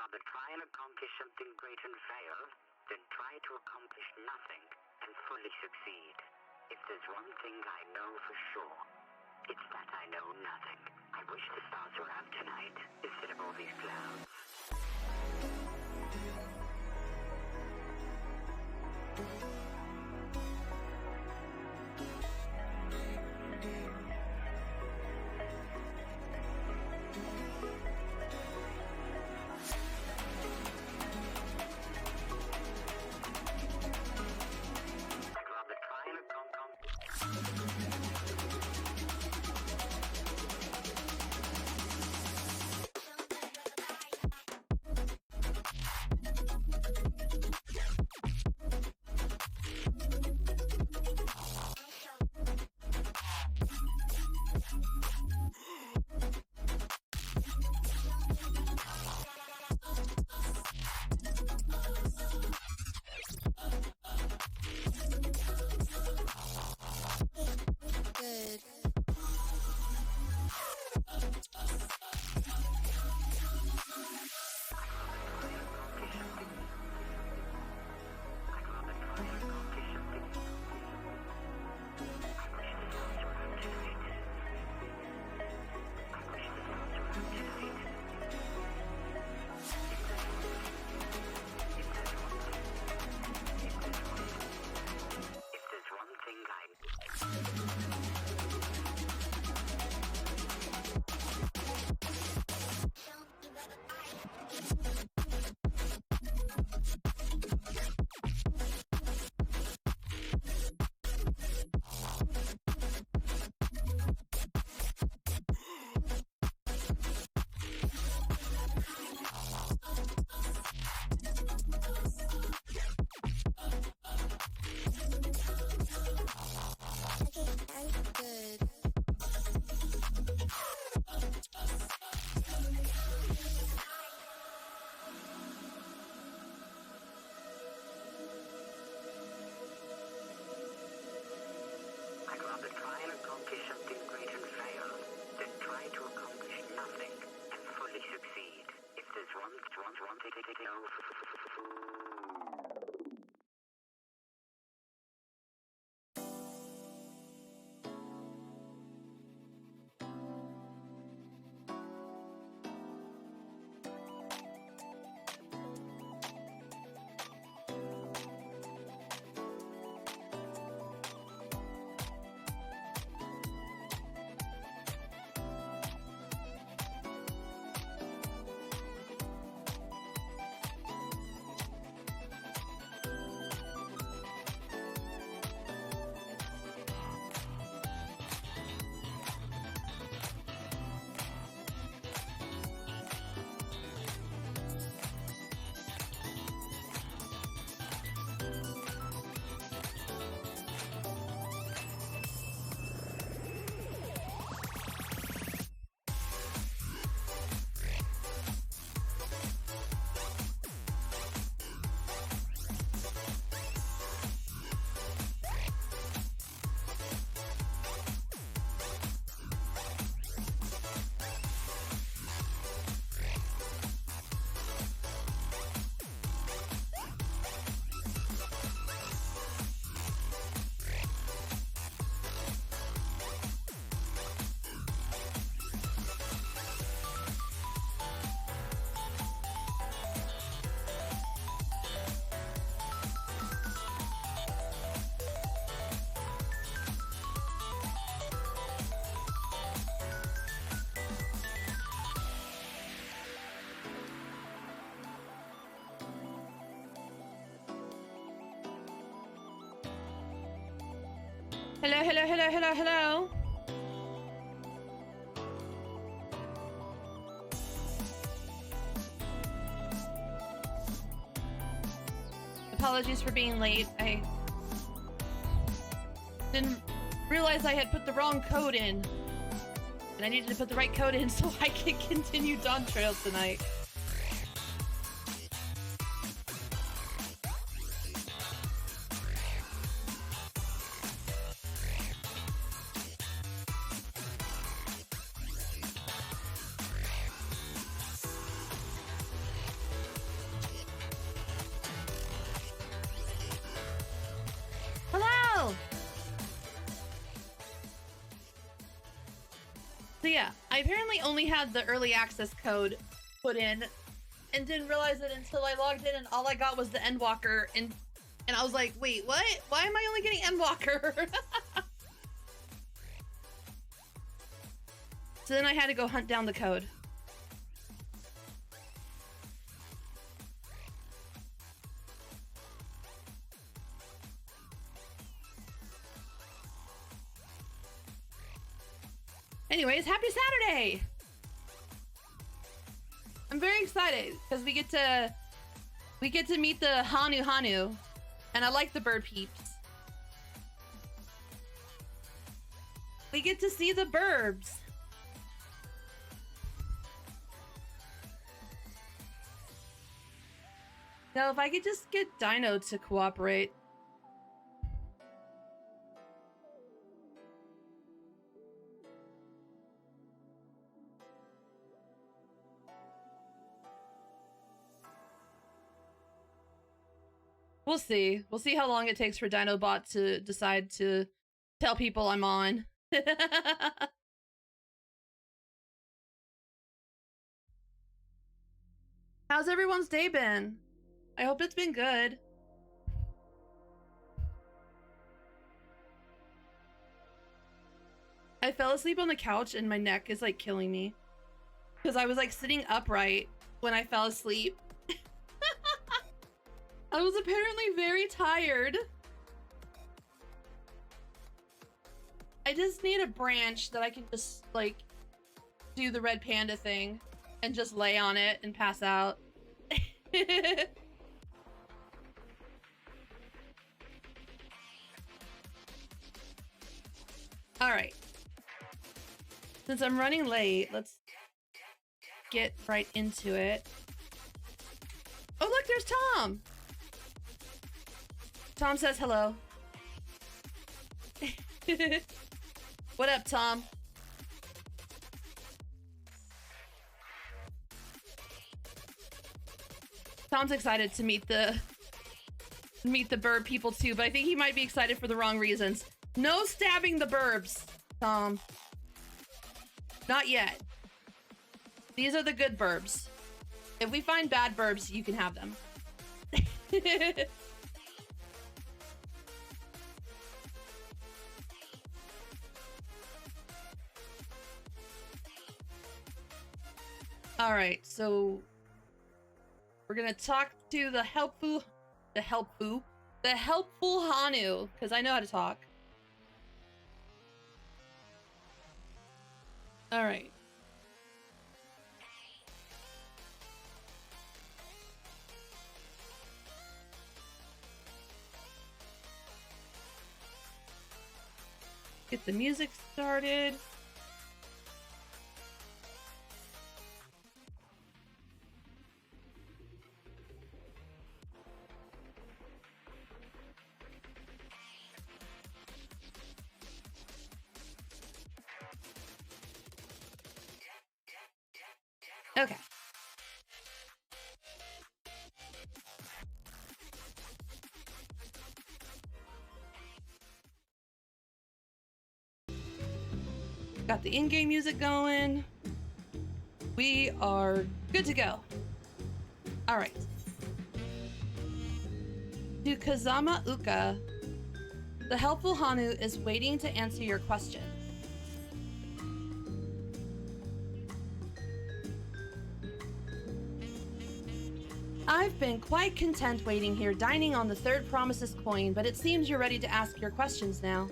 rather try and accomplish something great and fail than try to accomplish nothing and fully succeed. If there's one thing I know for sure, it's that I know nothing. I wish the stars were out tonight instead of all these clouds. Hello, hello, hello, hello, hello. Apologies for being late. I didn't realize I had put the wrong code in. And I needed to put the right code in so I could continue Dawntrail tonight. So yeah, I apparently only had the early access code put in and didn't realize it until I logged in and all I got was the Endwalker and I was like, wait, what? Why am I only getting Endwalker? So then I had to go hunt down the code. Anyways, happy Saturday! I'm very excited because we get to meet the Hanu, and I like the bird peeps. We get to see the burbs. Now, if I could just get Dino to cooperate. We'll see. We'll see how long it takes for Dinobot to decide to tell people I'm on. How's everyone's day been? I hope it's been good. I fell asleep on the couch and my neck is like killing me. Because I was like sitting upright when I fell asleep. I was apparently very tired. I just need a branch that I can just like do the red panda thing and just lay on it and pass out. All right. Since I'm running late, let's get right into it. Oh, look, there's Tom. Tom says hello. What up, Tom? Tom's excited to meet the bird people too, but I think he might be excited for the wrong reasons. No stabbing the burbs, Tom. Not yet. These are the good burbs. If we find bad burbs, you can have them. All right, so we're gonna talk to the helpful Hanu, because I know how to talk. All right. Get the music started. Okay. Got the in-game music going. We are good to go. All right. To Kazama Uka, the helpful Hanu is waiting to answer your question. I've been quite content waiting here, dining on the third Promises coin, but it seems you're ready to ask your questions now.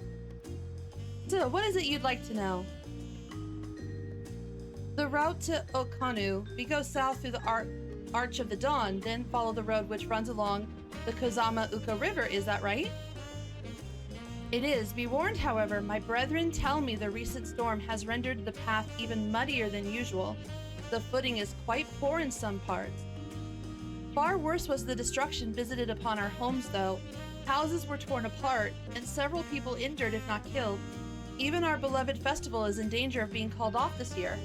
So, what is it you'd like to know? The route to Okanu, we go south through the Arch of the Dawn, then follow the road which runs along the Kozama Uka River, is that right? It is. Be warned, however, my brethren tell me the recent storm has rendered the path even muddier than usual. The footing is quite poor in some parts. Far worse was the destruction visited upon our homes, though. Houses were torn apart, and several people injured if not killed. Even our beloved festival is in danger of being called off this year.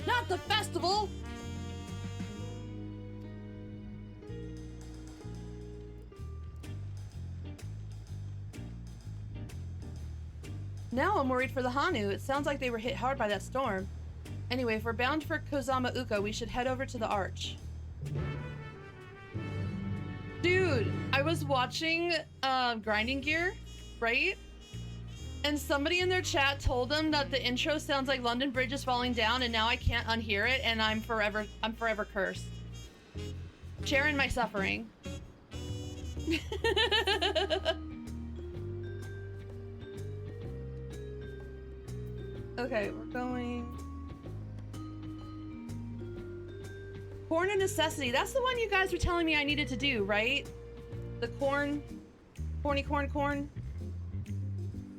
Not the festival! Now I'm worried for the Hanu. It sounds like they were hit hard by that storm. Anyway, if we're bound for Kozama Uka, we should head over to the arch. Dude, I was watching Grinding Gear, right? And somebody in their chat told them that the intro sounds like London Bridge is falling down, and now I can't unhear it, and I'm forever cursed. Sharing my suffering. Okay, we're going. Corn and necessity. That's the one you guys were telling me I needed to do, right? The corn. Corny corn.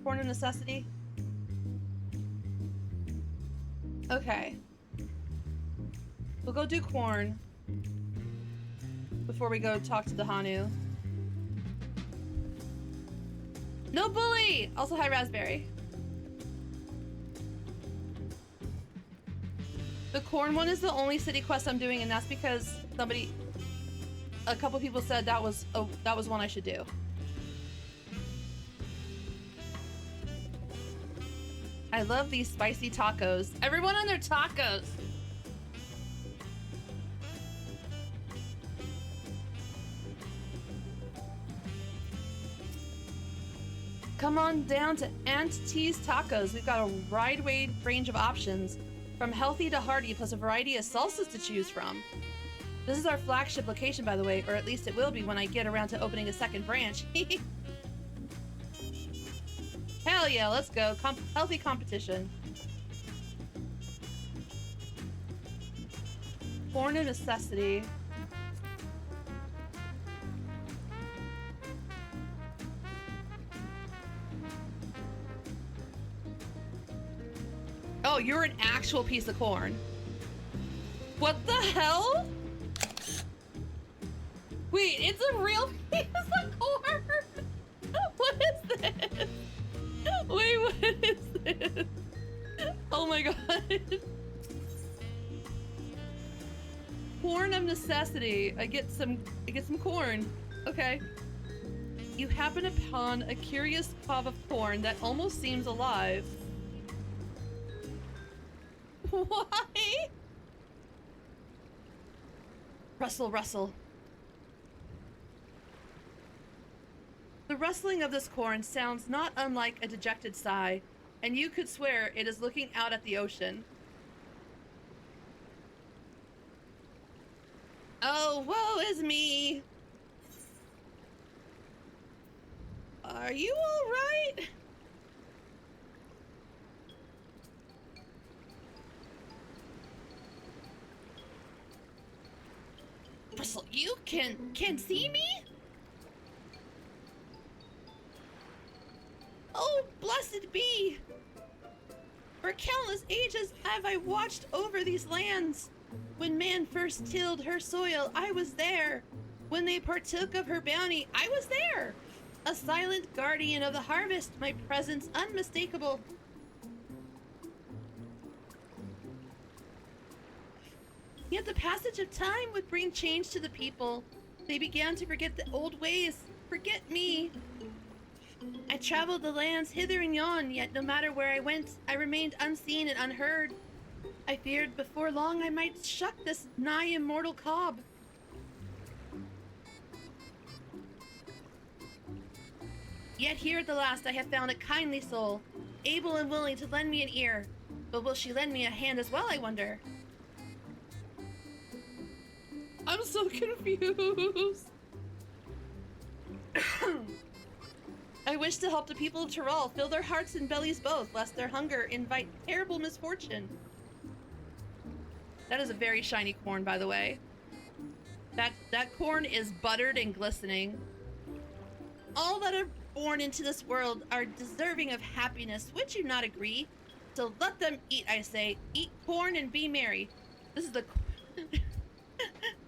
Corn and necessity. Okay. We'll go do corn before we go talk to the Hanu. No bully! Also, hi, Raspberry. The corn one is the only city quest I'm doing, and that's because a couple people said that was one I should do. I love these spicy tacos. Everyone on their tacos. Come on down to Aunt T's Tacos. We've got a wide range of options, from healthy to hearty, plus a variety of salsas to choose from. This is our flagship location, by the way, or at least it will be when I get around to opening a second branch. Hell yeah, let's go. Healthy competition. Born a necessity. Oh, you're an actual piece of corn. What the hell? Wait, it's a real piece of corn? What is this? Wait, what is this? Oh my god. Corn of necessity. I get some corn. Okay. You happen upon a curious cob of corn that almost seems alive. Why? Rustle, rustle. The rustling of this corn sounds not unlike a dejected sigh, and you could swear it is looking out at the ocean. Oh, woe is me. Are you all right? Russell, you can see me? Oh, blessed be! For countless ages have I watched over these lands. When man first tilled her soil, I was there. When they partook of her bounty, I was there. A silent guardian of the harvest, my presence unmistakable. Yet the passage of time would bring change to the people. They began to forget the old ways, forget me. I traveled the lands hither and yon, yet no matter where I went, I remained unseen and unheard. I feared before long I might shuck this nigh immortal cob. Yet here at the last I have found a kindly soul, able and willing to lend me an ear. But will she lend me a hand as well, I wonder? I'm so confused. I wish to help the people of Tyrol fill their hearts and bellies both, lest their hunger invite terrible misfortune. That is a very shiny corn, by the way. That corn is buttered and glistening. All that are born into this world are deserving of happiness. Would you not agree? So let them eat, I say. Eat corn and be merry. This is the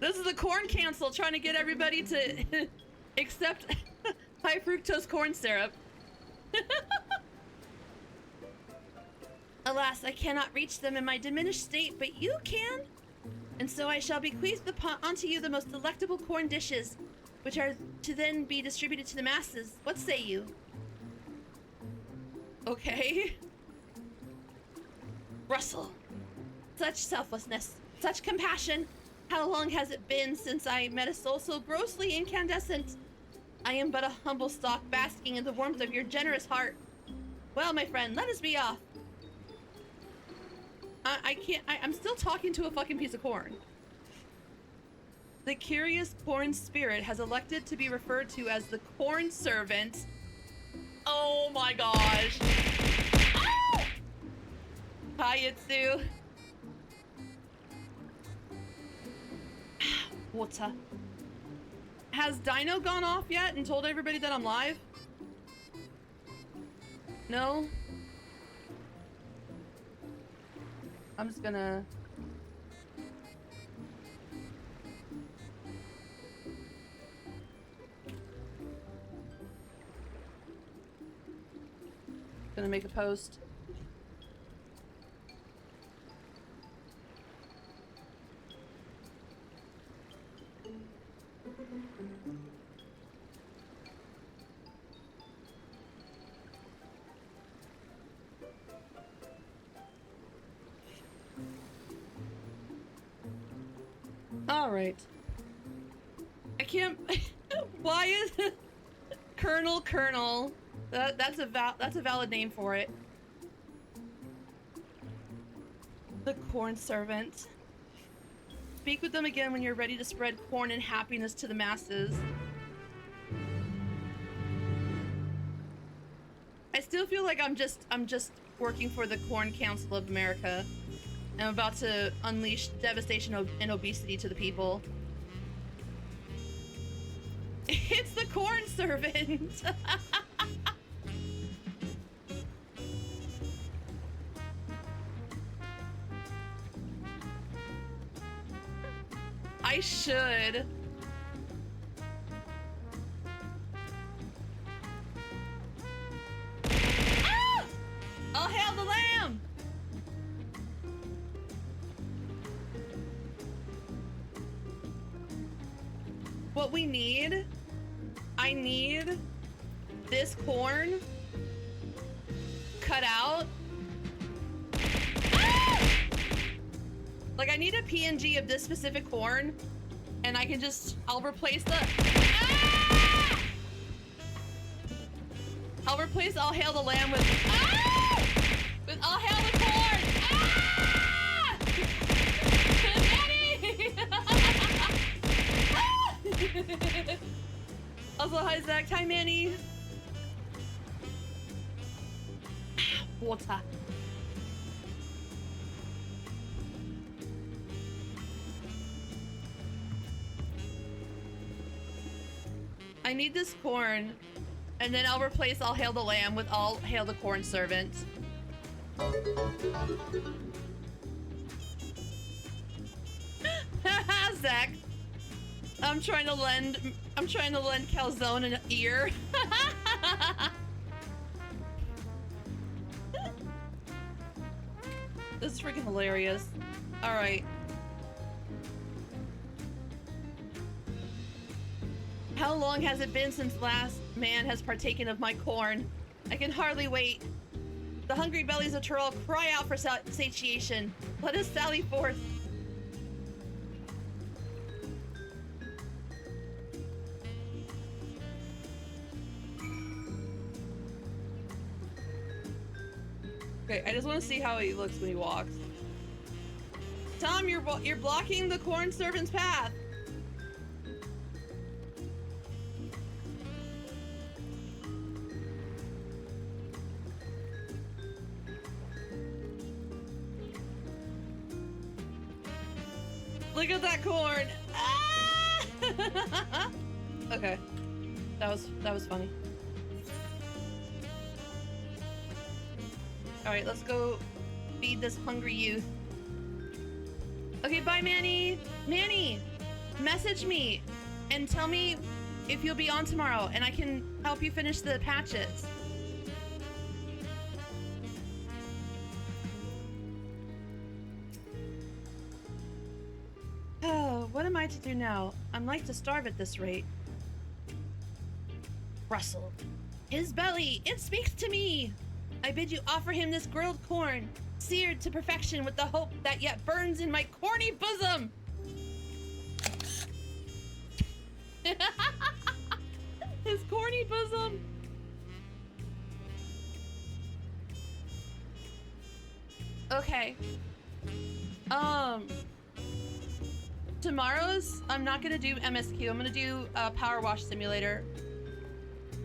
this is the corn council trying to get everybody to accept high fructose corn syrup. Alas, I cannot reach them in my diminished state, but you can. And so I shall bequeath unto you the most delectable corn dishes, which are to then be distributed to the masses. What say you? Okay. Russell. Such selflessness. Such compassion. How long has it been since I met a soul so grossly incandescent? I am but a humble stalk basking in the warmth of your generous heart. Well, my friend, let us be off. I'm still talking to a fucking piece of corn. The curious corn spirit has elected to be referred to as the corn servant. Oh my gosh. Ah! Hi, Itsu. Water. Has Dino gone off yet and told everybody that I'm live? No? I'm just gonna... Gonna make a post. All right. I can't. Why is Colonel? That's a valid name for it. The corn servant. Speak with them again when you're ready to spread corn and happiness to the masses. I still feel like I'm just working for the Corn Council of America. I'm about to unleash devastation and obesity to the people. It's the corn servant. I should. Ah! All hail the lamb! What we need, I need this corn cut out. Ah! Like, I need a PNG of this specific corn, and I can just, I'll replace the, ah! I'll replace All Hail the Lamb with, ah! With All Hail the Corn! Ah! Daddy! Also, hi Zach, hi Manny. Water. I need this corn, and then I'll replace All Hail the Lamb with All Hail the Corn Servant. Zach, I'm trying to lend Calzone an ear. This is freaking hilarious. All right. How long has it been since last man has partaken of my corn? I can hardly wait. The hungry bellies of Turl cry out for satiation. Let us sally forth. Okay, I just want to see how he looks when he walks. Tom, you're blocking the corn servant's path. Look at that corn. Ah! Okay, that was funny. All right, let's go feed this hungry youth. Okay, bye, Manny. Manny, message me and tell me if you'll be on tomorrow, and I can help you finish the patches. Oh, what am I to do now? I'm like to starve at this rate. Russell. His belly, it speaks to me. I bid you offer him this grilled corn, seared to perfection with the hope that yet burns in my corny bosom. His corny bosom. Okay. Tomorrow's, I'm not gonna do MSQ. I'm gonna do Power Wash Simulator.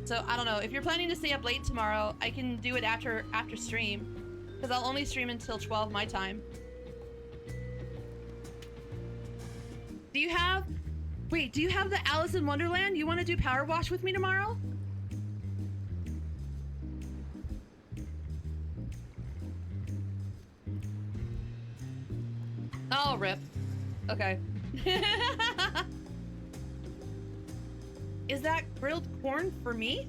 So I don't know. If you're planning to stay up late tomorrow, I can do it after stream, because I'll only stream until 12 my time. Do you have the Alice in Wonderland? You want to do Power Wash with me tomorrow? Oh, rip. Okay. Is that grilled corn for me?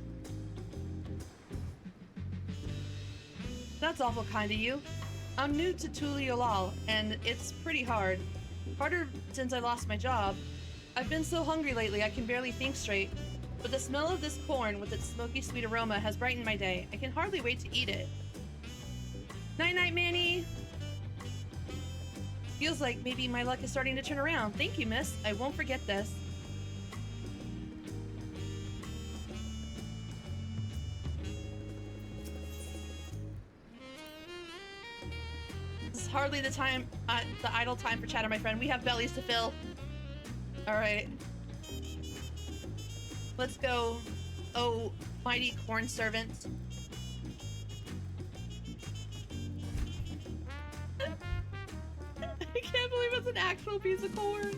That's awful kind of you. I'm new to Tuliolal, and it's pretty hard. Harder since I lost my job. I've been so hungry lately I can barely think straight. But the smell of this corn with its smoky sweet aroma has brightened my day. I can hardly wait to eat it. Night-night, Manny! Feels like maybe my luck is starting to turn around. Thank you, miss. I won't forget this. This is hardly the time, the idle time for chatter, my friend. We have bellies to fill. All right. Let's go. Oh, mighty corn servant. I can't believe it's an actual piece of corn.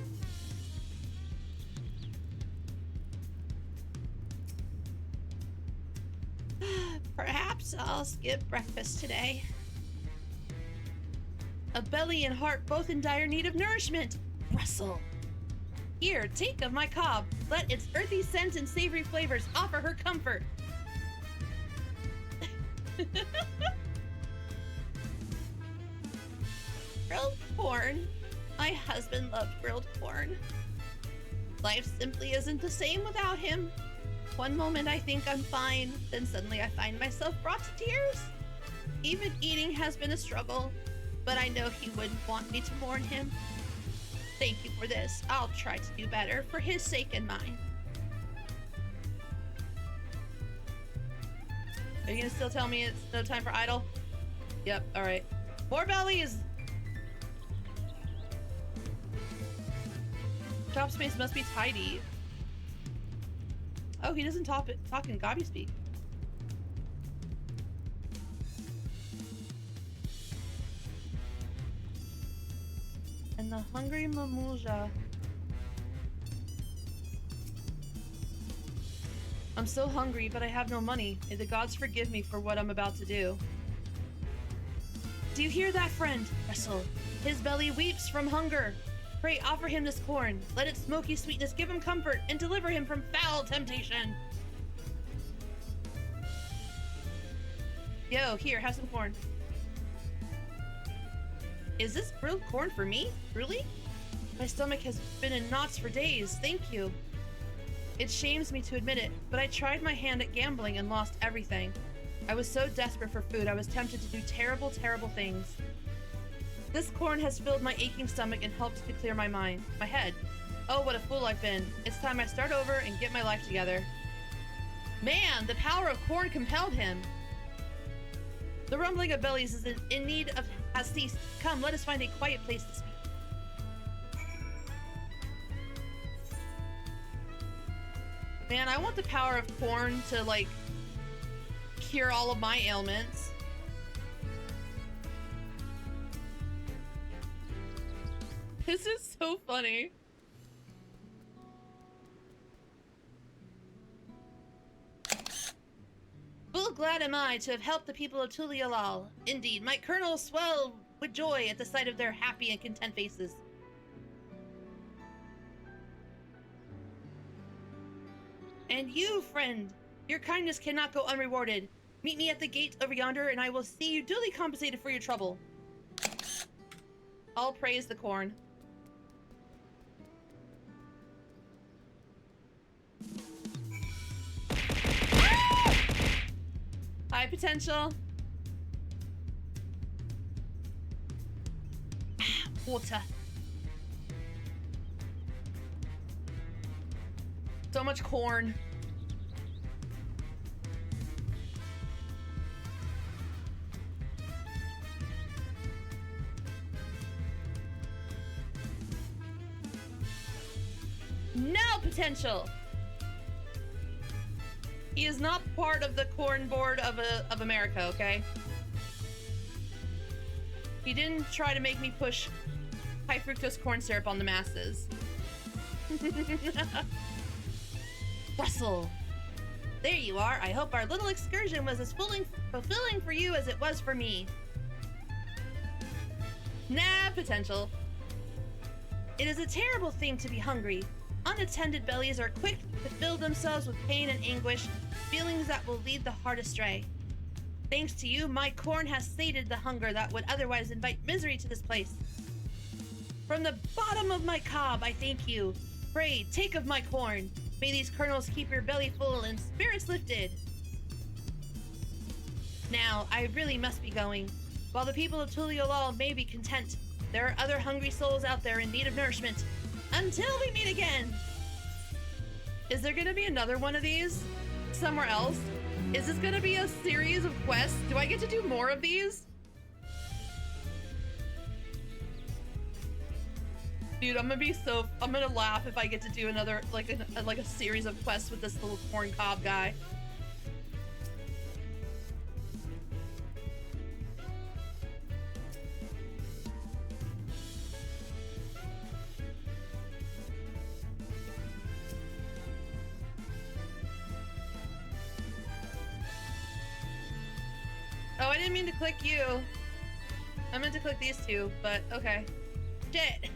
Perhaps I'll skip breakfast today. A belly and heart both in dire need of nourishment. Rustle. Here, take of my cob. Let its earthy scent and savory flavors offer her comfort. Grilled corn. My husband loved grilled corn. Life simply isn't the same without him. One moment I think I'm fine, then suddenly I find myself brought to tears. Even eating has been a struggle, but I know he wouldn't want me to mourn him. Thank you for this. I'll try to do better for his sake and mine. Are you gonna still tell me it's no time for idle? Yep, alright. More bellies! Job space must be tidy. Oh, he doesn't talk in Gobby speak. And the hungry Mamuja. I'm so hungry, but I have no money. May the gods forgive me for what I'm about to do. Do you hear that, friend? Wrestle. His belly weeps from hunger. Pray offer him this corn. Let its smoky sweetness give him comfort and deliver him from foul temptation. Yo, here, have some corn. Is this grilled corn for me? Really? My stomach has been in knots for days. Thank you. It shames me to admit it, but I tried my hand at gambling and lost everything. I was so desperate for food, I was tempted to do terrible, terrible things. This corn has filled my aching stomach and helped to clear my mind, my head. Oh, what a fool I've been. It's time I start over and get my life together. Man, the power of corn compelled him. The rumbling of bellies is in need of has ceased. Come, let us find a quiet place to speak. Man, I want the power of corn to, like, cure all of my ailments. This is so funny. Full glad am I to have helped the people of Tuliolal. Indeed, my kernels swell with joy at the sight of their happy and content faces. And you, friend, your kindness cannot go unrewarded. Meet me at the gate over yonder, and I will see you duly compensated for your trouble. All praise the corn. High potential. Water. So much corn. No potential. He is not part of the corn board of America, okay? He didn't try to make me push high fructose corn syrup on the masses. Bustle. There you are. I hope our little excursion was as fulfilling for you as it was for me. Nah, potential. It is a terrible thing to be hungry. Unattended bellies are quick to fill themselves with pain and anguish, feelings that will lead the heart astray. Thanks to you, my corn has sated the hunger that would otherwise invite misery to this place. From the bottom of my cob, I thank you. Pray, take of my corn. May these kernels keep your belly full and spirits lifted. Now, I really must be going. While the people of Tuliolal may be content, there are other hungry souls out there in need of nourishment. Until we meet again! Is there gonna be another one of these? Somewhere else? Is this gonna be a series of quests? Do I get to do more of these? Dude, I'm gonna laugh if I get to do another, like a series of quests with this little corn cob guy. Oh, I didn't mean to click you. I meant to click these two, but okay. Shit.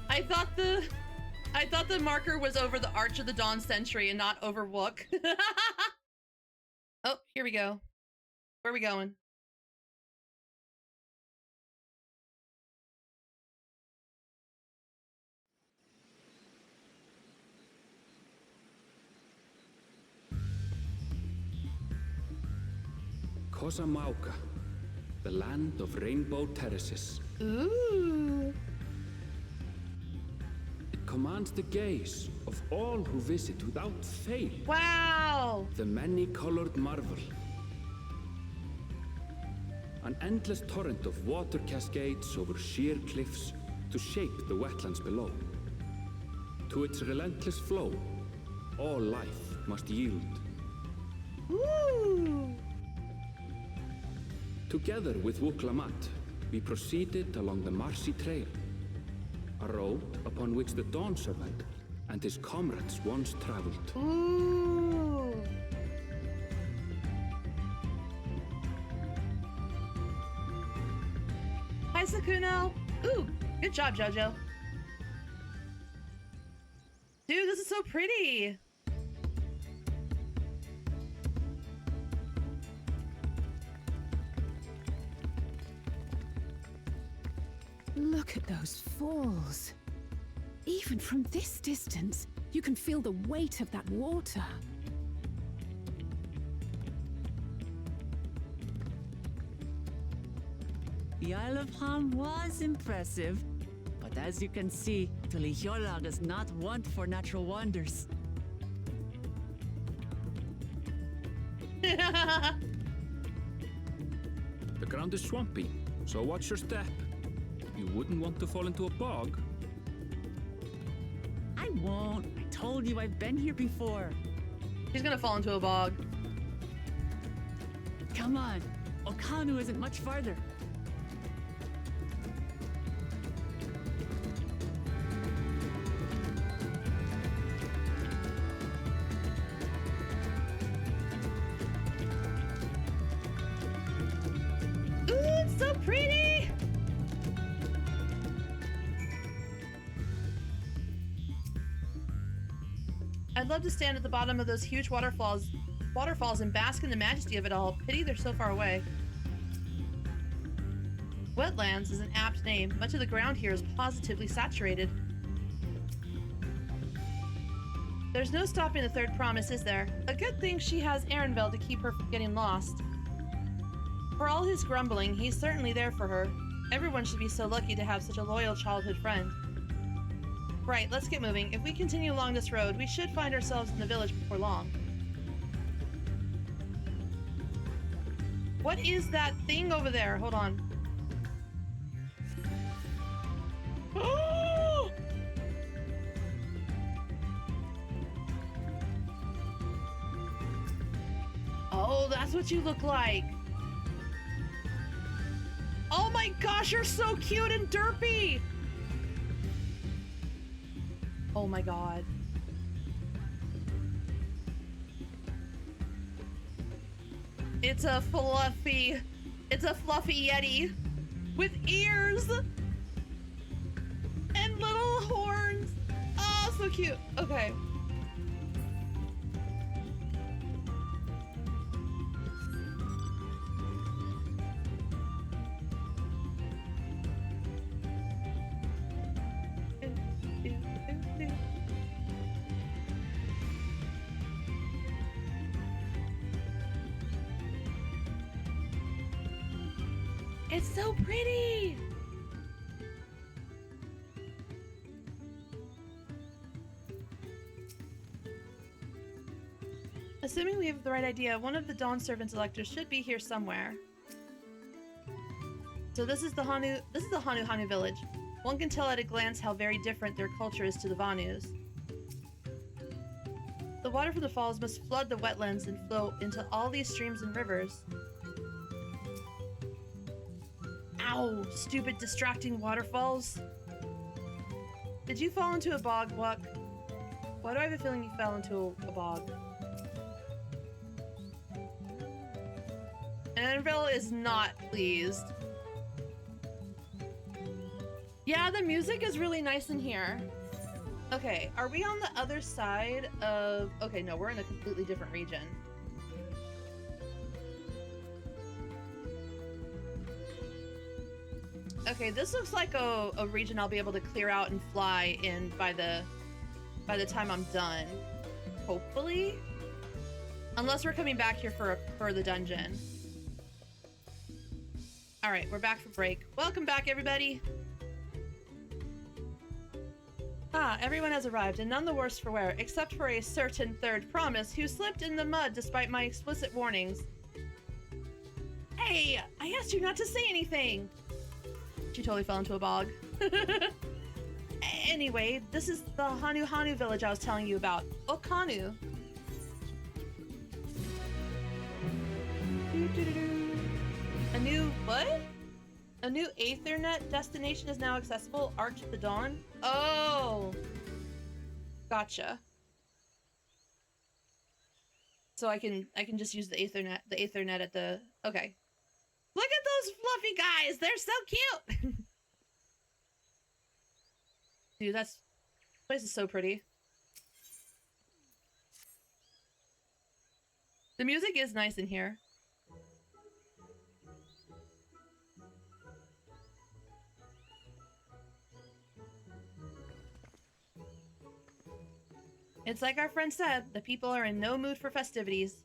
I thought the marker was over the Arch of the Dawn Sentry and not over Wook. Oh, here we go. Where are we going? Kosamauka, the land of rainbow terraces. Ooh. It commands the gaze of all who visit without fail. Wow! The many-colored marvel. An endless torrent of water cascades over sheer cliffs to shape the wetlands below. To its relentless flow, all life must yield. Ooh! Together with Wuklamat, we proceeded along the Marcy Trail, a road upon which the Dawn Servant and his comrades once traveled. Ooh! Hi, Sakuno! Ooh, good job, Jojo. Dude, this is so pretty! Look at those falls. Even from this distance, you can feel the weight of that water. The Isle of Ham was impressive, but as you can see, Tuliyola is not one for natural wonders. The ground is swampy, so watch your step. You wouldn't want to fall into a bog. I won't. I told you I've been here before. She's gonna fall into a bog. Come on. Okanu isn't much farther. Ooh, it's so pretty! I'd love to stand at the bottom of those huge waterfalls and bask in the majesty of it all. Pity they're so far away. Wetlands is an apt name. Much of the ground here is positively saturated. There's no stopping the third promise, is there? A good thing she has Erenville to keep her from getting lost. For all his grumbling, he's certainly there for her. Everyone should be so lucky to have such a loyal childhood friend. Right, let's get moving. If we continue along this road, we should find ourselves in the village before long. What is that thing over there? Hold on. Oh, that's what you look like. Oh my gosh, you're so cute and derpy. Oh my god. It's a fluffy yeti with ears and little horns. Oh, so cute. Okay. It's so pretty! Assuming we have the right idea, one of the Dawn Servants electors should be here somewhere. So this is the Hanu village. One can tell at a glance how very different their culture is to the Vanus. The water from the falls must flood the wetlands and flow into all these streams and rivers. Ow! Stupid, distracting waterfalls. Did you fall into a bog, Wuck? Why do I have a feeling you fell into a bog? Annabelle is not pleased. Yeah, the music is really nice in here. Okay, are we on the other side of... Okay, no, we're in a completely different region. Okay, this looks like a region I'll be able to clear out and fly in by the time I'm done. Hopefully? Unless we're coming back here for the dungeon. Alright, we're back for break. Welcome back, everybody! Ah, everyone has arrived, and none the worse for wear, except for a certain third promise who slipped in the mud despite my explicit warnings. Hey, I asked you not to say anything! She totally fell into a bog. Anyway, this is the Hanu village I was telling you about. Okanu. A new what? A new Aethernet destination is now accessible. Arch of the Dawn. Oh, gotcha. So I can just use the Aethernet at the. Okay. Look at those fluffy guys. They're so cute. Dude, this place is so pretty. The music is nice in here. It's like our friend said, the people are in no mood for festivities.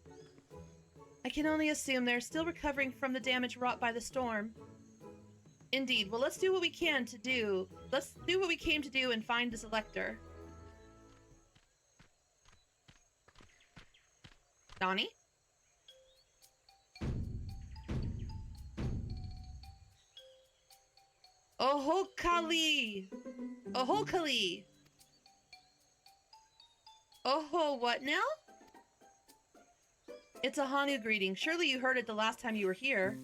I can only assume they're still recovering from the damage wrought by the storm. Indeed. Well, let's do what we can to do. Let's do what we came to do and find this elector. Donnie? Ohokali! Ohokali! Oh, what now? It's a Hanu greeting. Surely you heard it the last time you were here.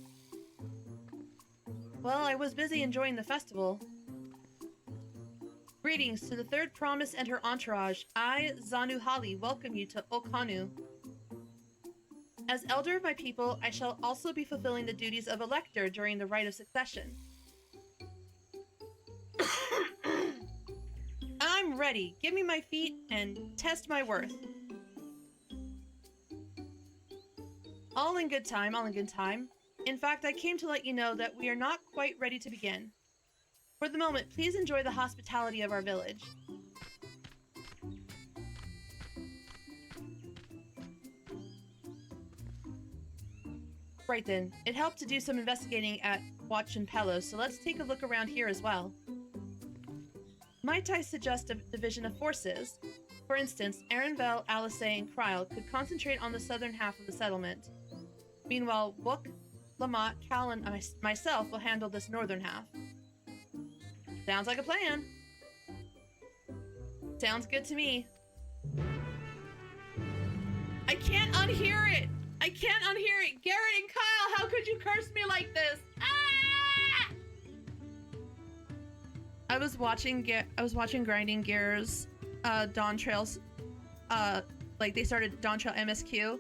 Well, I was busy enjoying the festival. Greetings to the third promise and her entourage. I, Zanu Hali, welcome you to Okanu. As elder of my people, I shall also be fulfilling the duties of elector during the rite of succession. I'm ready. Give me my feet and test my worth. All in good time, all in good time. In fact, I came to let you know that we are not quite ready to begin. For the moment, please enjoy the hospitality of our village. Right then, it helped to do some investigating at Watch and Pelos, so let's take a look around here as well. Might I suggest a division of forces? For instance, Arenvel, Alisay, and Kryle could concentrate on the southern half of the settlement. Meanwhile, Wook, Lamont, Cal, and myself will handle this northern half. Sounds like a plan. Sounds good to me. I can't unhear it! I can't unhear it! Garrett and Kyle, how could you curse me like this? Ah! I was watching Grinding Gears Dawntrails, like they started Dawntrail MSQ.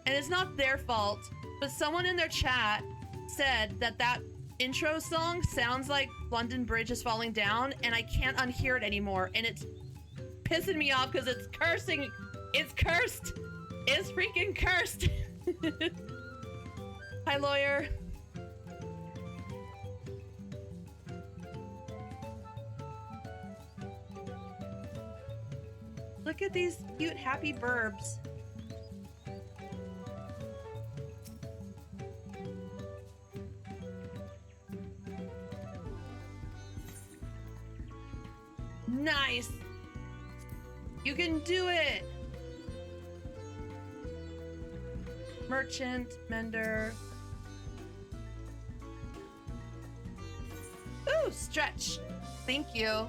And it's not their fault, but someone in their chat said that that intro song sounds like London Bridge is falling down, and I can't unhear it anymore, and it's pissing me off because it's cursing. It's cursed. It's freaking cursed. Hi, lawyer. Look at these cute, happy burbs. Nice. You can do it. Merchant, mender. Ooh, stretch. Thank you.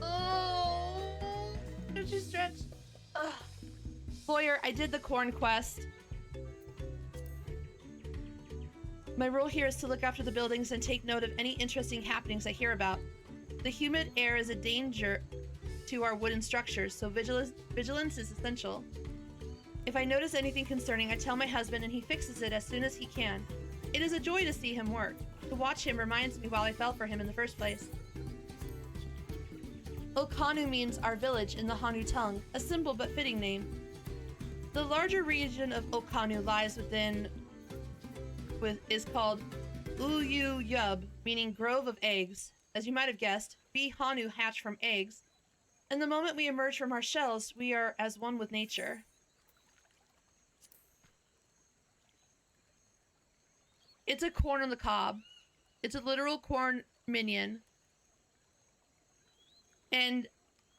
Oh, did you stretch? Ugh. Lawyer, I did the corn quest. My role here is to look after the buildings and take note of any interesting happenings I hear about. The humid air is a danger to our wooden structures, so vigilance is essential. If I notice anything concerning, I tell my husband and he fixes it as soon as he can. It is a joy to see him work. To watch him reminds me why I fell for him in the first place. Okanu means our village in the Hanu tongue, a simple but fitting name. The larger region of Okanu lies is called Uyu Yub, meaning grove of eggs. As you might have guessed, we Hanu hatch from eggs, and the moment we emerge from our shells, we are as one with nature. It's a corn on the cob. It's a literal corn minion. And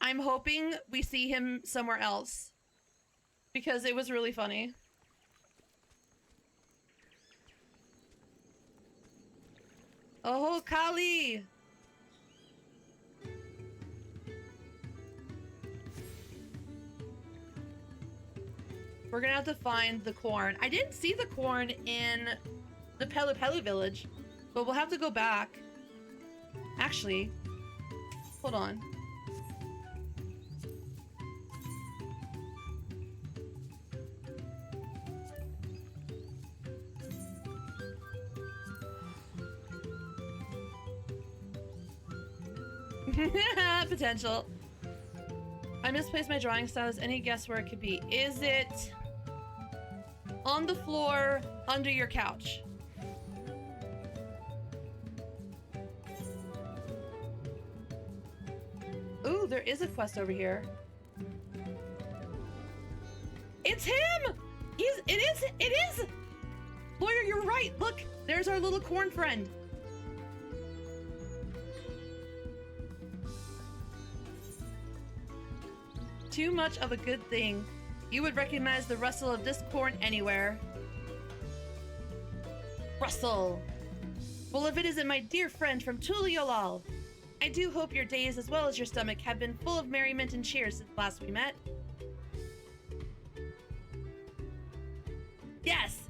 I'm hoping we see him somewhere else, because it was really funny. Oh, Kali! We're gonna have to find the corn. I didn't see the corn in the Pelu Pelu village, but we'll have to go back. Actually, hold on. Potential. I misplaced my drawing styles. Any guess where it could be? Is it on the floor under your couch? Ooh, there is a quest over here. It's him! It is! Lawyer, you're right. Look, there's our little corn friend. Too much of a good thing. You would recognize the rustle of this corn anywhere. Rustle! Well, if it isn't my dear friend from Tuliolal. I do hope your days as well as your stomach have been full of merriment and cheer since last we met. Yes!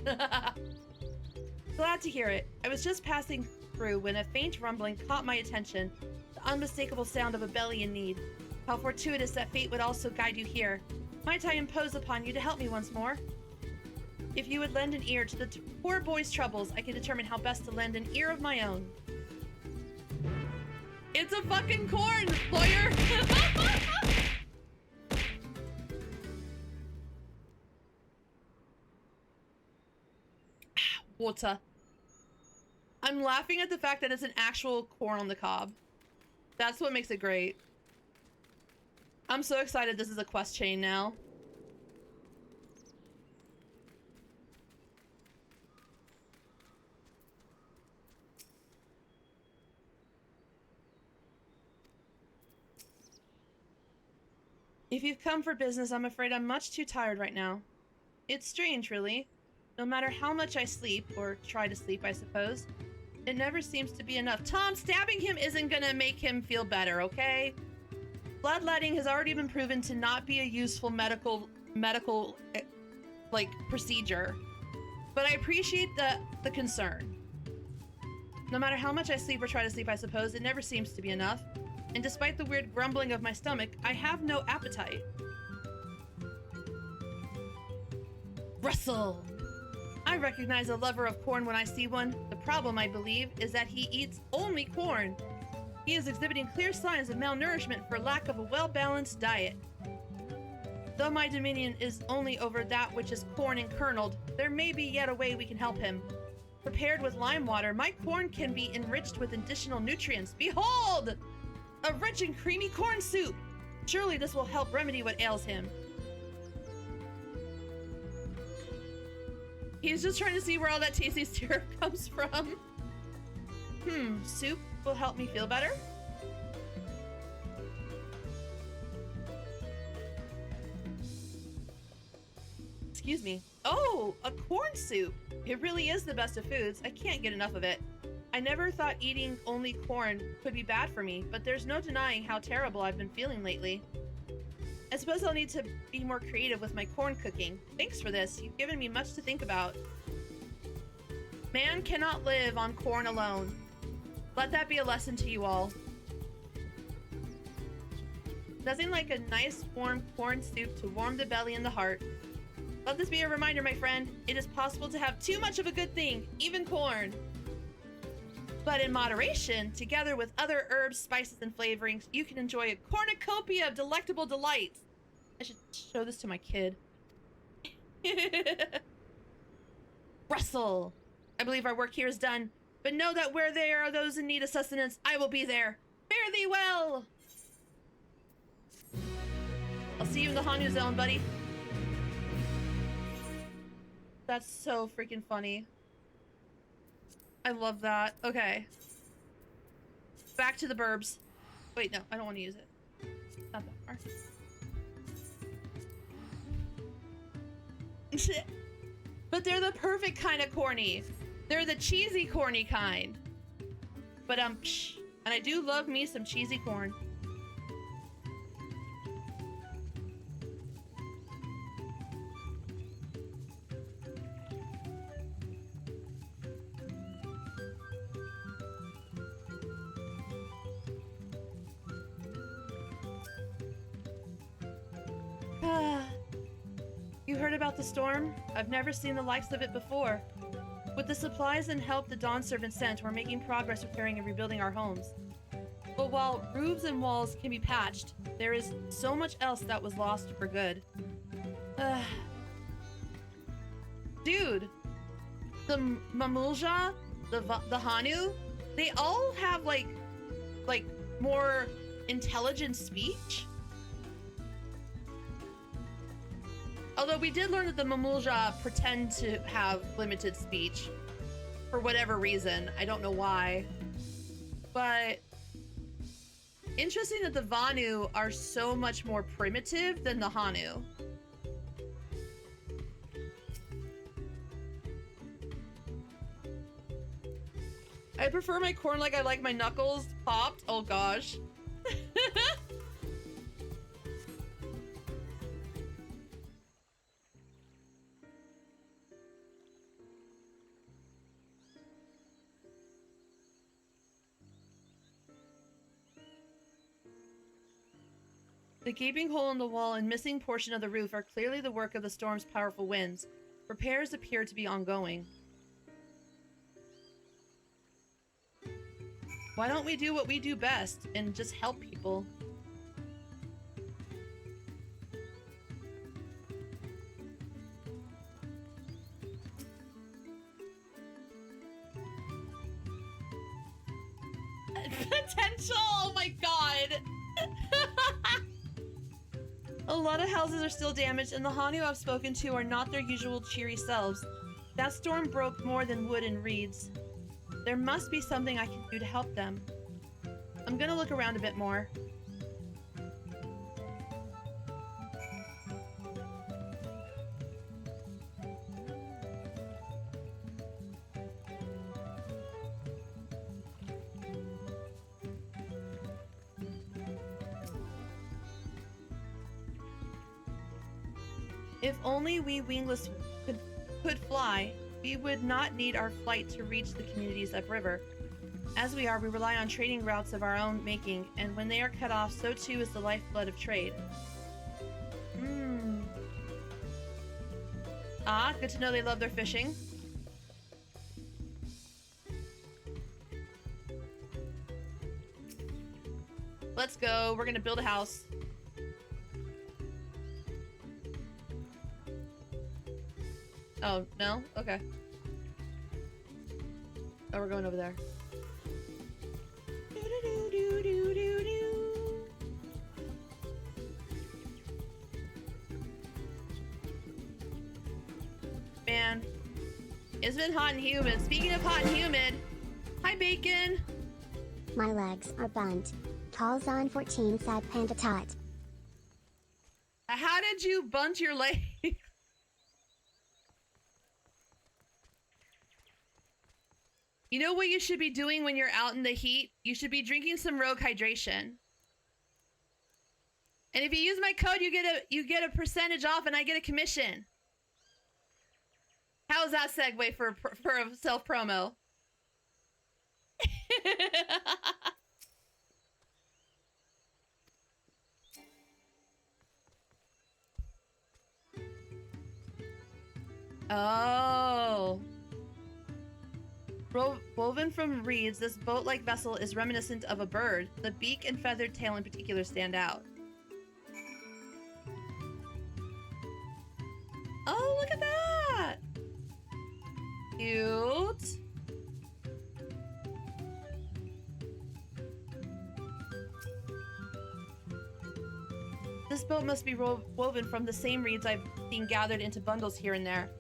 Glad to hear it. I was just passing through when a faint rumbling caught my attention, the unmistakable sound of a belly in need. How fortuitous that fate would also guide you here. Might I impose upon you to help me once more? If you would lend an ear to the poor boy's troubles, I can determine how best to lend an ear of my own. It's a fucking corn, lawyer! Water. I'm laughing at the fact that it's an actual corn on the cob. That's what makes it great. I'm so excited this is a quest chain now. If you've come for business, I'm afraid I'm much too tired right now. It's strange, really. No matter how much I sleep, or try to sleep, I suppose, it never seems to be enough. Tom, stabbing him isn't gonna make him feel better, okay? Bloodletting has already been proven to not be a useful medical like procedure. But I appreciate the concern. No matter how much I sleep or try to sleep, I suppose, it never seems to be enough. And despite the weird grumbling of my stomach, I have no appetite. Russell! I recognize a lover of corn when I see one. The problem, I believe, is that he eats only corn. He is exhibiting clear signs of malnourishment for lack of a well-balanced diet. Though my dominion is only over that which is corn and kerneled, there may be yet a way we can help him. Prepared with lime water, my corn can be enriched with additional nutrients. Behold! A rich and creamy corn soup! Surely this will help remedy what ails him. He's just trying to see where all that tasty syrup comes from. Soup will help me feel better? Excuse me. Oh, a corn soup. It really is the best of foods. I can't get enough of it. I never thought eating only corn could be bad for me, but there's no denying how terrible I've been feeling lately. I suppose I'll need to be more creative with my corn cooking. Thanks for this. You've given me much to think about. Man cannot live on corn alone. Let that be a lesson to you all. Nothing like a nice warm corn soup to warm the belly and the heart. Let this be a reminder, my friend. It is possible to have too much of a good thing, even corn. But in moderation, together with other herbs, spices, and flavorings, you can enjoy a cornucopia of delectable delights. I should show this to my kid. Russell! I believe our work here is done, but know that where there are those in need of sustenance, I will be there. Fare thee well! I'll see you in the Hanu zone, buddy. That's so freaking funny. I love that. Okay. Back to the burbs. Wait, no, I don't want to use it. Not that far. But they're the perfect kind of corny. They're the cheesy corny kind. But and I do love me some cheesy corn. You heard about the storm? I've never seen the likes of it before. With the supplies and help the Dawn servant sent, we're making progress repairing and rebuilding our homes. But while roofs and walls can be patched, there is so much else that was lost for good. Dude, the Mamulja, the Hanu, they all have like more intelligent speech. Although we did learn that the Mamulja pretend to have limited speech for whatever reason. I don't know why. But interesting that the Vanu are so much more primitive than the Hanu. I prefer my corn like I like my knuckles popped. Oh gosh. The gaping hole in the wall and missing portion of the roof are clearly the work of the storm's powerful winds. Repairs appear to be ongoing. Why don't we do what we do best and just help people? Potential! Oh my god! A lot of houses are still damaged, and the Hanu I've spoken to are not their usual cheery selves. That storm broke more than wood and reeds. There must be something I can do to help them. I'm gonna look around a bit more. If only we wingless could fly, we would not need our flight to reach the communities upriver. As we are, we rely on trading routes of our own making, and when they are cut off, so too is the lifeblood of trade. Ah, good to know they love their fishing. Let's go. We're gonna build a house. Oh, no? Okay. Oh, we're going over there. Man, it's been hot and humid. Speaking of hot and humid, hi Bacon. My legs are bent. Calls on 14 sad panda tot. How did you bunt your leg? You know what you should be doing when you're out in the heat? You should be drinking some Rogue Hydration. And if you use my code, you get a percentage off, and I get a commission. How's that segue for a self promo? Oh. Woven from reeds, this boat-like vessel is reminiscent of a bird. The beak and feathered tail in particular stand out. Oh, look at that! Cute. This boat must be woven from the same reeds I've seen gathered into bundles here and there.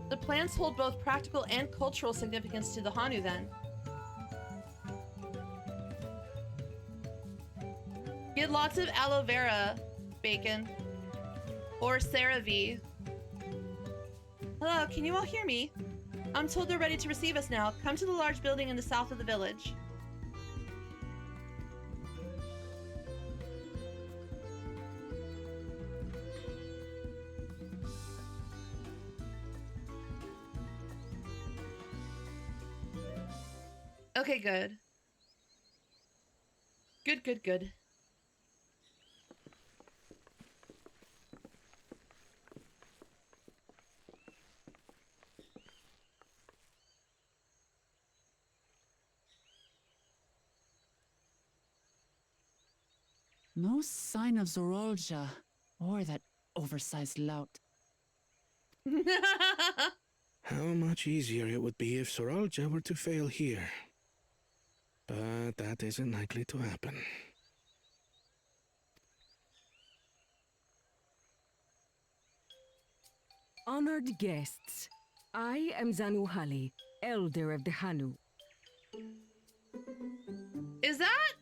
The plants hold both practical and cultural significance to the Hanu, then. Get lots of aloe vera, Bacon. Or CeraV. Hello, can you all hear me? I'm told they're ready to receive us now. Come to the large building in the south of the village. Okay, good. Good. No sign of Zorolja or that oversized lout. How much easier it would be if Zorolja were to fail here. But that isn't likely to happen. Honored guests, I am Zanuhali, Elder of the Hanu. Is that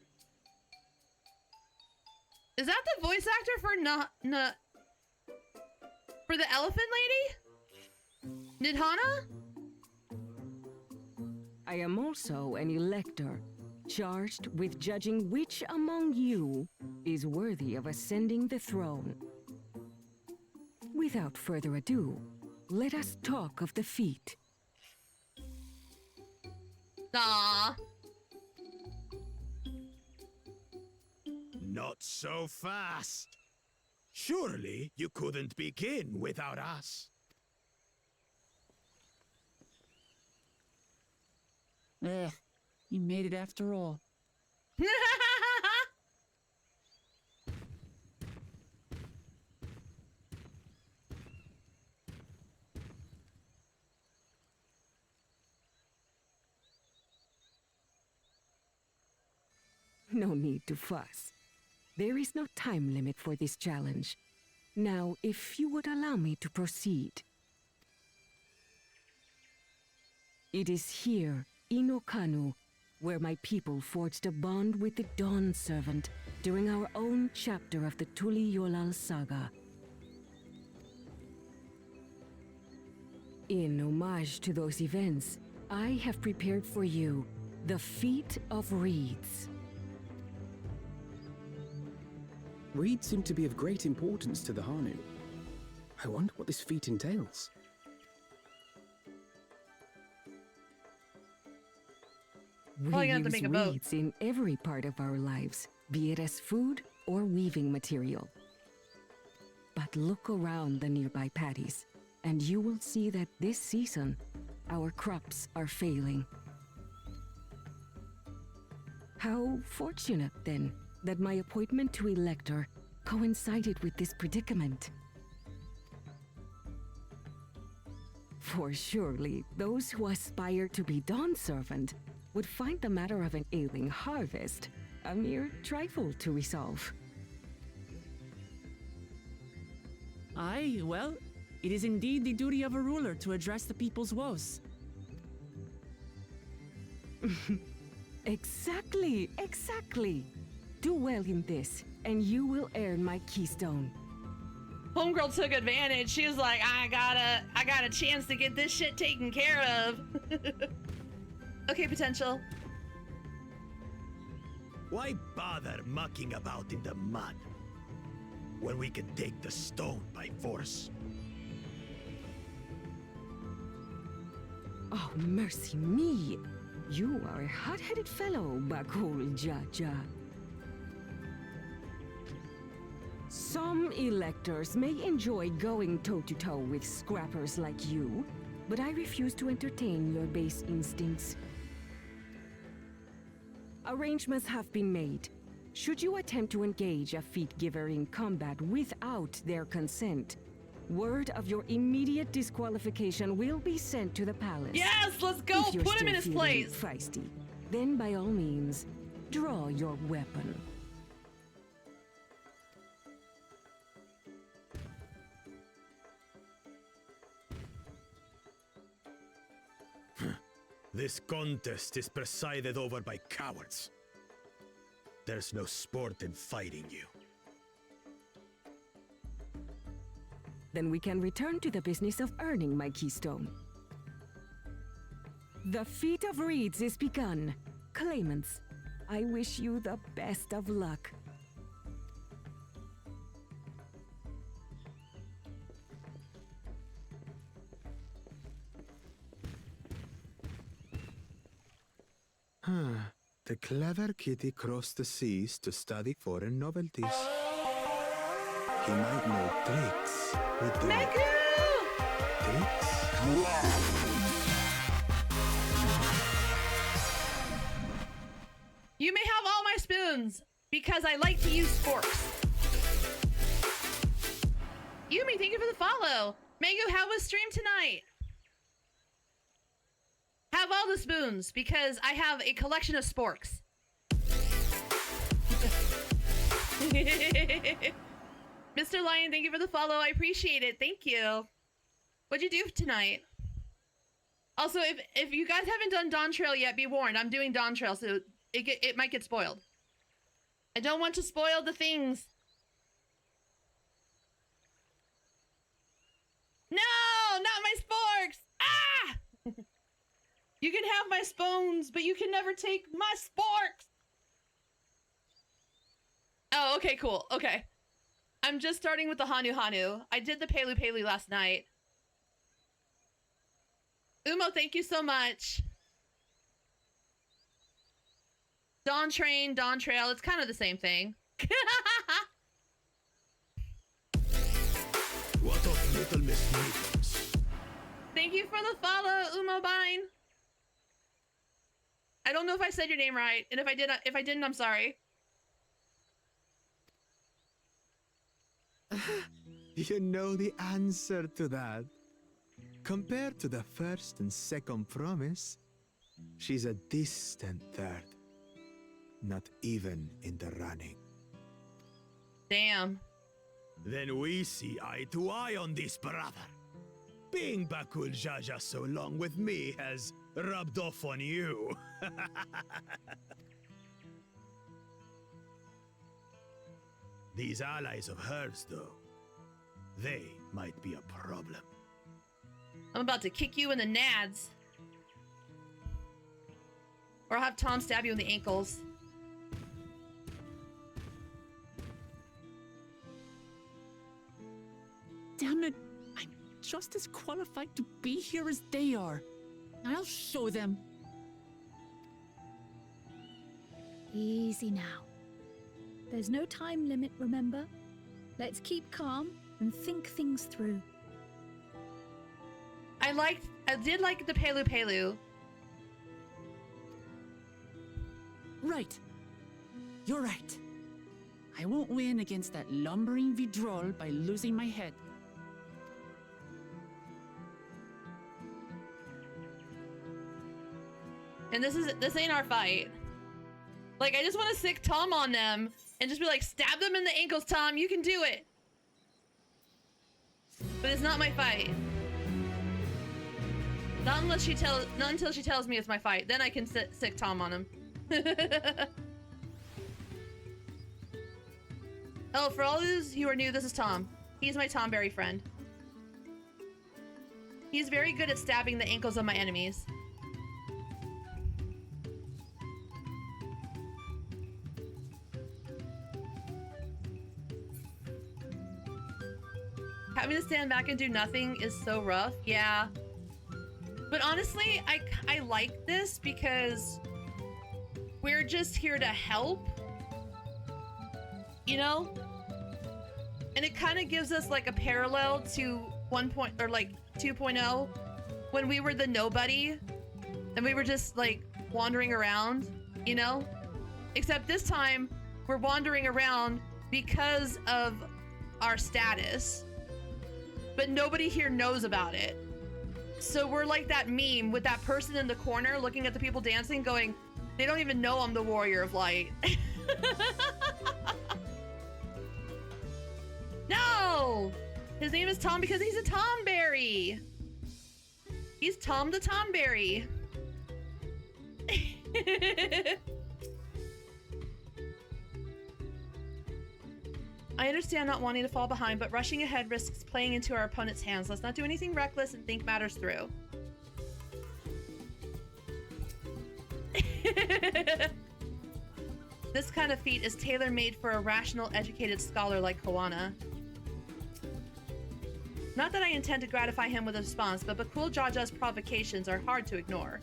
the voice actor for for the elephant lady? Nidhana? I am also an elector, charged with judging which among you is worthy of ascending the throne. Without further ado, let us talk of the feat. Aww. Not so fast. Surely you couldn't begin without us. You made it after all. No need to fuss. There is no time limit for this challenge. Now, if you would allow me to proceed. It is here, in Okanu, where my people forged a bond with the Dawn Servant during our own chapter of the Tuli Yolal saga. In homage to those events, I have prepared for you the Feat of Reeds. Reeds seem to be of great importance to the Hanu. I wonder what this feat entails. We Probably gonna have to use make a boat. reeds in every part of our lives, be it as food or weaving material. But look around the nearby paddies, and you will see that this season, our crops are failing. How fortunate, then, that my appointment to Elector coincided with this predicament. For surely, those who aspire to be Dawn Servant would find the matter of an ailing harvest a mere trifle to resolve. Aye, well, it is indeed the duty of a ruler to address the people's woes. Exactly, exactly. Do well in this, and you will earn my keystone. Homegirl took advantage. She was like, I got a chance to get this shit taken care of. Okay, potential. Why bother mucking about in the mud when we can take the stone by force? Oh, mercy me. You are a hot-headed fellow, Bakul Jaja. Some electors may enjoy going toe-to-toe with scrappers like you, but I refuse to entertain your base instincts. Arrangements have been made. Should you attempt to engage a feat giver in combat without their consent, word of your immediate disqualification will be sent to the palace. Yes, let's go. If you're Put him in his still feeling place. feisty, then by all means, draw your weapon. This contest is presided over by cowards. There's no sport in fighting you. Then we can return to the business of earning my keystone. The feat of reeds is begun. Claimants, I wish you the best of luck. The clever kitty crossed the seas to study foreign novelties. He might know tricks with the... Tricks? You may have all my spoons because I like to use forks. Yumi, thank you for the follow. Megu, how was stream tonight? Have all the spoons because I have a collection of sporks. Mr. Lion, thank you for the follow. I appreciate it. Thank you. What'd you do tonight? Also, if you guys haven't done Dawntrail yet, be warned. I'm doing Dawntrail, so it might get spoiled. I don't want to spoil the things. No, not my sporks. Ah! You can have my spoons, but you can never take my sporks. Oh, okay, cool. Okay. I'm just starting with the Hanu Hanu. I did the Pelu Pelu last night. Umo, thank you so much. Dawn Train, Dawn Trail, it's kind of the same thing. What of little Miss Maidens? Thank you for the follow, Umo Bine. I don't know if I said your name right, and if I didn't, I'm sorry. You know the answer to that. Compared to the first and second promise, she's a distant third. Not even in the running. Damn. Then we see eye to eye on this, brother. Being Bakul Jaja so long with me has rubbed off on you. These allies of hers, though, they might be a problem. I'm about to kick you in the nads. Or I'll have Tom stab you in the ankles. Damn it, just as qualified to be here as they are. I'll show them. Easy now. There's no time limit, remember? Let's keep calm and think things through. I did like the Pelu Pelu. Right. You're right. I won't win against that lumbering Vidrol by losing my head. And this ain't our fight. Like, I just want to sick Tom on them and just be like, stab them in the ankles, Tom. You can do it. But it's not my fight. Not until she tells me it's my fight. Then I can sick Tom on him. Oh, for all those who are new, this is Tom. He's my Tomberry friend. He's very good at stabbing the ankles of my enemies. Having to stand back and do nothing is so rough. Yeah. But honestly, I like this because we're just here to help. You know? And it kind of gives us like a parallel to 2.0 when we were the nobody and we were just like wandering around, you know? Except this time we're wandering around because of our status. But nobody here knows about it. So we're like that meme with that person in the corner looking at the people dancing going, they don't even know I'm the Warrior of Light. No! His name is Tom because he's a Tomberry. He's Tom the Tomberry. I understand not wanting to fall behind, but rushing ahead risks playing into our opponent's hands. Let's not do anything reckless and think matters through. This kind of feat is tailor-made for a rational, educated scholar like Koana. Not that I intend to gratify him with a response, but Bakul Jaja's provocations are hard to ignore.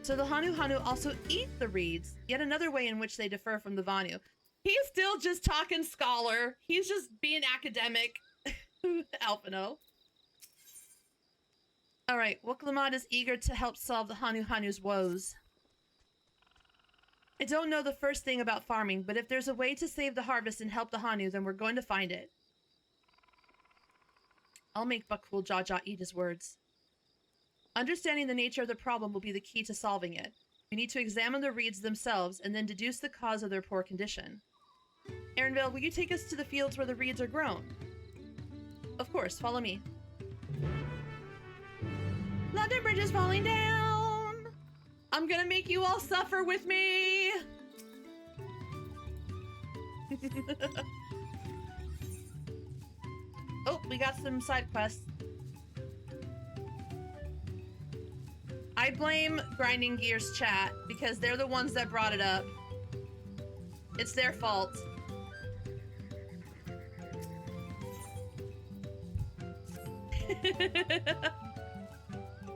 So the Hanu Hanu also eat the reeds, yet another way in which they differ from the Vanu. He's still just talking scholar. He's just being academic. Alphino. Alright, Wuklamad is eager to help solve the Hanu Hanu's woes. I don't know the first thing about farming, but if there's a way to save the harvest and help the Hanu, then we're going to find it. I'll make Bakul Jaja eat his words. Understanding the nature of the problem will be the key to solving it. We need to examine the reeds themselves and then deduce the cause of their poor condition. Aaronvale, will you take us to the fields where the reeds are grown? Of course, follow me. London Bridge is falling down! I'm gonna make you all suffer with me! Oh, we got some side quests. I blame Grinding Gears chat because they're the ones that brought it up. It's their fault.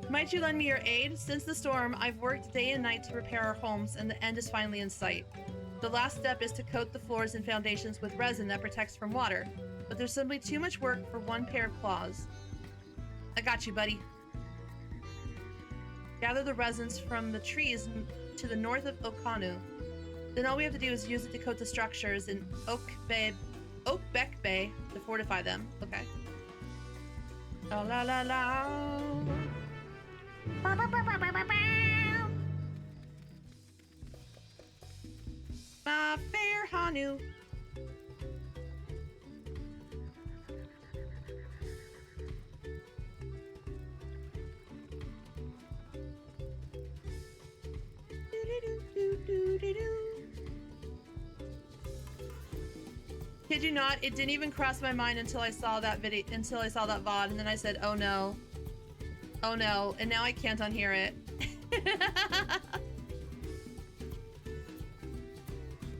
Might you lend me your aid? Since the storm, I've worked day and night to repair our homes, and the end is finally in sight. The last step is to coat the floors and foundations with resin that protects from water, but there's simply too much work for one pair of claws. I got you, buddy. Gather the resins from the trees to the north of Okanu. Then all we have to do is use it to coat the structures in Oakbeck Bay to fortify them. Okay. Oh la la la. My fair Hanu. Kid you not, it didn't even cross my mind until I saw that video, until I saw that VOD, and then I said, oh no. Oh no, and now I can't unhear it.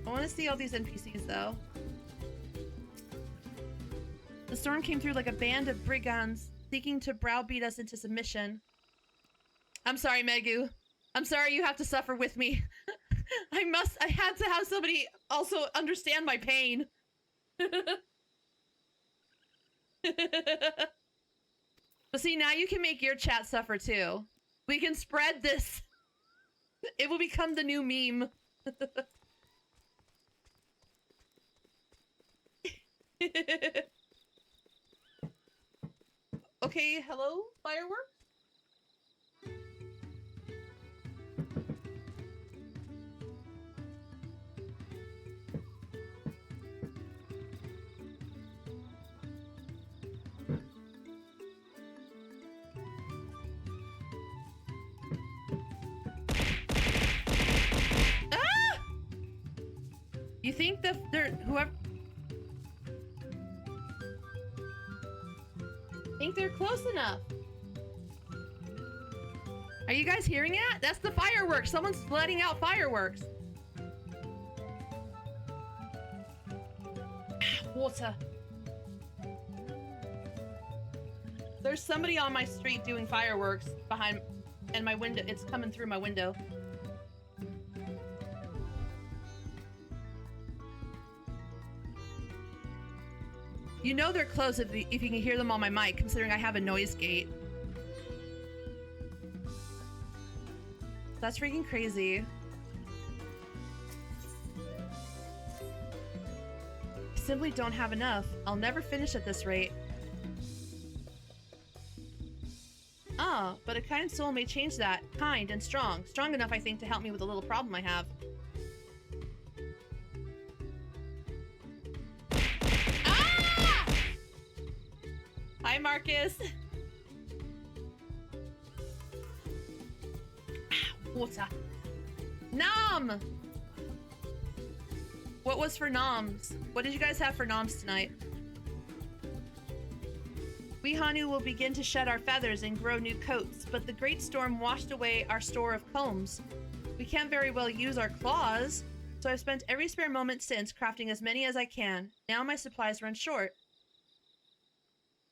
I want to see all these NPCs though. The storm came through like a band of brigands, seeking to browbeat us into submission. I'm sorry, Megu. I'm sorry you have to suffer with me. I had to have somebody also understand my pain. But see, now you can make your chat suffer too. We can spread this. It will become the new meme. Okay, hello, fireworks? Ah! You think whoever think they're close enough? Are you guys hearing that? That's the fireworks. Someone's letting out fireworks. Water. There's somebody on my street doing fireworks behind, and my window. It's coming through my window. You know they're close if you can hear them on my mic, considering I have a noise gate. That's freaking crazy. I simply don't have enough. I'll never finish at this rate. Ah, but a kind soul may change that. Kind and strong. Strong enough, I think, to help me with a little problem I have. Hi, Marcus. Water. Nom! What was for noms? What did you guys have for noms tonight? We Hanu will begin to shed our feathers and grow new coats, but the great storm washed away our store of combs. We can't very well use our claws, so I've spent every spare moment since crafting as many as I can. Now my supplies run short.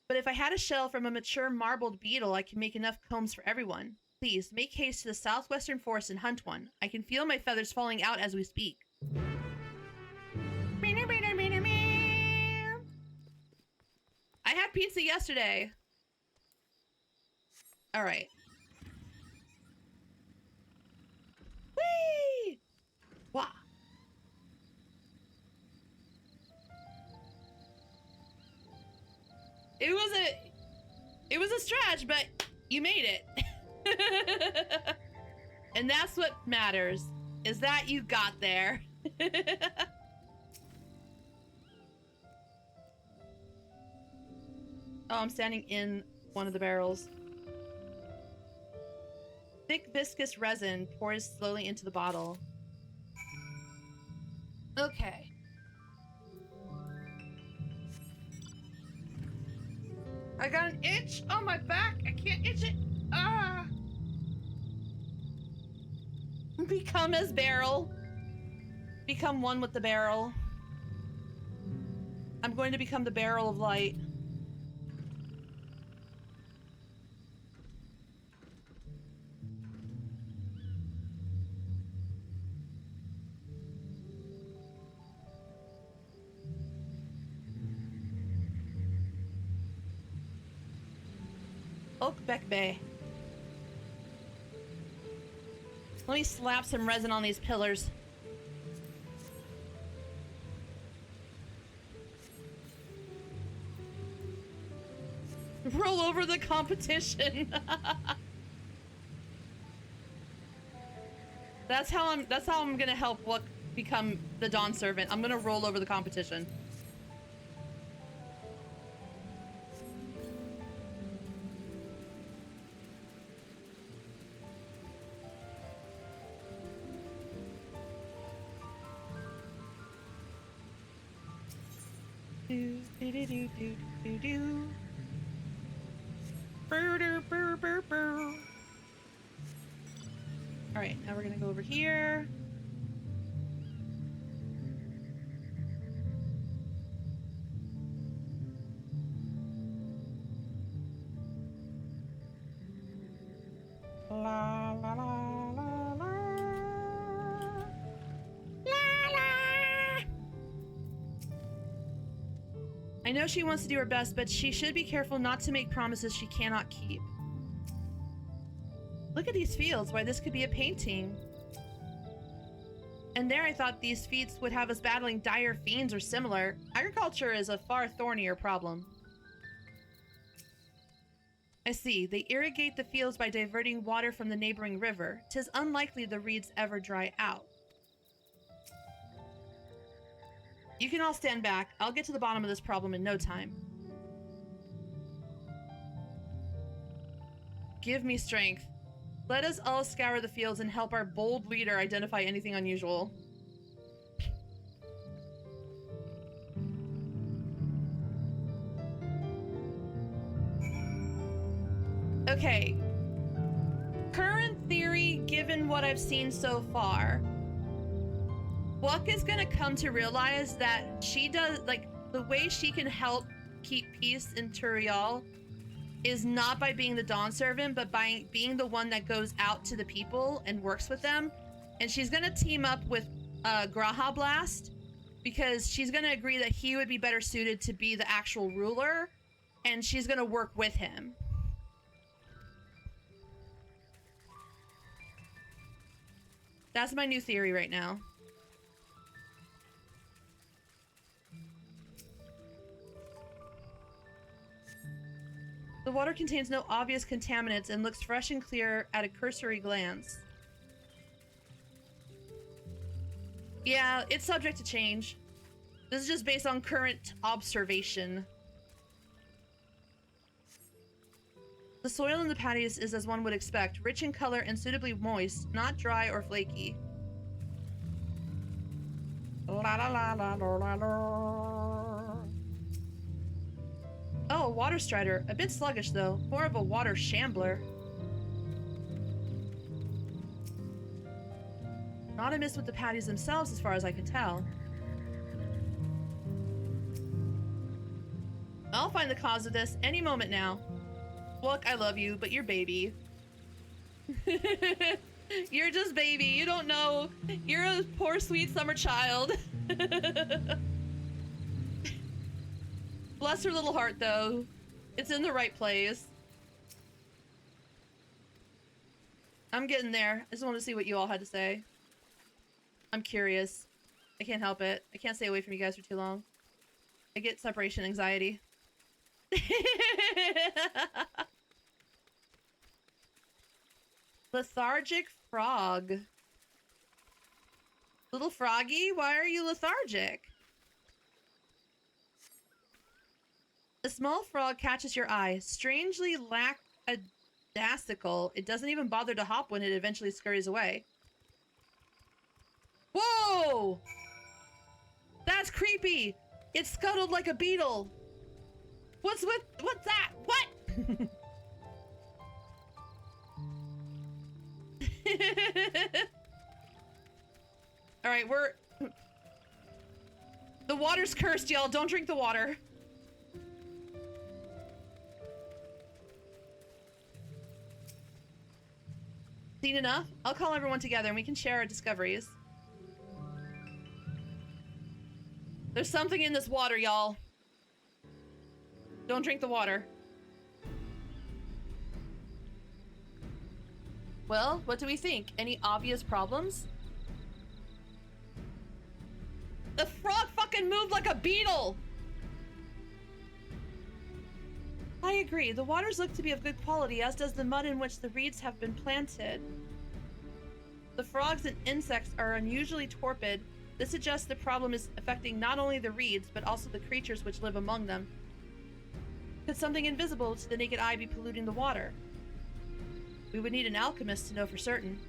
But if I had a shell from a mature marbled beetle, I can make enough combs for everyone. Please, make haste to the southwestern forest and hunt one. I can feel my feathers falling out as we speak. I had pizza yesterday. All right. Whee! Wah! It was a stretch, but you made it. And that's what matters, is that you got there. Oh, I'm standing in one of the barrels. Thick viscous resin pours slowly into the bottle. Okay. I got an itch on my back. I can't itch it. Ah. Become as barrel. Become one with the barrel. I'm going to become the barrel of light. Oakbeck Bay. Let me slap some resin on these pillars. Roll over the competition. That's how I'm gonna help Look become the Dawn Servant. I'm gonna roll over the competition. Alright, now we're gonna go over here. La la la la la. La la. I know she wants to do her best, but she should be careful not to make promises she cannot keep. Look at these fields. Why, this could be a painting. And there I thought these feats would have us battling dire fiends or similar. Agriculture is a far thornier problem. I see. They irrigate the fields by diverting water from the neighboring river. 'Tis unlikely the reeds ever dry out. You can all stand back. I'll get to the bottom of this problem in no time. Give me strength. Let us all scour the fields and help our bold leader identify anything unusual. Okay. Current theory, given what I've seen so far, Buck is gonna come to realize that she does, like, the way she can help keep peace in Turiel is not by being the Dawn Servant, but by being the one that goes out to the people and works with them. And she's gonna team up with Graha Blast, because she's gonna agree that he would be better suited to be the actual ruler, and she's gonna work with him. That's my new theory right now. The water contains no obvious contaminants and looks fresh and clear at a cursory glance. Yeah, it's subject to change. This is just based on current observation. The soil in the patties is as one would expect, rich in color and suitably moist, not dry or flaky. La la la la la la la. Oh, a water strider. A bit sluggish, though. More of a water shambler. Not amiss with the patties themselves, as far as I can tell. I'll find the cause of this any moment now. Look, I love you, but you're baby. You're just baby. You don't know. You're a poor, sweet summer child. Bless her little heart, though. It's in the right place. I'm getting there. I just want to see what you all had to say. I'm curious. I can't help it. I can't stay away from you guys for too long. I get separation anxiety. Lethargic frog. Little froggy, why are you lethargic? A small frog catches your eye. Strangely lackadaisical, it doesn't even bother to hop when it eventually scurries away. Whoa! That's creepy! It scuttled like a beetle. What's that? What? Alright, the water's cursed, y'all. Don't drink the water. Seen enough? I'll call everyone together and we can share our discoveries. There's something in this water, y'all. Don't drink the water. Well, what do we think? Any obvious problems? The frog fucking moved like a beetle! I agree. The waters look to be of good quality, as does the mud in which the reeds have been planted. The frogs and insects are unusually torpid. This suggests the problem is affecting not only the reeds, but also the creatures which live among them. Could something invisible to the naked eye be polluting the water? We would need an alchemist to know for certain.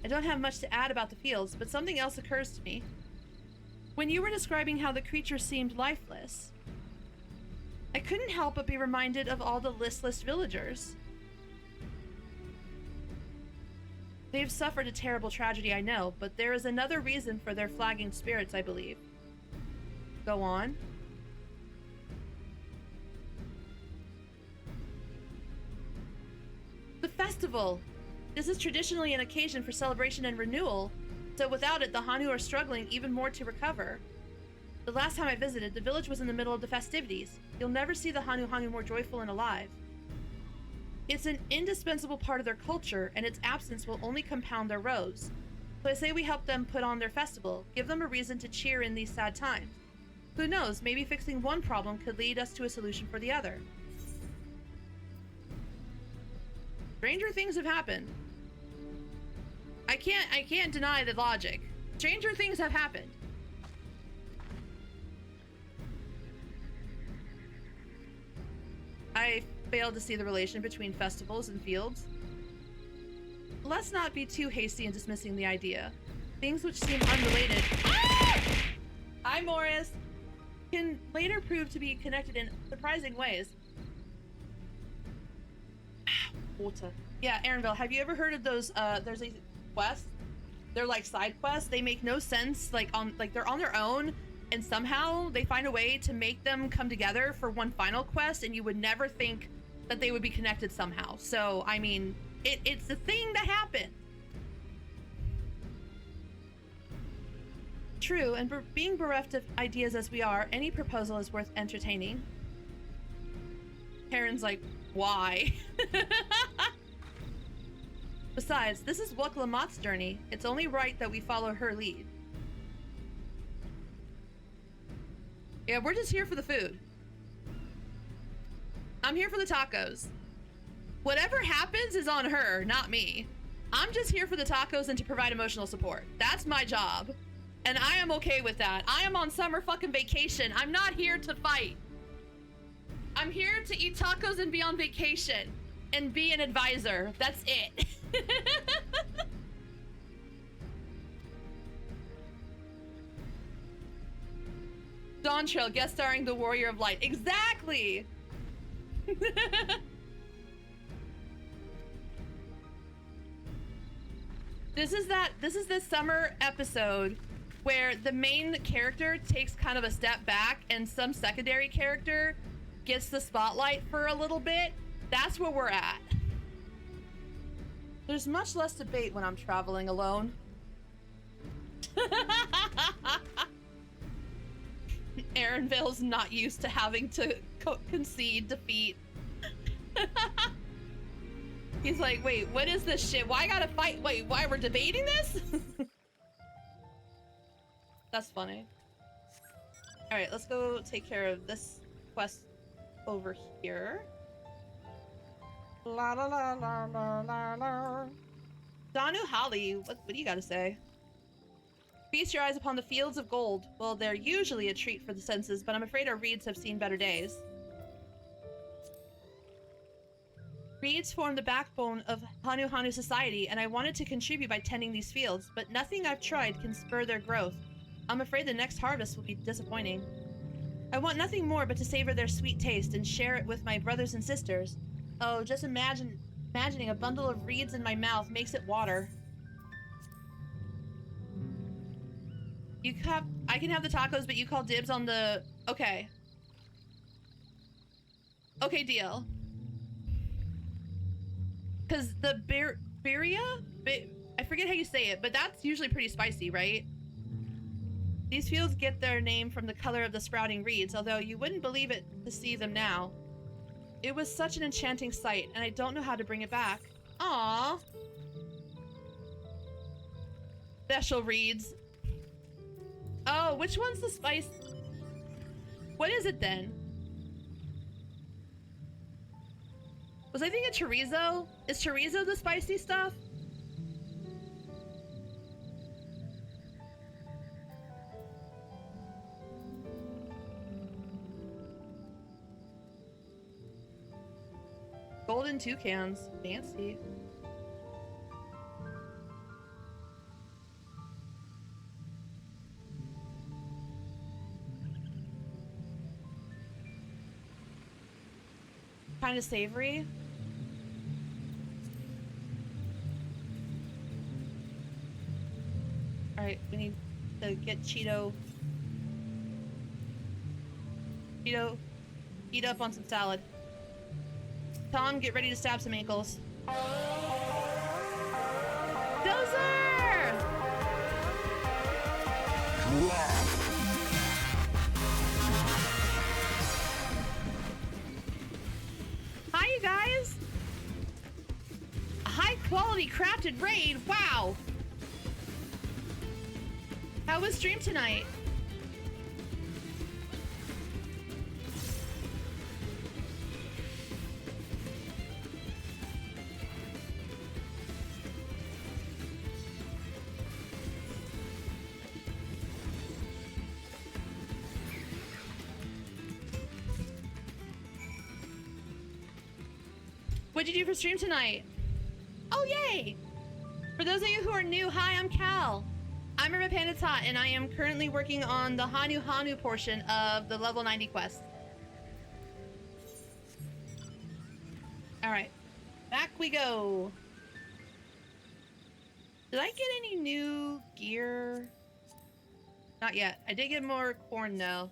I don't have much to add about the fields, but something else occurs to me. When you were describing how the creatures seemed lifeless, I couldn't help but be reminded of all the listless villagers. They've suffered a terrible tragedy, I know, but there is another reason for their flagging spirits, I believe. Go on. The festival! This is traditionally an occasion for celebration and renewal, so without it, the Hanu are struggling even more to recover. The last time I visited, the village was in the middle of the festivities. You'll never see the Hanu more joyful and alive. It's an indispensable part of their culture, and its absence will only compound their woes. So I say we help them put on their festival, give them a reason to cheer in these sad times. Who knows, maybe fixing one problem could lead us to a solution for the other. Stranger things have happened. I can't deny the logic. Stranger things have happened. I failed to see the relation between festivals and fields. Let's not be too hasty in dismissing the idea. Things which seem unrelated— ah! Hi, Morris! Can later prove to be connected in surprising ways. Water. Yeah, Aaronville, have you ever heard of those, there's a quests? They're like side quests. They make no sense, like they're on their own, and somehow they find a way to make them come together for one final quest, and you would never think that they would be connected somehow. So, I mean, it's a thing that happened. True, and being bereft of ideas as we are, any proposal is worth entertaining. Karen's like, why? Besides, this is Wuk-Lamat's journey. It's only right that we follow her lead. Yeah, we're just here for the food. I'm here for the tacos. Whatever happens is on her, not me. I'm just here for the tacos and to provide emotional support. That's my job. And I am okay with that. I am on summer fucking vacation. I'm not here to fight. I'm here to eat tacos and be on vacation. And be an advisor. That's it. Dawntrail, guest starring the Warrior of Light. Exactly! This is this summer episode where the main character takes kind of a step back and some secondary character gets the spotlight for a little bit. That's where we're at. There's much less debate when I'm traveling alone. Aaronville's not used to having to concede defeat. He's like, wait, what is this shit? Why I gotta fight? Wait, why we're debating this? That's funny. Alright, let's go take care of this quest over here. La la la la la la la. Danu Holly, what do you gotta say? Feast your eyes upon the fields of gold. Well, they're usually a treat for the senses, but I'm afraid our reeds have seen better days. Reeds form the backbone of Hanu society, and I wanted to contribute by tending these fields, but nothing I've tried can spur their growth. I'm afraid the next harvest will be disappointing. I want nothing more but to savor their sweet taste and share it with my brothers and sisters. Oh, just imagining a bundle of reeds in my mouth makes it water. I can have the tacos, but you call dibs on the... Okay. Okay, deal. Because the birria? I forget how you say it, but that's usually pretty spicy, right? These fields get their name from the color of the sprouting reeds, although you wouldn't believe it to see them now. It was such an enchanting sight, and I don't know how to bring it back. Aww. Special reeds. Oh, which one's the spice? What is it then? Was I thinking chorizo? Is chorizo the spicy stuff? Golden toucans. Fancy. Kind of savory. Alright, we need to get Cheeto eat up on some salad. Tom, get ready to stab some ankles. Dozer! Hi, you guys! A high-quality crafted raid, wow! How was stream tonight? What'd you do for stream tonight? Oh, yay! For those of you who are new, hi, I'm Cal. I'm Irma Pandatot, and I am currently working on the Hanu portion of the level 90 quest. Alright, back we go. Did I get any new gear? Not yet. I did get more corn, though.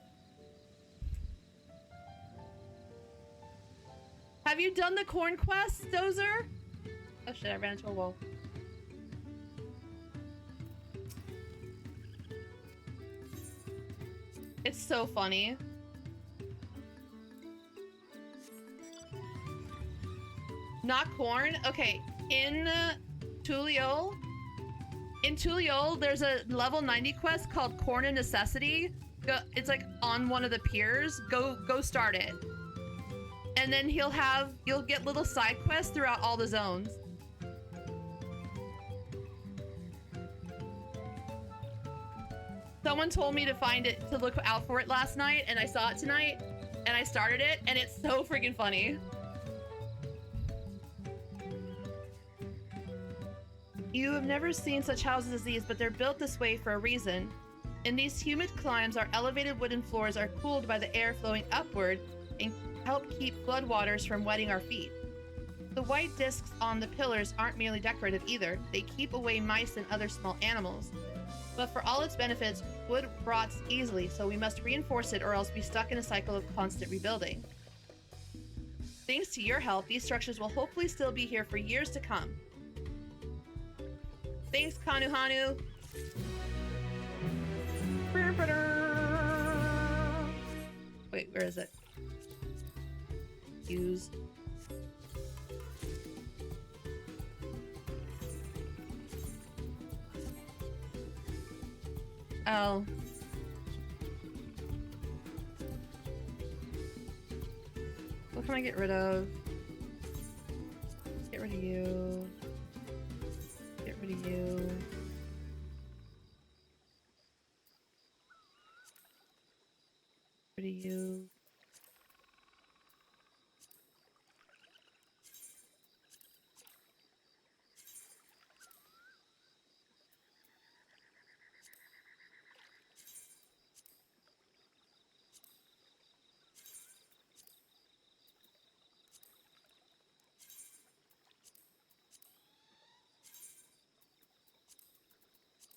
Have you done the corn quest, Dozer? Oh shit, I ran into a wall. It's so funny. Not corn? Okay, in Tuliol, there's a level 90 quest called Corn of Necessity. It's like on one of the piers. Go start it. And then you'll get little side quests throughout all the zones. Someone told me to find it, to look out for it last night, and I saw it tonight, and I started it, and it's so freaking funny. You have never seen such houses as these, but they're built this way for a reason. In these humid climes, our elevated wooden floors are cooled by the air flowing upward and help keep floodwaters from wetting our feet. The white discs on the pillars aren't merely decorative either. They keep away mice and other small animals. But for all its benefits, wood rots easily, so we must reinforce it or else be stuck in a cycle of constant rebuilding. Thanks to your help, these structures will hopefully still be here for years to come. Thanks, Kanu Hanu. Wait, where is it? Use. Oh. What can I get rid of? Get rid of you. Get rid of you. Get rid of you.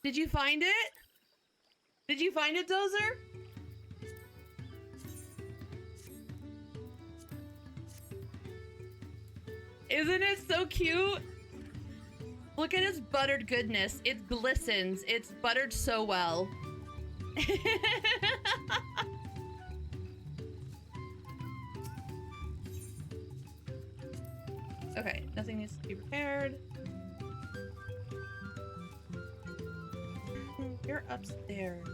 Did you find it? Did you find it, Dozer? Isn't it so cute? Look at its buttered goodness. It glistens. It's buttered so well. Okay, nothing needs to be repaired. You're upstairs,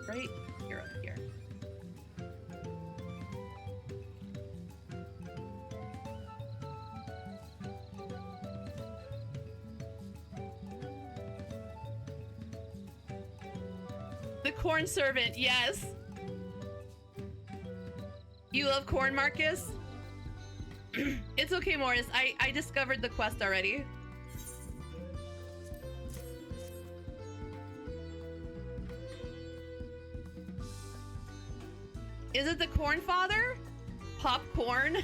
right? You're up here. The corn servant, yes. You love corn, Marcus? It's okay, Morris. I discovered the quest already. Is it the corn father? Popcorn?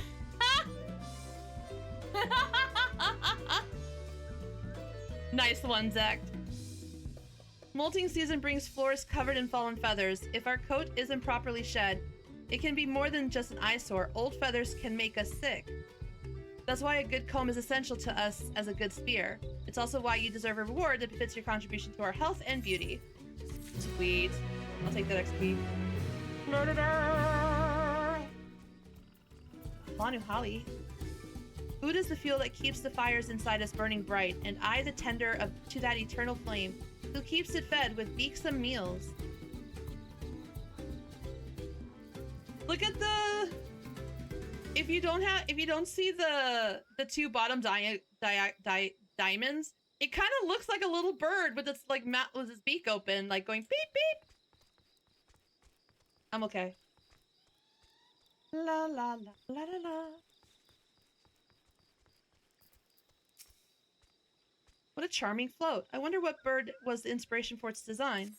Nice one, Zach. Molting season brings floors covered in fallen feathers. If our coat isn't properly shed, it can be more than just an eyesore. Old feathers can make us sick. That's why a good comb is essential to us as a good spear. It's also why you deserve a reward that befits your contribution to our health and beauty. Sweet. I'll take that XP. Lanu Holly. Food is the fuel that keeps the fires inside us burning bright, and I the tender to that eternal flame, who keeps it fed with beaksome meals. Look at the... If you don't see the two bottom diamonds, it kind of looks like a little bird with its with its beak open, like going beep beep. I'm okay. La la la la la la. What a charming float. I wonder what bird was the inspiration for its design.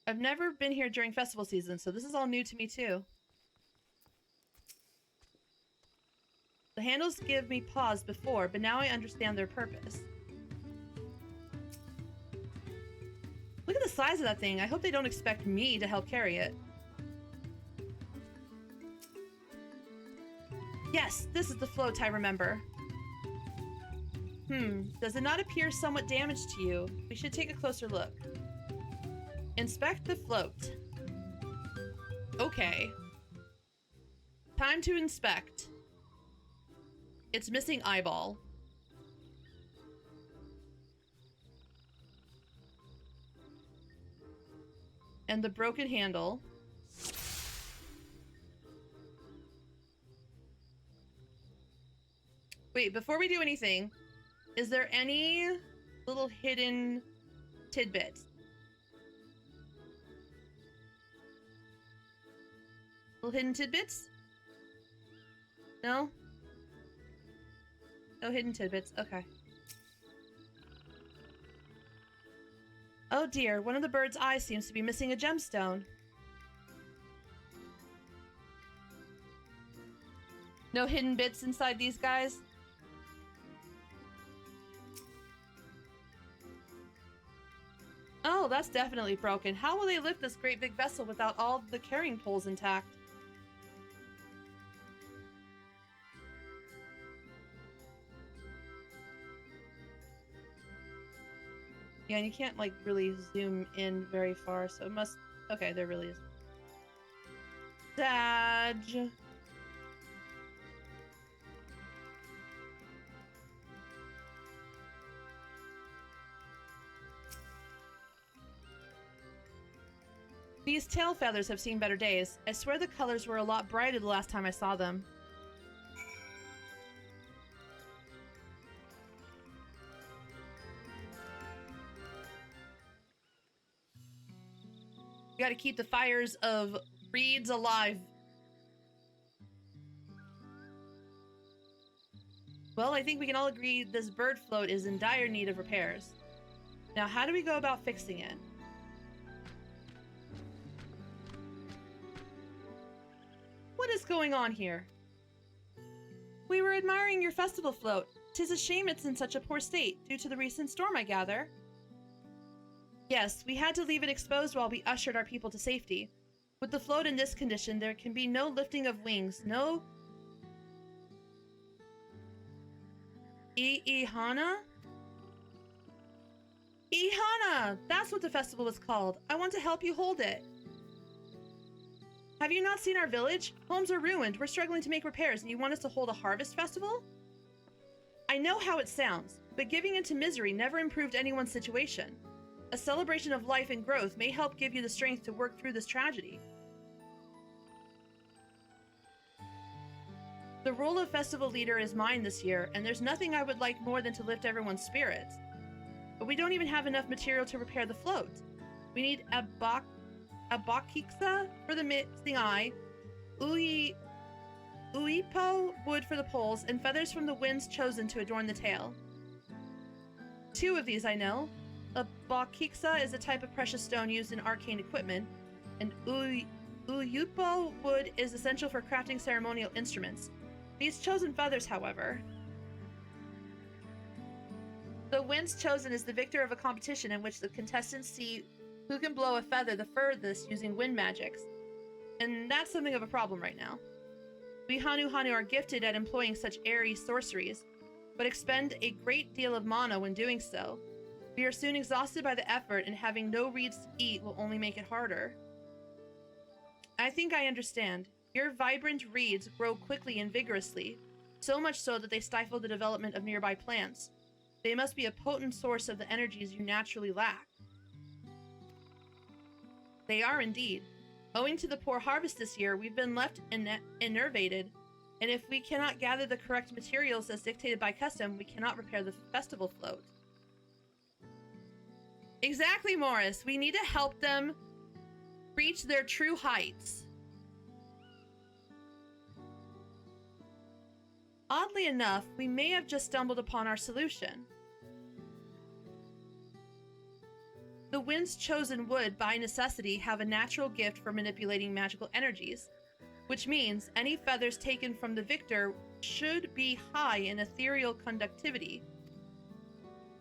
I've never been here during festival season, so this is all new to me too. The handles give me pause before, but now I understand their purpose. Look at the size of that thing. I hope they don't expect me to help carry it. Yes, this is the float I remember. Does it not appear somewhat damaged to you? We should take a closer look. Inspect the float. Okay. Time to inspect. It's missing eyeball. And the broken handle. Wait, before we do anything, is there any little hidden tidbits? Little hidden tidbits? No? No hidden tidbits. Okay. Oh dear, one of the bird's eyes seems to be missing a gemstone. No hidden bits inside these guys? Oh, that's definitely broken. How will they lift this great big vessel without all the carrying poles intact? Yeah, and you can't, like, really zoom in very far, so it must... Okay, there really is. Dodge. These tail feathers have seen better days. I swear the colors were a lot brighter the last time I saw them. We gotta keep the fires of reeds alive. Well, I think we can all agree this bird float is in dire need of repairs. Now, how do we go about fixing it? What is going on here? We were admiring your festival float. 'Tis a shame it's in such a poor state, due to the recent storm, I gather. Yes, we had to leave it exposed while we ushered our people to safety. With the float in this condition, there can be no lifting of wings, no... Ihana? Ihana! That's what the festival was called. I want to help you hold it. Have you not seen our village? Homes are ruined. We're struggling to make repairs, and you want us to hold a harvest festival? I know how it sounds, but giving into misery never improved anyone's situation. A celebration of life and growth may help give you the strength to work through this tragedy. The role of festival leader is mine this year, and there's nothing I would like more than to lift everyone's spirits. But we don't even have enough material to repair the float. We need a bakiksa for the missing eye, uipo wood for the poles, and feathers from the winds chosen to adorn the tail. 2 of these I know. A bakiksa is a type of precious stone used in arcane equipment, and uyupo wood is essential for crafting ceremonial instruments. These chosen feathers, however... The winds chosen is the victor of a competition in which the contestants see who can blow a feather the furthest using wind magics. And that's something of a problem right now. We Hanu Hanu are gifted at employing such airy sorceries, but expend a great deal of mana when doing so. We are soon exhausted by the effort, and having no reeds to eat will only make it harder. I think I understand. Your vibrant reeds grow quickly and vigorously, so much so that they stifle the development of nearby plants. They must be a potent source of the energies you naturally lack. They are indeed. Owing to the poor harvest this year, we've been left enervated, and if we cannot gather the correct materials as dictated by custom, we cannot repair the festival float. Exactly, Morris. We need to help them reach their true heights. Oddly enough, we may have just stumbled upon our solution. The winds chosen would, by necessity, have a natural gift for manipulating magical energies, which means any feathers taken from the victor should be high in ethereal conductivity.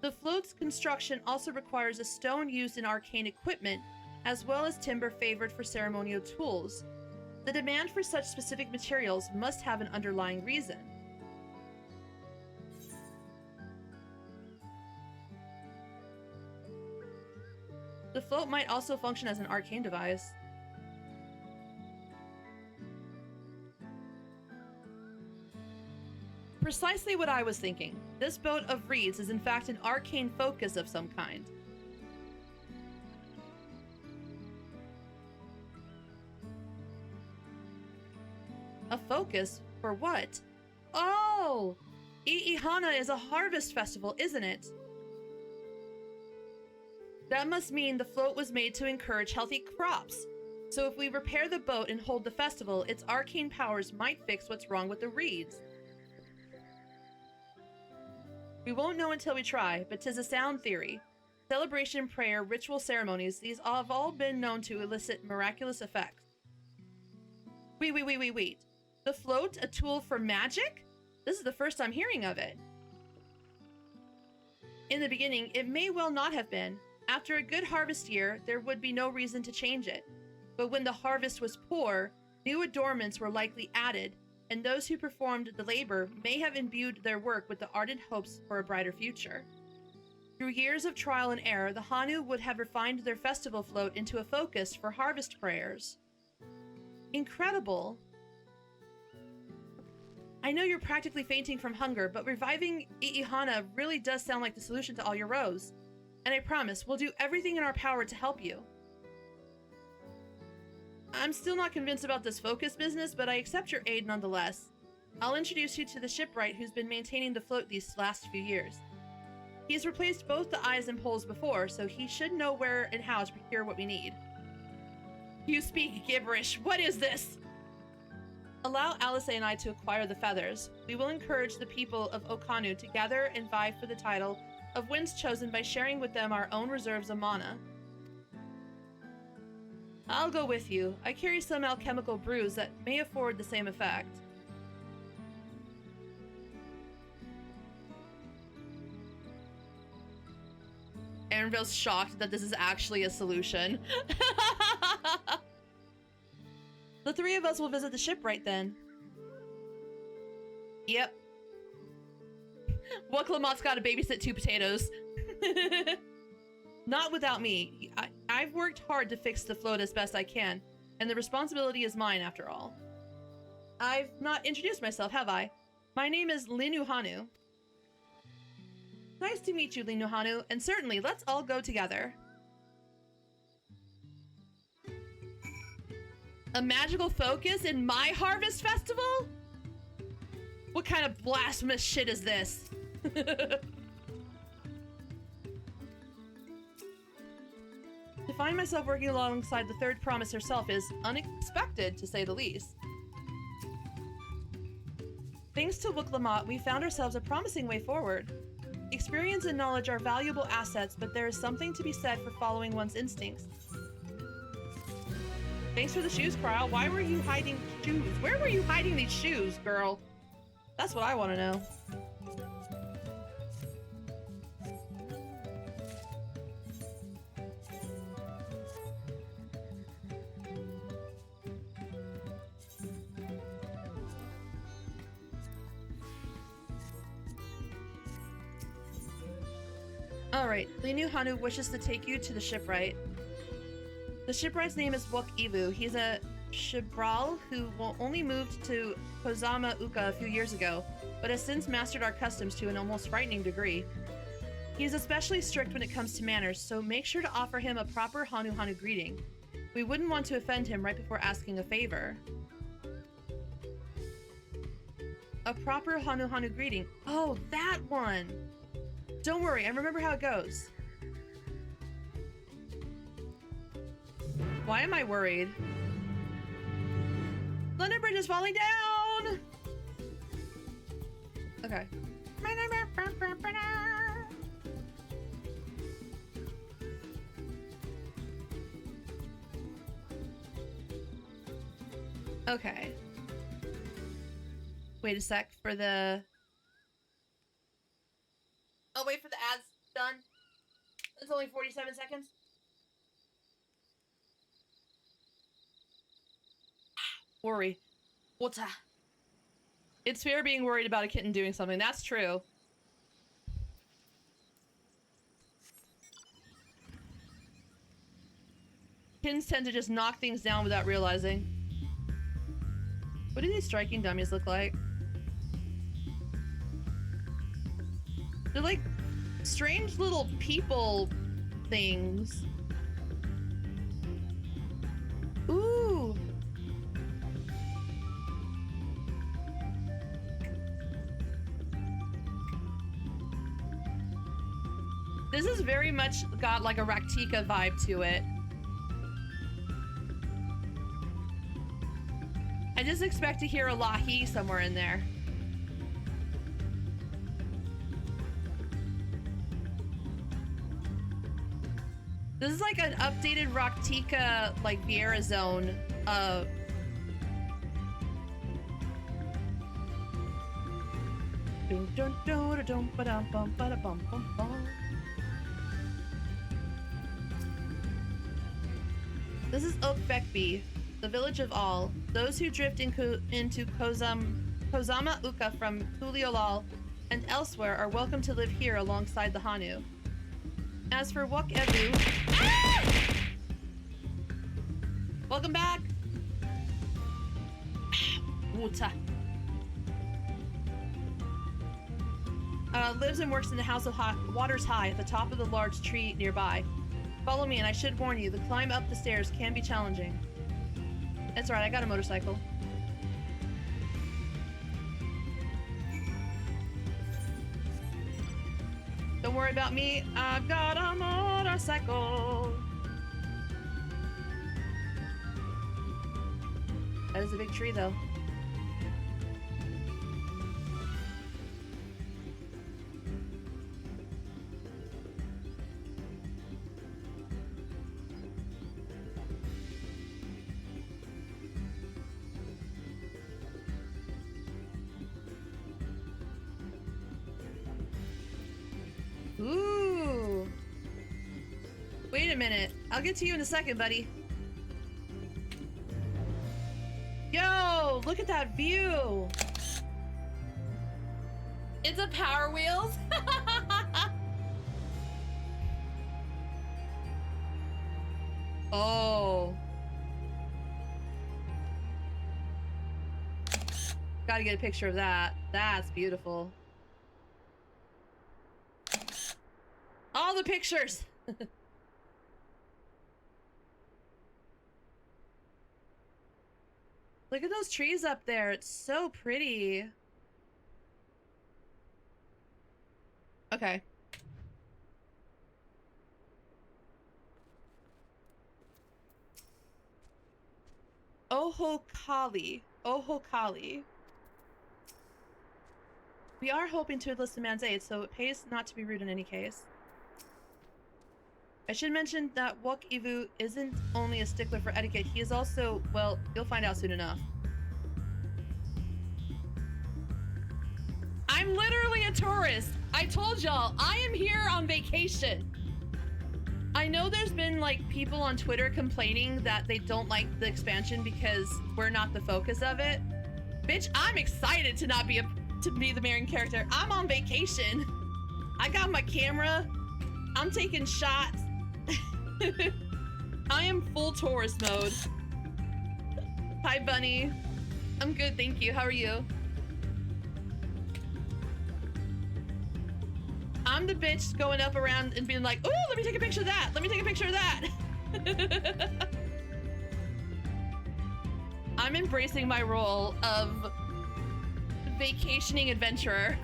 The float's construction also requires a stone used in arcane equipment, as well as timber favored for ceremonial tools. The demand for such specific materials must have an underlying reason. The float might also function as an arcane device. Precisely what I was thinking. This boat of reeds is in fact an arcane focus of some kind. A focus? For what? Oh! I'ihana is a harvest festival, isn't it? That must mean the float was made to encourage healthy crops. So if we repair the boat and hold the festival, its arcane powers might fix what's wrong with the reeds. We won't know until we try, but 'tis a sound theory. Celebration, prayer, ritual ceremonies, these have all been known to elicit miraculous effects. Wait. The float, a tool for magic? This is the first I'm hearing of it. In the beginning, it may well not have been. After a good harvest year, there would be no reason to change it. But when the harvest was poor, new adornments were likely added, and those who performed the labor may have imbued their work with the ardent hopes for a brighter future. Through years of trial and error, the Hanu would have refined their festival float into a focus for harvest prayers. Incredible. I know you're practically fainting from hunger, but reviving I'ihana really does sound like the solution to all your woes. And I promise, we'll do everything in our power to help you. I'm still not convinced about this focus business, but I accept your aid nonetheless. I'll introduce you to the shipwright who's been maintaining the float these last few years. He's replaced both the eyes and poles before, so he should know where and how to procure what we need. You speak gibberish. What is this? Allow Alice and I to acquire the feathers. We will encourage the people of Okanu to gather and vie for the title of Winds Chosen by sharing with them our own reserves of mana. I'll go with you. I carry some alchemical brews that may afford the same effect. Aaronville's shocked that this is actually a solution. The three of us will visit the shipwright then. Yep. Wuklamot's gotta babysit 2 potatoes. Not without me. I've worked hard to fix the float as best I can, and the responsibility is mine after all. I've not introduced myself, have I? My name is Linu Hanu. Nice to meet you, Linu Hanu, and certainly, let's all go together. A magical focus in my harvest festival? What kind of blasphemous shit is this? To find myself working alongside the third promise herself is unexpected, to say the least. Thanks to Wuklamot, we found ourselves a promising way forward. Experience and knowledge are valuable assets, but there is something to be said for following one's instincts. Thanks for the shoes, Cryle. Why were you hiding shoes? Where were you hiding these shoes, girl? That's what I want to know. Alright, the new Hanu wishes to take you to the shipwright. The shipwright's name is Wuk Ivu. He's a Shibral who only moved to Kozama Uka a few years ago, but has since mastered our customs to an almost frightening degree. He is especially strict when it comes to manners, so make sure to offer him a proper Hanu greeting. We wouldn't want to offend him right before asking a favor. A proper Hanu greeting. Oh, that one! Don't worry, I remember how it goes. Why am I worried? London Bridge is falling down! Okay. Okay. Wait a sec for the... I'll wait for the ads done. It's only 47 seconds. Worry. Water. It's fair being worried about a kitten doing something. That's true. Kittens tend to just knock things down without realizing. What do these striking dummies look like? They're like strange little people things. Ooh. This has very much got like a Raktika vibe to it. I just expect to hear a Lahi somewhere in there. This is like an updated Raktika, like Vieira zone. This is Oak Beckby, the village of all. Those who drift into Kozama Uka from Kuliolal and elsewhere are welcome to live here alongside the Hanu. As for Wuk Evu... Ah! Welcome back! Wuta. Lives and works in the House of Waters High at the top of the large tree nearby. Follow me, and I should warn you, the climb up the stairs can be challenging. That's right, I got a motorcycle. Don't worry about me, I've got a motorcycle. That is a big tree, though. Ooh. Wait a minute. I'll get to you in a second, buddy. Yo, look at that view. It's a Power Wheels. Oh. Gotta get a picture of that. That's beautiful. All the pictures. Look at those trees up there. It's so pretty. Okay. Ohokali. Ohokali. We are hoping to enlist a man's aid, so it pays not to be rude in any case. I should mention that Wuk Ivu isn't only a stickler for etiquette, he is also, well, you'll find out soon enough. I'm literally a tourist. I told y'all, I am here on vacation. I know there's been like people on Twitter complaining that they don't like the expansion because we're not the focus of it. Bitch, I'm excited to not be to be the main character. I'm on vacation. I got my camera I'm taking shots. I am full tourist mode. Hi, Bunny. I'm good, thank you. How are you? I'm the bitch going up around and being like, oh, let me take a picture of that. Let me take a picture of that. I'm embracing my role of vacationing adventurer.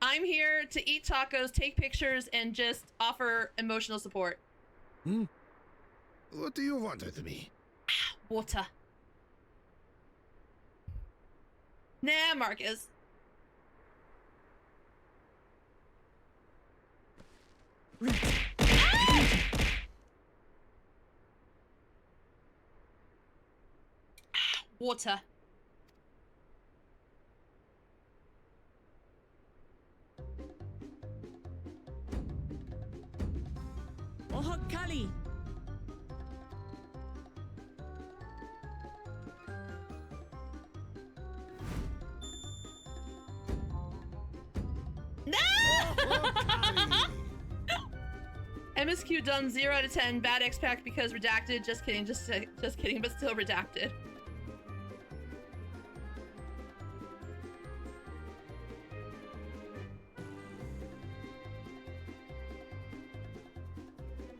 I'm here to eat tacos, take pictures, and just offer emotional support. What do you want with me? Water. Nah, Marcus. Water. Oh, Kali! No! MSQ done 0 out of 10. Bad X-Pack because redacted. Just kidding. Just kidding, but still redacted.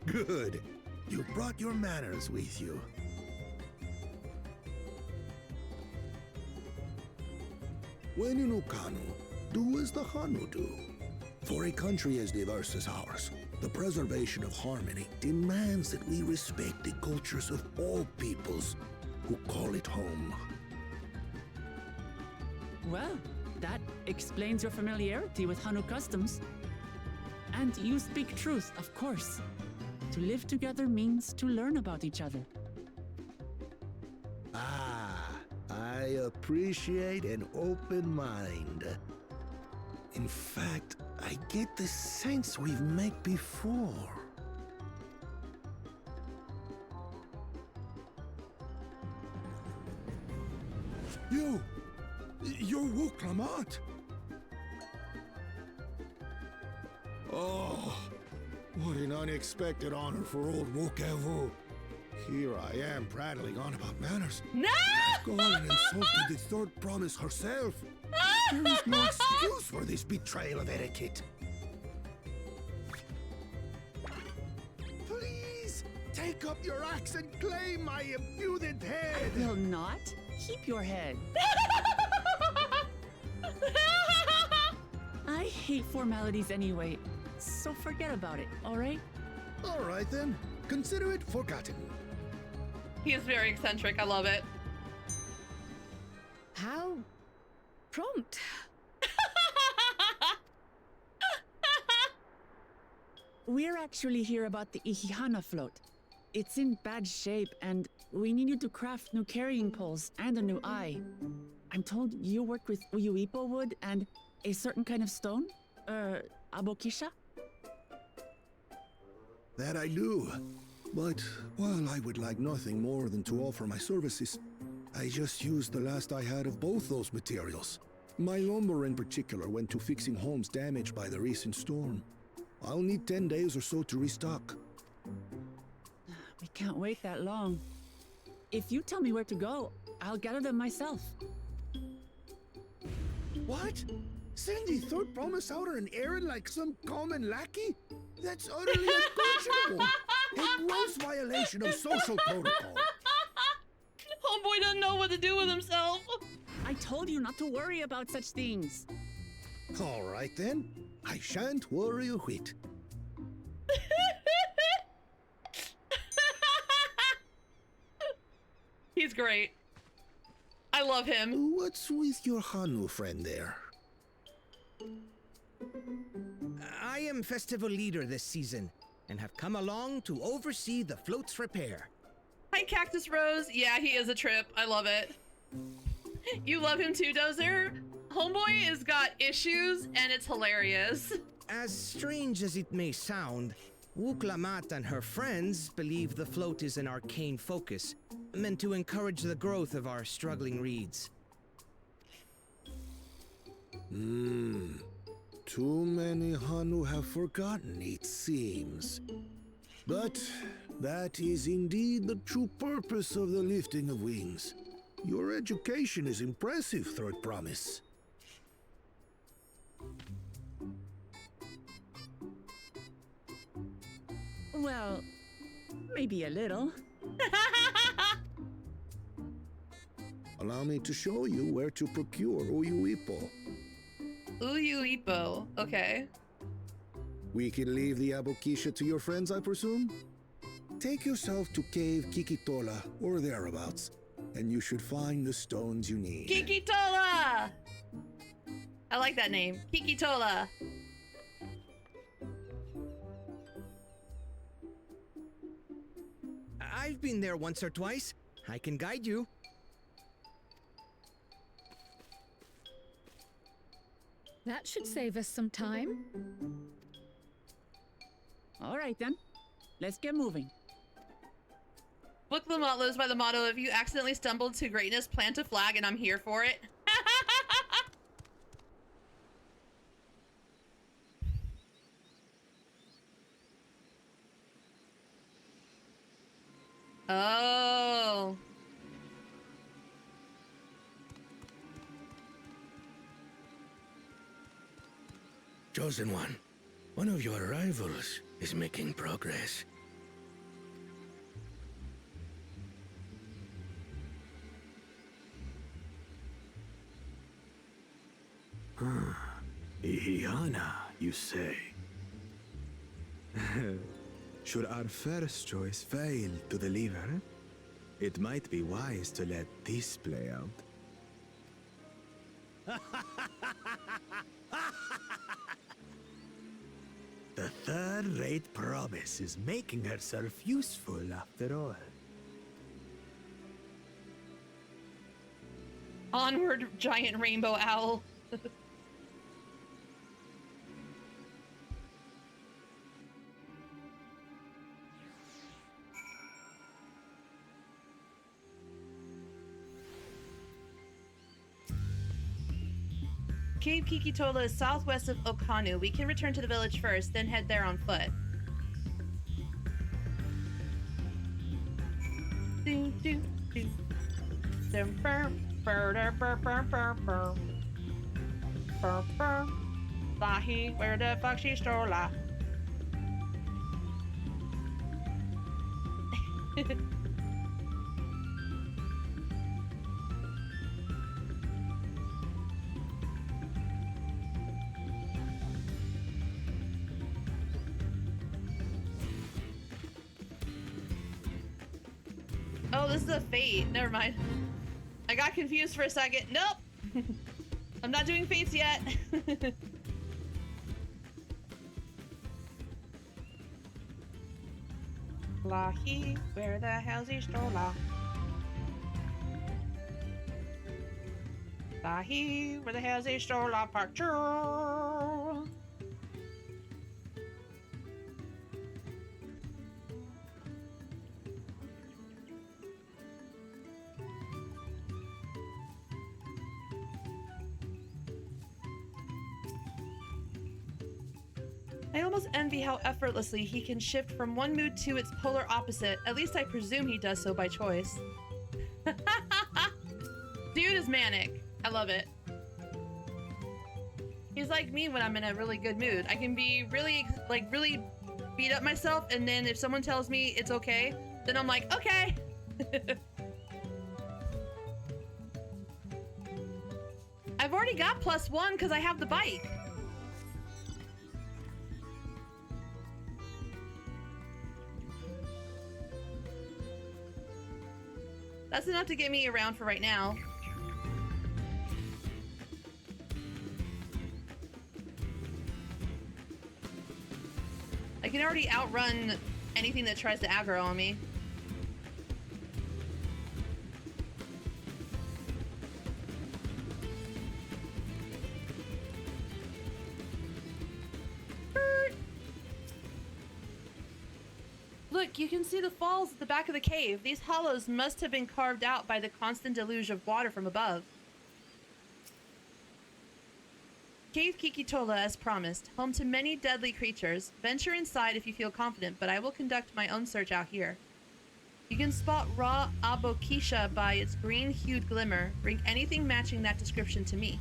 Good. You brought your manners with you. When in Ukanu, do as the Hanu do. For a country as diverse as ours, the preservation of harmony demands that we respect the cultures of all peoples who call it home. Well, that explains your familiarity with Hanu customs. And you speak truth, of course. To live together means to learn about each other. Ah, I appreciate an open mind. In fact, I get the sense we've met before. You're Wuklamat. Oh, what an unexpected honor for old Wukevu. Here I am prattling on about manners. No! Gone and insulted the third promise herself. There is no excuse for this betrayal of etiquette. Please, take up your axe and claim my impudent head. I will not. Keep your head. I hate formalities anyway, so forget about it, all right? All right then, consider it forgotten. He is very eccentric. I love it. How prompt. We're actually here about the Ihihana float. It's in bad shape, and we need you to craft new carrying poles and a new eye. I'm told you work with Uyuipo wood and a certain kind of stone? Abokisha? That I do. But while I would like nothing more than to offer my services, I just used the last I had of both those materials. My lumber in particular went to fixing homes damaged by the recent storm. I'll need 10 days or so to restock. We can't wait that long. If you tell me where to go, I'll gather them myself. What? Send the third promise out on an errand like some common lackey? That's utterly unconscionable. A gross violation of social protocol. Homeboy doesn't know what to do with himself. I told you not to worry about such things. All right then. I shan't worry a whit. He's great. I love him. What's with your Hanu friend there? I am festival leader this season and have come along to oversee the float's repair. Hi, Cactus Rose. Yeah, he is a trip. I love it. You love him too, Dozer? Homeboy has got issues and it's hilarious. As strange as it may sound, Wuklamat and her friends believe the float is an arcane focus, meant to encourage the growth of our struggling reeds. Too many Hanu have forgotten, it seems. But that is indeed the true purpose of the lifting of wings. Your education is impressive, Third Promise. Well, maybe a little. Allow me to show you where to procure Uyuipo. Uyuipo, okay. We can leave the Abokisha to your friends, I presume? Take yourself to Cave Kikitola or thereabouts, and you should find the stones you need. Kikitola! I like that name, Kikitola. I've been there once or twice. I can guide you. That should save us some time. All right then, let's get moving. Book Lamont lives by the motto, if you accidentally stumbled to greatness, plant a flag and I'm here for it. Oh. Chosen one of your rivals is making progress. Ihihana, you say? Should our first choice fail to deliver, it might be wise to let this play out. The third-rate promise is making herself useful after all. Onward, giant rainbow owl. Cave Kikitola is southwest of Okanu. We can return to the village first, then head there on foot. Do, do, do. Dum, bur, bur, dur, bur, bur, bur, bur. Bur, bur. Lahi, where the fuck she stole la? Oh, this is a fate. Never mind. I got confused for a second. Nope. I'm not doing fates yet. Lahi, where the hell's he stola? Lahi, where the hell's he stola? Parcher. I almost envy how effortlessly he can shift from one mood to its polar opposite. At least I presume he does so by choice. Dude is manic. I love it. He's like me when I'm in a really good mood. I can be really beat up myself, and then if someone tells me it's okay, then I'm like, okay. I've already got +1 because I have the bike. That's enough to get me around for right now. I can already outrun anything that tries to aggro on me. Look, you can see the falls at the back of the cave. These hollows must have been carved out by the constant deluge of water from above. Cave Kikitola, as promised, home to many deadly creatures. Venture inside if you feel confident, but I will conduct my own search out here. You can spot raw abokisha by its green-hued glimmer. Bring anything matching that description to me.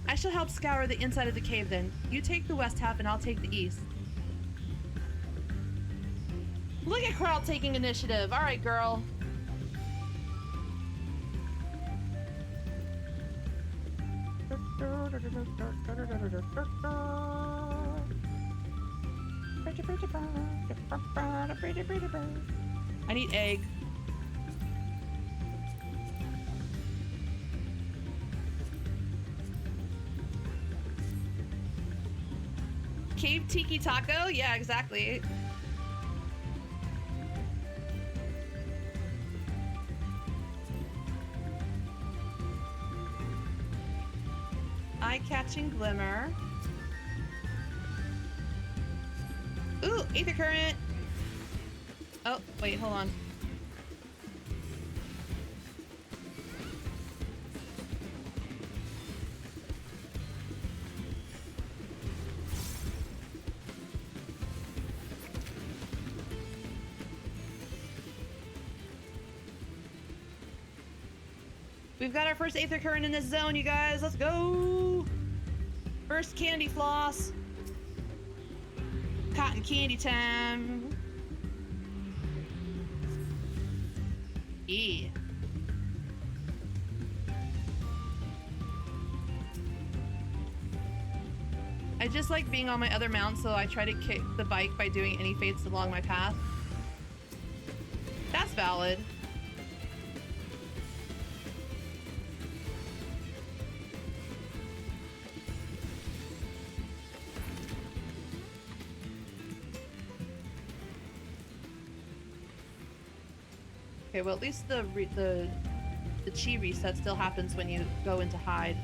I shall help scour the inside of the cave then. You take the west half and I'll take the east. Look at Crowd taking initiative. All right, girl. I need egg. Cave Tiki Taco? Yeah, exactly. Eye-catching glimmer. Ooh, Aether Current. Oh, wait, hold on. We've got our first Aether Current in this zone, you guys. Let's go. First candy floss. Cotton candy time. Yeah. I just like being on my other mount, so I try to kick the bike by doing any fates along my path. That's valid. Okay, well at least the chi reset still happens when you go into hide.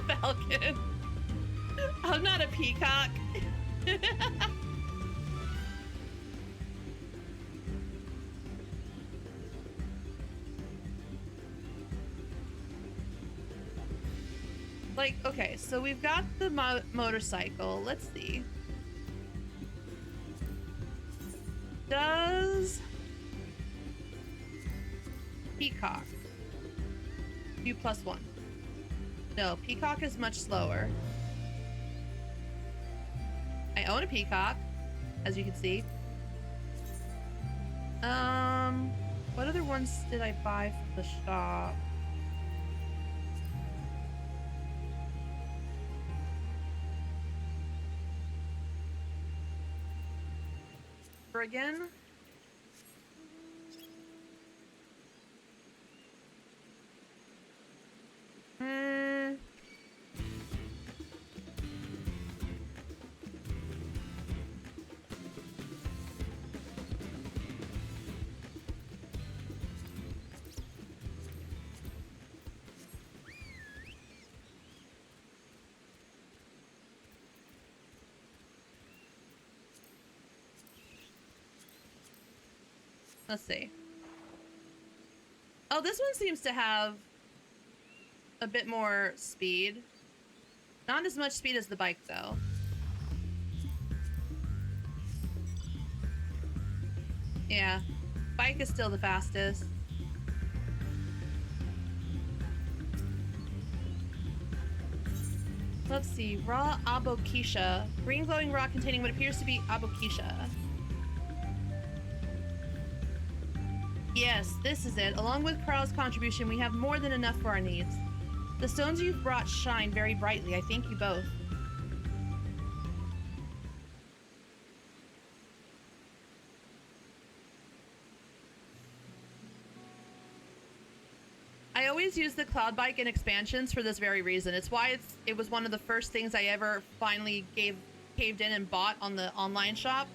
Falcon. I'm not a peacock. Like, okay, so we've got the motorcycle. Let's see. Does Peacock do +1? No, Peacock is much slower. I own a Peacock, as you can see. What other ones did I buy from the shop? Again. Let's see. Oh, this one seems to have a bit more speed. Not as much speed as the bike, though. Yeah, bike is still the fastest. Let's see. Raw abokisha. Green glowing rock containing what appears to be abokisha. Yes, this is it. Along with Carl's contribution, we have more than enough for our needs. The stones you've brought shine very brightly. I thank you both. I always use the cloud bike in expansions for this very reason. It's why it was one of the first things I ever finally caved in and bought on the online shop.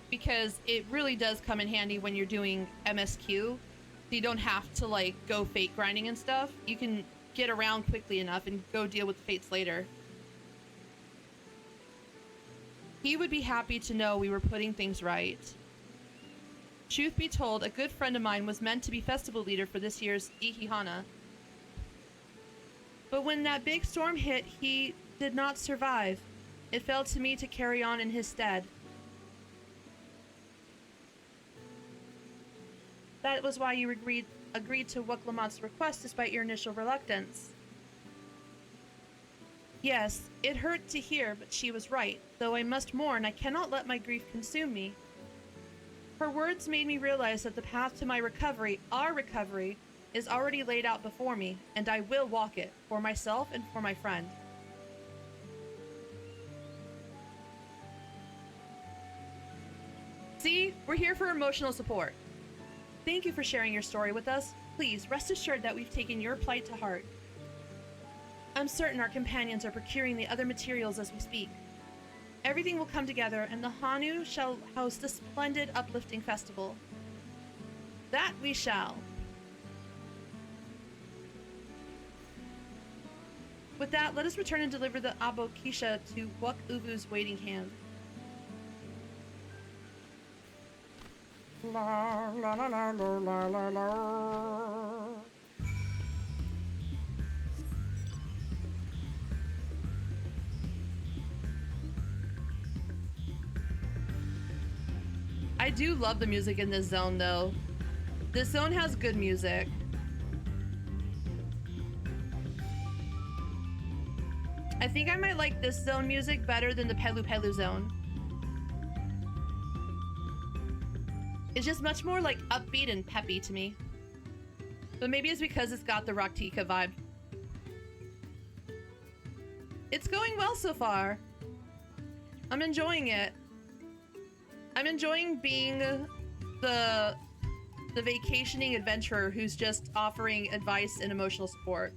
Because it really does come in handy when you're doing MSQ. So you don't have to like go fate grinding and stuff. You can get around quickly enough and go deal with the fates later. He would be happy to know we were putting things right. Truth be told, a good friend of mine was meant to be festival leader for this year's Ihihana. But when that big storm hit, he did not survive. It fell to me to carry on in his stead. That was why you agreed to Wuklamat's request despite your initial reluctance. Yes, it hurt to hear, but she was right. Though I must mourn, I cannot let my grief consume me. Her words made me realize that the path to my recovery, our recovery, is already laid out before me, and I will walk it, for myself and for my friend. See, we're here for emotional support. Thank you for sharing your story with us. Please, rest assured that we've taken your plight to heart. I'm certain our companions are procuring the other materials as we speak. Everything will come together, and the Hanu shall host a splendid, uplifting festival. That we shall. With that, let us return and deliver the Abokisha to Wuk Uvu's waiting hand. La, la, la, la, la, la, la. I do love the music in this zone, though. This zone has good music. I think I might like this zone music better than the Pelu Pelu zone. It's just much more like upbeat and peppy to me. But maybe it's because it's got the Raktika vibe. It's going well so far. I'm enjoying it. I'm enjoying being the vacationing adventurer who's just offering advice and emotional support.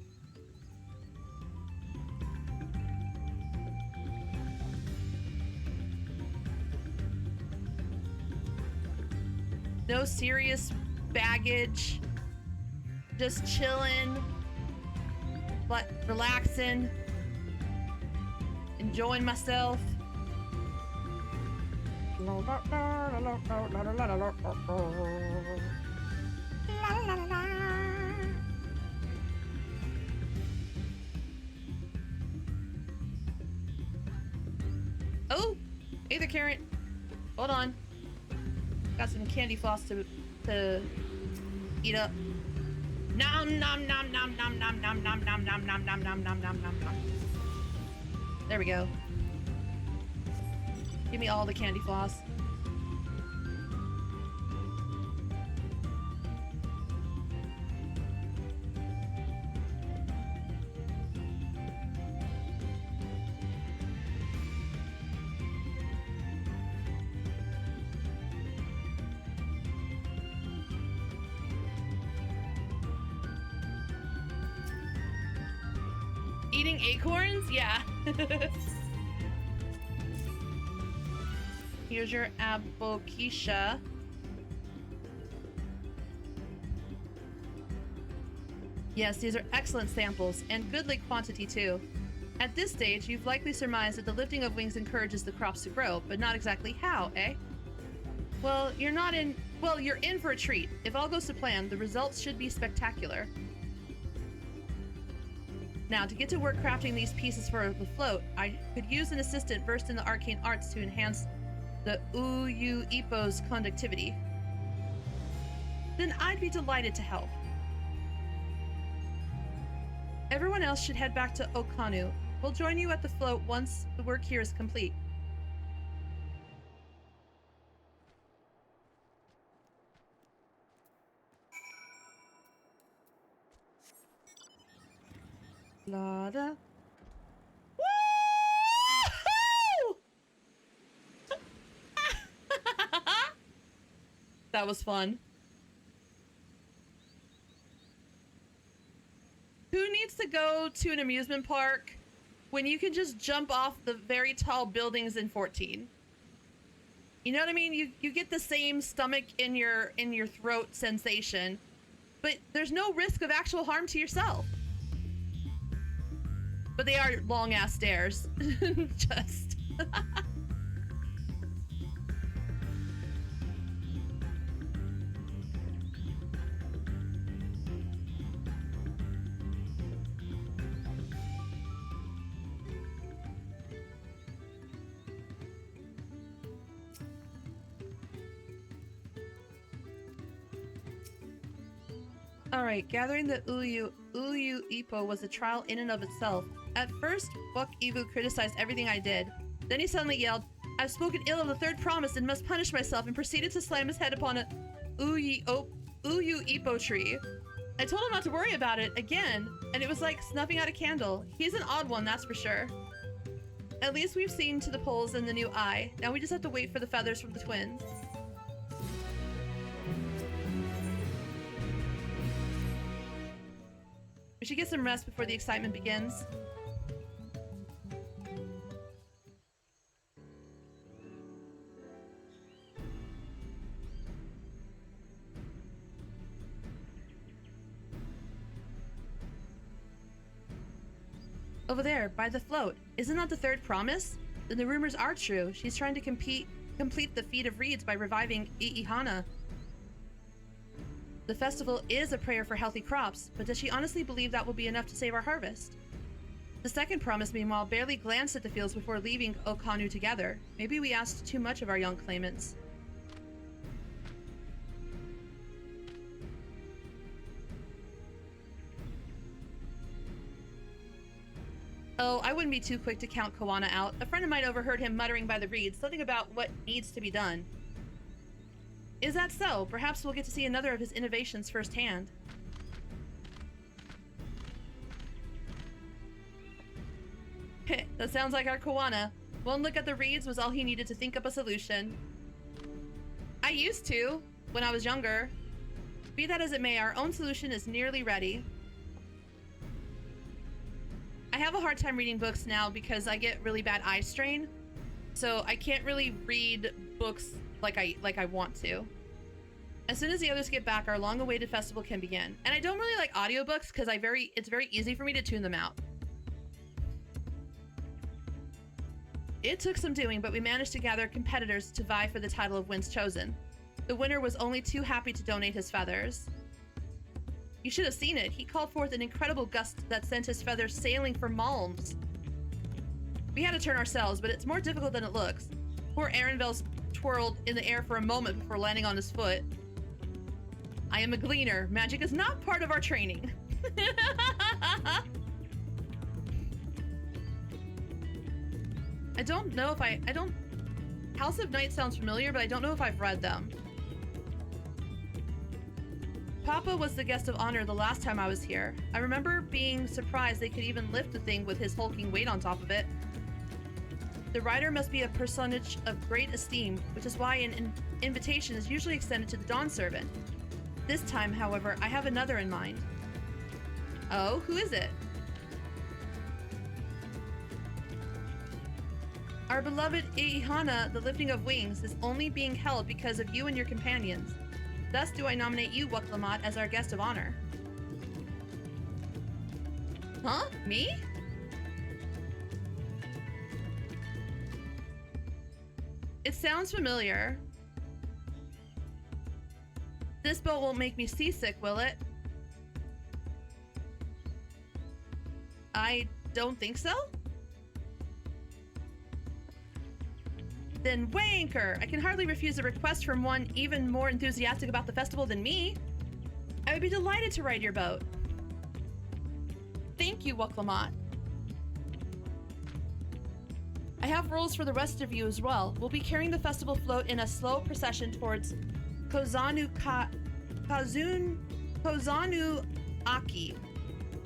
No serious baggage. Just chilling, but relaxing, enjoying myself. Oh, hey there, Karen. Hold on. Got some candy floss to eat up. Nom nom nom nom nom nom nom nom nom nom nom nom nom nom nom nom. There we go. Give me all the candy floss. Eating acorns? Yeah. Here's your Abokisha. Yes, these are excellent samples, and goodly quantity too. At this stage, you've likely surmised that the lifting of wings encourages the crops to grow, but not exactly how, eh? Well, you're in for a treat. If all goes to plan, the results should be spectacular. Now, to get to work crafting these pieces for the float, I could use an assistant versed in the arcane arts to enhance the Uyu Ipo's conductivity. Then I'd be delighted to help. Everyone else should head back to Okanu. We'll join you at the float once the work here is complete. La-da. Woo! That was fun. Who needs to go to an amusement park when you can just jump off the very tall buildings in 14? You know what I mean? You get the same stomach in your throat sensation, but there's no risk of actual harm to yourself. But they are long-ass stairs. Just... Alright, gathering the Uyu Ipo was a trial in and of itself. At first, Wok Ivu criticized everything I did. Then he suddenly yelled, "I've spoken ill of the third promise and must punish myself," and proceeded to slam his head upon a Uyu Ipo tree. I told him not to worry about it again, and it was like snuffing out a candle. He's an odd one, that's for sure. At least we've seen to the poles and the new eye. Now we just have to wait for the feathers from the twins. We should get some rest before the excitement begins. Over there, by the float. Isn't that the third promise? Then the rumors are true. She's trying to complete the feat of reeds by reviving I'ihana. The festival is a prayer for healthy crops, but does she honestly believe that will be enough to save our harvest? The second promise, meanwhile, barely glanced at the fields before leaving Okanu together. Maybe we asked too much of our young claimants. Oh, I wouldn't be too quick to count Kawana out. A friend of mine overheard him muttering by the reeds, something about what needs to be done. Is that so? Perhaps we'll get to see another of his innovations firsthand. That sounds like our Kawana. One look at the reeds was all he needed to think up a solution. I used to, when I was younger. Be that as it may, our own solution is nearly ready. I have a hard time reading books now because I get really bad eye strain. So I can't really read books like I want to. As soon as the others get back, our long-awaited festival can begin. And I don't really like audiobooks because it's very easy for me to tune them out. It took some doing, but we managed to gather competitors to vie for the title of Winds Chosen. The winner was only too happy to donate his feathers. You should have seen it. He called forth an incredible gust that sent his feathers sailing for Malms. We had to turn ourselves, but it's more difficult than it looks. Poor Arenvels twirled in the air for a moment before landing on his foot. I am a gleaner. Magic is not part of our training. I don't know if I don't... House of Night sounds familiar, but I don't know if I've read them. Papa was the guest of honor the last time I was here. I remember being surprised they could even lift the thing with his hulking weight on top of it. The rider must be a personage of great esteem, which is why an invitation is usually extended to the Dawn Servant. This time, however, I have another in mind. Oh, who is it? Our beloved I'ihana, the lifting of wings, is only being held because of you and your companions. Thus do I nominate you, Wuklamat, as our guest of honor. Huh? Me? It sounds familiar. This boat won't make me seasick, will it? I don't think so. Then weigh anchor! I can hardly refuse a request from one even more enthusiastic about the festival than me. I would be delighted to ride your boat. Thank you, Wuklamat. I have rules for the rest of you as well. We'll be carrying the festival float in a slow procession towards Kozanu Aki,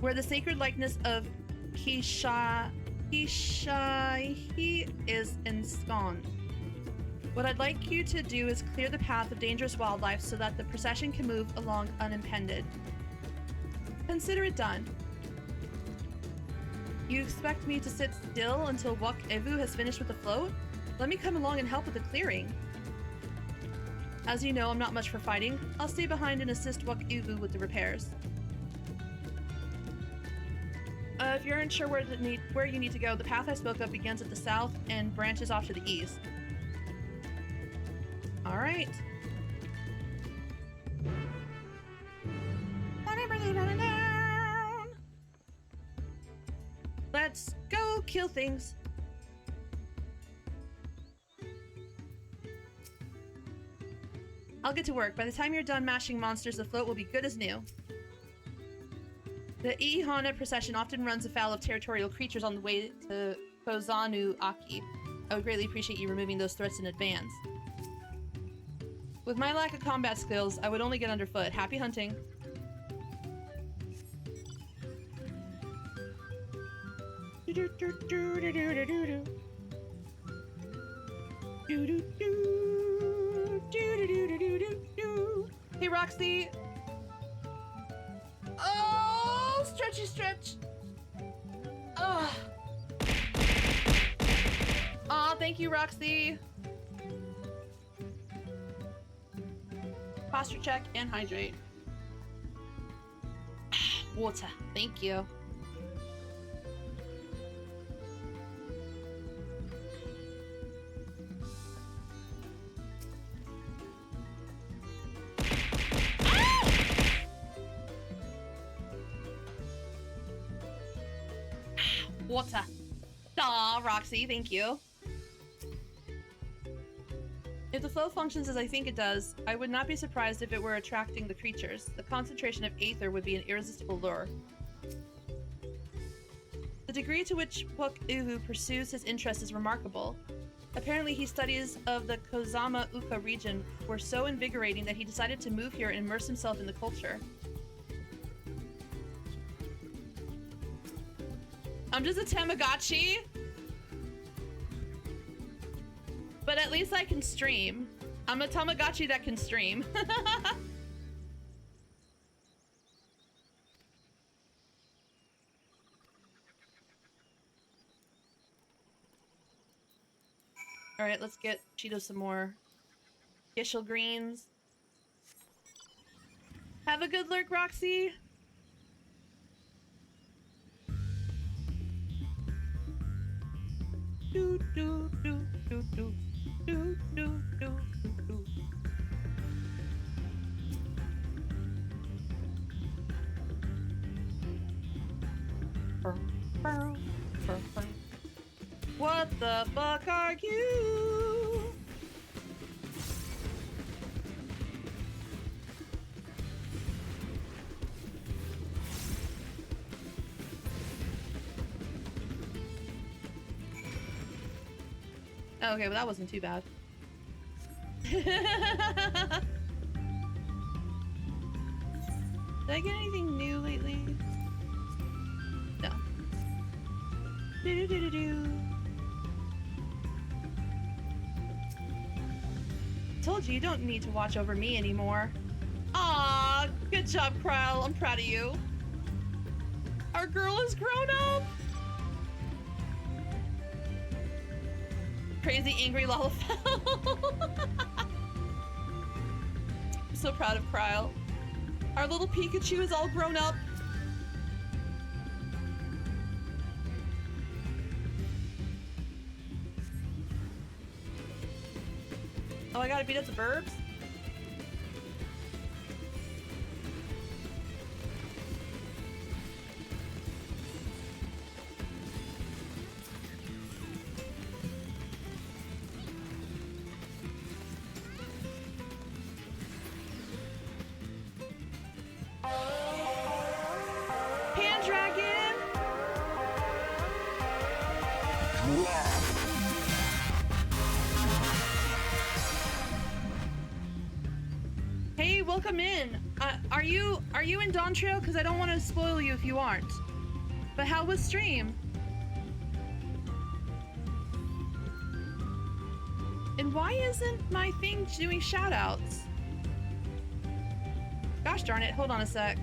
where the sacred likeness of Kishahi is ensconced. What I'd like you to do is clear the path of dangerous wildlife so that the procession can move along unimpeded. Consider it done. You expect me to sit still until Wok Evu has finished with the float? Let me come along and help with the clearing. As you know, I'm not much for fighting. I'll stay behind and assist Wok Evu with the repairs. If you're unsure where you need to go, the path I spoke of begins at the south and branches off to the east. All right. Let's go kill things. I'll get to work. By the time you're done mashing monsters, the float will be good as new. The Ihana procession often runs afoul of territorial creatures on the way to Kozanu Aki. I would greatly appreciate you removing those threats in advance. With my lack of combat skills, I would only get underfoot. Happy hunting. Hey, Roxy. Oh, stretchy stretch. Oh. Aw, thank you, Roxy. Posture check and hydrate. Water, thank you. Water. Aw, Roxy, thank you. If the flow functions as I think it does, I would not be surprised if it were attracting the creatures. The concentration of aether would be an irresistible lure. The degree to which Puk Uhu pursues his interest is remarkable. Apparently, his studies of the Kozama Uka region were so invigorating that he decided to move here and immerse himself in the culture. I'm just a Tamagotchi. But at least I can stream. I'm a Tamagotchi that can stream. Alright, let's get Cheeto some more Gishel greens. Have a good lurk, Roxy. Do do do do do do do do do. What the fuck are you? Oh, okay, well that wasn't too bad. Did I get anything new lately? No. Do-do-do-do-do. Told you, you don't need to watch over me anymore. Aw, good job, Kryle. I'm proud of you. Our girl has grown up. Crazy angry Lalafell. I'm so proud of Kryle. Our little Pikachu is all grown up. Oh, I gotta beat up the burbs? Pandragon! Hey, welcome in. Are you in Dawntrail? Because I don't want to spoil you if you aren't. But how was stream? And why isn't my thing doing shoutouts? Gosh darn it, hold on a sec.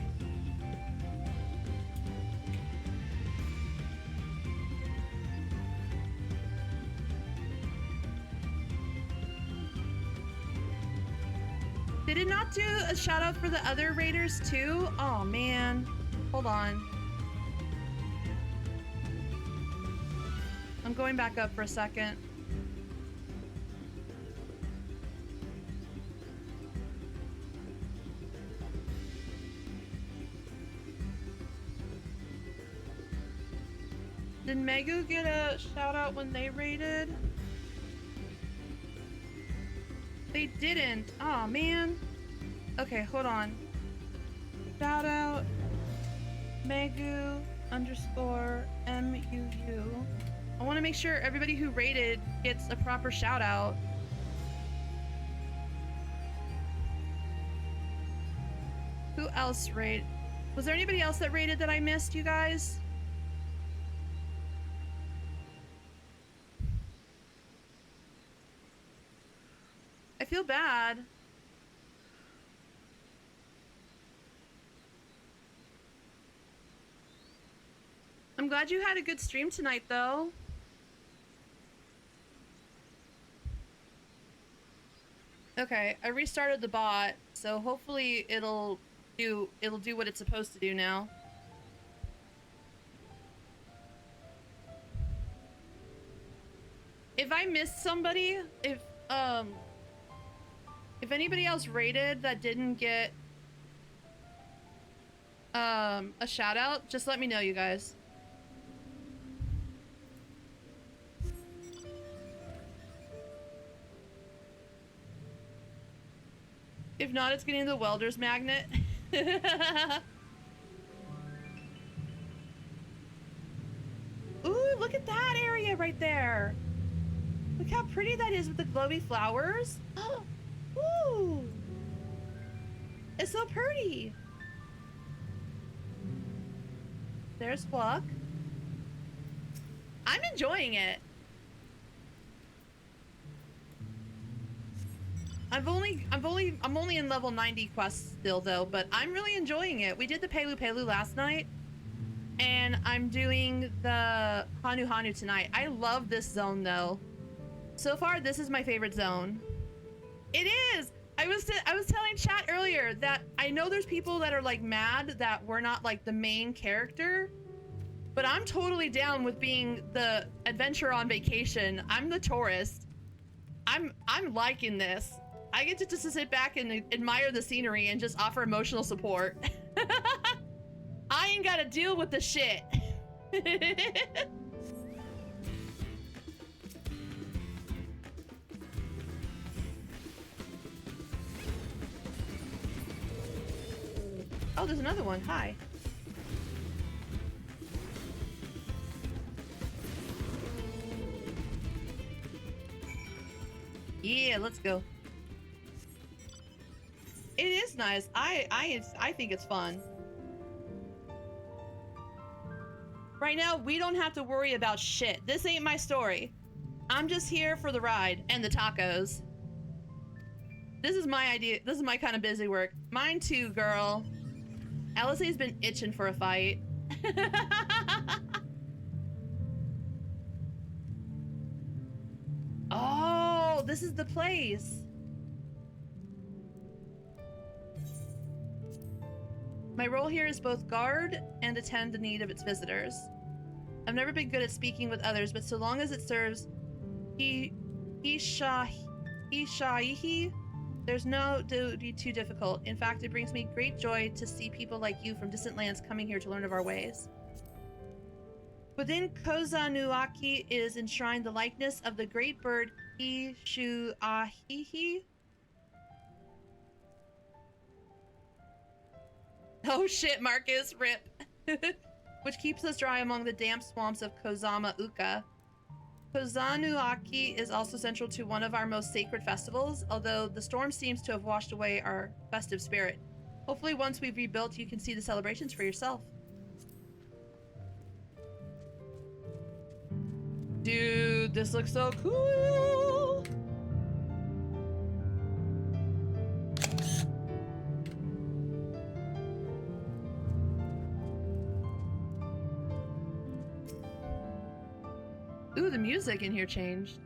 Did it not do a shout out for the other raiders too? Oh man, hold on. I'm going back up for a second. Did Megu get a shout out when they raided? They didn't. Aw, man. Okay, hold on. Shout out. Megu _ MUU. I want to make sure everybody who rated gets a proper shout out. Who else rated? Was there anybody else that rated that I missed, you guys? I feel bad. I'm glad you had a good stream tonight, though. Okay, I restarted the bot, so hopefully it'll do what it's supposed to do now. If I missed somebody, if anybody else rated that didn't get a shout out, just let me know, you guys. If not, it's getting the welder's magnet. Ooh, look at that area right there. Look how pretty that is with the glowy flowers. Ooh. It's so pretty. There's Fluck. I'm enjoying it. I'm only in level 90 quests still though, but I'm really enjoying it. We did the Pelu Pelu last night, and I'm doing the Hanu Hanu tonight. I love this zone though. So far, this is my favorite zone. It is. I was telling chat earlier that I know there's people that are like mad that we're not like the main character, but I'm totally down with being the adventurer on vacation. I'm the tourist. I'm liking this. I get to just sit back and admire the scenery and just offer emotional support. I ain't gotta deal with the shit. Oh, there's another one. Hi. Yeah, let's go. It is nice. I think it's fun. Right now, we don't have to worry about shit. This ain't my story. I'm just here for the ride and the tacos. This is my idea. This is my kind of busy work. Mine too, girl. LSA's been itching for a fight. Oh, this is the place. My role here is both guard and attend the need of its visitors. I've never been good at speaking with others, but so long as it serves Ishaihi, there's no duty too difficult. In fact, it brings me great joy to see people like you from distant lands coming here to learn of our ways. Within Kozanuaki is enshrined the likeness of the great bird Ishuahihi. Oh shit, Marcus, rip. Which keeps us dry among the damp swamps of Kozama Uka. Kozanuaki is also central to one of our most sacred festivals, although the storm seems to have washed away our festive spirit. Hopefully once we've rebuilt, you can see the celebrations for yourself. Dude, this looks so cool! Ooh, the music in here changed.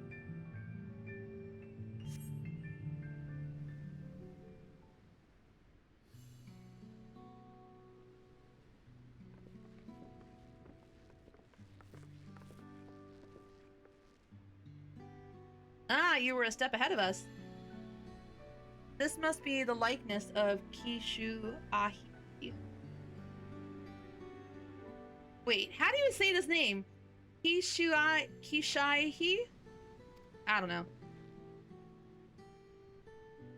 Ah, you were a step ahead of us. This must be the likeness of Kishu Ahi. Wait, how do you say this name? Kishaihi? I don't know.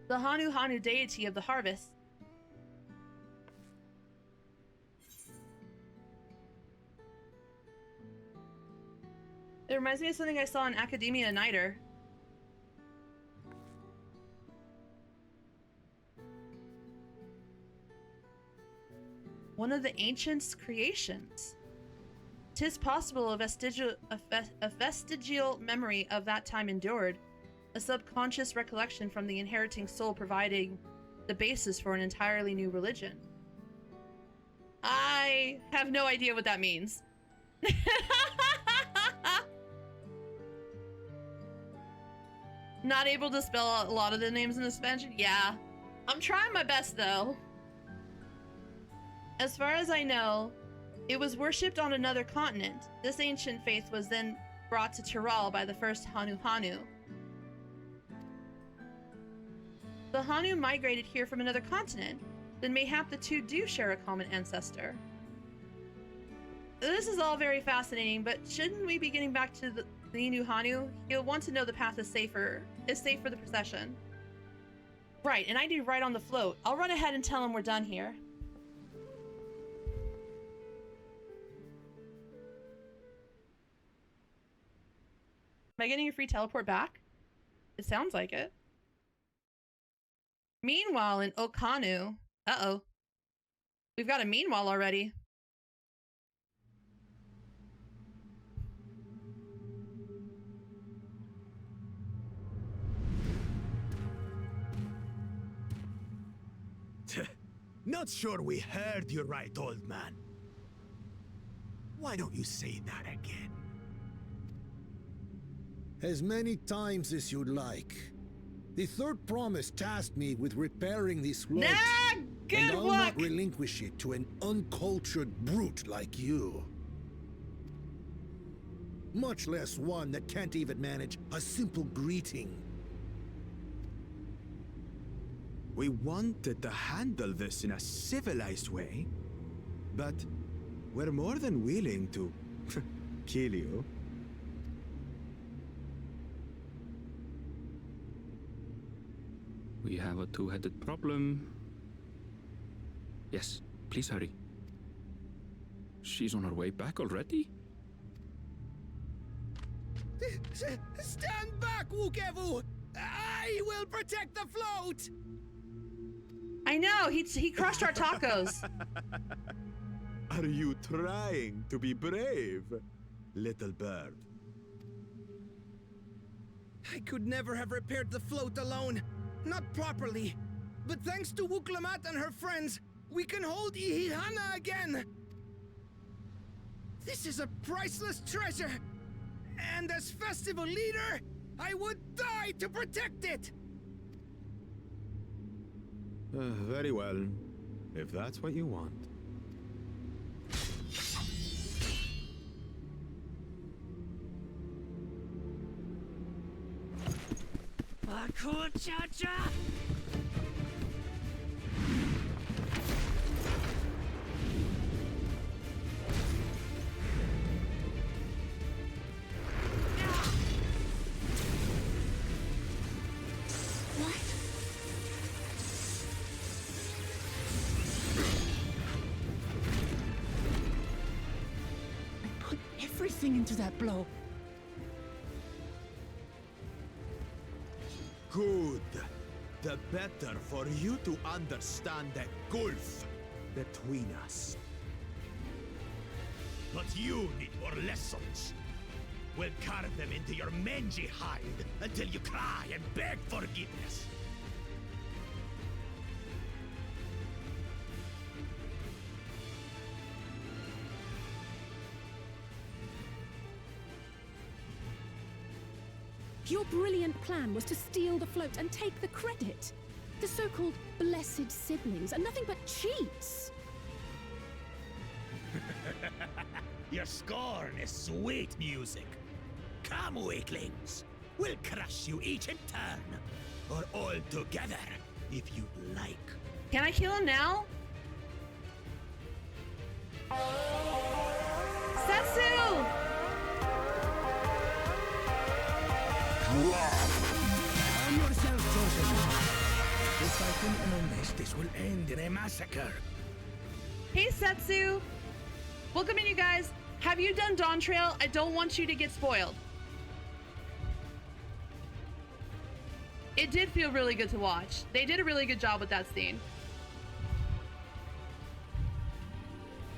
The Hanu Hanu deity of the harvest. It reminds me of something I saw in Academia Nighter. One of the ancients' creations. 'Tis possible a vestigial memory of that time endured, a subconscious recollection from the inheriting soul providing the basis for an entirely new religion. I have no idea what that means. Not able to spell out a lot of the names in this expansion? Yeah. I'm trying my best though. As far as I know, it was worshipped on another continent. This ancient faith was then brought to Tyrol by the first Hanu. The Hanu migrated here from another continent, then mayhap the two do share a common ancestor. This is all very fascinating, but shouldn't we be getting back to the new Hanu? He'll want to know the path is safe for the procession. Right, and I do right on the float. I'll run ahead and tell him we're done here. Am I getting a free teleport back? It sounds like it. Meanwhile, in Okanu... Uh-oh. We've got a meanwhile already. Not sure we heard you right, old man. Why don't you say that again? As many times as you'd like. The third promise tasked me with repairing this float. And I'll not relinquish it to an uncultured brute like you. Much less one that can't even manage a simple greeting. We wanted to handle this in a civilized way, but we're more than willing to kill you. We have a two-headed problem. Yes, please hurry. She's on her way back already? Stand back, Wukevu! I will protect the float! I know, he crushed our tacos. Are you trying to be brave, little bird? I could never have repaired the float alone. Not properly. But thanks to Wuklamat and her friends, we can hold Ihihana again! This is a priceless treasure! And as festival leader, I would die to protect it! Very well, if that's what you want. Cha-cha! Into that blow. Good. The better for you to understand the gulf between us. But you need more lessons. We'll carve them into your mangy hide until you cry and beg forgiveness. Your brilliant plan was to steal the float and take the credit. The so-called blessed siblings are nothing but cheats. Your scorn is sweet music. Come, weaklings. We'll crush you each in turn. Or all together, if you'd like. Can I kill him now? Setsu! Calm yourself, Joseph. The fighting among this will end in a massacre. Hey, Setsu! Welcome in, you guys. Have you done Dawntrail? I don't want you to get spoiled. It did feel really good to watch. They did a really good job with that scene.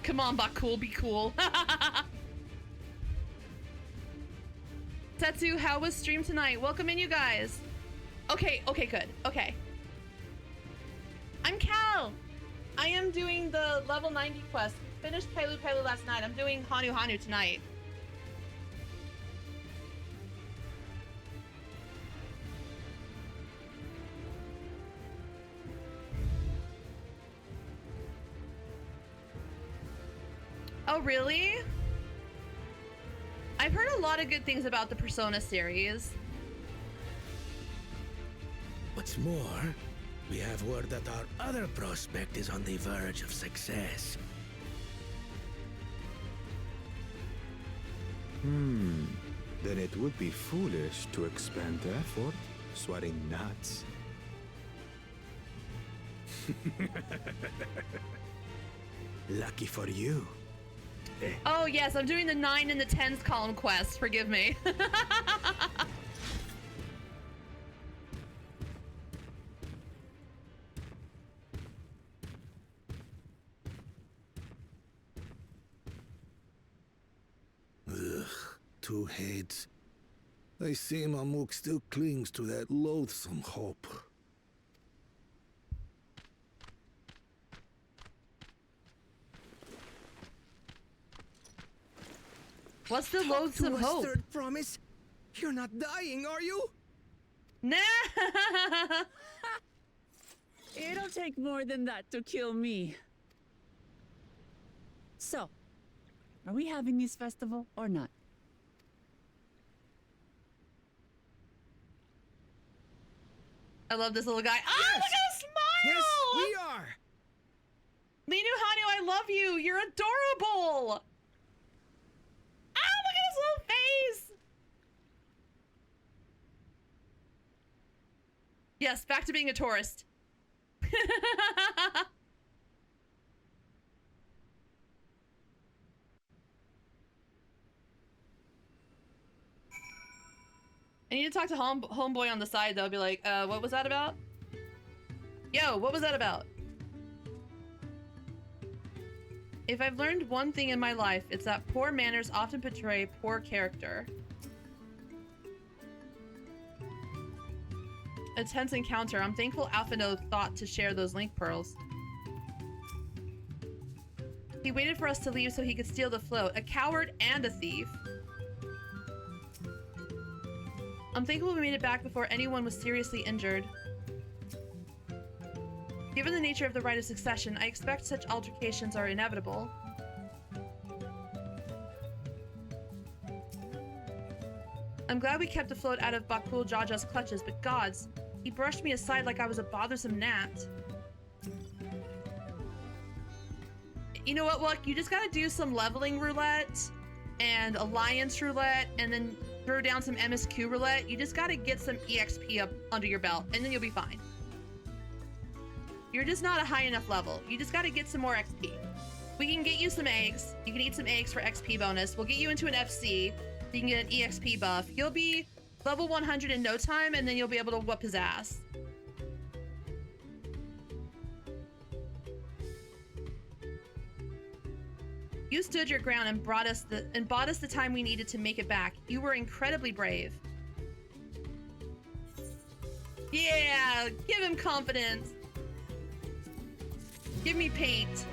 Come on, Bakul, be cool. Tetsu, how was stream tonight? Welcome in, you guys. Okay, good. Okay. I'm Cal. I am doing the level 90 quest. Finished Pelu Pelu last night. I'm doing Hanu Hanu tonight. Oh, really? I've heard a lot of good things about the Persona series. What's more, we have word that our other prospect is on the verge of success. Then it would be foolish to expend effort sweating nuts. Lucky for you. Oh yes, I'm doing the 9 and the 10s column quest. Forgive me. Ugh, two heads. I see Mamuk still clings to that loathsome hope. What's the loathsome hope? Third promise? You're not dying, are you? Nah. It'll take more than that to kill me. So, are we having this festival or not? I love this little guy. Ah, Yes! look at his smile! Yes, we are! Linu Hanu, I love you. You're adorable. Ah, look at his little face. Yes, back to being a tourist. I need to talk to homeboy on the side though. Be like, what was that about? Yo, what was that about? If I've learned one thing in my life, it's that poor manners often portray poor character. A tense encounter. I'm thankful Alphino thought to share those link pearls. He waited for us to leave so he could steal the float. A coward and a thief. I'm thankful we made it back before anyone was seriously injured. Given the nature of the rite of succession, I expect such altercations are inevitable. I'm glad we kept the float out of Bakul Jaja's clutches, but gods, he brushed me aside like I was a bothersome gnat. You know what, Luck? You just gotta do some leveling roulette and alliance roulette and then throw down some MSQ roulette. You just gotta get some EXP up under your belt and then you'll be fine. You're just not a high enough level. You just gotta get some more XP. We can get you some eggs. You can eat some eggs for XP bonus. We'll get you into an FC so you can get an EXP buff. You'll be level 100 in no time and then you'll be able to whoop his ass. You stood your ground and bought us the time we needed to make it back. You were incredibly brave. Yeah, give him confidence. Give me paint.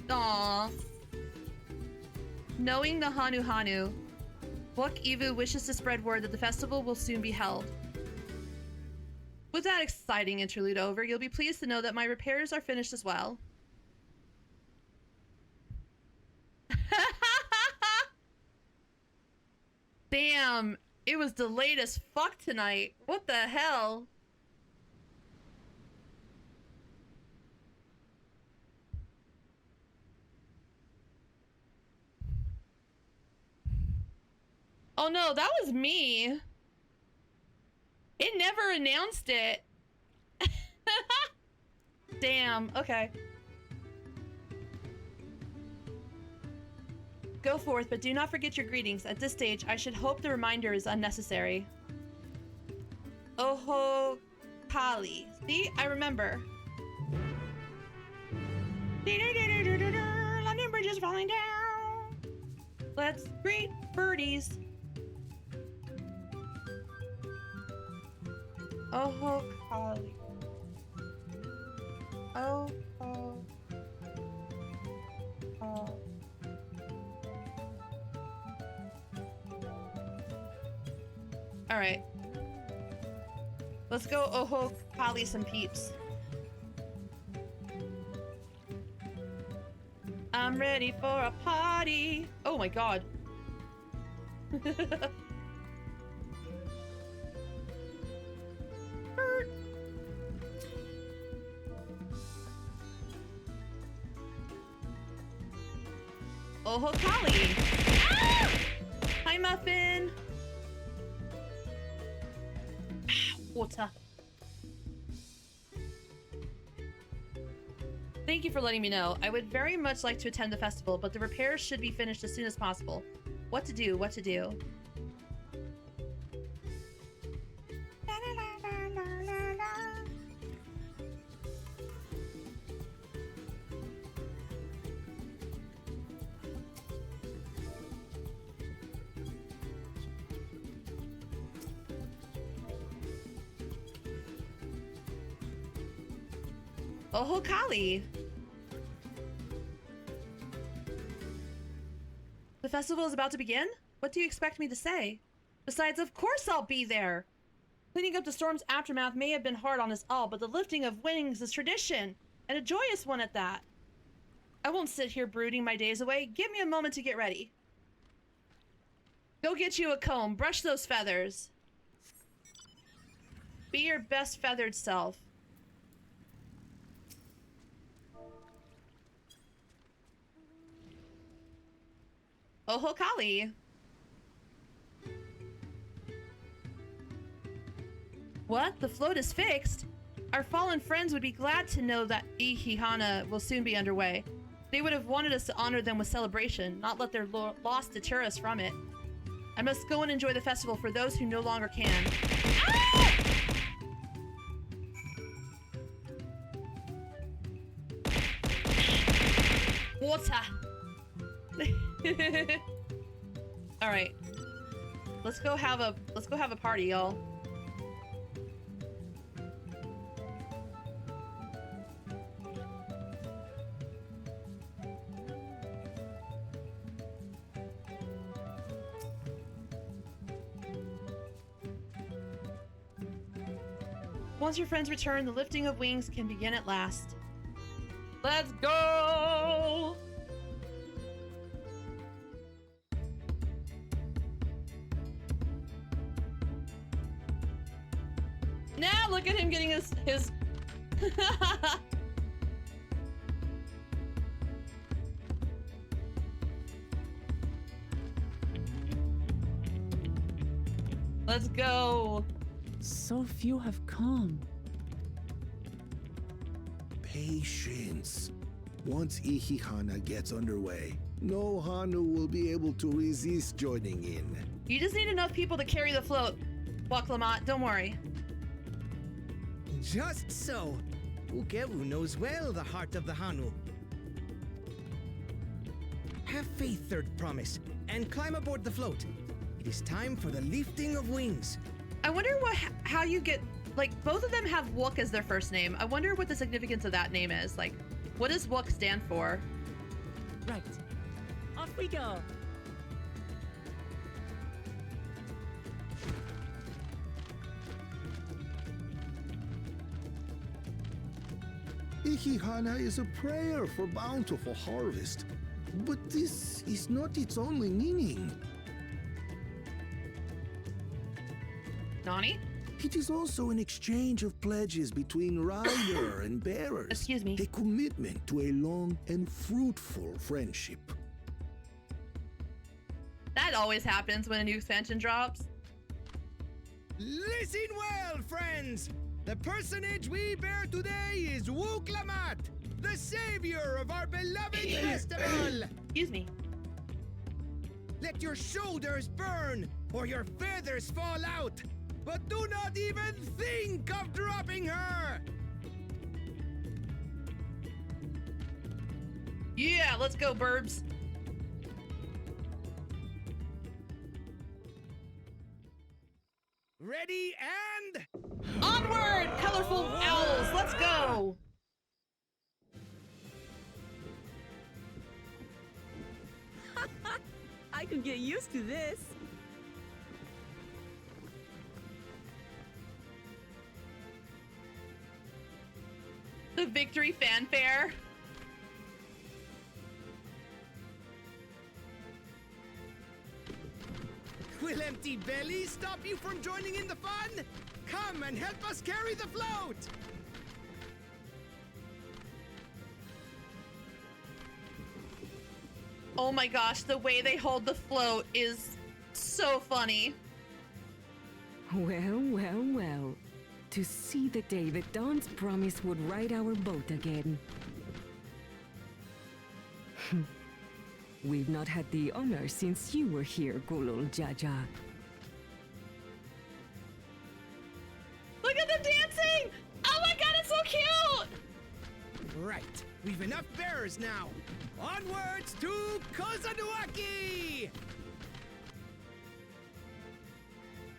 Aww. Knowing the Hanu Hanu, Wuk Ivu wishes to spread word that the festival will soon be held. With that exciting interlude over, you'll be pleased to know that my repairs are finished as well. Damn, it was delayed as fuck tonight. What the hell? Oh no, that was me. It never announced it. Damn, okay. Go forth, but do not forget your greetings. At this stage, I should hope the reminder is unnecessary. Oho Kali. See, I remember. London Bridge is falling down. Let's greet birdies. Oho Kali. Oh. All right. Let's go Oho Kali some peeps. I'm ready for a party. Oh my god. Oho Kali. Ah! Hi Muffin. Water. Thank you for letting me know. I would very much like to attend the festival, but the repairs should be finished as soon as possible. What to do, what to do. Oho Kali. The festival is about to begin? What do you expect me to say? Besides, of course I'll be there! Cleaning up the storm's aftermath may have been hard on us all, but the lifting of wings is tradition, and a joyous one at that. I won't sit here brooding my days away. Give me a moment to get ready. Go get you a comb. Brush those feathers. Be your best feathered self. Oho Kali. What? The float is fixed? Our fallen friends would be glad to know that Ihihana will soon be underway. They would have wanted us to honor them with celebration, not let their loss deter us from it. I must go and enjoy the festival for those who no longer can. Ah! Water. All right, let's go have a party, y'all. Once your friends return, the lifting of wings can begin at last. Let's go! Now look at him getting his Let's go. So few have come. Patience. Once Ihihana gets underway, no Hanu will be able to resist joining in. You just need enough people to carry the float, Waklamat, don't worry. Just so. Ukeru knows well the heart of the Hanu. Have faith, Third Promise, and climb aboard the float. It is time for the lifting of wings. I wonder how you get, like, both of them have Wook as their first name. I wonder what the significance of that name is. Like, what does Wook stand for? Right. Off we go. Ihihana is a prayer for bountiful harvest, but this is not its only meaning. Nani? It is also an exchange of pledges between rider and bearers. Excuse me. A commitment to a long and fruitful friendship. That always happens when a new expansion drops. Listen well, friends! The personage we bear today is Wuklamat! the savior of our beloved festival! Excuse me. Let your shoulders burn, or your feathers fall out! But do not even think of dropping her! Yeah, let's go, burbs. Ready and... Onward, colorful owls, let's go! I could get used to this. The victory fanfare. Will empty bellies stop you from joining in the fun? Come and help us carry the float! Oh my gosh, the way they hold the float is so funny. Well, well, well. To see the day that Dawn's promise would ride our boat again. We've not had the honor since you were here, Gulul Jaja. Look at the dancing! Oh my god, it's so cute! Right, we've enough bearers now. Onwards to Kozanuaki!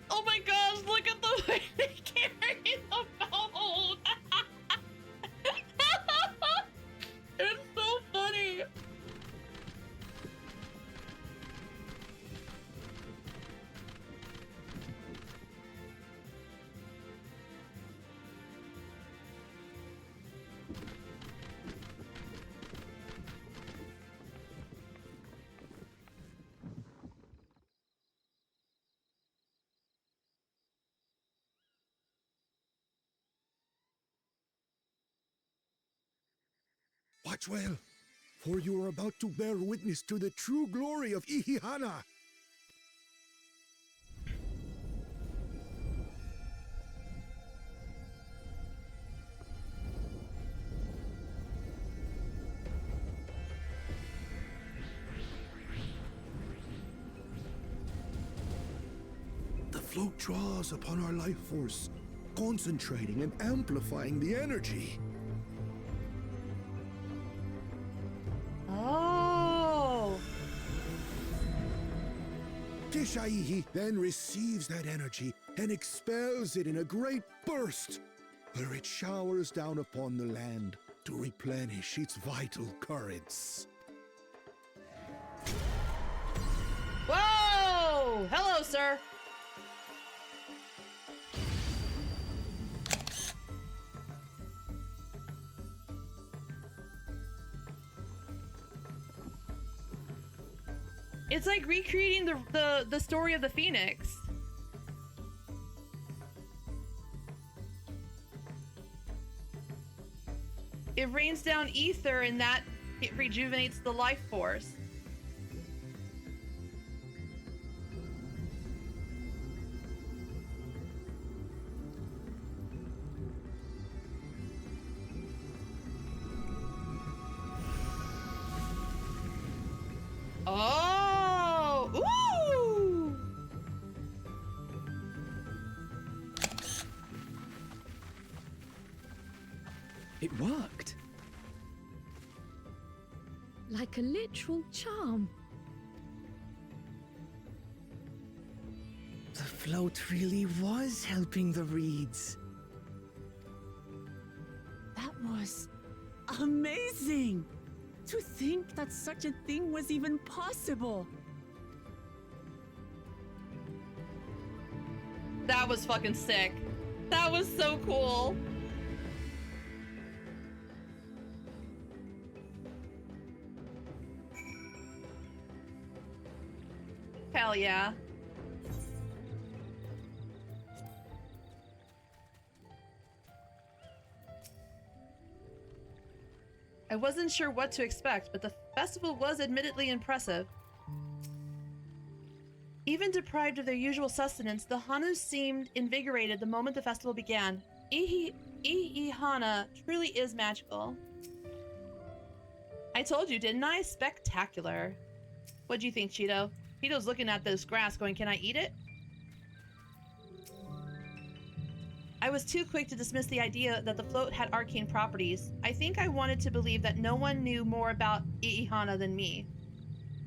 Oh my gosh, look at the way they carry the boat! It's so funny! Watch well, for you are about to bear witness to the true glory of Ihihana. The float draws upon our life force, concentrating and amplifying the energy. Oh! Kishaihi then receives that energy and expels it in a great burst, where it showers down upon the land to replenish its vital currents. Whoa! Hello, sir! It's like recreating the story of the Phoenix. It rains down ether and that it rejuvenates the life force. Oh! Ooh! It worked. Like a literal charm. The float really was helping the reeds. That was amazing! To think that such a thing was even possible. That was fucking sick. That was so cool. Hell yeah. I wasn't sure what to expect, but the festival was admittedly impressive. Even deprived of their usual sustenance, the Hanus seemed invigorated the moment the festival began. Ihihana truly is magical. I told you, didn't I? Spectacular. What do you think, Cheeto? Cheeto's looking at this grass going, can I eat it? I was too quick to dismiss the idea that the float had arcane properties. I think I wanted to believe that no one knew more about Ihana than me.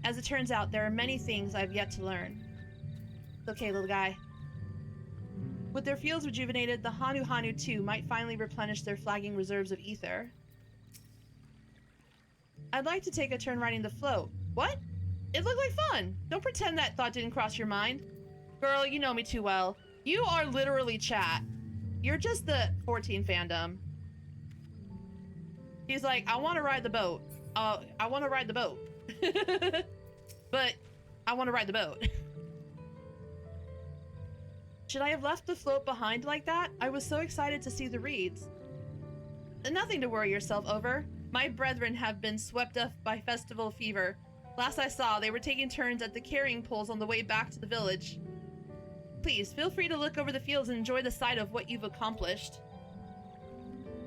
As it turns out, there are many things I've yet to learn. It's okay, little guy. With their fields rejuvenated, the Hanu too might finally replenish their flagging reserves of ether. I'd like to take a turn riding the float. What? It looked like fun. Don't pretend that thought didn't cross your mind. Girl, you know me too well. You are literally chat. You're just the 14 fandom. He's like, I want to ride the boat. I want to ride the boat. But I want to ride the boat. Should I have left the float behind like that? I was so excited to see the reeds. Nothing to worry yourself over. My brethren have been swept up by festival fever. Last I saw, they were taking turns at the carrying poles on the way back to the village. Please, feel free to look over the fields and enjoy the sight of what you've accomplished.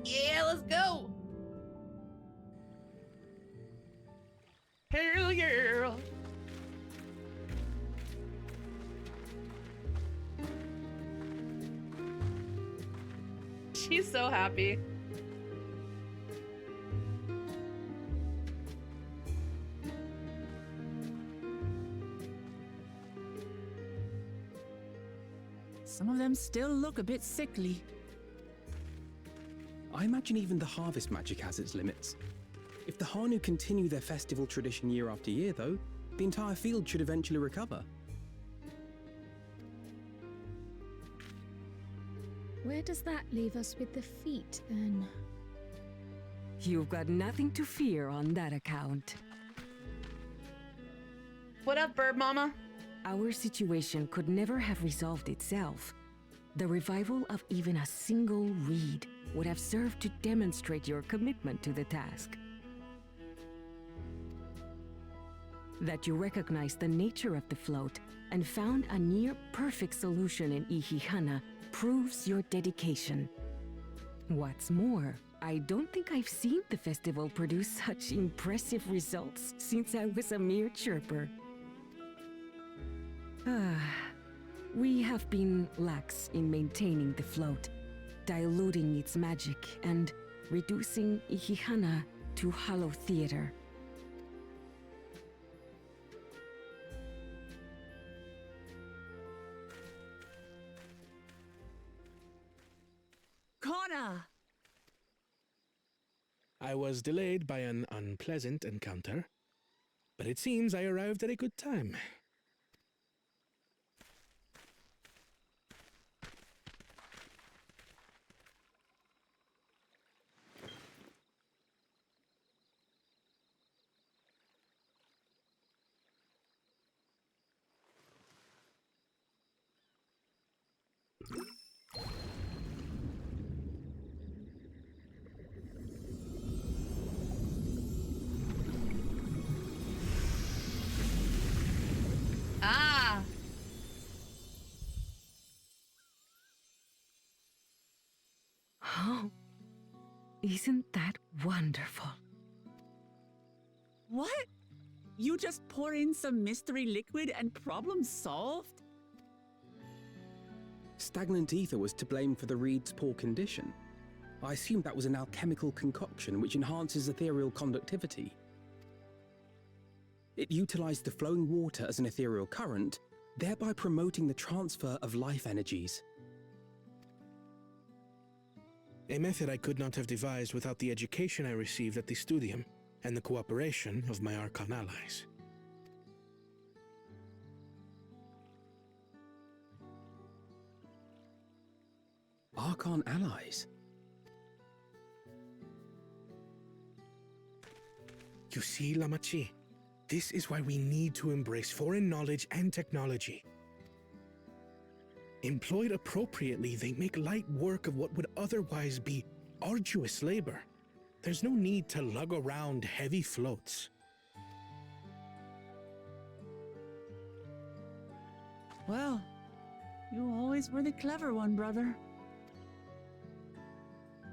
Yeah, let's go! Hell yeah! She's so happy. Some of them still look a bit sickly. I imagine even the harvest magic has its limits. If the Hanu continue their festival tradition year after year, though, the entire field should eventually recover. Where does that leave us with the feet, then? You've got nothing to fear on that account. What up, bird mama? Our situation could never have resolved itself. The revival of even a single reed would have served to demonstrate your commitment to the task. That you recognize the nature of the float and found a near-perfect solution in Ihihana proves your dedication. What's more, I don't think I've seen the festival produce such impressive results since I was a mere chirper. We have been lax in maintaining the float, diluting its magic and reducing Ihihana to hollow theater. Connor! I was delayed by an unpleasant encounter, but it seems I arrived at a good time. Ah! Oh, isn't that wonderful? What? You just pour in some mystery liquid and problem solved? Stagnant ether was to blame for the reed's poor condition. I assumed that was an alchemical concoction which enhances ethereal conductivity. It utilized the flowing water as an ethereal current, thereby promoting the transfer of life energies. A method I could not have devised without the education I received at the studium and the cooperation of my Archon allies. Archon allies? You see, Lamachi, this is why we need to embrace foreign knowledge and technology. Employed appropriately, they make light work of what would otherwise be arduous labor. There's no need to lug around heavy floats. Well, you always were the clever one, brother.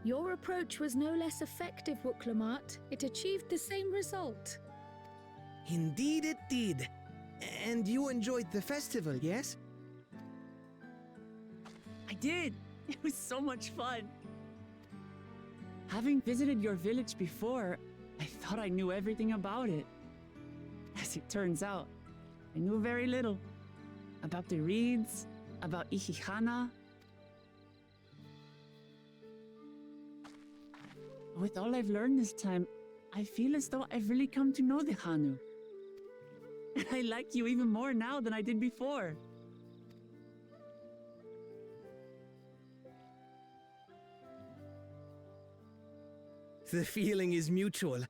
Your approach was no less effective, Wooklamat. It achieved the same result. Indeed it did. And you enjoyed the festival, yes? I did. It was so much fun. Having visited your village before, I thought I knew everything about it. As it turns out, I knew very little. About the reeds, about Ihihana. With all I've learned this time, I feel as though I've really come to know the Hanu. And I like you even more now than I did before. The feeling is mutual.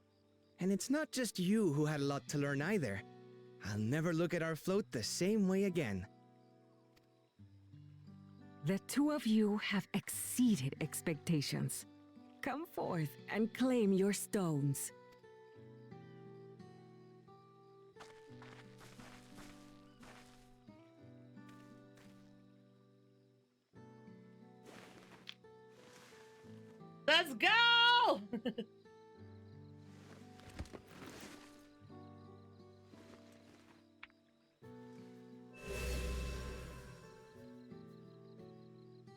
And it's not just you who had a lot to learn either. I'll never look at our float the same way again. The two of you have exceeded expectations. Come forth and claim your stones. Let's go!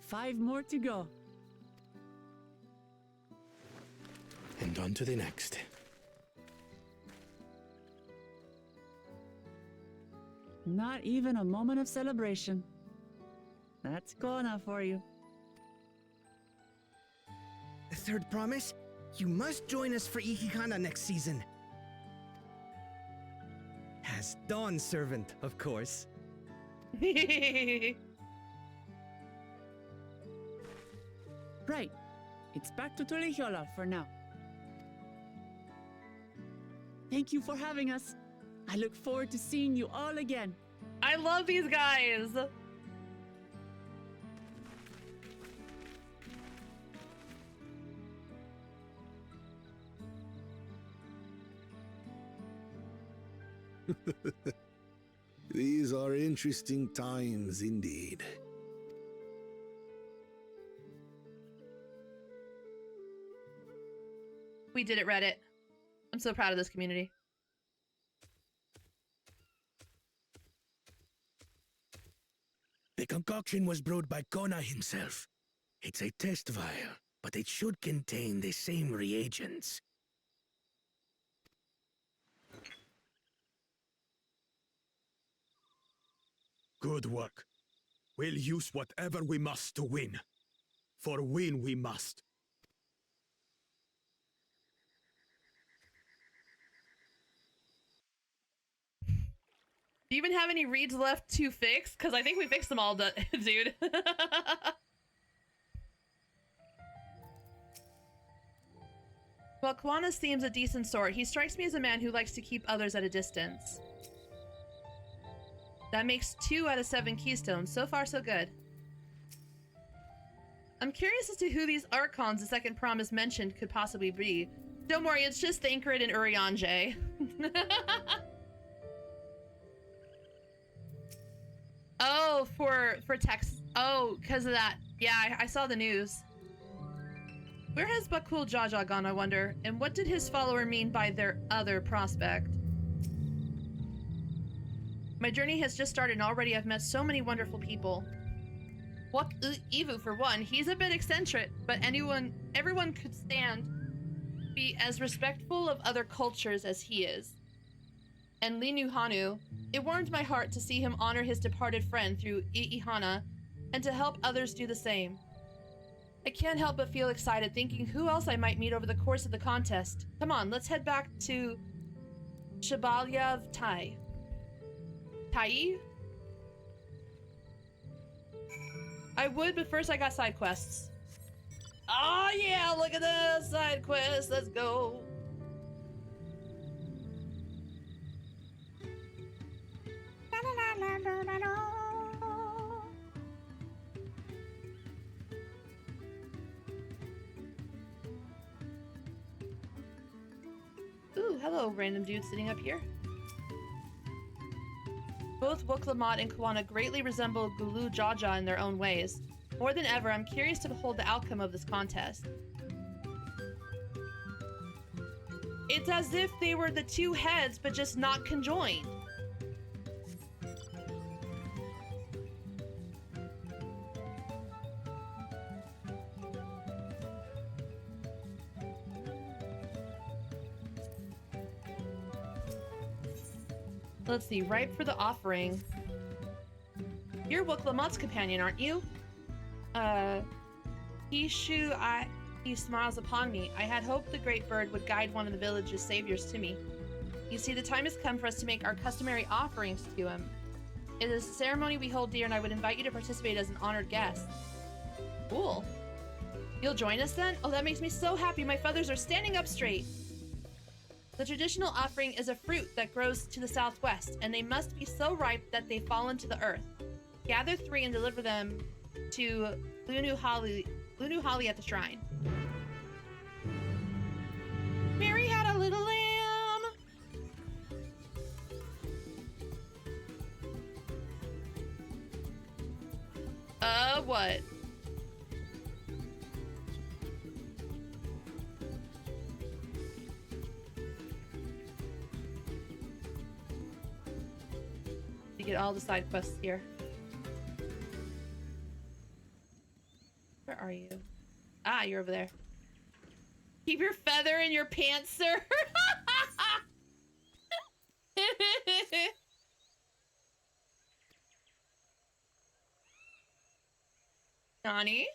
5 more to go. And on to the next. Not even a moment of celebration. That's Kona for you. The third promise? You must join us for Ihihana next season. As Dawn Servant, of course. Right. It's back to Tulihiola for now. Thank you for having us. I look forward to seeing you all again. I love these guys. These are interesting times indeed. We did it, Reddit. I'm so proud of this community. The concoction was brewed by Kona himself. It's a test vial, but it should contain the same reagents. Good work. We'll use whatever we must to win. For win we must. Do you even have any reads left to fix? Because I think we fixed them all, dude. Well, Kiwanis seems a decent sort. He strikes me as a man who likes to keep others at a distance. That makes 2 out of 7 keystones. So far, so good. I'm curious as to who these Archons the second promise mentioned could possibly be. Don't worry, it's just Thancred and Urianger. Oh, for text. Oh, because of that. Yeah, I saw the news. Where has Bakul Jaja gone, I wonder? And what did his follower mean by their other prospect? My journey has just started and already I've met so many wonderful people. Wak Ivu, for one, he's a bit eccentric, but everyone could be as respectful of other cultures as he is. And Linu Hanu, it warmed my heart to see him honor his departed friend through Ihihana and to help others do the same. I can't help but feel excited thinking who else I might meet over the course of the contest. Come on, let's head back to Shabalyav Tai. Tai? I would, but first I got side quests. Oh yeah, look at the side quest. Let's go. Ooh, hello, random dude sitting up here. Both Wooklamat and Kawana greatly resemble Gulu Jaja in their own ways. More than ever, I'm curious to behold the outcome of this contest. It's as if they were the two heads, but just not conjoined. Let's see, ripe for the offering. You're Wuklamot's companion, aren't you? He smiles upon me. I had hoped the great bird would guide one of the village's saviors to me. You see, the time has come for us to make our customary offerings to him. It is a ceremony we hold dear, and I would invite you to participate as an honored guest. Cool. You'll join us then? Oh, that makes me so happy. My feathers are standing up straight. The traditional offering is a fruit that grows to the southwest, and they must be so ripe that they fall into the earth. Gather 3 and deliver them to Lunu Holly at the shrine. Mary had a little lamb. What? You get all the side quests here. Where are you? Ah, you're over there. Keep your feather in your pants, sir. Nani?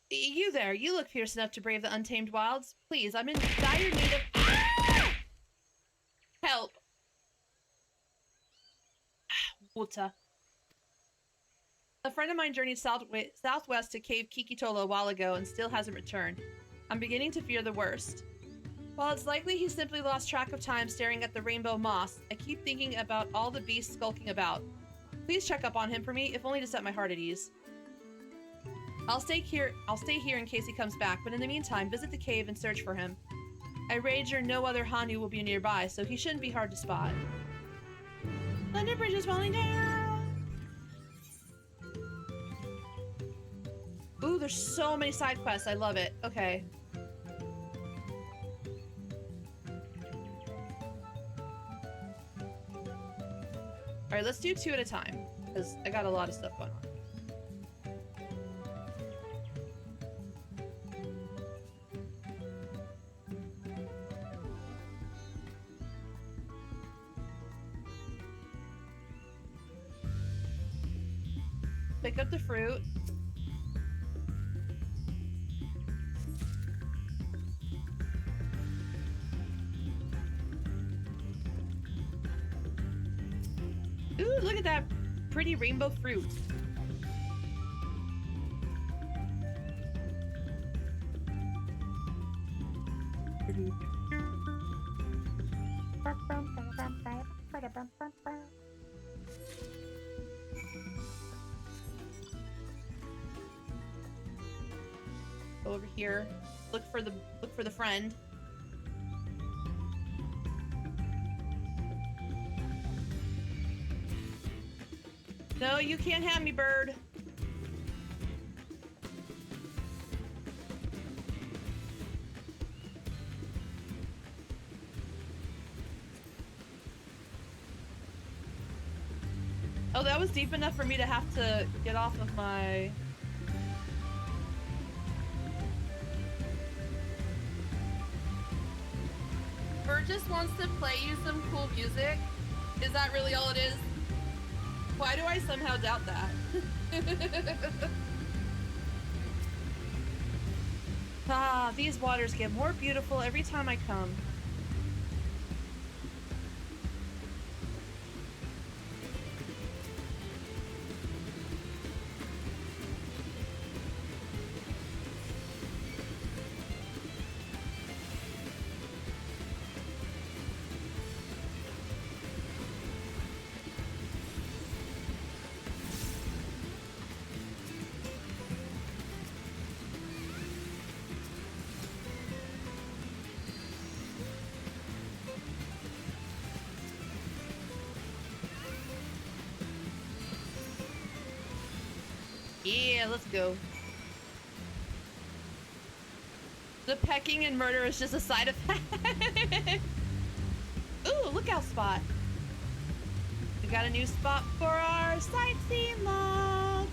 You there. You look fierce enough to brave the untamed wilds. Please, I'm in dire need of... Ah! Help. Water. A friend of mine journeyed southwest to Cave Kikitolo a while ago and still hasn't returned. I'm beginning to fear the worst. While it's likely he simply lost track of time staring at the rainbow moss, I keep thinking about all the beasts skulking about. Please check up on him for me, if only to set my heart at ease. I'll stay here in case he comes back, but in the meantime, visit the cave and search for him. I wager no other Hanu will be nearby, so he shouldn't be hard to spot. London Bridge is falling down! Ooh, there's so many side quests. I love it. Okay. Alright, let's do 2 at a time, because I got a lot of stuff going on. Pick up the fruit. Ooh, look at that pretty rainbow fruit. Go over here. Look for the friend. No, you can't have me, bird. Oh, that was deep enough for me to have to get off of my... Bird just wants to play you some cool music. Is that really all it is? Why do I somehow doubt that? Ah, these waters get more beautiful every time I come. Yeah, let's go. The peck Cooking and murder is just a side effect. Ooh, lookout spot. We got a new spot for our sightseeing log.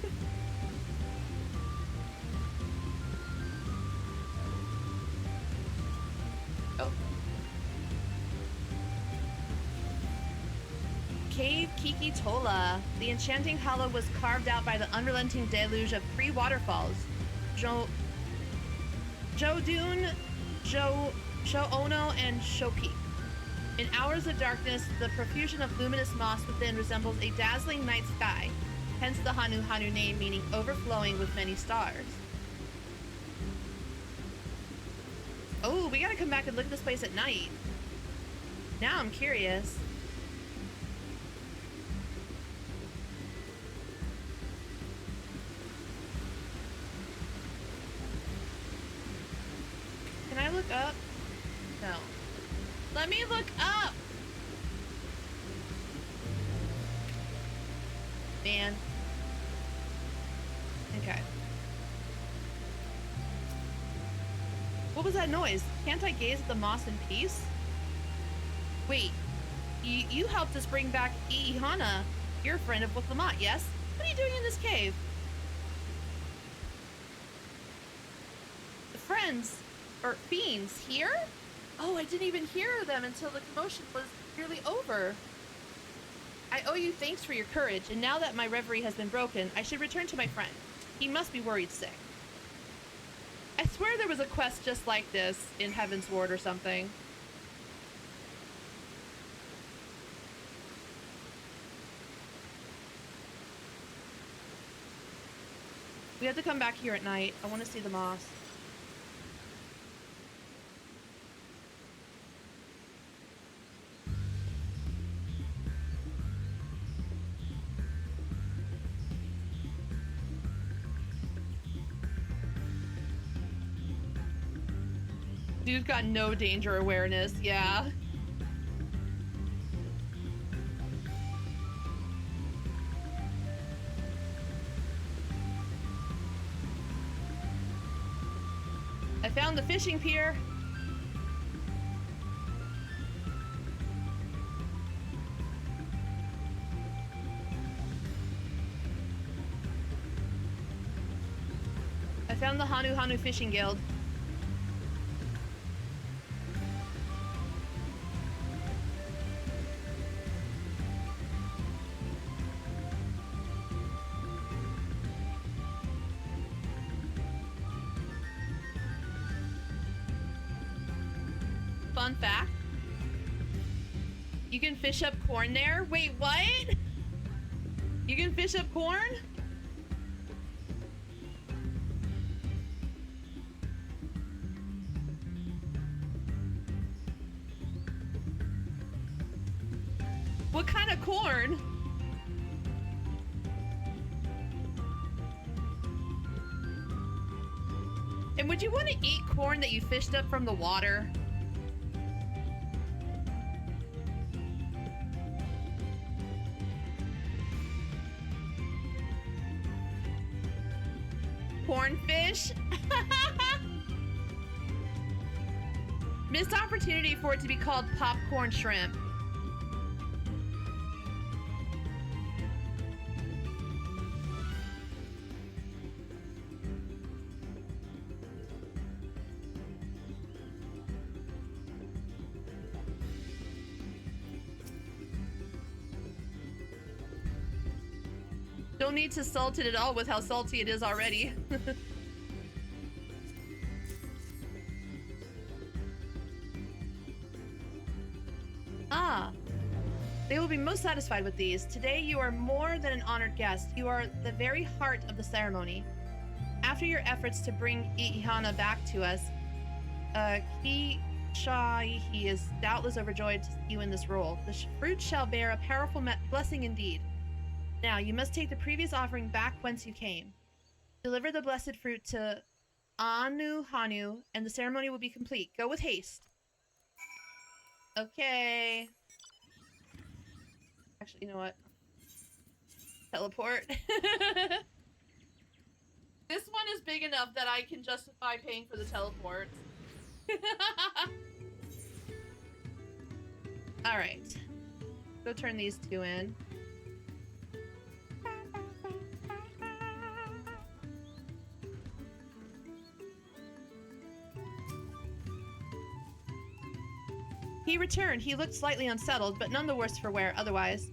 Oh. Cave Kiki-Tola. The enchanting hollow was carved out by the unrelenting deluge of 3 waterfalls. Jodun, Sho'ono, and Shopeak. In hours of darkness, the profusion of luminous moss within resembles a dazzling night sky, hence the Hanu Hanu name meaning overflowing with many stars. Oh, we gotta come back and look at this place at night. Now I'm curious. Can I look up? No. Let me look up! Man. Okay. What was that noise? Can't I gaze at the moss in peace? Wait. You helped us bring back Ihana. You're a friend of Wiklamat, yes? What are you doing in this cave? The friends, or fiends, here? Oh, I didn't even hear them until the commotion was nearly over. I owe you thanks for your courage, and now that my reverie has been broken, I should return to my friend. He must be worried sick. I swear there was a quest just like this in Heaven's Ward or something. We have to come back here at night. I want to see the moss. Dude's got no danger awareness, yeah. I found the fishing pier. I found the Hanu Hanu Fishing Guild. Fun fact. You can fish up corn there? Wait, what? You can fish up corn? What kind of corn? And would you want to eat corn that you fished up from the water? Cornfish? Missed opportunity for it to be called popcorn shrimp. Don't need to salt it at all with how salty it is already. Ah. They will be most satisfied with these. Today you are more than an honored guest. You are the very heart of the ceremony. After your efforts to bring Ihana back to us, he is doubtless overjoyed to see you in this role. The fruit shall bear a powerful blessing indeed. Now, you must take the previous offering back whence you came. Deliver the blessed fruit to Anu Hanu, and the ceremony will be complete. Go with haste. Okay. Actually, you know what? Teleport. This one is big enough that I can justify paying for the teleport. All right. Go turn these two in. He returned. He looked slightly unsettled, but none the worse for wear otherwise.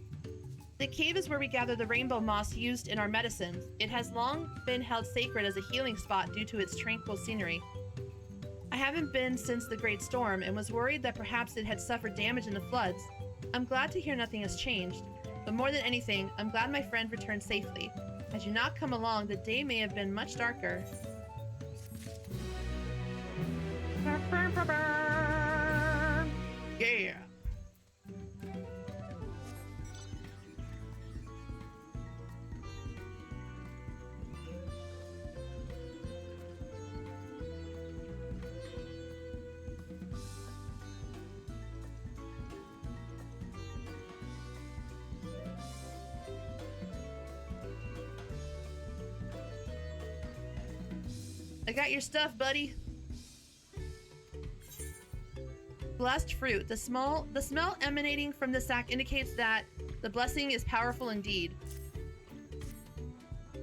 The cave is where we gather the rainbow moss used in our medicines. It has long been held sacred as a healing spot due to its tranquil scenery. I haven't been since the Great Storm and was worried that perhaps it had suffered damage in the floods. I'm glad to hear nothing has changed, but more than anything, I'm glad my friend returned safely. Had you not come along, the day may have been much darker. Yeah! I got your stuff, buddy. Blessed fruit. The smell emanating from the sack indicates that the blessing is powerful indeed.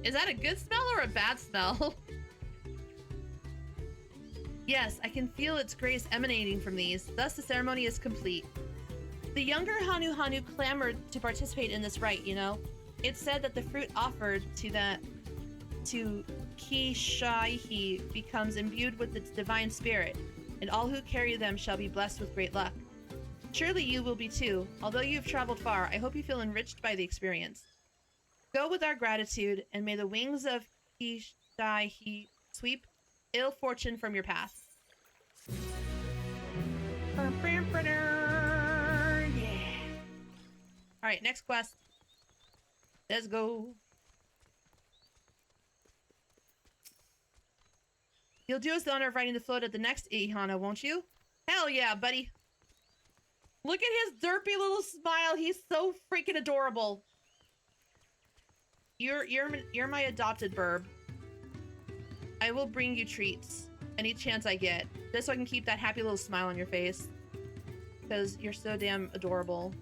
Is that a good smell or a bad smell? Yes, I can feel its grace emanating from these. Thus, the ceremony is complete. The younger Hanu Hanu clamored to participate in this rite, you know? It's said that the fruit offered to Kishaihi becomes imbued with its divine spirit, and all who carry them shall be blessed with great luck. Surely you will be too. Although you have traveled far, I hope you feel enriched by the experience. Go with our gratitude, and may the wings of Kishaihi sweep ill fortune from your path. Yeah. Alright, next quest. Let's go. You'll do us the honor of riding the float at the next Ihana, won't you? Hell yeah, buddy. Look at his derpy little smile. He's so freaking adorable. You're my adopted burb. I will bring you treats any chance I get, just so I can keep that happy little smile on your face. Because you're so damn adorable.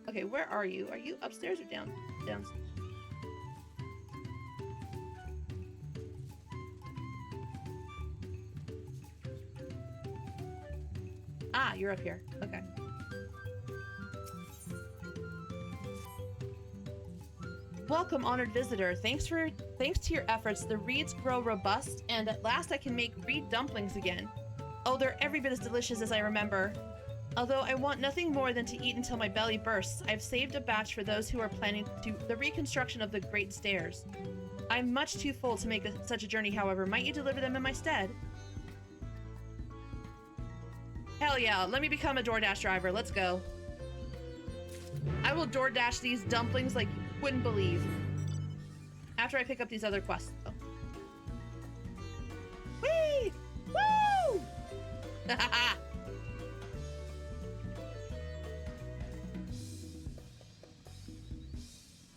Okay, where are you? Are you upstairs or downstairs? Ah, you're up here. Okay. Welcome, honored visitor. Thanks to your efforts, the reeds grow robust, and at last I can make reed dumplings again. Oh, they're every bit as delicious as I remember. Although I want nothing more than to eat until my belly bursts, I've saved a batch for those who are planning the reconstruction of the Great Stairs. I'm much too full to make such a journey, however. Might you deliver them in my stead? Hell yeah, let me become a DoorDash driver. Let's go. I will DoorDash these dumplings like you wouldn't believe. After I pick up these other quests, though. Whee! Woo!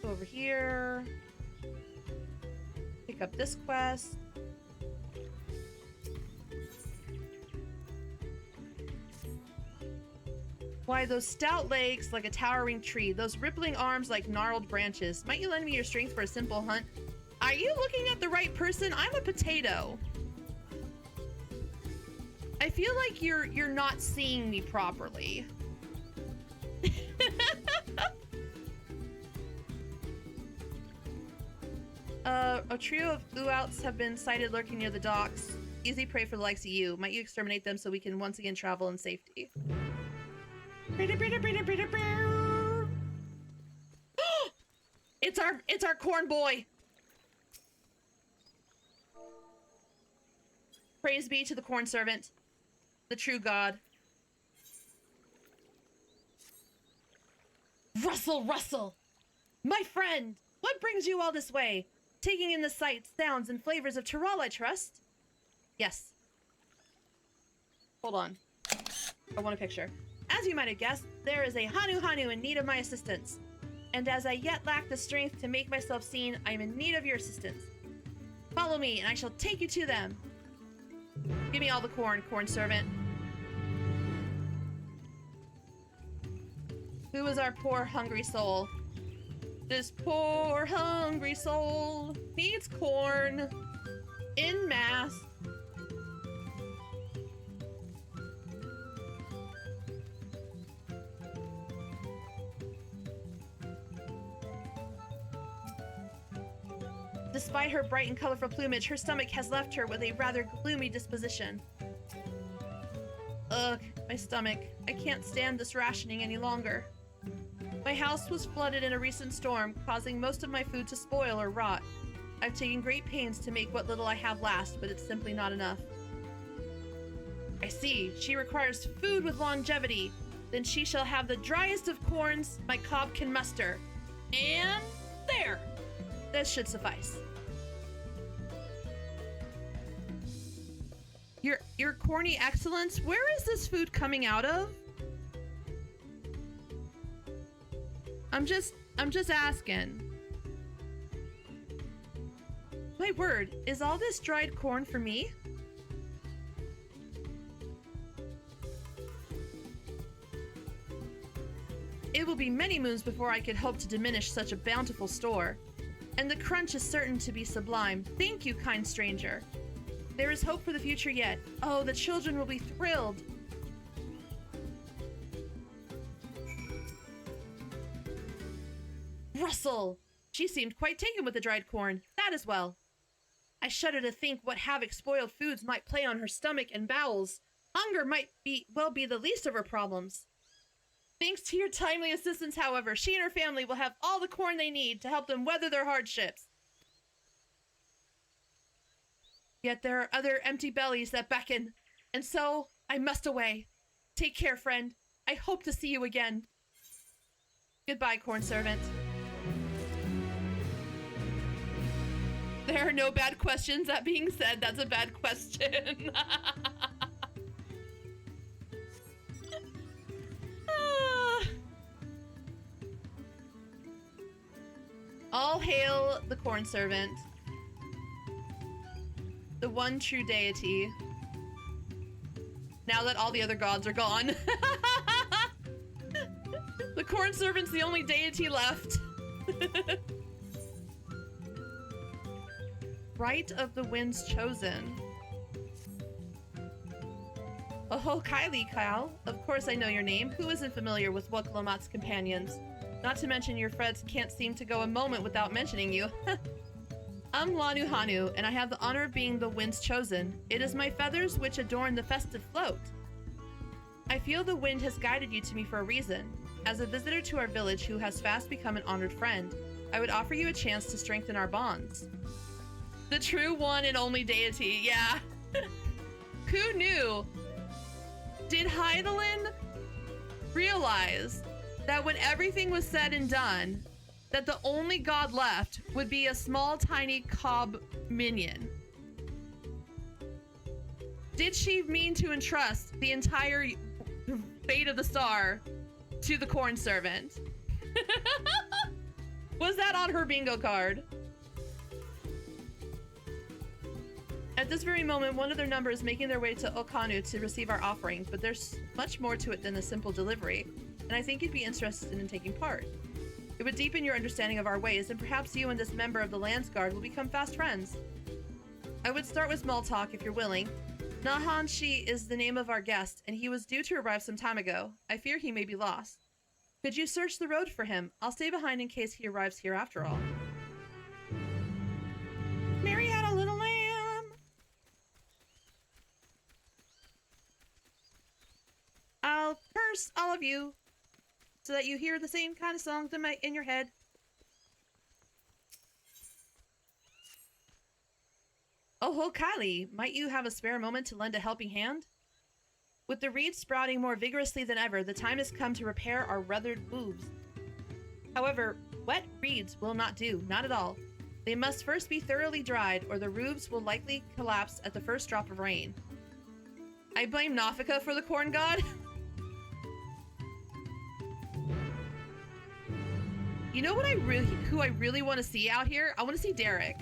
Go over here. Pick up this quest. Why, those stout legs like a towering tree, those rippling arms like gnarled branches. Might you lend me your strength for a simple hunt? Are you looking at the right person? I'm a potato. I feel like you're not seeing me properly. A trio of Uouts have been sighted lurking near the docks. Easy prey for the likes of you. Might you exterminate them so we can once again travel in safety? It's our corn boy. Praise be to the corn servant, the true god. Russell, Russell! My friend! What brings you all this way? Taking in the sights, sounds, and flavors of Tyrol, I trust? Yes. Hold on. I want a picture. As you might have guessed, there is a Hanu Hanu in need of my assistance. And as I yet lack the strength to make myself seen, I am in need of your assistance. Follow me, and I shall take you to them. Give me all the corn, corn servant. Who is our poor hungry soul? This poor hungry soul needs corn in mass. Despite her bright and colorful plumage, her stomach has left her with a rather gloomy disposition. Ugh, my stomach. I can't stand this rationing any longer. My house was flooded in a recent storm, causing most of my food to spoil or rot. I've taken great pains to make what little I have last, but it's simply not enough. I see. She requires food with longevity. Then she shall have the driest of corns my cob can muster. And there! This should suffice. Your corny excellence, where is this food coming out of? I'm just asking. My word, is all this dried corn for me? It will be many moons before I could hope to diminish such a bountiful store. And the crunch is certain to be sublime. Thank you, kind stranger. There is hope for the future yet. Oh, the children will be thrilled. Russell! She seemed quite taken with the dried corn. That as well. I shudder to think what havoc spoiled foods might play on her stomach and bowels. Hunger might be the least of her problems. Thanks to your timely assistance, however, she and her family will have all the corn they need to help them weather their hardships. Yet there are other empty bellies that beckon, and so I must away. Take care, friend. I hope to see you again. Goodbye, corn servant. There are no bad questions. That being said, that's a bad question. All hail the corn servant, the one true deity. Now that all the other gods are gone. The corn servant's the only deity left. Right of the winds chosen. Oh, Kylie, Kyle. Of course I know your name. Who isn't familiar with Woklamat's companions? Not to mention your friends can't seem to go a moment without mentioning you. I'm Lanu Hanu, and I have the honor of being the wind's chosen. It is my feathers which adorn the festive float. I feel the wind has guided you to me for a reason. As a visitor to our village who has fast become an honored friend, I would offer you a chance to strengthen our bonds. The true one and only deity, yeah. Who knew? Did Hydaelyn realize that when everything was said and done, that the only god left would be a small, tiny cob minion? Did she mean to entrust the entire fate of the star to the corn servant? Was that on her bingo card? At this very moment, one of their number is making their way to Okanu to receive our offering, but there's much more to it than a simple delivery, and I think you'd be interested in taking part. It would deepen your understanding of our ways, and perhaps you and this member of the Landsguard will become fast friends. I would start with small talk if you're willing. Nahanshi is the name of our guest, and he was due to arrive some time ago. I fear he may be lost. Could you search the road for him? I'll stay behind in case he arrives here after all. Mary had a little lamb. I'll curse all of you so that you hear the same kind of songs in your head. Oh, Kylie, might you have a spare moment to lend a helping hand? With the reeds sprouting more vigorously than ever, the time has come to repair our weathered hooves. However, wet reeds will not do, not at all. They must first be thoroughly dried, or the roofs will likely collapse at the first drop of rain. I blame Nafika for the corn god. You know what who I really want to see out here? I want to see Derek.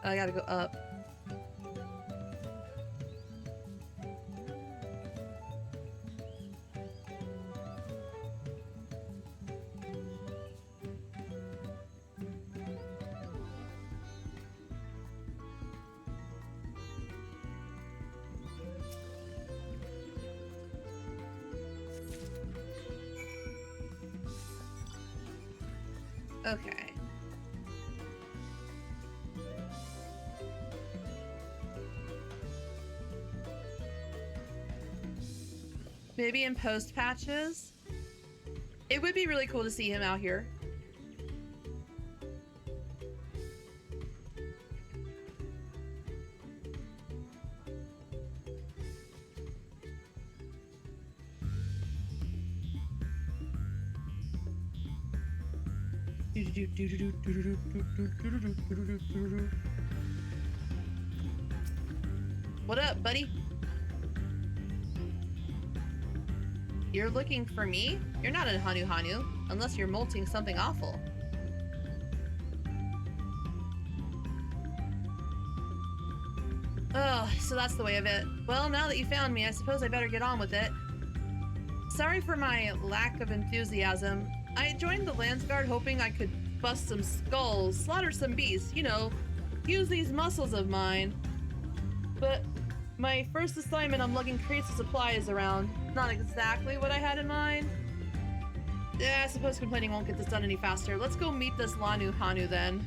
I gotta go up. Okay. Maybe in post patches? It would be really cool to see him out here. What up, buddy? You're looking for me? You're not in Hanu Hanu, unless you're molting something awful. Oh, so that's the way of it. Well, now that you found me, I suppose I better get on with it. Sorry for my lack of enthusiasm. I joined the Landsguard hoping I could bust some skulls, slaughter some beasts, you know, use these muscles of mine. But my first assignment, I'm lugging crates of supplies around. Not exactly what I had in mind. Yeah, I suppose complaining won't get this done any faster. Let's go meet this Lanu Hanu then.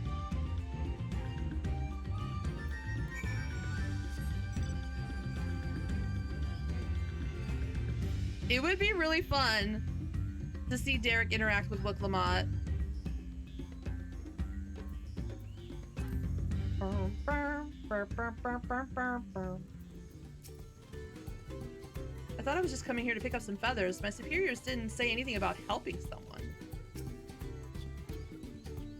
It would be really fun to see Derek interact with Wook Lamont. I thought I was just coming here to pick up some feathers. My superiors didn't say anything about helping someone.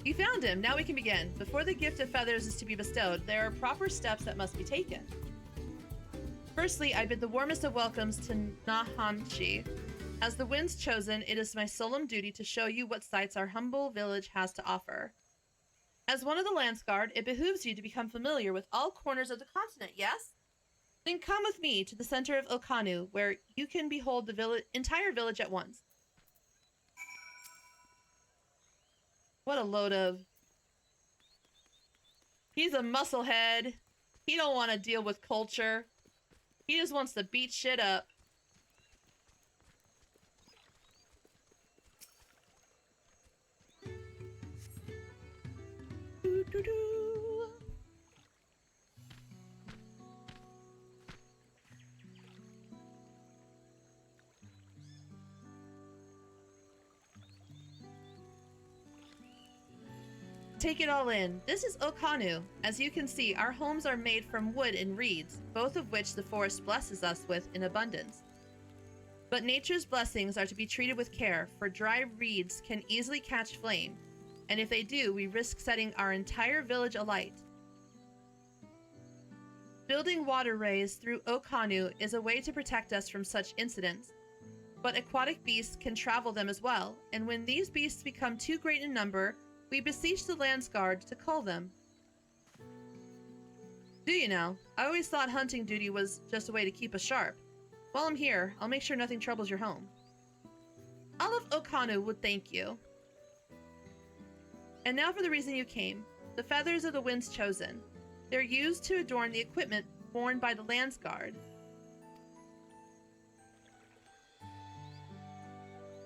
You found him. Now we can begin. Before the gift of feathers is to be bestowed, there are proper steps that must be taken. Firstly, I bid the warmest of welcomes to Nahanshi. As the Wind's chosen, it is my solemn duty to show you what sights our humble village has to offer. As one of the Landsguard, it behooves you to become familiar with all corners of the continent, yes? Then come with me to the center of Okanu, where you can behold the entire village at once. What a load of... He's a musclehead. He don't want to deal with culture. He just wants to beat shit up. Take it all in. This is Okanu. As you can see, our homes are made from wood and reeds, both of which the forest blesses us with in abundance. But nature's blessings are to be treated with care, for dry reeds can easily catch flame, and if they do, we risk setting our entire village alight. Building waterways through Okanu is a way to protect us from such incidents, but aquatic beasts can travel them as well, and when these beasts become too great in number, we beseech the Landsguard to cull them. Do you now? I always thought hunting duty was just a way to keep us sharp. While I'm here, I'll make sure nothing troubles your home. All of Okanu would thank you. And now for the reason you came. The feathers of the Wind's chosen. They're used to adorn the equipment worn by the Landsguard.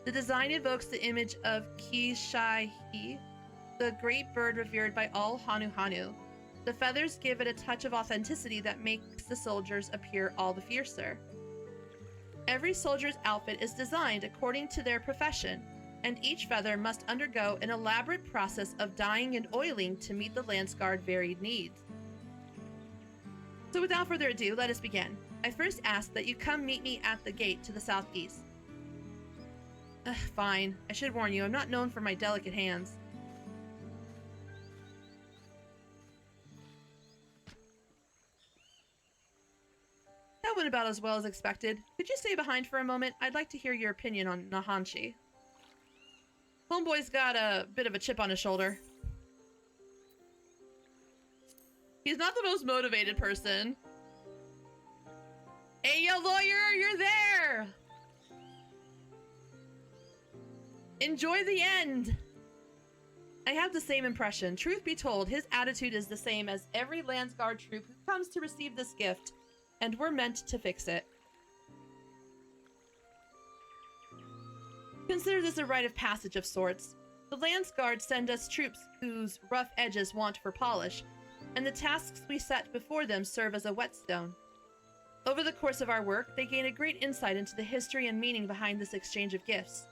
The design evokes the image of Kishihi, the great bird revered by all Hanu Hanu. The feathers give it a touch of authenticity that makes the soldiers appear all the fiercer. Every soldier's outfit is designed according to their profession, and each feather must undergo an elaborate process of dyeing and oiling to meet the Landsguard varied needs. So without further ado, let us begin. I first ask that you come meet me at the gate to the southeast. Fine. I should warn you, I'm not known for my delicate hands. That went about as well as expected. Could you stay behind for a moment? I'd like to hear your opinion on Nahanshi. Homeboy's got a bit of a chip on his shoulder. He's not the most motivated person. Hey, yo, lawyer, you're there! Enjoy the end! I have the same impression. Truth be told, his attitude is the same as every Landsguard troop who comes to receive this gift, and we're meant to fix it. Consider this a rite of passage of sorts. The Landsguard send us troops whose rough edges want for polish, and the tasks we set before them serve as a whetstone. Over the course of our work, they gain a great insight into the history and meaning behind this exchange of gifts.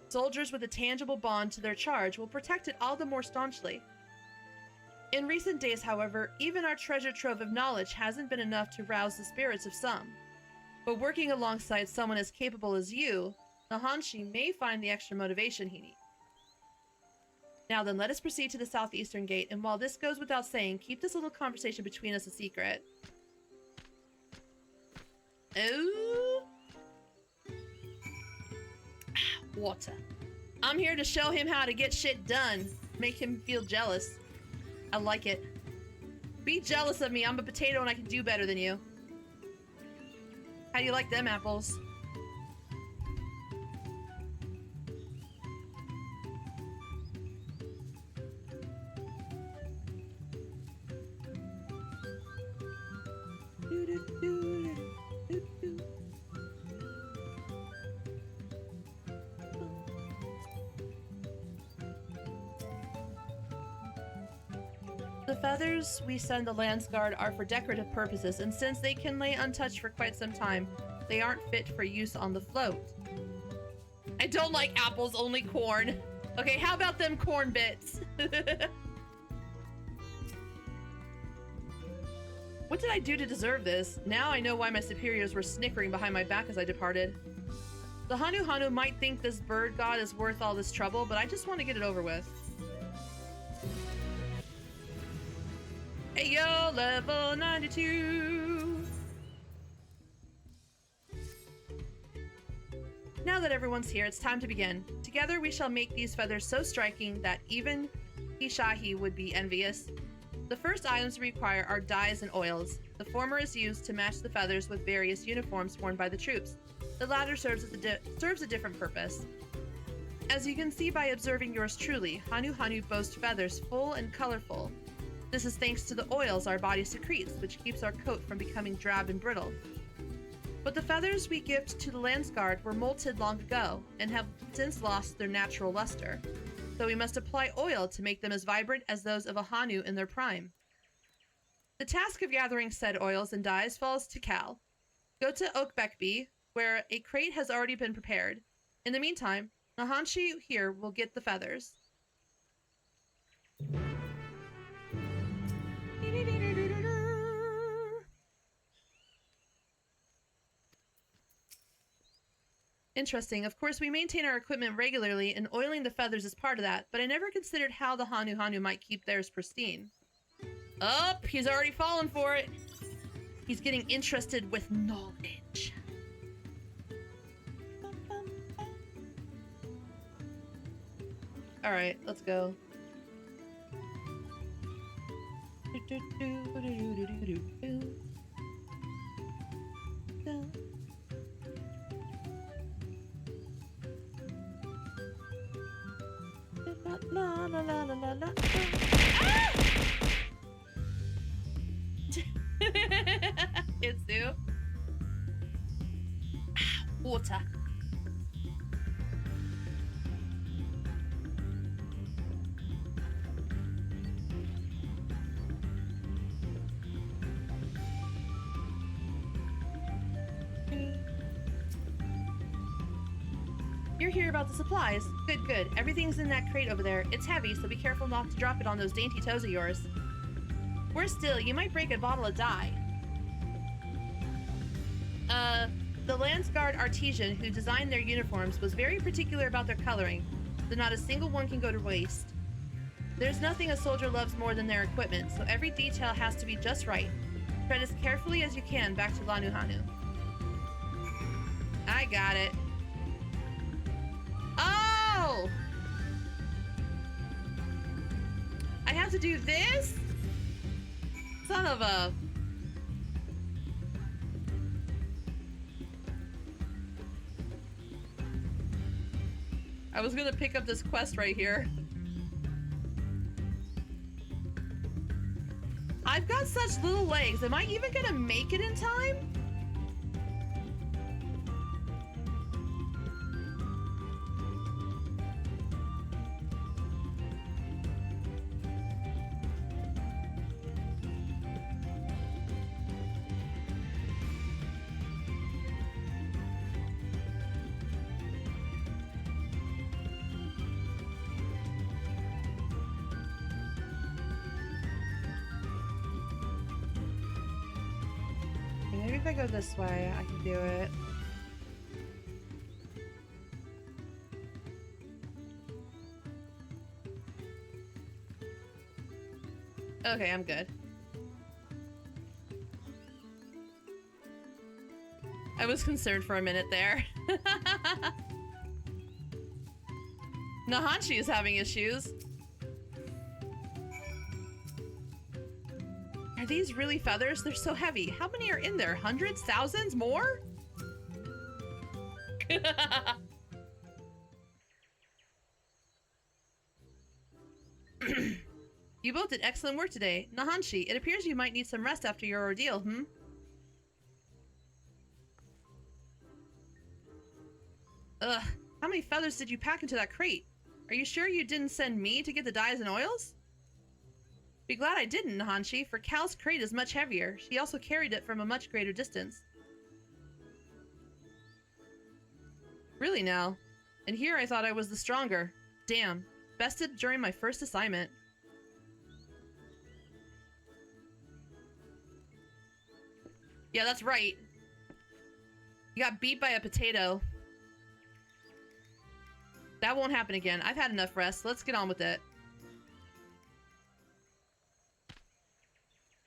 Soldiers with a tangible bond to their charge will protect it all the more staunchly. In recent days, however, even our treasure trove of knowledge hasn't been enough to rouse the spirits of some. But working alongside someone as capable as you, Nahanshi may find the extra motivation he needs. Now then, let us proceed to the southeastern gate, and while this goes without saying, keep this little conversation between us a secret. Oh! Water. I'm here to show him how to get shit done. Make him feel jealous. I like it. Be jealous of me. I'm a potato and I can do better than you. How do you like them apples? The feathers we send the Landsguard are for decorative purposes, and since they can lay untouched for quite some time, they aren't fit for use on the float. I don't like apples, only corn. Okay, how about them corn bits? What did I do to deserve this? Now I know why my superiors were snickering behind my back as I departed. The Hanu might think this bird god is worth all this trouble, but I just want to get it over with. Hey yo, level 92! Now that everyone's here, it's time to begin. Together we shall make these feathers so striking that even Hishahi would be envious. The first items we require are dyes and oils. The former is used to match the feathers with various uniforms worn by the troops. The latter serves a different purpose. As you can see by observing yours truly, Hanu boasts feathers full and colorful. This is thanks to the oils our body secretes, which keeps our coat from becoming drab and brittle. But the feathers we gift to the Landsguard were molted long ago, and have since lost their natural luster. So we must apply oil to make them as vibrant as those of a Hanu in their prime. The task of gathering said oils and dyes falls to Cal. Go to Oakbeckby, where a crate has already been prepared. In the meantime, Nahanshi here will get the feathers. Interesting. Of course, we maintain our equipment regularly, and oiling the feathers is part of that, but I never considered how the Hanu might keep theirs pristine. Oh, he's already fallen for it. He's getting interested with knowledge. Alright, let's go. La la la la la la. Ah! Itsu. Ah, water. You're here about the supplies. Good, good. Everything's in that crate over there. It's heavy, so be careful not to drop it on those dainty toes of yours. Worse still, you might break a bottle of dye. The Landsguard artisan who designed their uniforms was very particular about their coloring, so not a single one can go to waste. There's nothing a soldier loves more than their equipment, so every detail has to be just right. Tread as carefully as you can back to Lanu Hanu. I got it. Oh! I have to do this? Son of a... I was gonna pick up this quest right here. I've got such little legs. Am I even gonna make it in time? Maybe if I go this way, I can do it. Okay, I'm good. I was concerned for a minute there. Nahanshi is having issues. Are these really feathers? They're so heavy. How many are in there? Hundreds? Thousands? More? You both did excellent work today. Nahanshi, it appears you might need some rest after your ordeal, hmm? Ugh, how many feathers did you pack into that crate? Are you sure you didn't send me to get the dyes and oils? Be glad I didn't, Nahanshi, for Cal's crate is much heavier. She also carried it from a much greater distance. Really now? And here I thought I was the stronger. Damn. Bested during my first assignment. Yeah, that's right. You got beat by a potato. That won't happen again. I've had enough rest. Let's get on with it.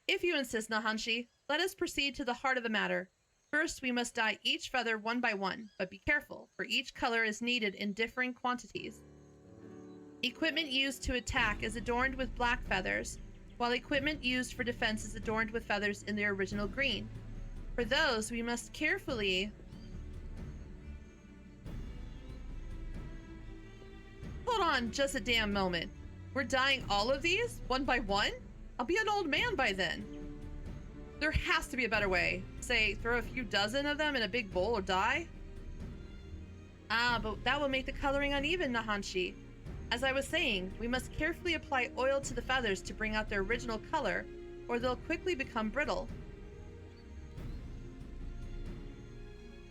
If you insist, Nahanshi, let us proceed to the heart of the matter. First, we must dye each feather one by one, but be careful, for each color is needed in differing quantities. Equipment used to attack is adorned with black feathers, while equipment used for defense is adorned with feathers in their original green. For those, we must carefully... Hold on just a damn moment. We're dyeing all of these, one by one? I'll be an old man by then. There has to be a better way. Say, throw a few dozen of them in a big bowl or dye? Ah, but that will make the coloring uneven, Nahanshi. As I was saying, we must carefully apply oil to the feathers to bring out their original color, or they'll quickly become brittle.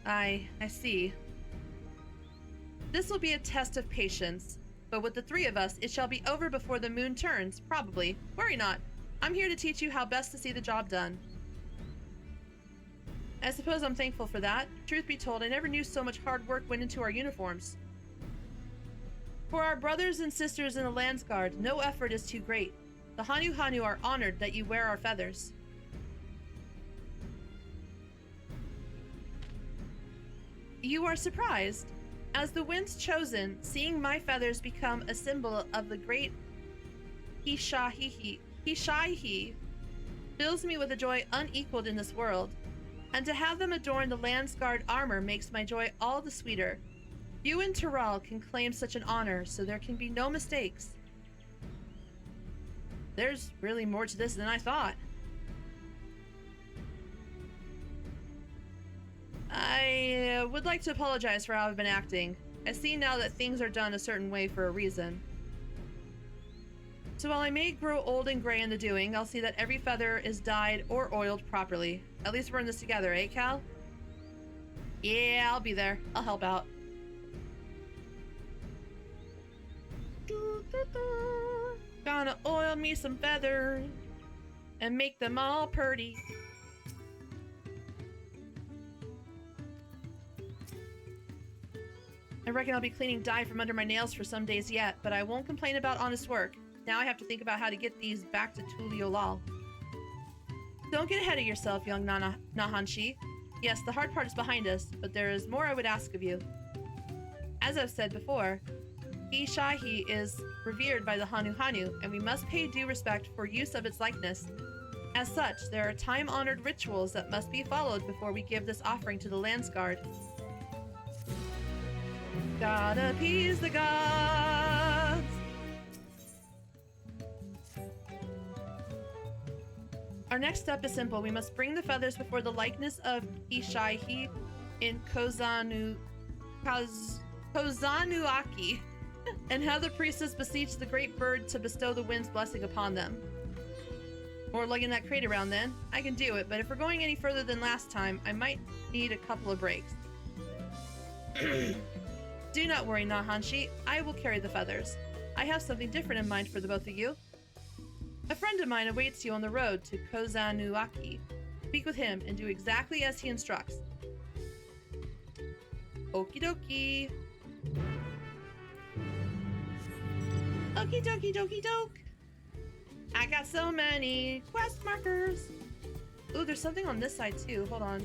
I see. This will be a test of patience, but with the three of us, it shall be over before the moon turns, probably. Worry not. I'm here to teach you how best to see the job done. I suppose I'm thankful for that. Truth be told, I never knew so much hard work went into our uniforms. For our brothers and sisters in the Landsguard, no effort is too great. The Hanu are honored that you wear our feathers. You are surprised? As the wind's chosen, seeing my feathers become a symbol of the great Hishaihi fills me with a joy unequaled in this world, and to have them adorn the Landsguard armor makes my joy all the sweeter. You in Tyrell can claim such an honor, so there can be no mistakes. There's really more to this than I thought. I would like to apologize for how I've been acting. I see now that things are done a certain way for a reason. So while I may grow old and gray in the doing, I'll see that every feather is dyed or oiled properly. At least we're in this together, eh, Cal? Yeah, I'll be there. I'll help out. Gonna oil me some feathers and make them all purty. I reckon I'll be cleaning dye from under my nails for some days yet, but I won't complain about honest work. Now I have to think about how to get these back to Tuliolal. Don't get ahead of yourself, young Nahanshi. Yes, the hard part is behind us, but there is more I would ask of you. As I've said before, Hishaihi is revered by the Hanu, and we must pay due respect for use of its likeness. As such, there are time-honored rituals that must be followed before we give this offering to the Landsguard. Gotta appease the gods! Our next step is simple. We must bring the feathers before the likeness of Ishaihi in Kozanuaki and have the priestess beseech the great bird to bestow the wind's blessing upon them. More lugging that crate around then. I can do it, but if we're going any further than last time, I might need a couple of breaks. Do not worry, Nahanshi. I will carry the feathers. I have something different in mind for the both of you. A friend of mine awaits you on the road to Kozanuaki. Speak with him and do exactly as he instructs. Okie dokie. Okie dokie dokie doke. I got so many quest markers. Ooh, there's something on this side too. Hold on.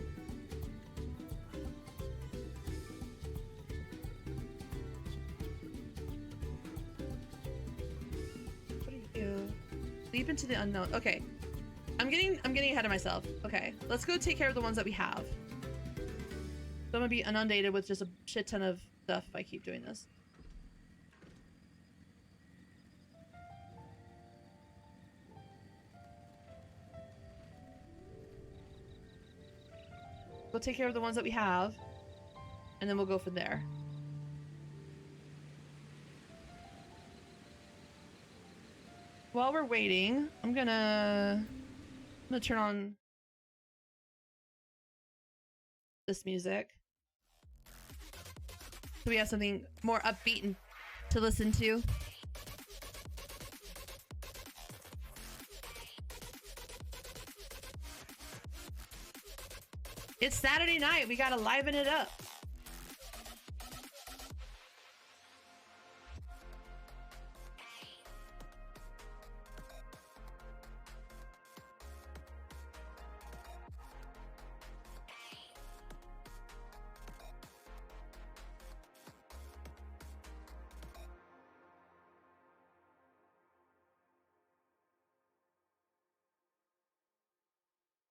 What do you? Leap into the unknown. Okay. I'm getting ahead of myself. Okay. Let's go take care of the ones that we have. So I'm gonna be inundated with just a shit ton of stuff if I keep doing this. We'll take care of the ones that we have, and then we'll go from there. While we're waiting, I'm gonna turn on this music so we have something more upbeat to listen to. It's Saturday night. We gotta liven it up.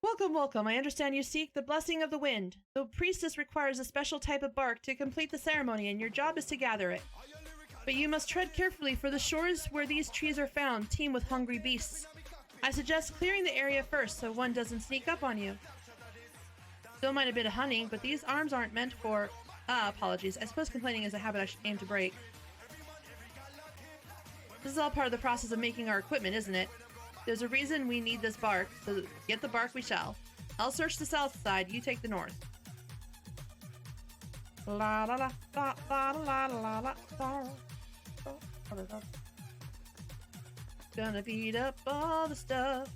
Welcome, welcome. I understand you seek the blessing of the wind. The priestess requires a special type of bark to complete the ceremony, and your job is to gather it. But you must tread carefully, for the shores where these trees are found teem with hungry beasts. I suggest clearing the area first so one doesn't sneak up on you. Don't mind a bit of hunting, but these arms aren't meant for... apologies. I suppose complaining is a habit I should aim to break. This is all part of the process of making our equipment, isn't it? There's a reason we need this bark, so get the bark we shall. I'll search the south side, you take the north. La la la la la la la la la. Gonna beat up all the stuff.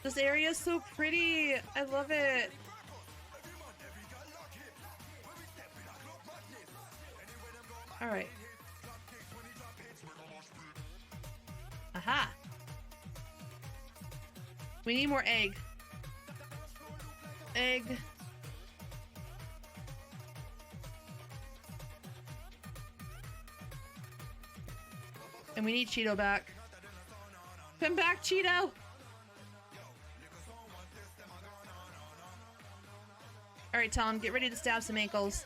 This area is so pretty. I love it. All right. Aha. We need more egg. Egg. And we need Cheeto back. Come back, Cheeto! Alright, Tom, get ready to stab some ankles.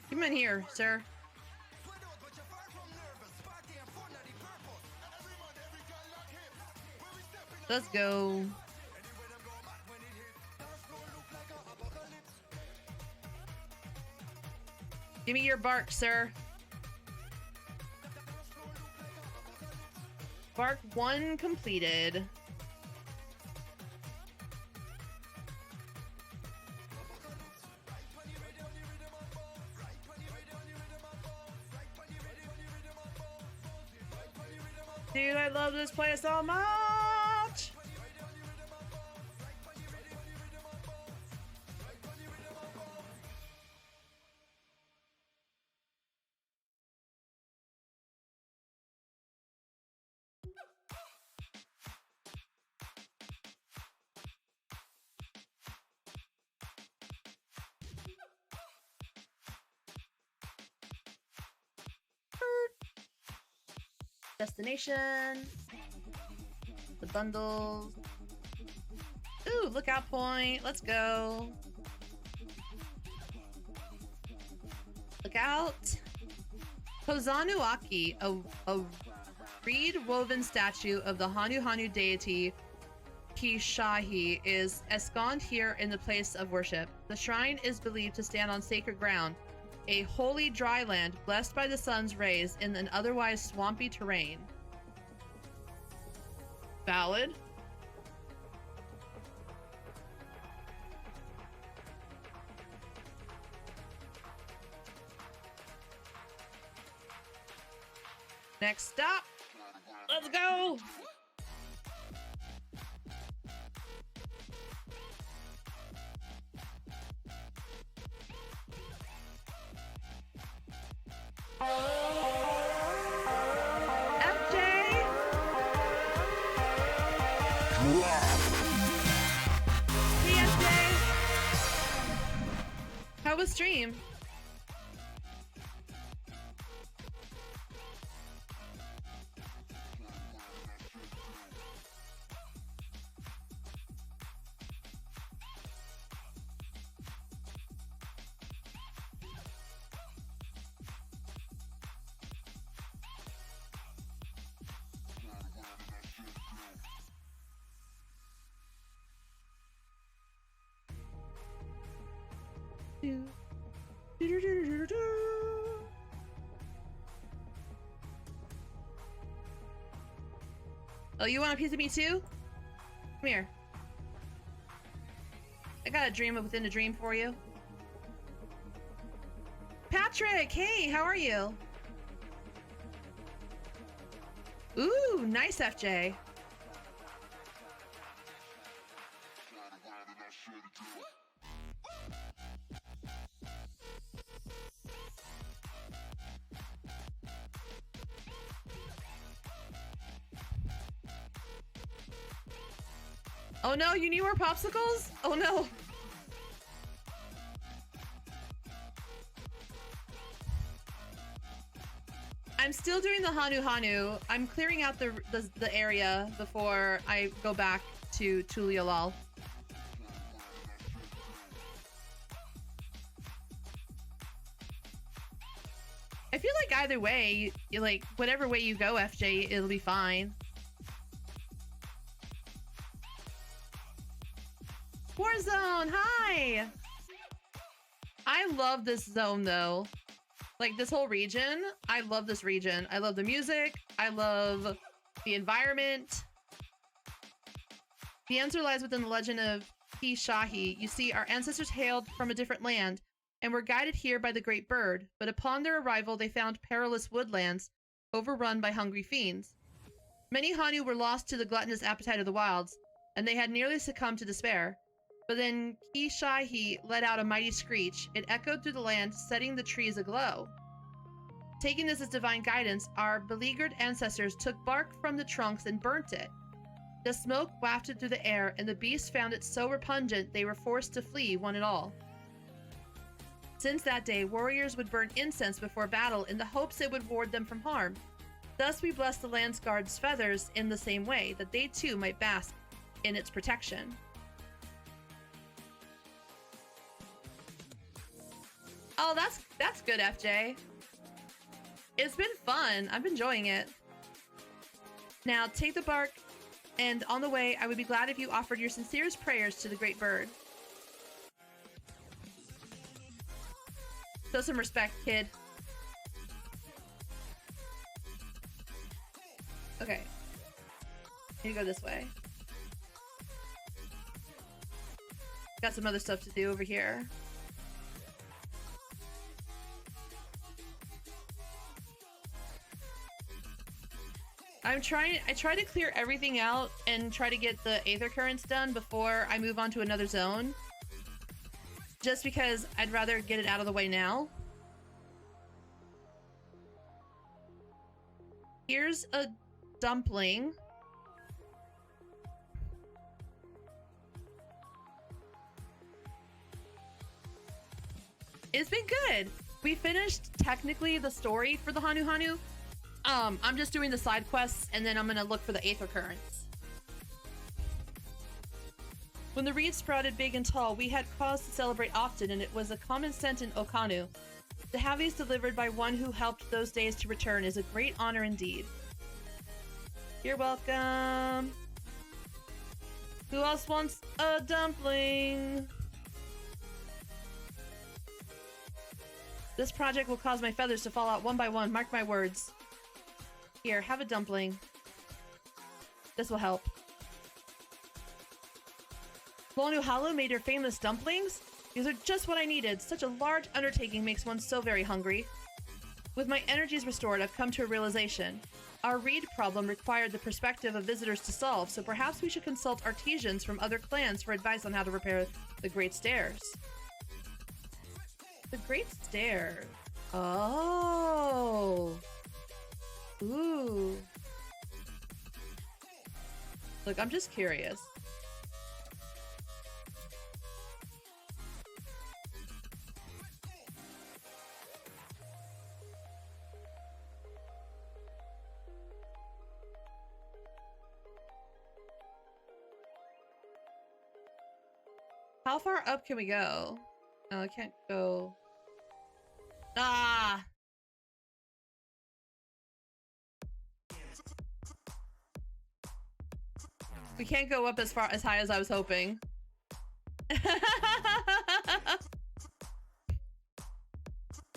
Come in here, sir. Let's go. Give me your bark, sir. Bark 1 completed. Dude, I love this place so much! Destination. The bundles. Ooh, lookout point. Let's go. Lookout. Kozanuaki, a reed-woven statue of the Hanu deity Kishahi, is ensconced here in the place of worship. The shrine is believed to stand on sacred ground, a holy dry land blessed by the sun's rays in an otherwise swampy terrain. Valid. Next stop. Let's go. FJ. Hey FJ. How was stream? Oh, you want a piece of me too? Come here. I got a dream within a dream for you. Patrick, hey, how are you? Ooh, nice FJ. Oh no, you need more popsicles? Oh no. I'm still doing the Hanu. I'm clearing out the area before I go back to Tulialal. I feel like either way, you like whatever way you go, FJ, it'll be fine. Warzone, hi! I love this zone though. Like this whole region, I love this region. I love the music. I love the environment. The answer lies within the legend of Kishahi. You see, our ancestors hailed from a different land and were guided here by the great bird, but upon their arrival they found perilous woodlands overrun by hungry fiends. Many Hanu were lost to the gluttonous appetite of the wilds, and they had nearly succumbed to despair. But then Kishahi let out a mighty screech. It echoed through the land, setting the trees aglow. Taking this as divine guidance, our beleaguered ancestors took bark from the trunks and burnt it. The smoke wafted through the air, and the beasts found it so repugnant they were forced to flee, one and all. Since that day, warriors would burn incense before battle in the hopes it would ward them from harm. Thus we bless the land's guard's feathers in the same way, that they too might bask in its protection. Oh, that's good, FJ. It's been fun. I'm enjoying it. Now, take the bark, and on the way, I would be glad if you offered your sincerest prayers to the great bird. Show some respect, kid. Okay. Need to go this way. Got some other stuff to do over here. I try to clear everything out and try to get the Aether Currents done before I move on to another zone. Just because I'd rather get it out of the way now. Here's a dumpling. It's been good. We finished technically the story for the Hanu. I'm just doing the side quests, and then I'm gonna look for the Aether Currents. When the reeds sprouted big and tall, we had cause to celebrate often, and it was a common scent in Okanu. To have these delivered by one who helped those days to return is a great honor indeed. You're welcome. Who else wants a dumpling? This project will cause my feathers to fall out one by one, mark my words. Here, have a dumpling. This will help. Lonuhalu made her famous dumplings? These are just what I needed. Such a large undertaking makes one so very hungry. With my energies restored, I've come to a realization. Our reed problem required the perspective of visitors to solve, so perhaps we should consult artisans from other clans for advice on how to repair the Great Stairs. The Great Stairs. Oh. Ooh. Look, I'm just curious. How far up can we go? Oh, I can't go. Ah! We can't go up as high as I was hoping.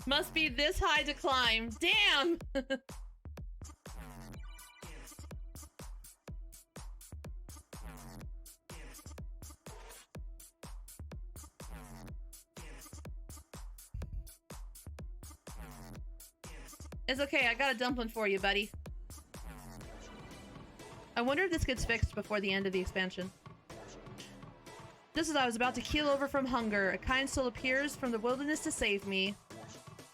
Must be this high to climb. Damn! It's okay, I got a dumpling for you, buddy. I wonder if this gets fixed before the end of the expansion. Just as I was about to keel over from hunger, a kind soul appears from the wilderness to save me.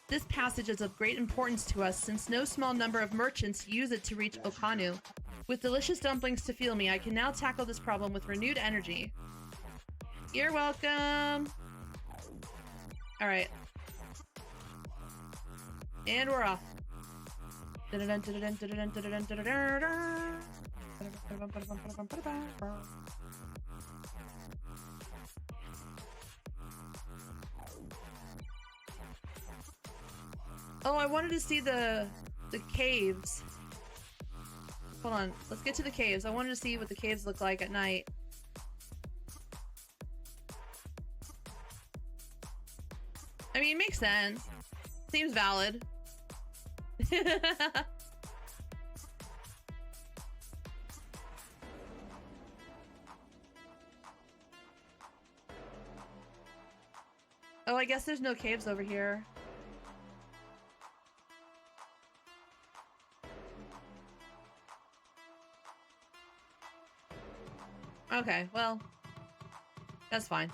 This passage is of great importance to us, since no small number of merchants use it to reach Okanu. With delicious dumplings to fuel me, I can now tackle this problem with renewed energy. You're welcome! Alright. And we're off. Oh, I wanted to see the caves. Hold on, let's get to the caves. I wanted to see what the caves look like at night. I mean, it makes sense. Seems valid. Oh, I guess there's no caves over here. Okay, well, that's fine.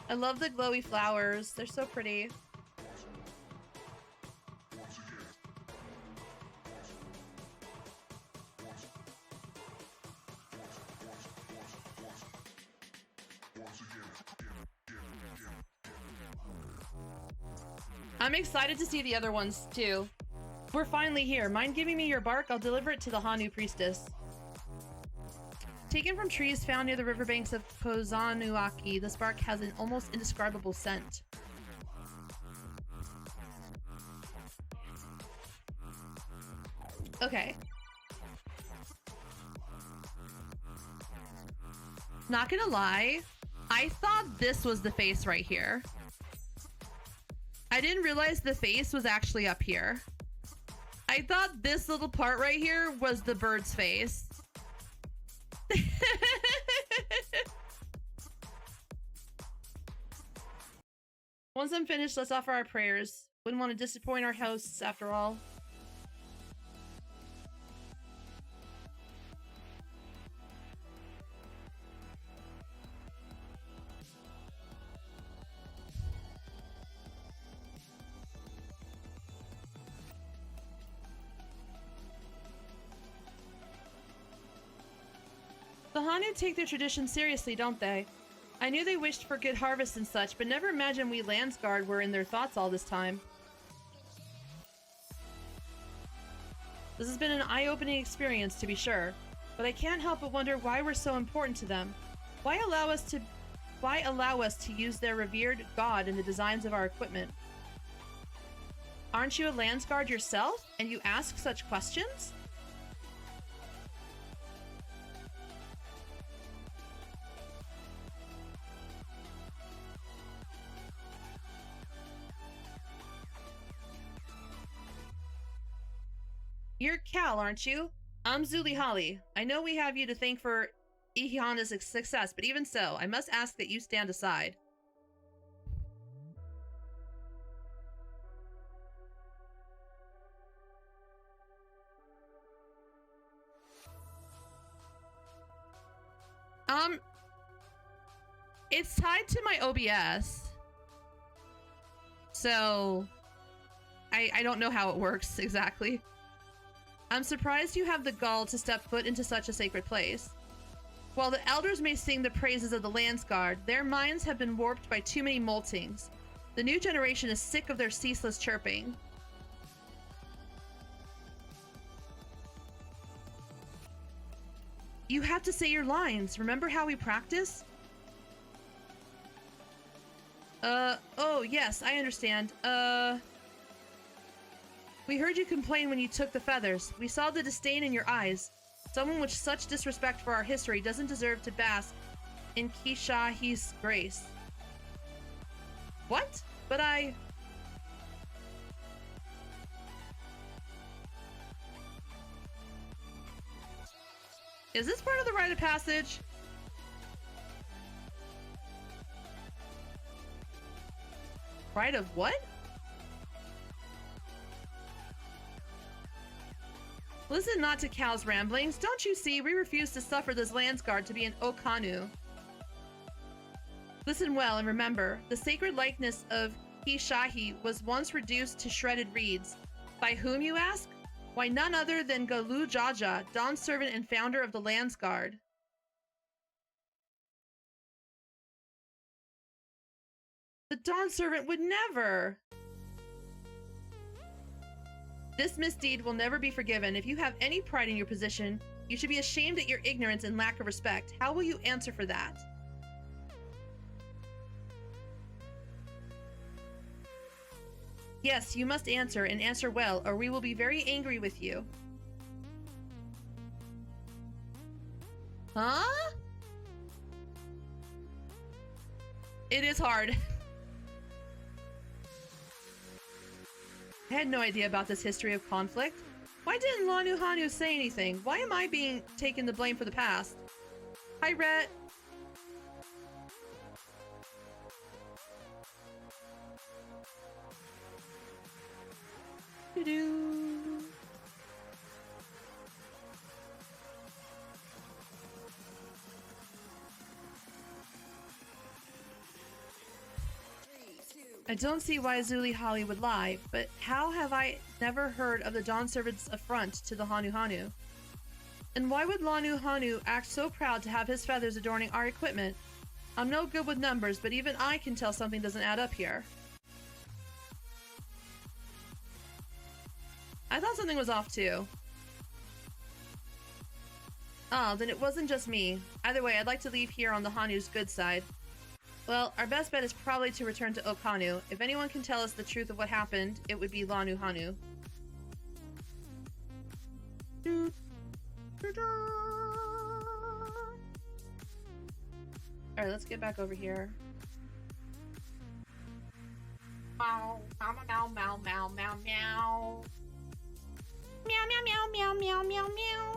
I love the glowy flowers. They're so pretty. I'm excited to see the other ones too. We're finally here. Mind giving me your bark? I'll deliver it to the Hanu priestess. Taken from trees found near the riverbanks of Kozanuaki, this bark has an almost indescribable scent. Okay. Not gonna lie, I thought this was the face right here. I didn't realize the face was actually up here. I thought this little part right here was the bird's face. Once I'm finished, let's offer our prayers. Wouldn't want to disappoint our hosts after all. The Hanu take their tradition seriously, don't they? I knew they wished for good harvests and such, but never imagined we Landsguard were in their thoughts all this time. This has been an eye-opening experience, to be sure, but I can't help but wonder why we're so important to them. Why allow us to use their revered god in the designs of our equipment? Aren't you a Landsguard yourself, and you ask such questions? You're Cal, aren't you? I'm Zuli Holly. I know we have you to thank for Ihana's success, but even so, I must ask that you stand aside. It's tied to my OBS. So, I don't know how it works exactly. I'm surprised you have the gall to step foot into such a sacred place. While the elders may sing the praises of the Landsguard, their minds have been warped by too many moltings. The new generation is sick of their ceaseless chirping. You have to say your lines. Remember how we practice? Oh, yes, I understand. We heard you complain when you took the feathers. We saw the disdain in your eyes. Someone with such disrespect for our history doesn't deserve to bask in Kishahi's grace. What? But I... Is this part of the rite of passage? Rite of what? Listen not to Cal's ramblings. Don't you see, we refuse to suffer this Landsguard to be an Okanu. Listen well and remember, the sacred likeness of Kishahi was once reduced to shredded reeds. By whom, you ask? Why, none other than Galu Jaja, Dawn's servant and founder of the Landsguard. The Dawn servant would never! This misdeed will never be forgiven. If you have any pride in your position, you should be ashamed at your ignorance and lack of respect. How will you answer for that? Yes, you must answer, and answer well, or we will be very angry with you. Huh? It is hard. I had no idea about this history of conflict. Why didn't Lanu Hanu say anything? Why am I being taken the blame for the past? Hi, Rhett. Doo-doo. I don't see why Zuli Holly would lie, but how have I never heard of the Dawn Servant's affront to the Hanu Hanu? And why would Lanu Hanu act so proud to have his feathers adorning our equipment? I'm no good with numbers, but even I can tell something doesn't add up here. I thought something was off too. Oh, then it wasn't just me. Either way, I'd like to leave here on the Hanu's good side. Well, our best bet is probably to return to Okanu. If anyone can tell us the truth of what happened, it would be Lanu Hanu. Alright, let's get back over here. Meow, meow, meow, meow, meow, meow, meow. Meow, meow, meow, meow, meow, meow, meow.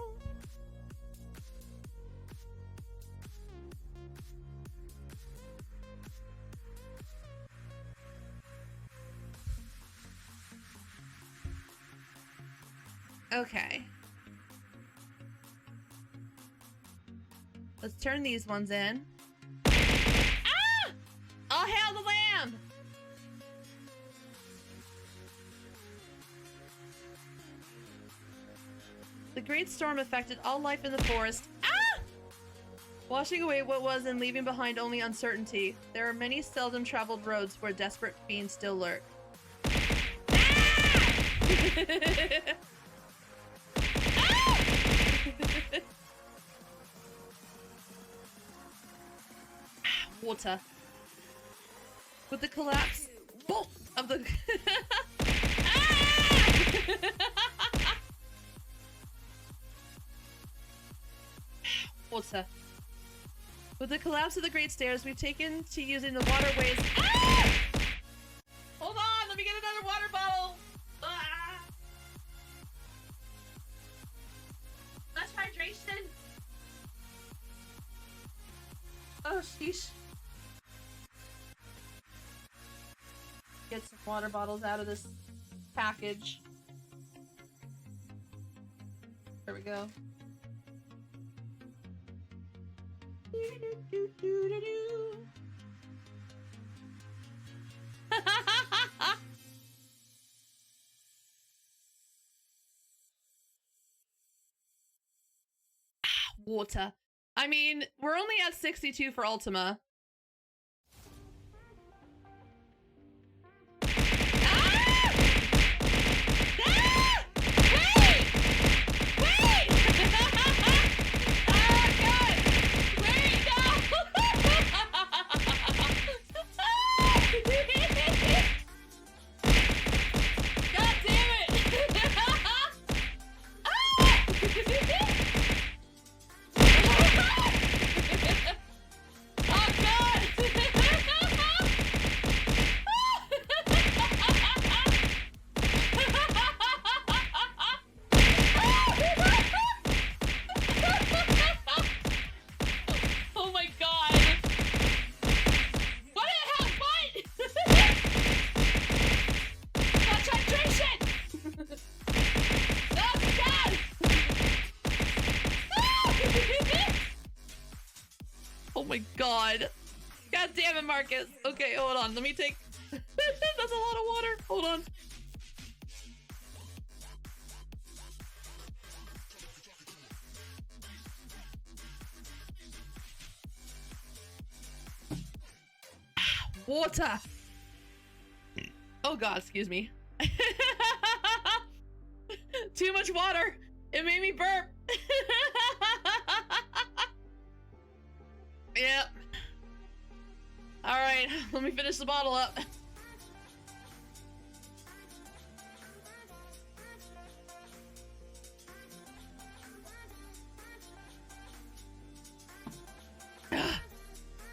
Okay. Let's turn these ones in. Ah! All hail the lamb! The great storm affected all life in the forest. Ah! Washing away what was and leaving behind only uncertainty. There are many seldom traveled roads where desperate fiends still lurk. Water. With the collapse of the water. With the collapse of the Great Stairs, we've taken to using the waterways. Ah! Hold on, let me get another water bottle. Ah! That's hydration. Oh, sheesh. Get some water bottles out of this package. There we go. Water. I mean, we're only at 62 for Ultima. God. God damn it, Marcus. Okay, hold on. Let me take... That's a lot of water. Hold on. Water. Oh God, excuse me. Too much water. It made me burp. Yep. Alright, let me finish the bottle up.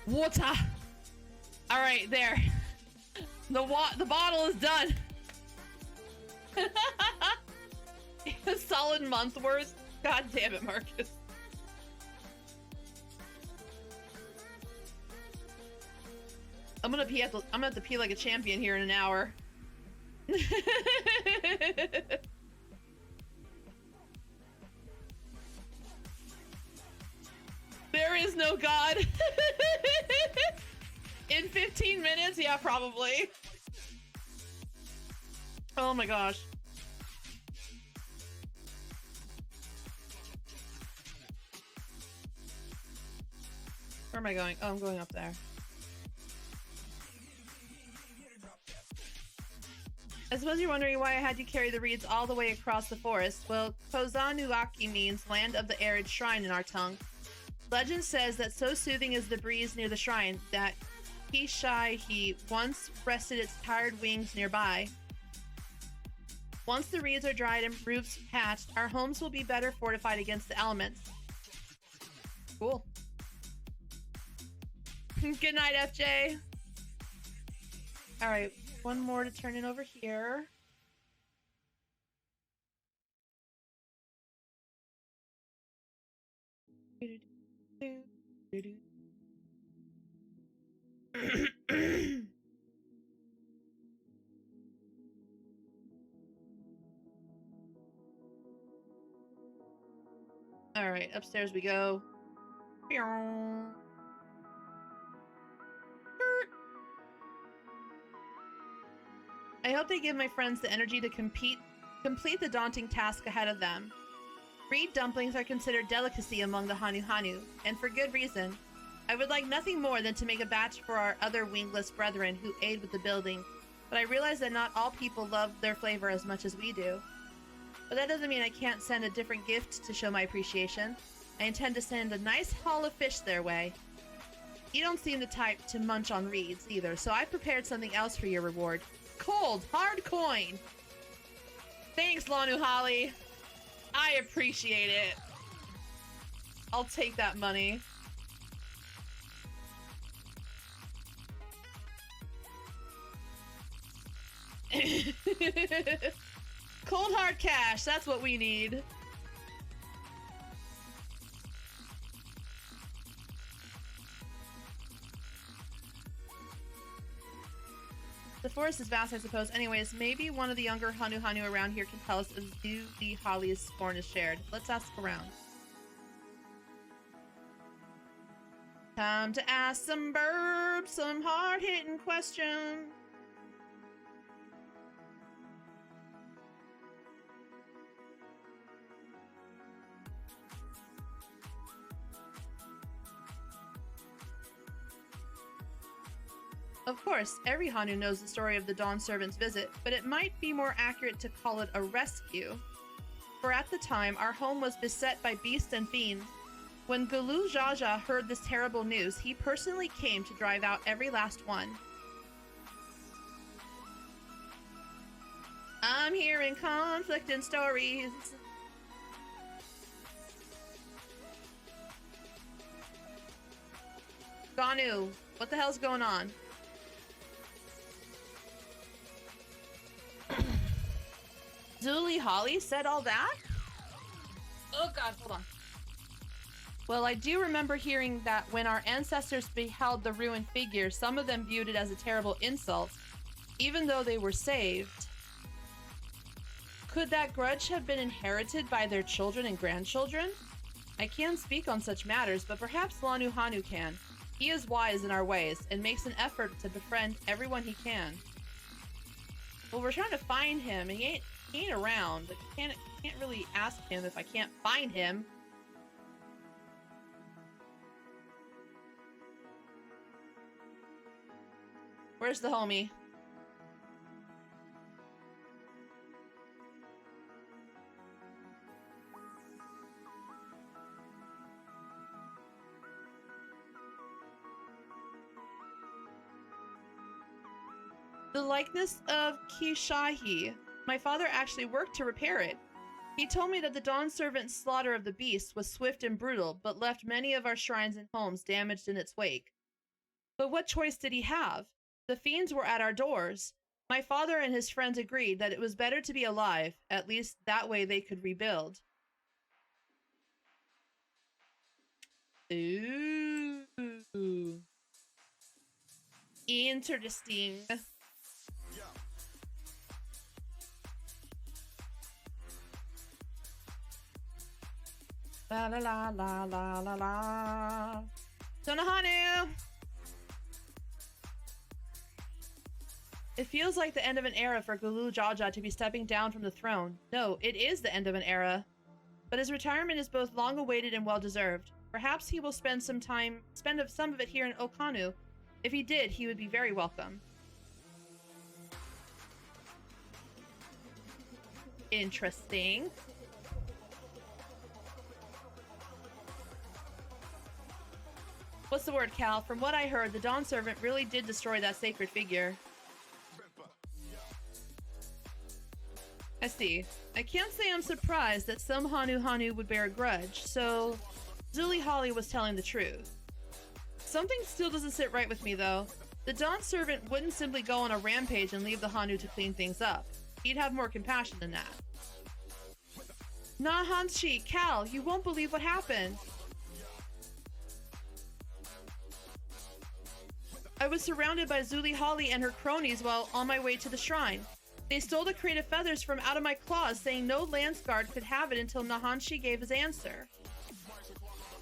Water. Alright, there. The bottle is done. A solid month worth. God damn it, Marcus. I'm gonna have to pee like a champion here in an hour. There is no God. In 15 minutes? Yeah, probably. Oh my gosh. Where am I going? Oh, I'm going up there. I suppose you're wondering why I had to carry the reeds all the way across the forest. Well, Kozanuaki means land of the arid shrine in our tongue. Legend says that so soothing is the breeze near the shrine that He once rested its tired wings nearby. Once the reeds are dried and roofs patched, our homes will be better fortified against the elements. Cool. Good night, FJ. Alright, one more to turn in over here. Alright, upstairs we go. I hope they give my friends the energy to complete the daunting task ahead of them. Reed dumplings are considered delicacy among the Hanu Hanu, and for good reason. I would like nothing more than to make a batch for our other wingless brethren who aid with the building, but I realize that not all people love their flavor as much as we do. But that doesn't mean I can't send a different gift to show my appreciation. I intend to send a nice haul of fish their way. You don't seem the type to munch on reeds either, so I prepared something else for your reward. Cold, hard coin! Thanks, Lanu Holly. I appreciate it. I'll take that money. Cold hard cash, that's what we need. The forest is vast, I suppose. Anyways, maybe one of the younger Hanu Hanu around here can tell us if the Holly's scorn is shared. Let's ask around. Time to ask some burbs some hard-hitting questions. Of course, every Hanu knows the story of the Dawn Servant's visit, but it might be more accurate to call it a rescue. For at the time, our home was beset by beasts and fiends. When Gulu Jaja heard this terrible news, he personally came to drive out every last one. I'm hearing conflicting stories. Ganu, what the hell's going on? Zuli Holly said all that? Oh god, hold on. Well, I do remember hearing that when our ancestors beheld the ruined figure, some of them viewed it as a terrible insult, even though they were saved. Could that grudge have been inherited by their children and grandchildren? I can't speak on such matters, but perhaps Lanu Hanu can. He is wise in our ways and makes an effort to befriend everyone he can. Well, we're trying to find him, and he ain't around. Like, can't really ask him if I can't find him. Where's the homie? The likeness of Kishahi. My father actually worked to repair it. He told me that the Dawn Servant's slaughter of the beast was swift and brutal, but left many of our shrines and homes damaged in its wake. But what choice did he have? The fiends were at our doors. My father and his friends agreed that it was better to be alive, at least that way they could rebuild. Ooh. Interesting. La la la la la la la. Sonahanu! It feels like the end of an era for Gulu Jaja to be stepping down from the throne. No, it is the end of an era. But his retirement is both long awaited and well deserved. Perhaps he will spend some of it here in Okanu. If he did, he would be very welcome. Interesting. What's the word, Cal? From what I heard, the Dawn Servant really did destroy that sacred figure. I see. I can't say I'm surprised that some Hanu Hanu would bear a grudge, so Zuli Holly was telling the truth. Something still doesn't sit right with me, though. The Dawn Servant wouldn't simply go on a rampage and leave the Hanu to clean things up. He'd have more compassion than that. Nah, Hanshi, Cal, you won't believe what happened. I was surrounded by Zuli Holly and her cronies while on my way to the shrine. They stole the crate of feathers from out of my claws, saying no Landsguard could have it until Nahanshi gave his answer.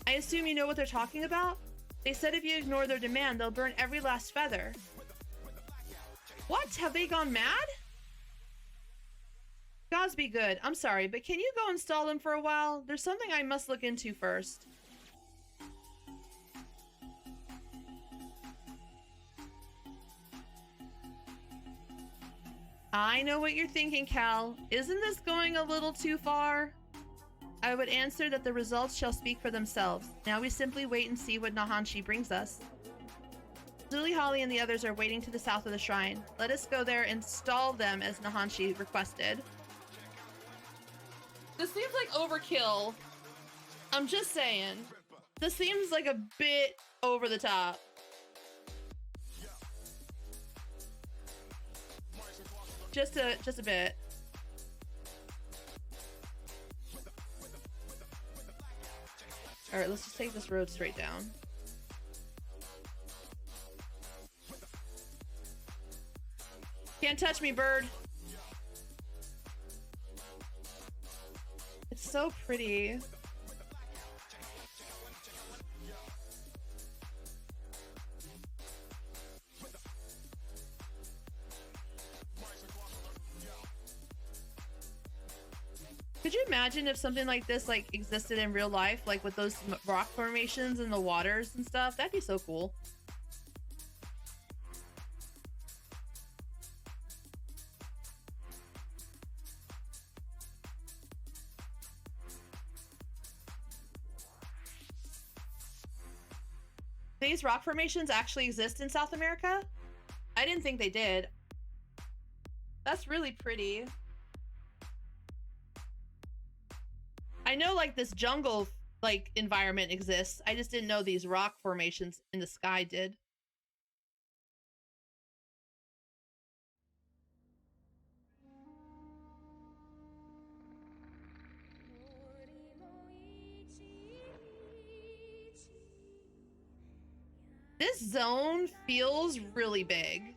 I assume you know what they're talking about? They said if you ignore their demand, they'll burn every last feather. What? Have they gone mad? Gods be good. I'm sorry, but can you go install them for a while? There's something I must look into first. I know what you're thinking, Cal. Isn't this going a little too far? I would answer that the results shall speak for themselves. Now we simply wait and see what Nahanshi brings us. Lily, Holly, and the others are waiting to the south of the shrine. Let us go there and stall them as Nahanshi requested. This seems like overkill. I'm just saying. This seems like a bit over the top. Just a bit. All right, let's just take this road straight down. Can't touch me, bird. It's so pretty. Could you imagine if something like this like existed in real life, like with those rock formations and the waters and stuff? That'd be so cool. These rock formations actually exist in South America? I didn't think they did. That's really pretty. I know like this jungle like environment exists. I just didn't know these rock formations in the sky did. This zone feels really big.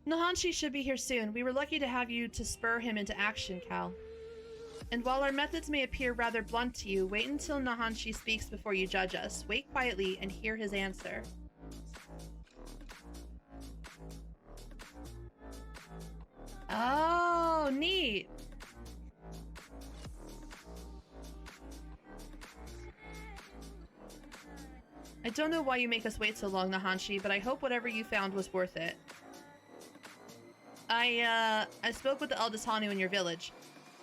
Nahanshi should be here soon. We were lucky to have you to spur him into action, Cal. And while our methods may appear rather blunt to you, wait until Nahanshi speaks before you judge us. Wait quietly and hear his answer. Oh, neat. I don't know why you make us wait so long, Nahanshi, but I hope whatever you found was worth it. I spoke with the eldest Hanu in your village.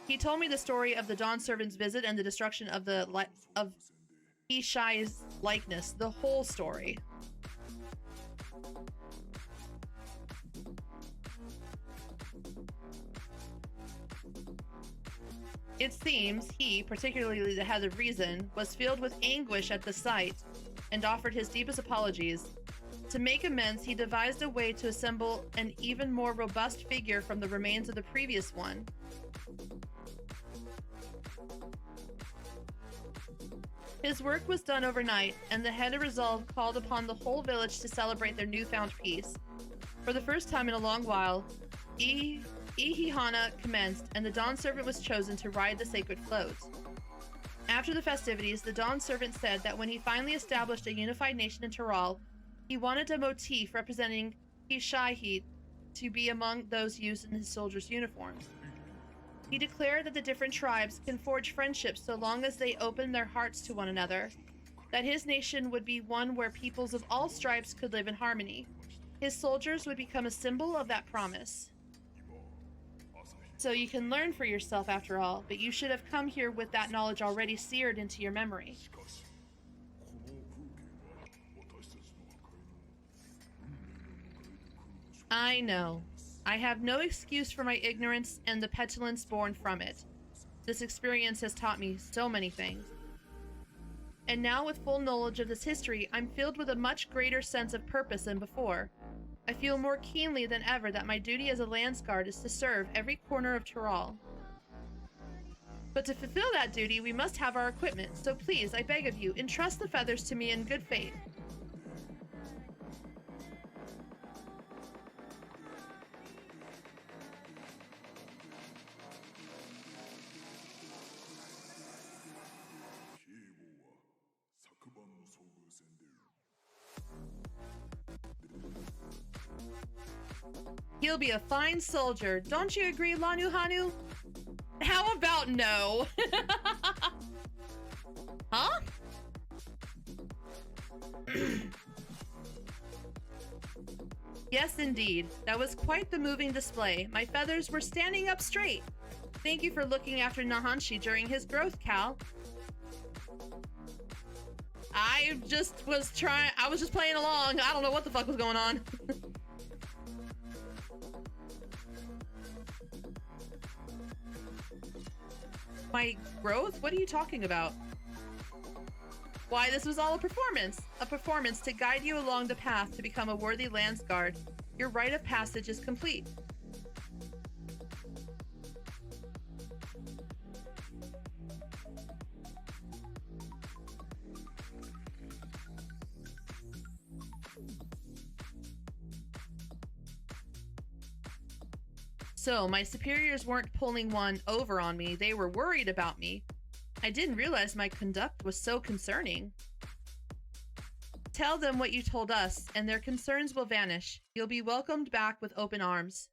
He told me the story of the Dawn Servant's visit and the destruction of Ishai's likeness, the whole story. It seems he, particularly the head of reason, was filled with anguish at the sight and offered his deepest apologies. To make amends, he devised a way to assemble an even more robust figure from the remains of the previous one. His work was done overnight, and the head of resolve called upon the whole village to celebrate their newfound peace. For the first time in a long while, Ihihana commenced, and the Dawn Servant was chosen to ride the sacred floats. After the festivities, the Dawn Servant said that when he finally established a unified nation in Tyrol, he wanted a motif representing Ishai to be among those used in his soldiers' uniforms. He declared that the different tribes can forge friendships so long as they open their hearts to one another, that his nation would be one where peoples of all stripes could live in harmony. His soldiers would become a symbol of that promise. So you can learn for yourself after all, but you should have come here with that knowledge already seared into your memory. I know. I have no excuse for my ignorance and the petulance born from it. This experience has taught me so many things. And now, with full knowledge of this history, I'm filled with a much greater sense of purpose than before. I feel more keenly than ever that my duty as a landsguard is to serve every corner of Tyrol. But to fulfill that duty, we must have our equipment, so please, I beg of you, entrust the feathers to me in good faith. He'll be a fine soldier. Don't you agree, Lanu Hanu? How about no? Huh? Yes, indeed. That was quite the moving display. My feathers were standing up straight. Thank you for looking after Nahanshi during his growth, Cal. I was just playing along. I don't know what the fuck was going on. My growth? What are you talking about? Why, this was all a performance. A performance to guide you along the path to become a worthy Landsguard. Your rite of passage is complete. So, my superiors weren't pulling one over on me. They were worried about me. I didn't realize my conduct was so concerning. Tell them what you told us, and their concerns will vanish. You'll be welcomed back with open arms.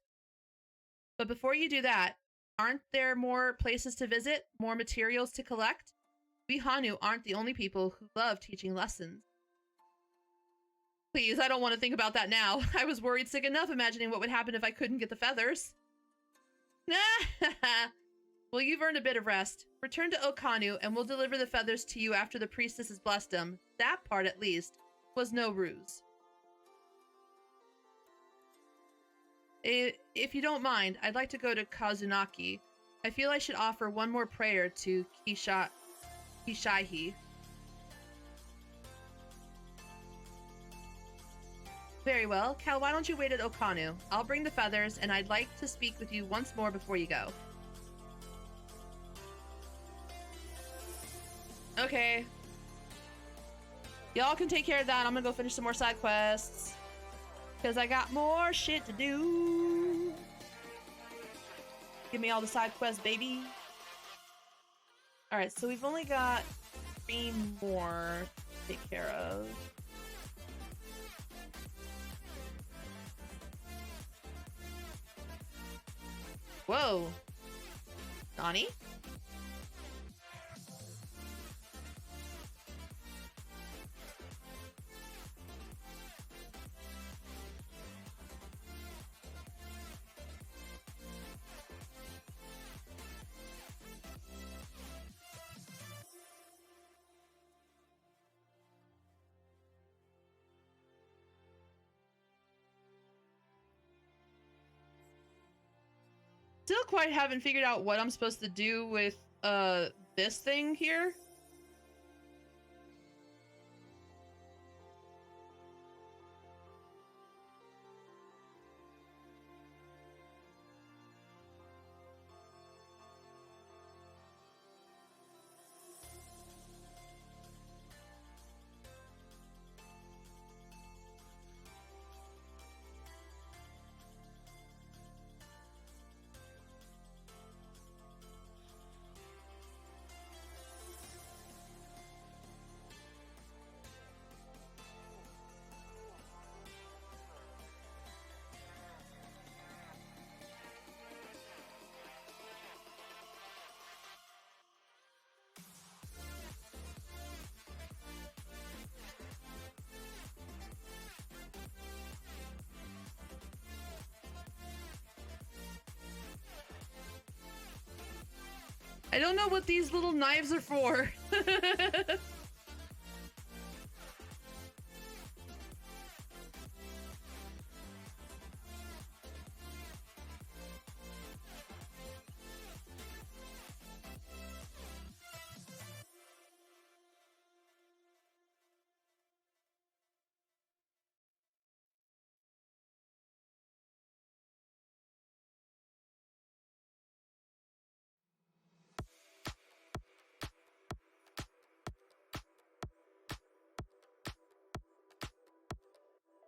But before you do that, aren't there more places to visit? More materials to collect? We Hanu aren't the only people who love teaching lessons. Please, I don't want to think about that now. I was worried sick enough imagining what would happen if I couldn't get the feathers. Well, you've earned a bit of rest. Return to Okanu, and we'll deliver the feathers to you after the priestess has blessed them. That part, at least, was no ruse. If you don't mind, I'd like to go to Kazunaki. I feel I should offer one more prayer to Kishaihi. Very well. Cal, why don't you wait at Okanu? I'll bring the feathers, and I'd like to speak with you once more before you go. Okay. Y'all can take care of that. I'm gonna go finish some more side quests. Because I got more shit to do. Give me all the side quests, baby. Alright, so we've only got 3 more to take care of. Whoa. Nani? Still quite haven't figured out what I'm supposed to do with this thing here. I don't know what these little knives are for.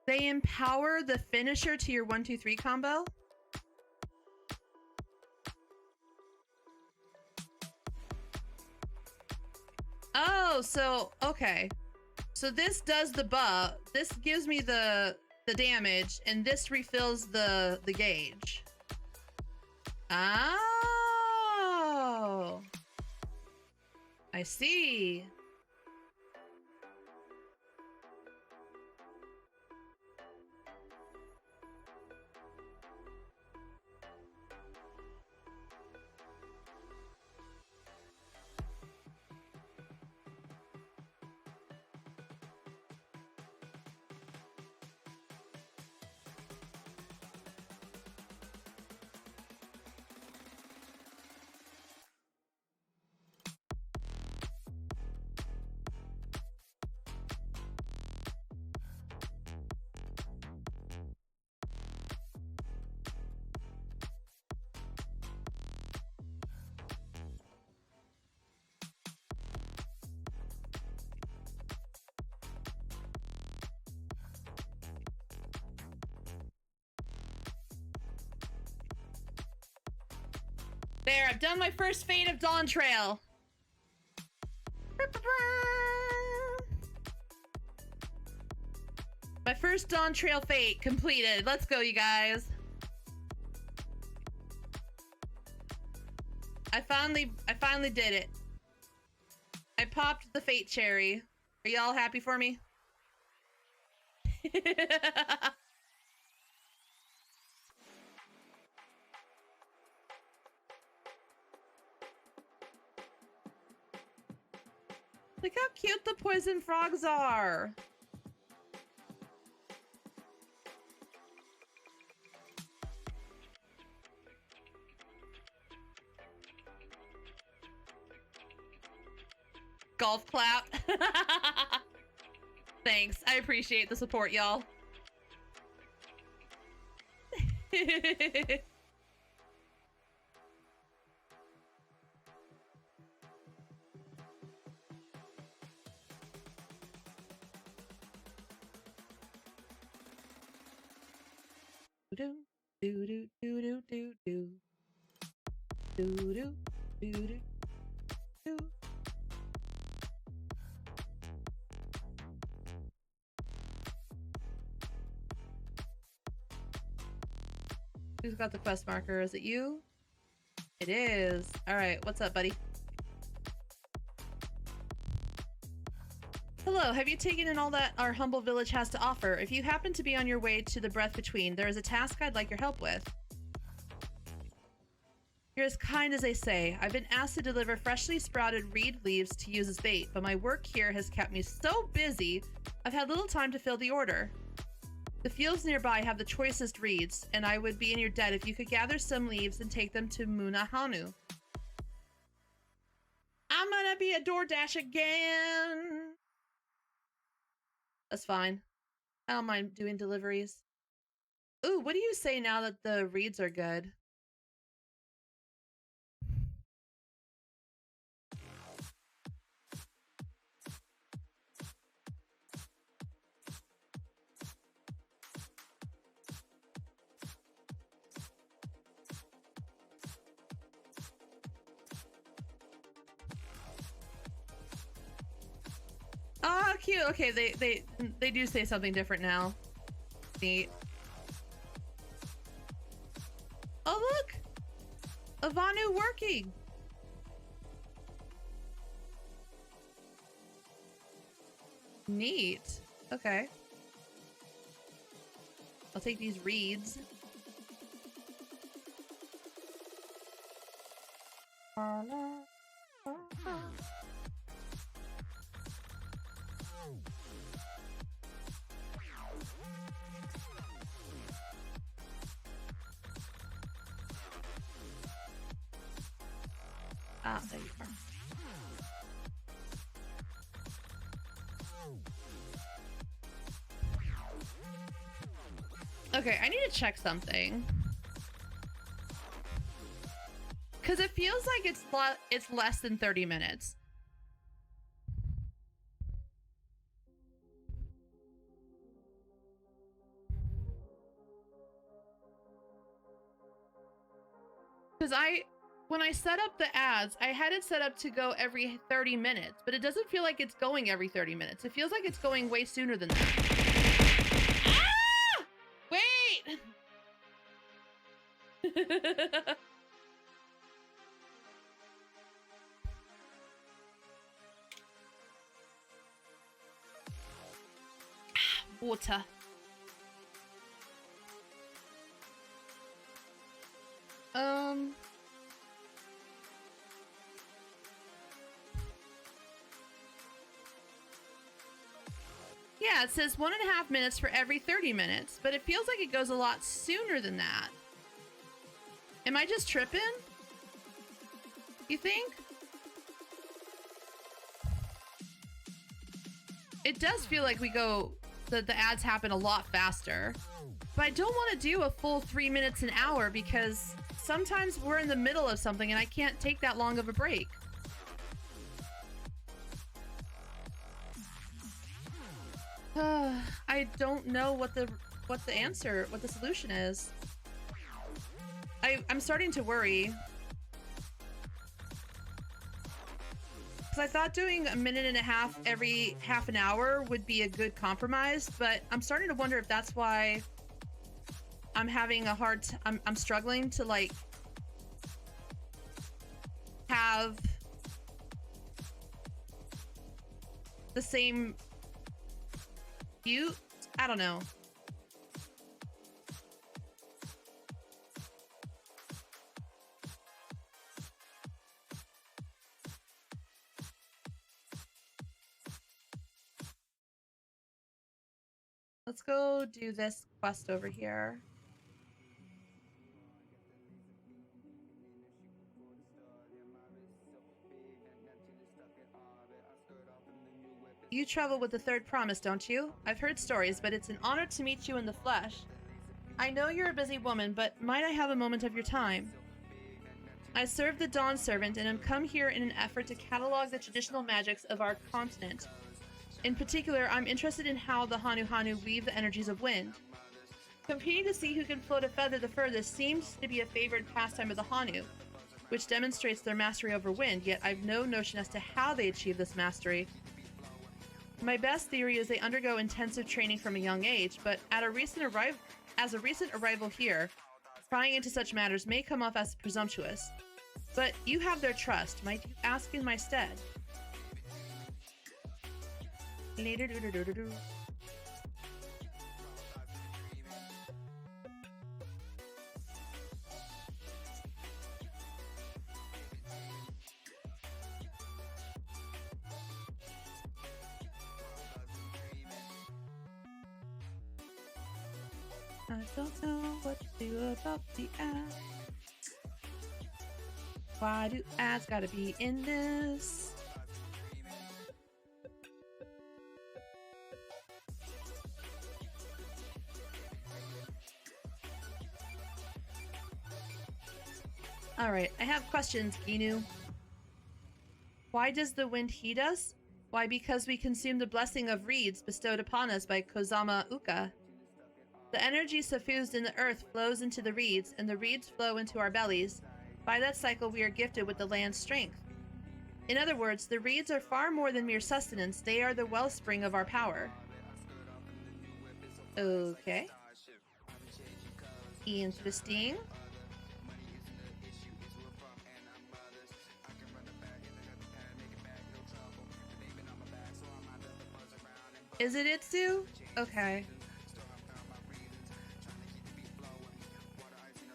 They empower the finisher to your 1-2-3 combo? Oh, so okay. So this does the buff. This gives me the the damage, and this refills the gauge. Oh, I see. There, I've done my first Fate of Dawntrail. My first Dawntrail Fate completed. Let's go, you guys. I finally did it. I popped the Fate cherry. Are y'all happy for me? Look how cute the poison frogs are. Golf clap. Thanks. I appreciate the support, y'all. Do do do do do do do do do do do do. Who's got the quest marker? Is it you? It is. All right, what's up, buddy? Hello, have you taken in all that our humble village has to offer? If you happen to be on your way to the Breath Between, there is a task I'd like your help with. You're as kind as they say. I've been asked to deliver freshly sprouted reed leaves to use as bait, but my work here has kept me so busy, I've had little time to fill the order. The fields nearby have the choicest reeds, and I would be in your debt if you could gather some leaves and take them to Munahanu. I'm gonna be a DoorDash again! That's fine. I don't mind doing deliveries. Ooh, what do you say now that the reeds are good? Ah, cute. Okay, they do say something different now. Neat. Oh, look! Ivanu working! Neat. Okay. I'll take these reeds. Ah, there you are. Okay, I need to check something. Because it feels like it's less than 30 minutes. Because when I set up the ads, I had it set up to go every 30 minutes, but it doesn't feel like it's going every 30 minutes. It feels like it's going way sooner than that. Ah! Water. Yeah, it says 1.5 minutes for every 30 minutes, but it feels like it goes a lot sooner than that. Am I just tripping? You think? It does feel like the ads happen a lot faster. But I don't want to do a full 3 minutes an hour because sometimes we're in the middle of something and I can't take that long of a break. I don't know what the solution is. I'm starting to worry. Because I thought doing 1.5 minutes every half an hour would be a good compromise, but I'm starting to wonder if that's why I'm having a hard I'm struggling to like have the same view. I don't know. Let's go do this quest over here. You travel with the third promise, don't you? I've heard stories, but it's an honor to meet you in the flesh. I know you're a busy woman, but might I have a moment of your time? I serve the Dawn Servant and am come here in an effort to catalog the traditional magics of our continent. In particular, I'm interested in how the Hanu weave the energies of wind. Competing to see who can float a feather the furthest seems to be a favored pastime of the Hanu, which demonstrates their mastery over wind, yet I've no notion as to how they achieve this mastery. My best theory is they undergo intensive training from a young age, but as a recent arrival here, prying into such matters may come off as presumptuous. But you have their trust. Might you ask in my stead? I don't know what to do about the ads. Why do ads gotta be in this? Alright, I have questions, Ginu. Why does the wind heat us? Why, because we consume the blessing of reeds bestowed upon us by Kozama Uka. The energy suffused in the earth flows into the reeds, and the reeds flow into our bellies. By that cycle, we are gifted with the land's strength. In other words, the reeds are far more than mere sustenance. They are the wellspring of our power. Okay. Interesting. Is it Itsu? Okay.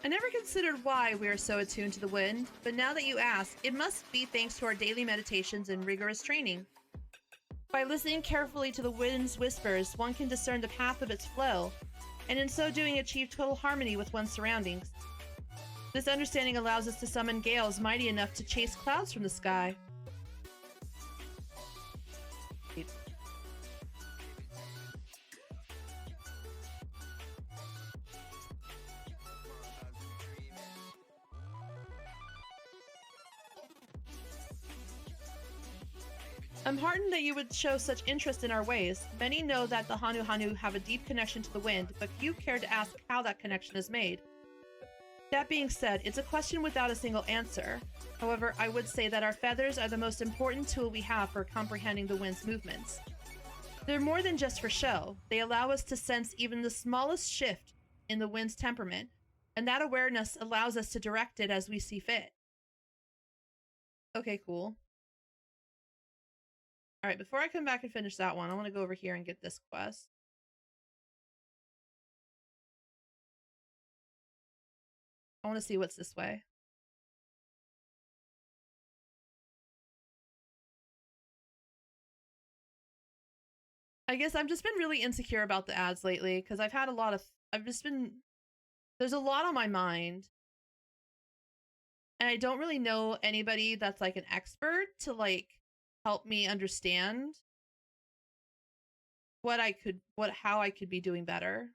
I never considered why we are so attuned to the wind, but now that you ask, it must be thanks to our daily meditations and rigorous training. By listening carefully to the wind's whispers, one can discern the path of its flow, and in so doing achieve total harmony with one's surroundings. This understanding allows us to summon gales mighty enough to chase clouds from the sky. I'm heartened that you would show such interest in our ways. Many know that the Hanu have a deep connection to the wind, but few care to ask how that connection is made. That being said, it's a question without a single answer. However, I would say that our feathers are the most important tool we have for comprehending the wind's movements. They're more than just for show. They allow us to sense even the smallest shift in the wind's temperament, And that awareness allows us to direct it as we see fit. Okay, cool. All right, before I come back and finish that one, I want to go over here and get this quest. I want to see what's this way. I guess I've just been really insecure about the ads lately because I've had a lot of, there's a lot on my mind. And I don't really know anybody that's like an expert to like help me understand how I could be doing better.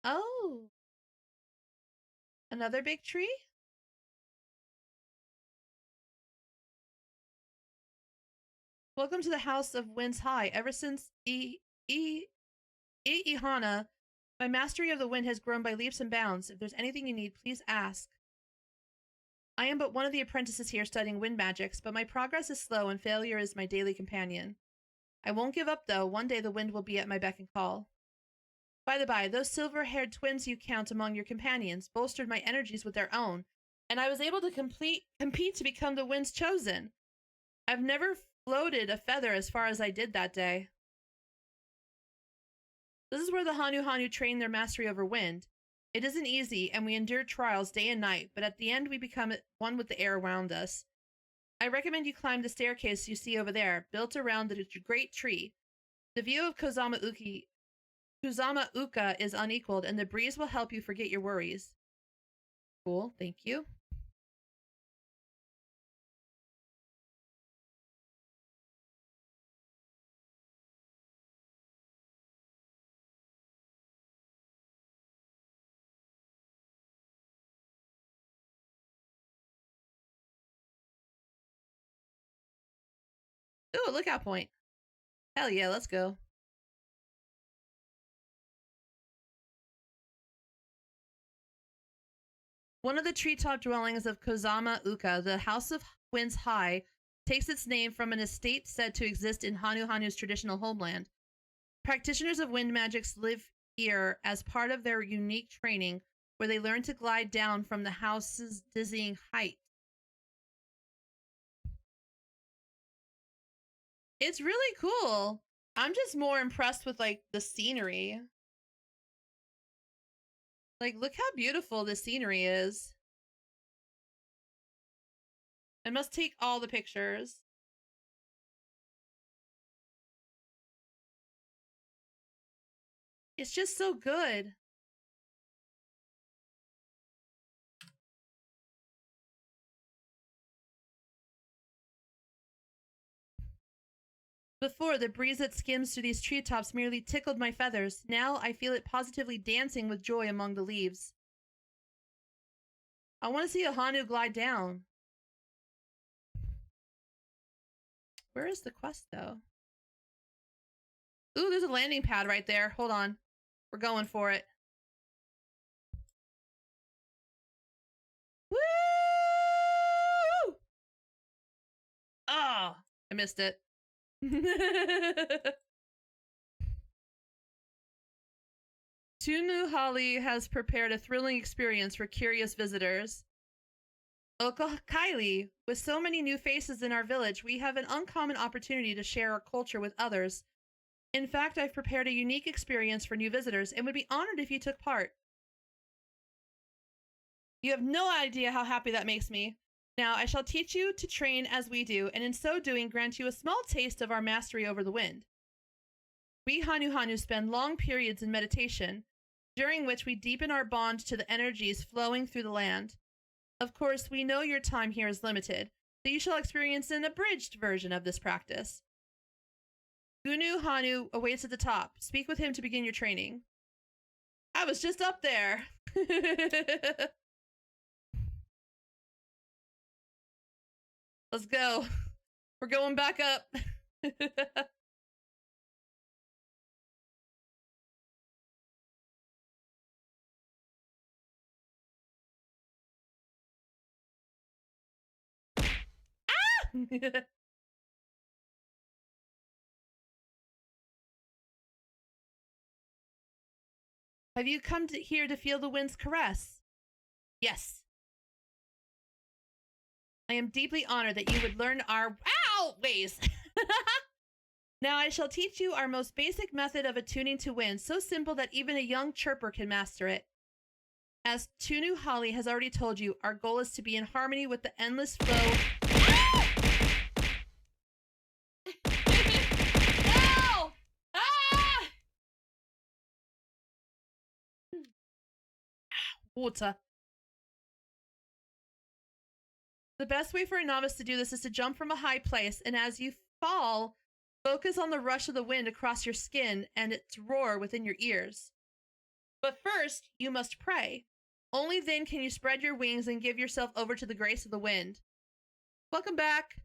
Oh. Another big tree? Welcome to the House of Winds High. Ever since Ihana, my mastery of the wind has grown by leaps and bounds. If there's anything you need, please ask. I am but one of the apprentices here studying wind magics, but my progress is slow and failure is my daily companion. I won't give up, though. One day the wind will be at my beck and call. By the by, those silver-haired twins you count among your companions bolstered my energies with their own, and I was able to compete to become the wind's chosen. I've never floated a feather as far as I did that day. This is where the Hanu train their mastery over wind. It isn't easy, and we endure trials day and night, but at the end we become one with the air around us. I recommend you climb the staircase you see over there, built around the great tree. The view of Kozama Uka is unequaled, and the breeze will help you forget your worries. Cool, thank you. Ooh, a lookout point. Hell yeah, let's go. One of the treetop dwellings of Kozama Uka, the House of Winds High, takes its name from an estate said to exist in Hanu's traditional homeland. Practitioners of wind magics live here as part of their unique training, where they learn to glide down from the house's dizzying height. It's really cool. I'm just more impressed with like the scenery. Like, look how beautiful the scenery is. I must take all the pictures. It's just so good. Before, the breeze that skims through these treetops merely tickled my feathers. Now I feel it positively dancing with joy among the leaves. I want to see a Hanu glide down. Where is the quest, though? Ooh, there's a landing pad right there. Hold on. We're going for it. Woo! Oh, I missed it. Tunu Holly has prepared a thrilling experience for curious visitors. Okakylie, with so many new faces in our village, we have an uncommon opportunity to share our culture with others. In fact, I've prepared a unique experience for new visitors and would be honored if you took part. You have no idea how happy that makes me. Now, I shall teach you to train as we do, and in so doing grant you a small taste of our mastery over the wind. We Hanu spend long periods in meditation, during which we deepen our bond to the energies flowing through the land. Of course, we know your time here is limited, so you shall experience an abridged version of this practice. Gunu Hanu awaits at the top. Speak with him to begin your training. I was just up there. Let's go. We're going back up. Ah! Have you come here to feel the wind's caress? Yes. I am deeply honored that you would learn our ways. Now I shall teach you our most basic method of attuning to wind, so simple that even a young chirper can master it. As Tunu Holly has already told you, our goal is to be in harmony with the endless flow. No! Ah! Water. The best way for a novice to do this is to jump from a high place, and as you fall, focus on the rush of the wind across your skin and its roar within your ears. But first, you must pray. Only then can you spread your wings and give yourself over to the grace of the wind. Welcome back.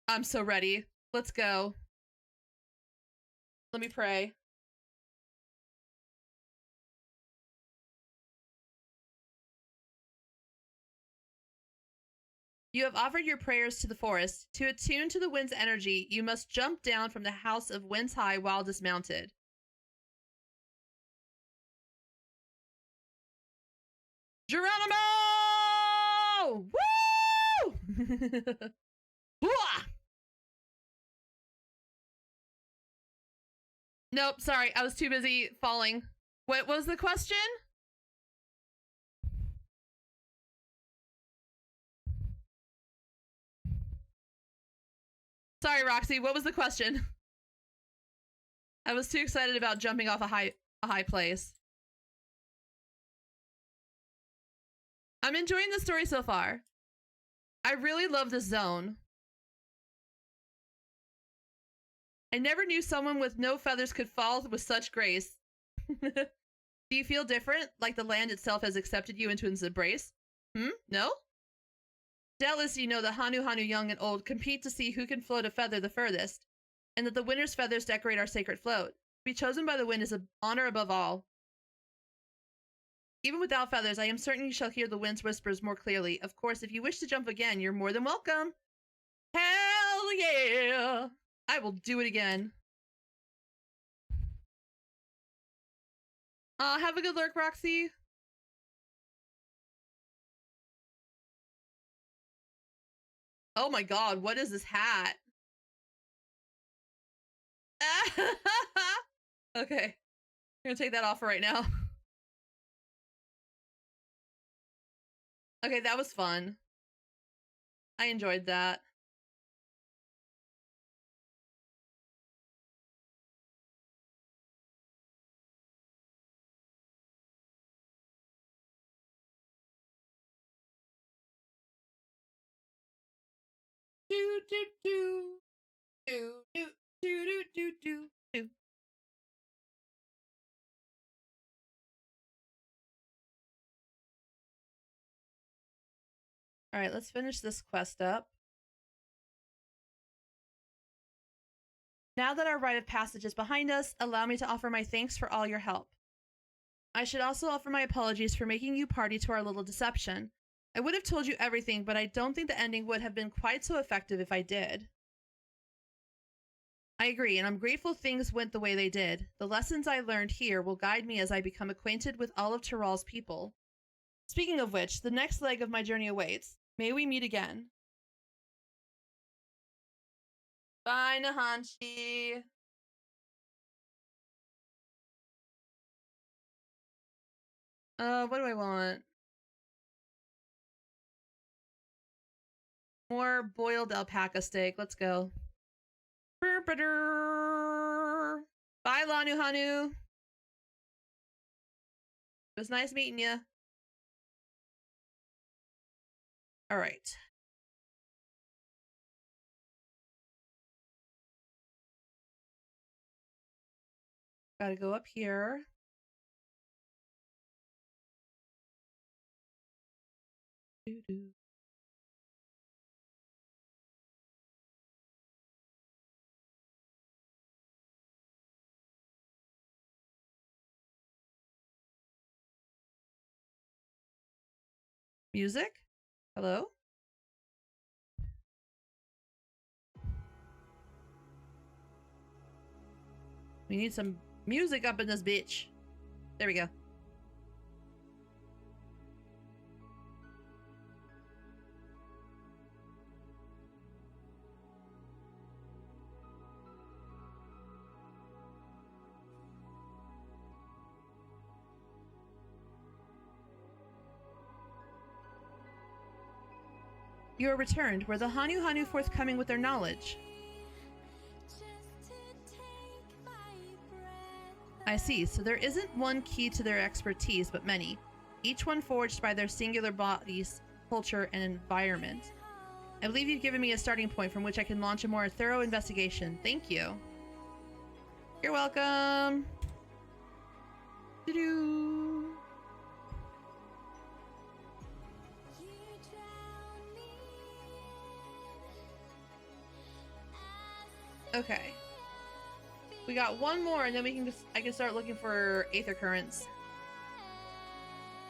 I'm so ready. Let's go. Let me pray. You have offered your prayers to the forest. To attune to the wind's energy, you must jump down from the house of winds high while dismounted. Geronimo! Woo! Nope, sorry. I was too busy falling. What was the question? Sorry, Roxy. What was the question? I was too excited about jumping off a high place. I'm enjoying the story so far. I really love this zone. I never knew someone with no feathers could fall with such grace. Do you feel different? Like the land itself has accepted you into its embrace? No? Doubtless you know that Hanu young and old compete to see who can float a feather the furthest, and that the winner's feathers decorate our sacred float. To be chosen by the wind is an honor above all. Even without feathers, I am certain you shall hear the wind's whispers more clearly. Of course, if you wish to jump again, you're more than welcome. Hell yeah! I will do it again. Have a good lurk, Roxy. Oh my god, what is this hat? Okay. I'm gonna take that off for right now. Okay, that was fun. I enjoyed that. Do do do do do do do do do do. All right, let's finish this quest up. Now that our rite of passage is behind us, allow me to offer my thanks for all your help. I should also offer my apologies for making you party to our little deception. I would have told you everything, but I don't think the ending would have been quite so effective if I did. I agree, and I'm grateful things went the way they did. The lessons I learned here will guide me as I become acquainted with all of Tyrall's people. Speaking of which, the next leg of my journey awaits. May we meet again. Bye, Nahanchi. What do I want? More boiled alpaca steak. Let's go. Bye, Lanu Hanu. It was nice meeting you. All right. Gotta go up here. Doo-doo. Music? Hello? We need some music up in this bitch. There we go. You are returned. Were the Hanu forthcoming with their knowledge? I see. So there isn't one key to their expertise, but many. Each one forged by their singular bodies, culture, and environment. I believe you've given me a starting point from which I can launch a more thorough investigation. Thank you. You're welcome. Doo-doo. Okay. We got one more, and then we can I can start looking for aether currents.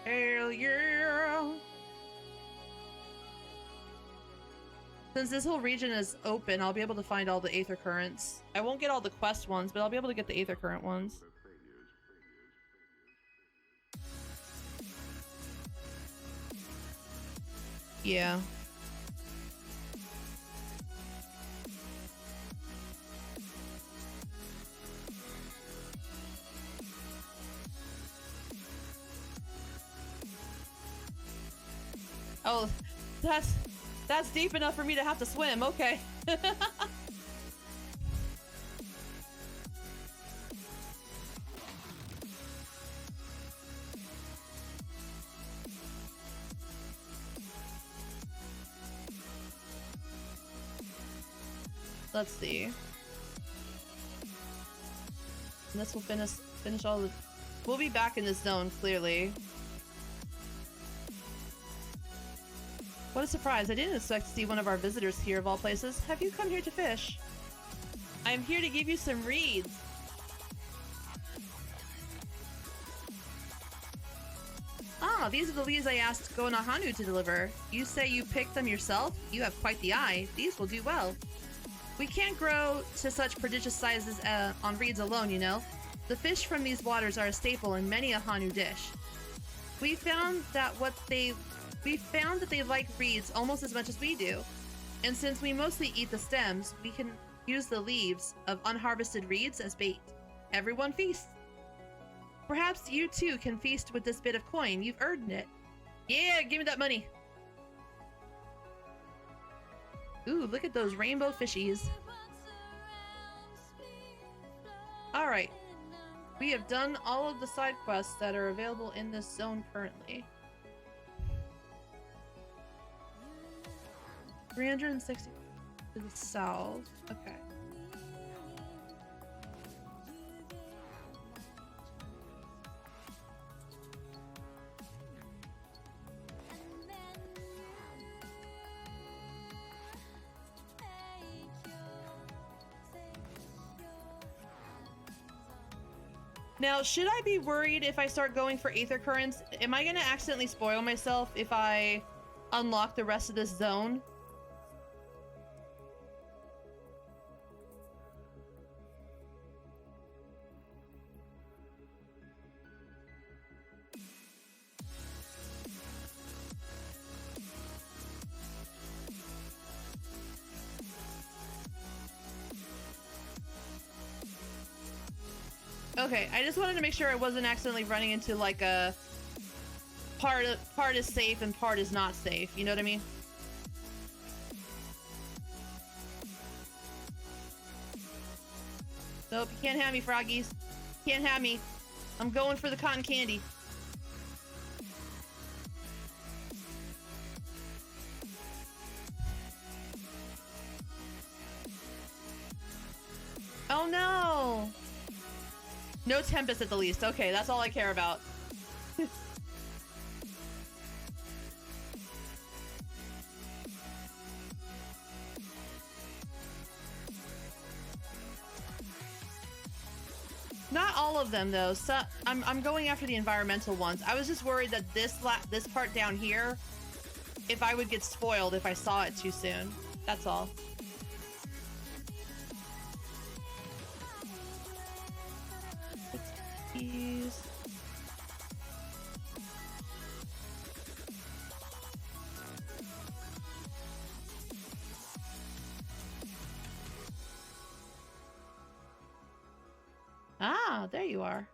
Hell yeah! Since this whole region is open, I'll be able to find all the aether currents. I won't get all the quest ones, but I'll be able to get the aether current ones. Yeah. Oh, that's deep enough for me to have to swim. Okay. Let's see. And this will finish all the... We'll be back in this zone, clearly. What a surprise. I didn't expect to see one of our visitors here, of all places. Have you come here to fish? I am here to give you some reeds. Ah, these are the leaves I asked Go Nahanu to deliver. You say you picked them yourself? You have quite the eye. These will do well. We can't grow to such prodigious sizes on reeds alone, you know. The fish from these waters are a staple in many a Hanu dish. We found that they like reeds almost as much as we do. And since we mostly eat the stems, we can use the leaves of unharvested reeds as bait. Everyone feasts. Perhaps you too can feast with this bit of coin. You've earned it. Yeah, give me that money. Ooh, look at those rainbow fishies. Alright. We have done all of the side quests that are available in this zone currently. 360 to the south. Okay. Now, should I be worried if I start going for aether currents? Am I gonna accidentally spoil myself if I unlock the rest of this zone? Okay, I just wanted to make sure I wasn't accidentally running into like a part is safe and part is not safe. You know what I mean? Nope, you can't have me, froggies. Can't have me. I'm going for the cotton candy. Oh no! No Tempest at the least. Okay, that's all I care about. Not all of them though. So I'm going after the environmental ones. I was just worried that this part down here, if I would get spoiled if I saw it too soon. That's all. you are.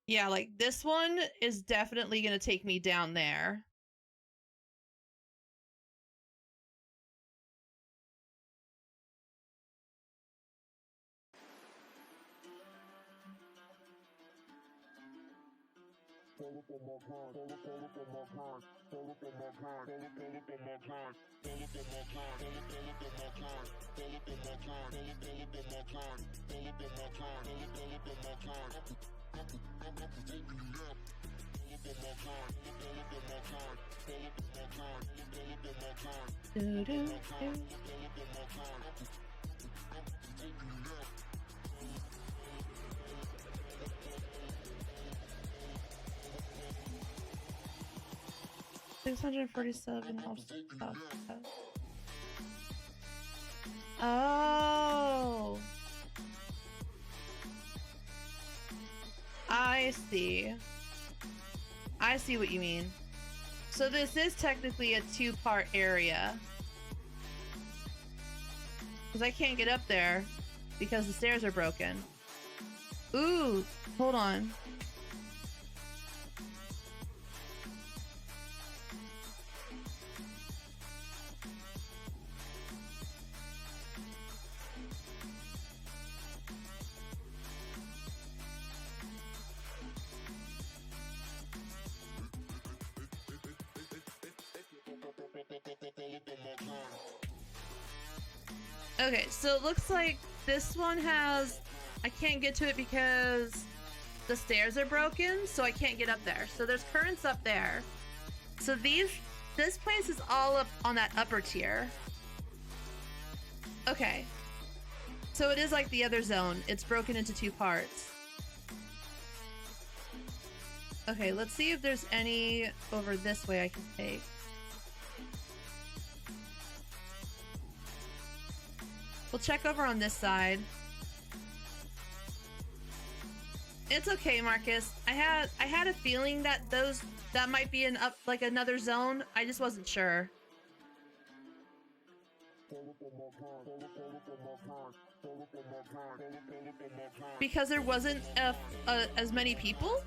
Yeah, like this one is definitely going to take me down there. $647. Oh. I see. I see what you mean. So this is technically a two-part area. Because I can't get up there because the stairs are broken. Ooh, hold on. Okay, so it looks like this one has... I can't get to it because the stairs are broken, so I can't get up there. So there's currents up there. So this place is all up on that upper tier. Okay. So it is like the other zone. It's broken into two parts. Okay, let's see if there's any over this way I can take. We'll check over on this side. It's okay, Marcus. I had a feeling that that might be like another zone. I just wasn't sure. Because there wasn't as many people?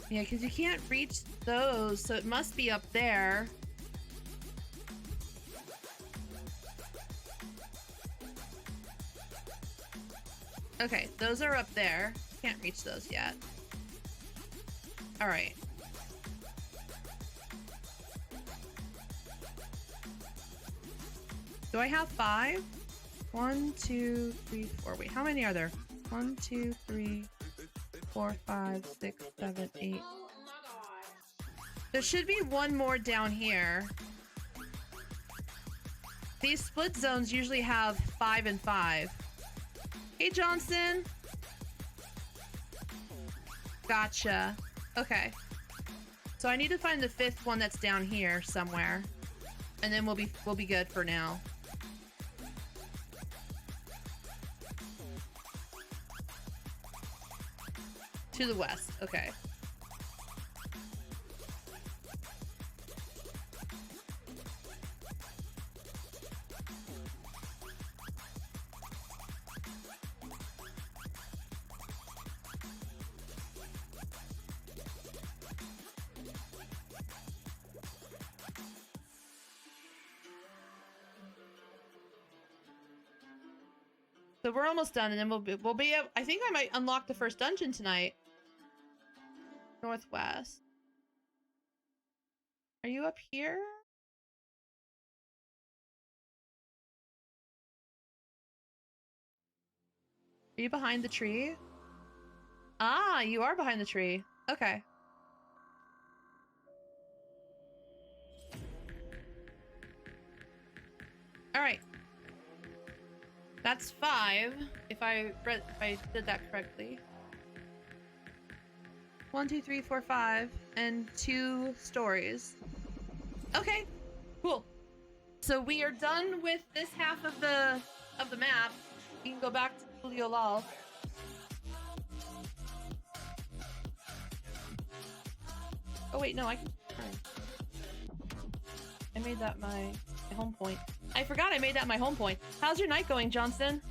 Yeah, because you can't reach those, so it must be up there. Okay, those are up there. Can't reach those yet. All right. Do I have 5? 1, 2, 3, 4. Wait, how many are there? 1, 2, 3, 4, 5, 6, 7, 8. There should be one more down here. These split zones usually have 5 and 5. Hey, Johnson. Gotcha. Okay. So I need to find the 5th one that's down here somewhere. And then we'll be good for now. To the west. Okay. So we're almost done, and then we'll be I think I might unlock the first dungeon tonight. Northwest. Are you up here? Are you behind the tree? Ah, you are behind the tree. Okay. All right. That's 5, if I did that correctly. 1, 2, 3, 4, 5, and 2 stories. Okay, cool. So we are done with this half of the map. We can go back to Tuliolal. Oh wait, no, I can turn. I made that my home point. I forgot I made that my home point. How's your night going, Johnston?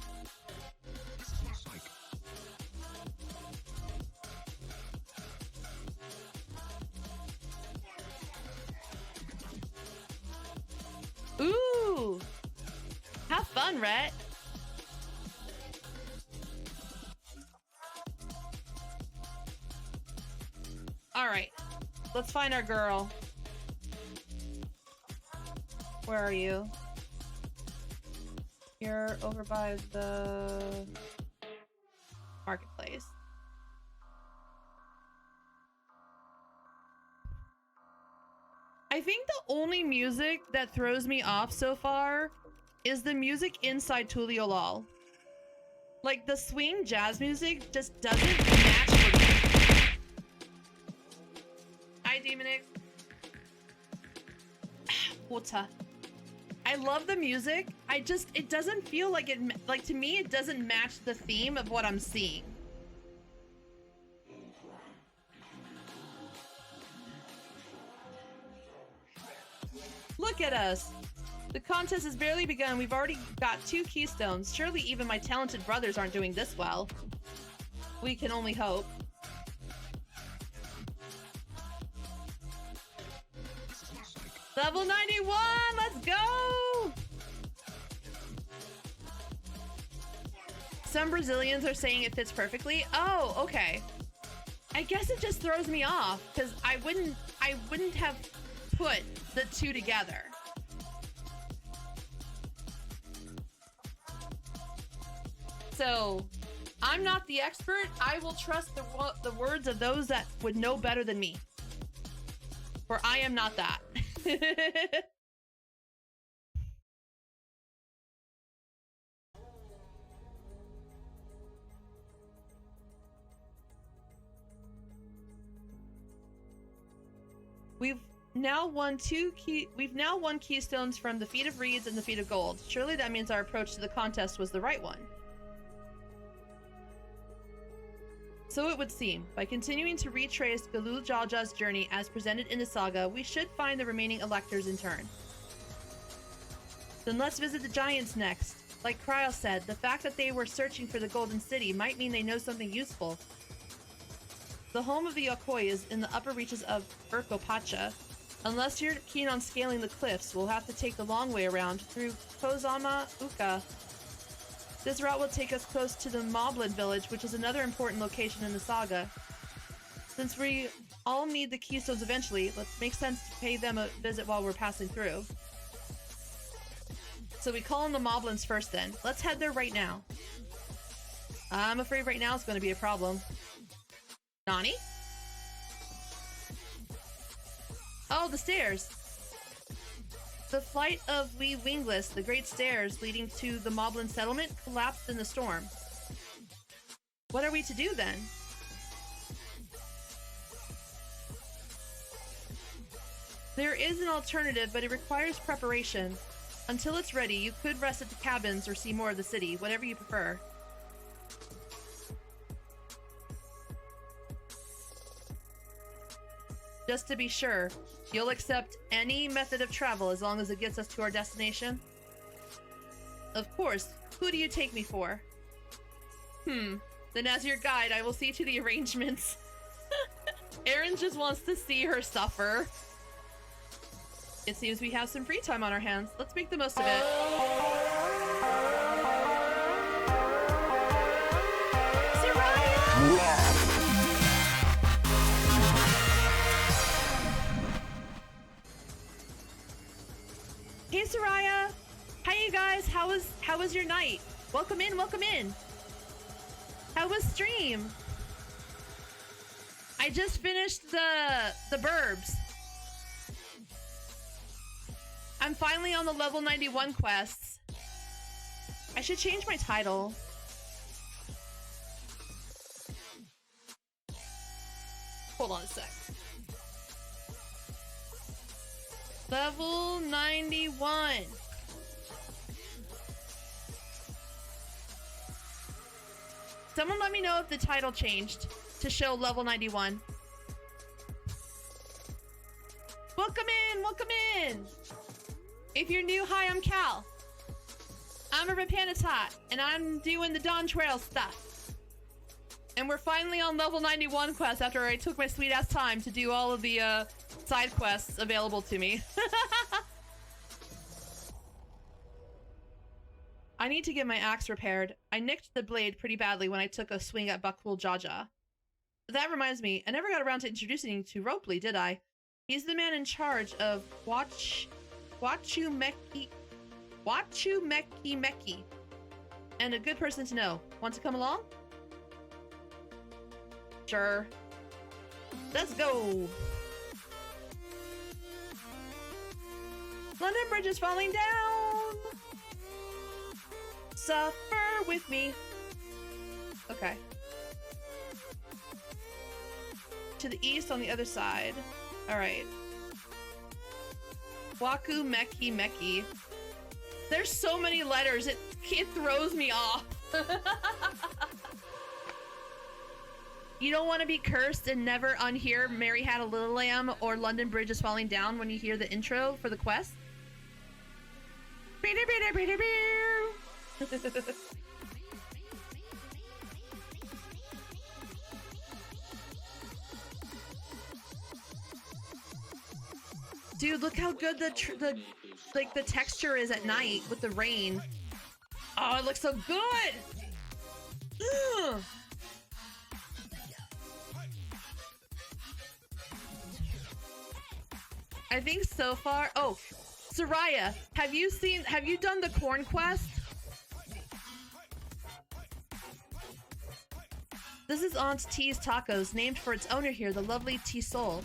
Ooh! Have fun, Rhett. Alright. Let's find our girl. Where are you? You're over by the marketplace. I think the only music that throws me off so far is the music inside Tuliolal. Like, the swing jazz music just doesn't match with me. Hi, Demonix. Water. I love the music. It doesn't feel like it, like, to me, it doesn't match the theme of what I'm seeing. Look at us. The contest has barely begun. We've already got 2 keystones. Surely even my talented brothers aren't doing this well. We can only hope. Level 91! Let's go! Some Brazilians are saying it fits perfectly. Oh, okay. I guess it just throws me off because I wouldn't have put the 2 together. So, I'm not the expert. I will trust the words of those that would know better than me. For I am not that. We've now won keystones from the Feet of Reeds and the Feet of Gold. Surely that means our approach to the contest was the right one. So it would seem. By continuing to retrace Galul Jalja's journey as presented in the saga, we should find the remaining electors in turn. Then let's visit the giants next. Like Kryl said, the fact that they were searching for the Golden City might mean they know something useful. The home of the Yokoi is in the upper reaches of Urkopacha. Unless you're keen on scaling the cliffs, we'll have to take the long way around through Kozama Uka. This route will take us close to the Moblin village, which is another important location in the saga. Since we all need the keystones eventually, it makes sense to pay them a visit while we're passing through. So we call on the Moblins first then. Let's head there right now. I'm afraid right now is going to be a problem. Nani? Oh, the stairs. The flight of Wee Wingless, the great stairs leading to the Moblin settlement, collapsed in the storm. What are we to do then? There is an alternative, but it requires preparation. Until it's ready, you could rest at the cabins or see more of the city, whatever you prefer. Just to be sure, you'll accept any method of travel as long as it gets us to our destination? Of course. Who do you take me for? Then as your guide, I will see to the arrangements. Erin just wants to see her suffer. It seems we have some free time on our hands. Let's make the most of it. Soraya! Soraya. Hi, you guys. How was your night? Welcome in. Welcome in. How was stream? I just finished the burbs. I'm finally on the level 91 quests. I should change my title. Hold on a sec. Level 91. Someone let me know if the title changed to show level 91. Welcome in, welcome in. If you're new, hi, I'm Cal. I'm a Repanitot, and I'm doing the Dawntrail stuff. And we're finally on level 91 quest after I took my sweet ass time to do all of the side quests available to me. I need to get my axe repaired. I nicked the blade pretty badly when I took a swing at Bakul Jaja. That reminds me, I never got around to introducing you to Ropley, did I? He's the man in charge of Wachumeki Meki. And a good person to know. Want to come along? Sure. Let's go! London Bridge is falling down! Suffer with me. Okay. To the east on the other side. Alright. Waku Meki Meki. There's so many letters, it throws me off. You don't want to be cursed and never unhear Mary Had a Little Lamb or London Bridge is Falling Down when you hear the intro for the quest? Dude, look how good the texture is at night with the rain. Oh, it looks so good. Ugh. I think so far. Oh, Soraya, have you done the corn quest? This is Aunt T's Tacos, named for its owner here, the lovely T Soul.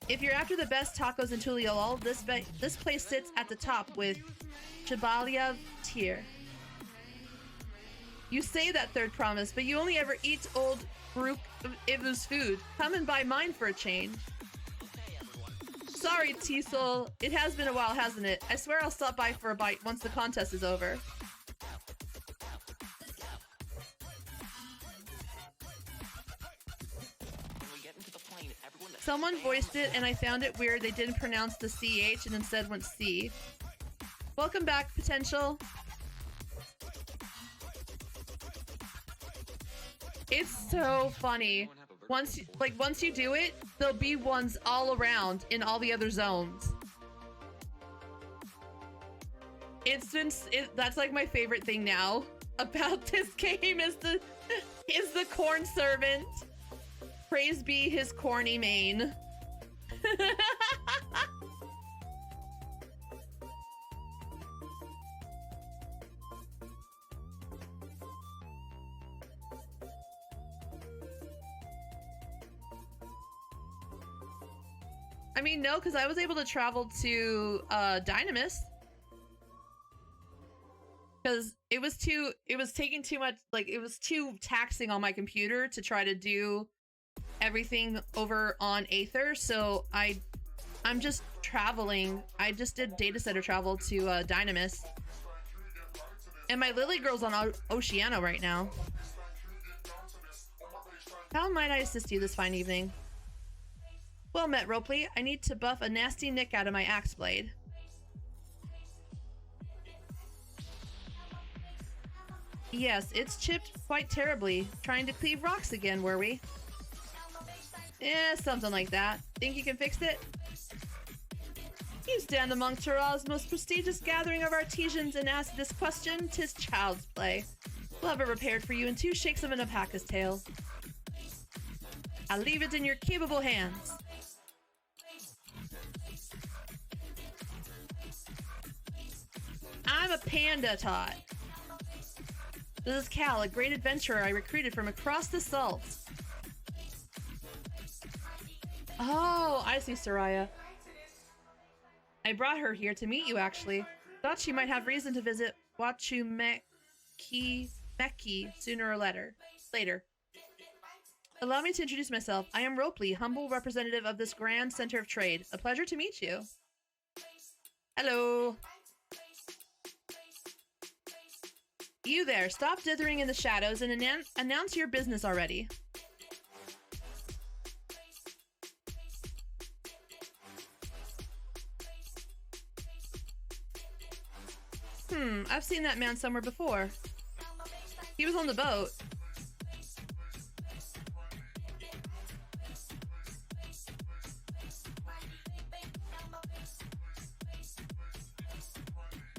If you're after the best tacos in Tuliolol, this place sits at the top with Chabalia tier. You say that third promise, but you only ever eat old Baruch Ivu's food. Come and buy mine for a change. Sorry, T-Soul. It has been a while, hasn't it? I swear I'll stop by for a bite once the contest is over. Someone voiced it and I found it weird they didn't pronounce the CH and instead went C. Welcome back, Potential. It's so funny. Once you do it, there'll be ones all around in all the other zones. That's like my favorite thing now about this game is the corn servant. Praise be his corny mane. I mean, no, because I was able to travel to Dynamis. Because it was taking too much, like, it was too taxing on my computer to try to do everything over on Aether, so I'm just traveling. I just did data center travel to Dynamis. And my Lily Girl's on Oceania right now. How might I assist you this fine evening? Well met, Ropley. I need to buff a nasty nick out of my axe blade. Yes, it's chipped quite terribly. Trying to cleave rocks again, were we? Yeah, something like that. Think you can fix it? You stand among Tara's most prestigious gathering of artisans and ask this question, 'tis child's play. We'll have it repaired for you in 2 shakes of an alpaca's tail. I'll leave it in your capable hands. a panda tot. This is Cal, a great adventurer I recruited from across the salt. Oh, I see, Soraya. I brought her here to meet you, actually. Thought she might have reason to visit Wachumeki sooner or later. Allow me to introduce myself. I am Ropley, humble representative of this grand center of trade. A pleasure to meet you. Hello. You there, stop dithering in the shadows and announce your business already. I've seen that man somewhere before. He was on the boat.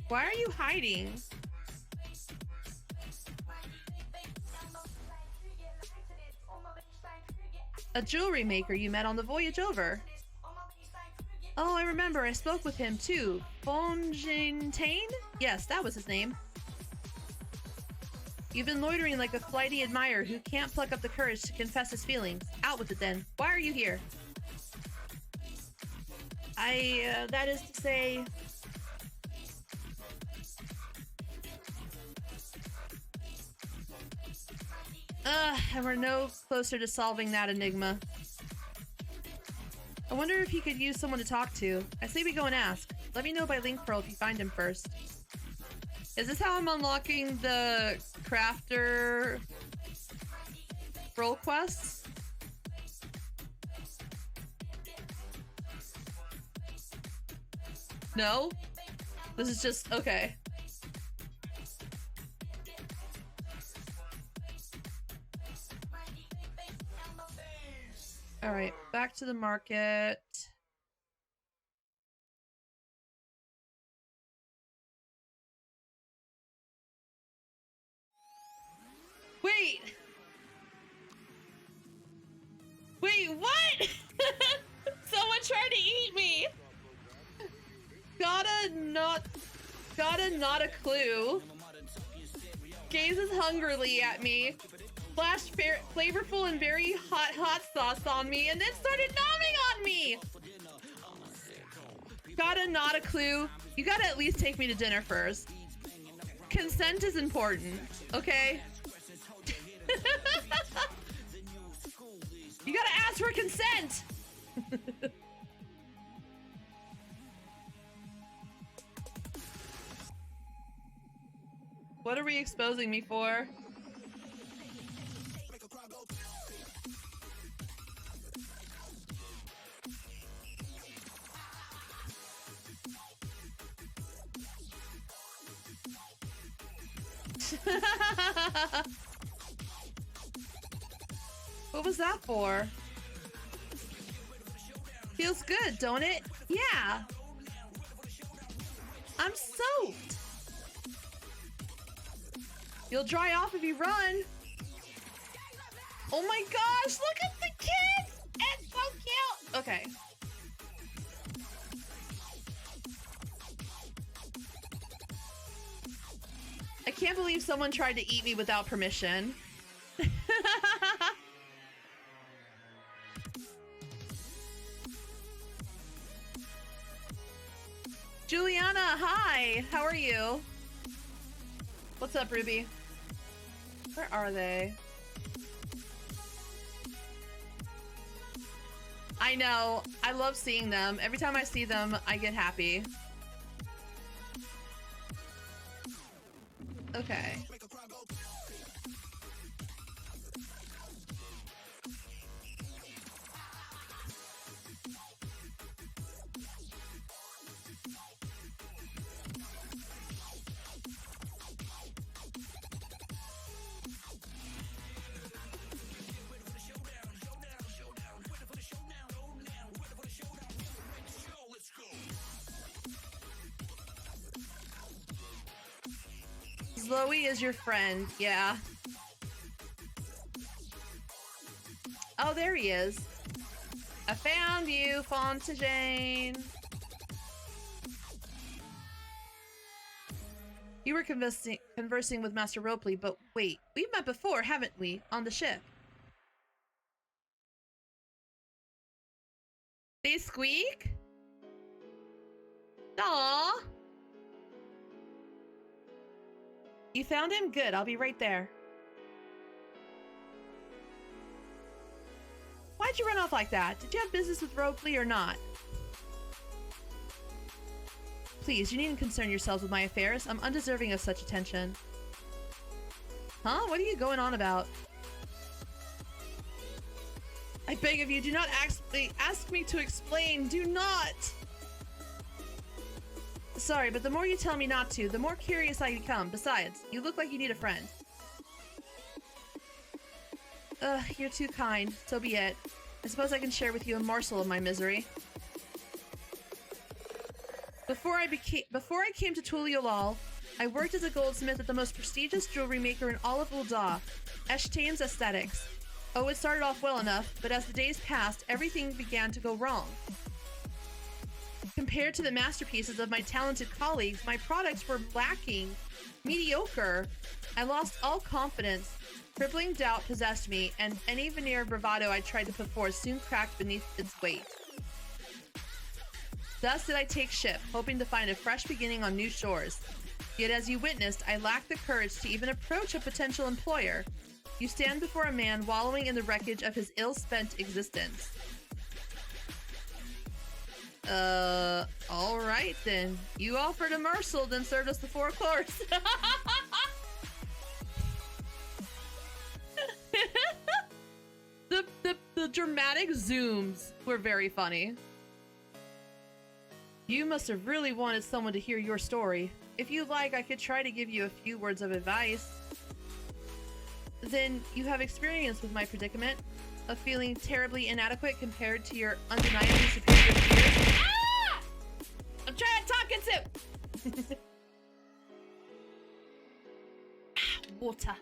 Why are you hiding? A jewelry maker you met on the voyage over. Oh, I remember. I spoke with him too. Fontaine? Yes, that was his name. You've been loitering like a flighty admirer who can't pluck up the courage to confess his feelings. Out with it then. Why are you here? That is to say... and we're no closer to solving that enigma. I wonder if he could use someone to talk to. I say we go and ask. Let me know by link pearl if you find him first. Is this how I'm unlocking the crafter role quests? No? This is just... okay. All right, back to the market. Wait! Wait, what? Someone tried to eat me! Gotta not a clue. Gazes hungrily at me. Splashed flavorful and very hot sauce on me and then started nomming on me! Gotta not a clue. You gotta at least take me to dinner first. Consent is important, okay? You gotta ask for consent! What are we exposing me for? What was that for? Feels good, don't it? Yeah. I'm soaked. You'll dry off if you run. Oh my gosh, look at the kid! It's so cute! Okay. I can't believe someone tried to eat me without permission. Juliana, hi! How are you? What's up, Ruby? Where are they? I know. I love seeing them. Every time I see them, I get happy. Okay. Zoe is your friend, yeah. Oh, there he is. I found you, Fontaine. You were conversing with Master Ropley, but wait, we've met before, haven't we? On the ship. They squeak? Aww. You found him? Good, I'll be right there. Why'd you run off like that? Did you have business with Ropley or not? Please, you needn't concern yourselves with my affairs. I'm undeserving of such attention. Huh? What are you going on about? I beg of you, do not ask me to explain. Do not! Sorry, but the more you tell me not to, the more curious I become. Besides, you look like you need a friend. You're too kind. So be it. I suppose I can share with you a morsel of my misery. Before I came to Tuliolal, I worked as a goldsmith at the most prestigious jewelry maker in all of Ul'dah, Eshtain's Aesthetics. Oh, it started off well enough, but as the days passed, everything began to go wrong. Compared to the masterpieces of my talented colleagues, my products were lacking, mediocre. I lost all confidence. Crippling doubt possessed me, and any veneer of bravado I tried to put forth soon cracked beneath its weight. Thus did I take ship, hoping to find a fresh beginning on new shores. Yet as you witnessed, I lacked the courage to even approach a potential employer. You stand before a man wallowing in the wreckage of his ill-spent existence. Alright then. You offered a morsel, then served us the 4 course. The dramatic zooms were very funny. You must have really wanted someone to hear your story. If you like, I could try to give you a few words of advice. Then you have experience with my predicament of feeling terribly inadequate compared to your undeniably superior peers. Ah! I'm trying to talk into. Water.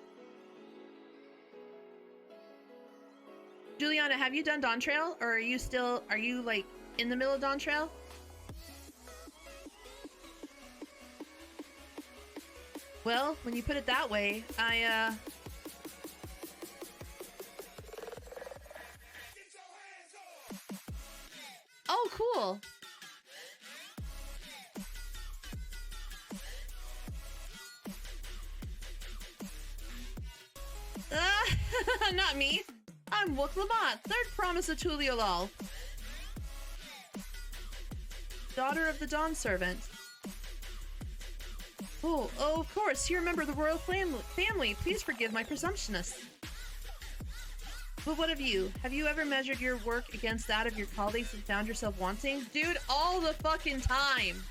Juliana, have you done Dawntrail, or are you like in the middle of Dawntrail? Well, when you put it that way, Oh, cool. Not me. I'm Wook Lamont, 3rd Promise of Tuliolal. Daughter of the Dawn Servant. Oh, of course, you're a member of the royal family. Please forgive my presumptuousness. But what of you? Have you ever measured your work against that of your colleagues and found yourself wanting? Dude, all the fucking time!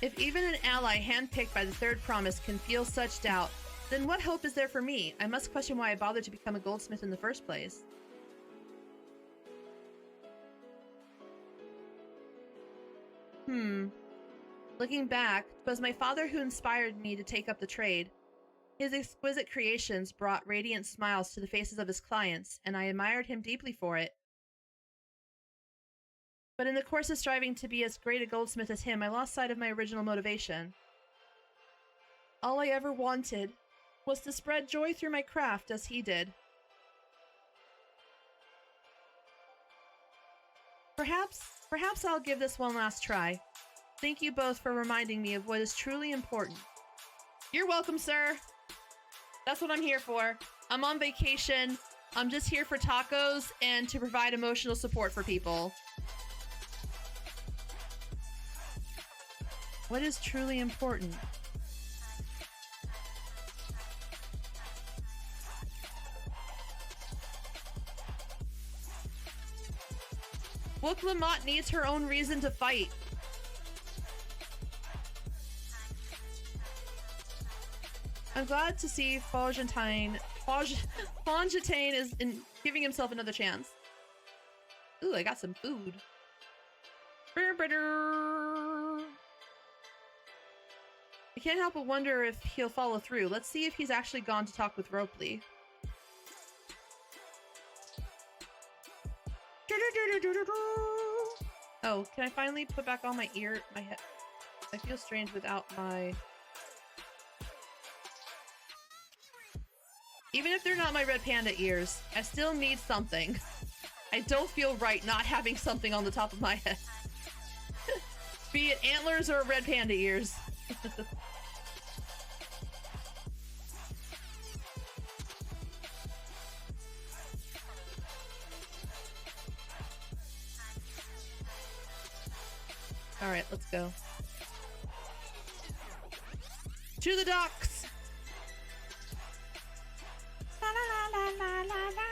If even an ally handpicked by the 3rd Promise can feel such doubt, then what hope is there for me? I must question why I bothered to become a goldsmith in the first place. Looking back, it was my father who inspired me to take up the trade. His exquisite creations brought radiant smiles to the faces of his clients, and I admired him deeply for it. But in the course of striving to be as great a goldsmith as him, I lost sight of my original motivation. All I ever wanted was to spread joy through my craft as he did. Perhaps I'll give this one last try. Thank you both for reminding me of what is truly important. You're welcome, sir. That's what I'm here for. I'm on vacation. I'm just here for tacos and to provide emotional support for people. What is truly important? Wook Lamont needs her own reason to fight. I'm glad to see Fontaine is giving himself another chance. Ooh, I got some food. I can't help but wonder if he'll follow through. Let's see if he's actually gone to talk with Ropley. Oh, can I finally put back on my head? I feel strange without my... Even if they're not my red panda ears, I still need something. I don't feel right not having something on the top of my head. Be it antlers or red panda ears. Alright, let's go. To the docks! La la la la la la la.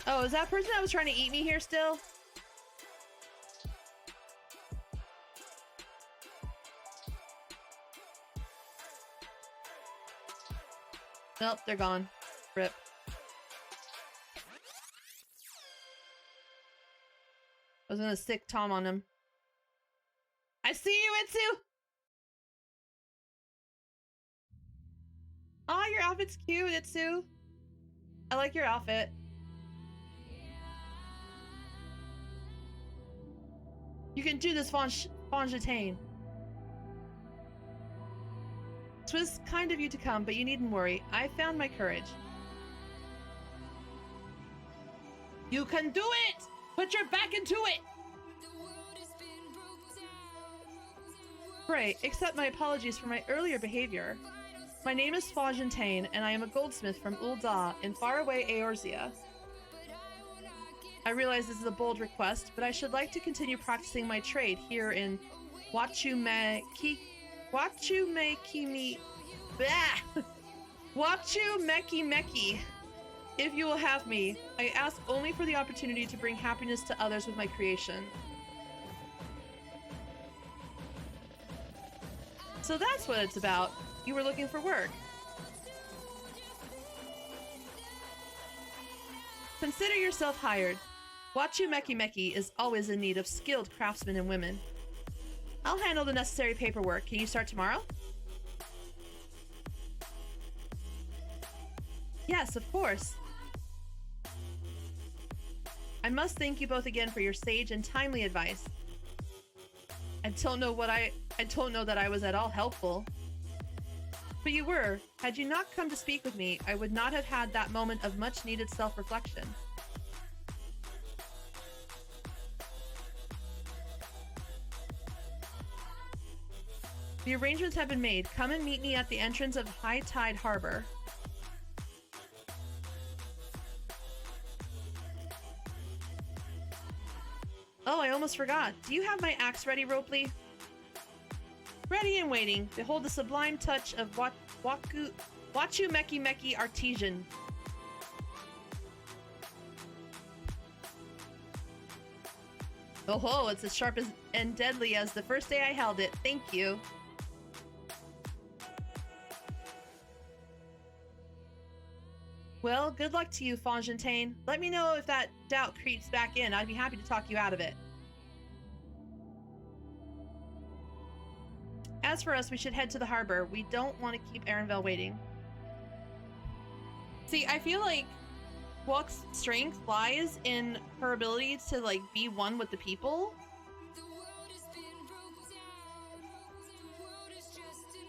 Oh, is that person that was trying to eat me here still? Nope, they're gone. Rip. I was gonna stick Tom on him. I see you, Itsu! Aw, your outfit's cute, Itsu. I like your outfit. You can do this, Fontaine. It was kind of you to come, but you needn't worry. I found my courage. You can do it! Put your back into it! Pray, accept my apologies for my earlier behavior. My name is Fontaine, and I am a goldsmith from Ul'dah in faraway Eorzea. I realize this is a bold request, but I should like to continue practicing my trade here in Wachumekimi. If you will have me, I ask only for the opportunity to bring happiness to others with my creation. So that's what it's about. You were looking for work. Consider yourself hired. Wachumekimi is always in need of skilled craftsmen and women. I'll handle the necessary paperwork. Can you start tomorrow? Yes, of course. I must thank you both again for your sage and timely advice. I don't know that I was at all helpful. But you were. Had you not come to speak with me, I would not have had that moment of much needed self-reflection. The arrangements have been made. Come and meet me at the entrance of High Tide Harbor. Oh, I almost forgot. Do you have my axe ready, Ropley? Ready and waiting. Behold the sublime touch of Wachumekimi artisan. Oh ho, it's as sharp and deadly as the first day I held it. Thank you. Well, good luck to you, Fontaine. Let me know if that doubt creeps back in. I'd be happy to talk you out of it. As for us, we should head to the harbor. We don't want to keep Erenvel waiting. See, I feel like Walk's strength lies in her ability to, like, be one with the people.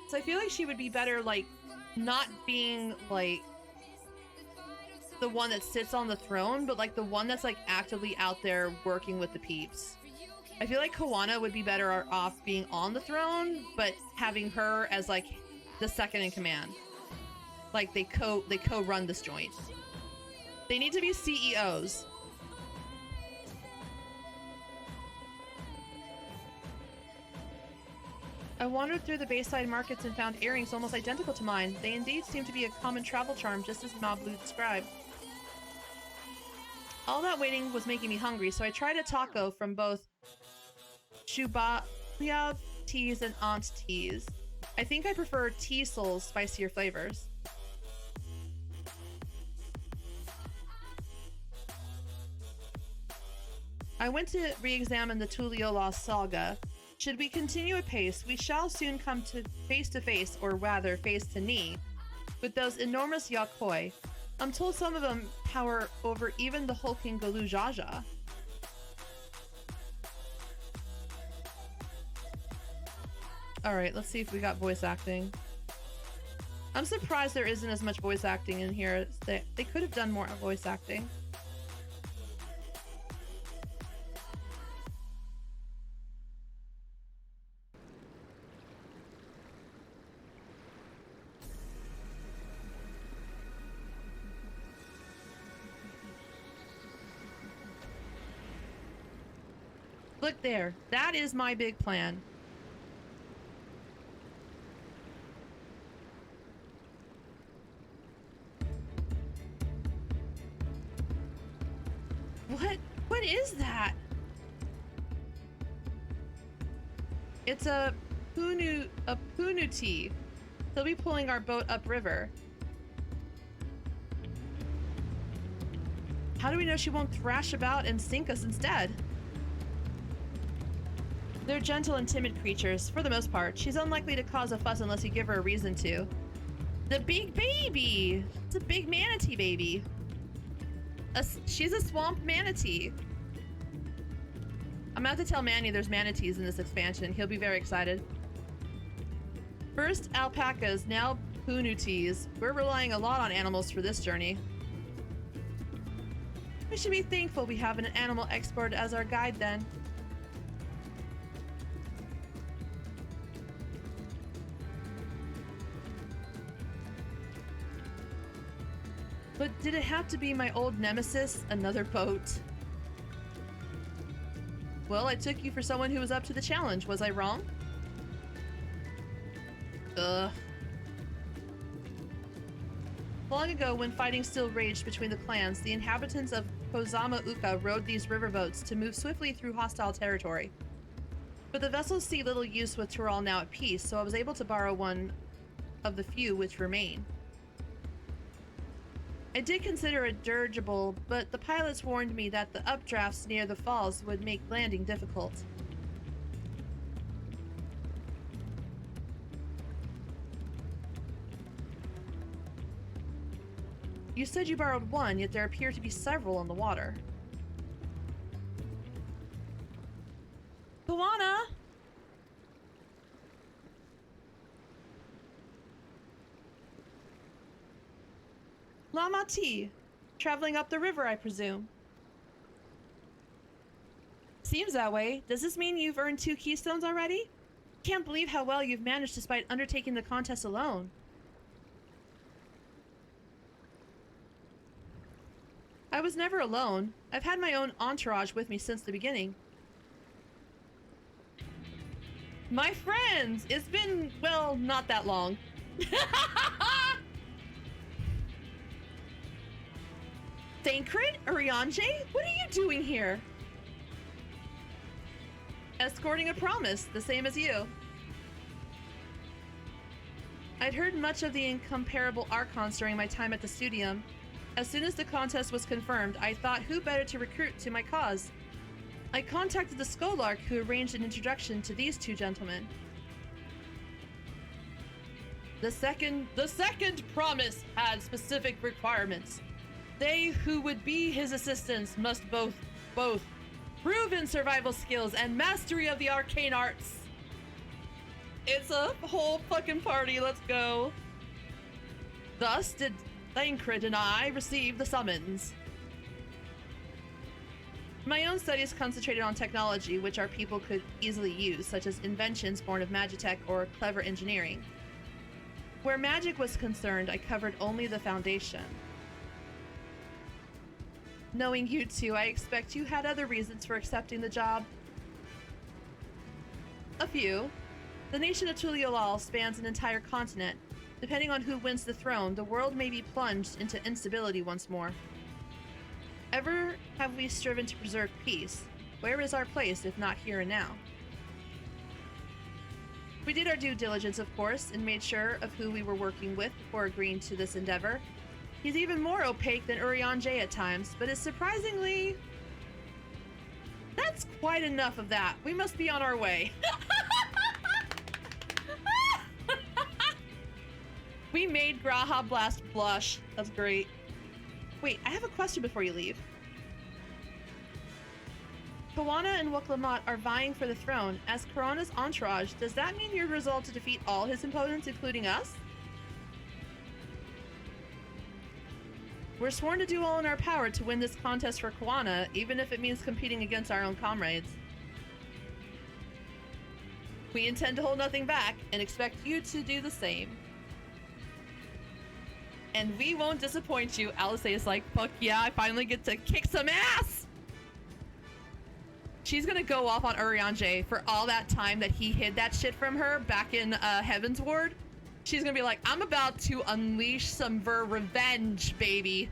So I feel like she would be better, like, not being, like, the one that sits on the throne, but, like, the one that's, like, actively out there working with the peeps. I feel like Kawana would be better off being on the throne, but having her as, like, the second in command. Like, they co-run this joint. They need to be CEOs. I wandered through the Bayside markets and found earrings almost identical to mine. They indeed seem to be a common travel charm, just as Mablu described. All that waiting was making me hungry, so I tried a taco from both Shubayav teas and Aunt teas. I think I prefer Tea Soul's spicier flavors. I went to re-examine the Tuliyola saga. Should we continue apace, we shall soon come to face, or rather face to knee, with those enormous Yakoi. I'm told some of them power over even the hulking Galu Jaja. Alright, let's see if we got voice acting. I'm surprised there isn't as much voice acting in here. They could have done more voice acting. Look there. That is my big plan. What is that? It's a Punuti. They'll be pulling our boat upriver. How do we know she won't thrash about and sink us instead? They're gentle and timid creatures, for the most part. She's unlikely to cause a fuss unless you give her a reason to. The big baby! It's a big manatee baby. She's a swamp manatee. I'm about to tell Manny there's manatees in this expansion. He'll be very excited. First alpacas, now punutis. We're relying a lot on animals for this journey. We should be thankful we have an animal expert as our guide then. But did it have to be my old nemesis, another boat? Well, I took you for someone who was up to the challenge. Was I wrong? Ugh. Long ago, when fighting still raged between the clans, the inhabitants of Kozama Uka rowed these riverboats to move swiftly through hostile territory. But the vessels see little use with Tural now at peace, so I was able to borrow one of the few which remain. I did consider it dirigible, but the pilots warned me that the updrafts near the falls would make landing difficult. You said you borrowed one, yet there appear to be several in the water. Kawana! Lamati, traveling up the river, I presume. Seems that way. Does this mean you've earned 2 keystones already? Can't believe how well you've managed despite undertaking the contest alone. I was never alone. I've had my own entourage with me since the beginning. My friends! It's been, well, not that long. Thancred? Urianger? What are you doing here? Escorting a promise, the same as you. I'd heard much of the incomparable Archons during my time at the Studium. As soon as the contest was confirmed, I thought who better to recruit to my cause. I contacted the Scholarch, who arranged an introduction to these 2 gentlemen. The second promise had specific requirements. They who would be his assistants must both proven survival skills and mastery of the arcane arts. It's a whole fucking party, let's go. Thus did Thancred and I receive the summons. My own studies concentrated on technology, which our people could easily use, such as inventions born of magitech or clever engineering. Where magic was concerned, I covered only the foundation. Knowing you two, I expect you had other reasons for accepting the job. A few. The nation of Tuliolal spans an entire continent. Depending on who wins the throne, the world may be plunged into instability once more. Ever have we striven to preserve peace? Where is our place, if not here and now? We did our due diligence, of course, and made sure of who we were working with before agreeing to this endeavor. He's even more opaque than Urianger at times, but is surprisingly... That's quite enough of that. We must be on our way. We made Graha Blast blush. That's great. Wait, I have a question before you leave. Kawana and Wuklamot are vying for the throne. As Karana's entourage, does that mean you're resolved to defeat all his opponents, including us? We're sworn to do all in our power to win this contest for Kawana, even if it means competing against our own comrades. We intend to hold nothing back and expect you to do the same. And we won't disappoint you. Alice is like, fuck yeah, I finally get to kick some ass! She's gonna go off on Urianger for all that time that he hid that shit from her back in Heaven's Ward. She's gonna be like, I'm about to unleash some revenge, baby.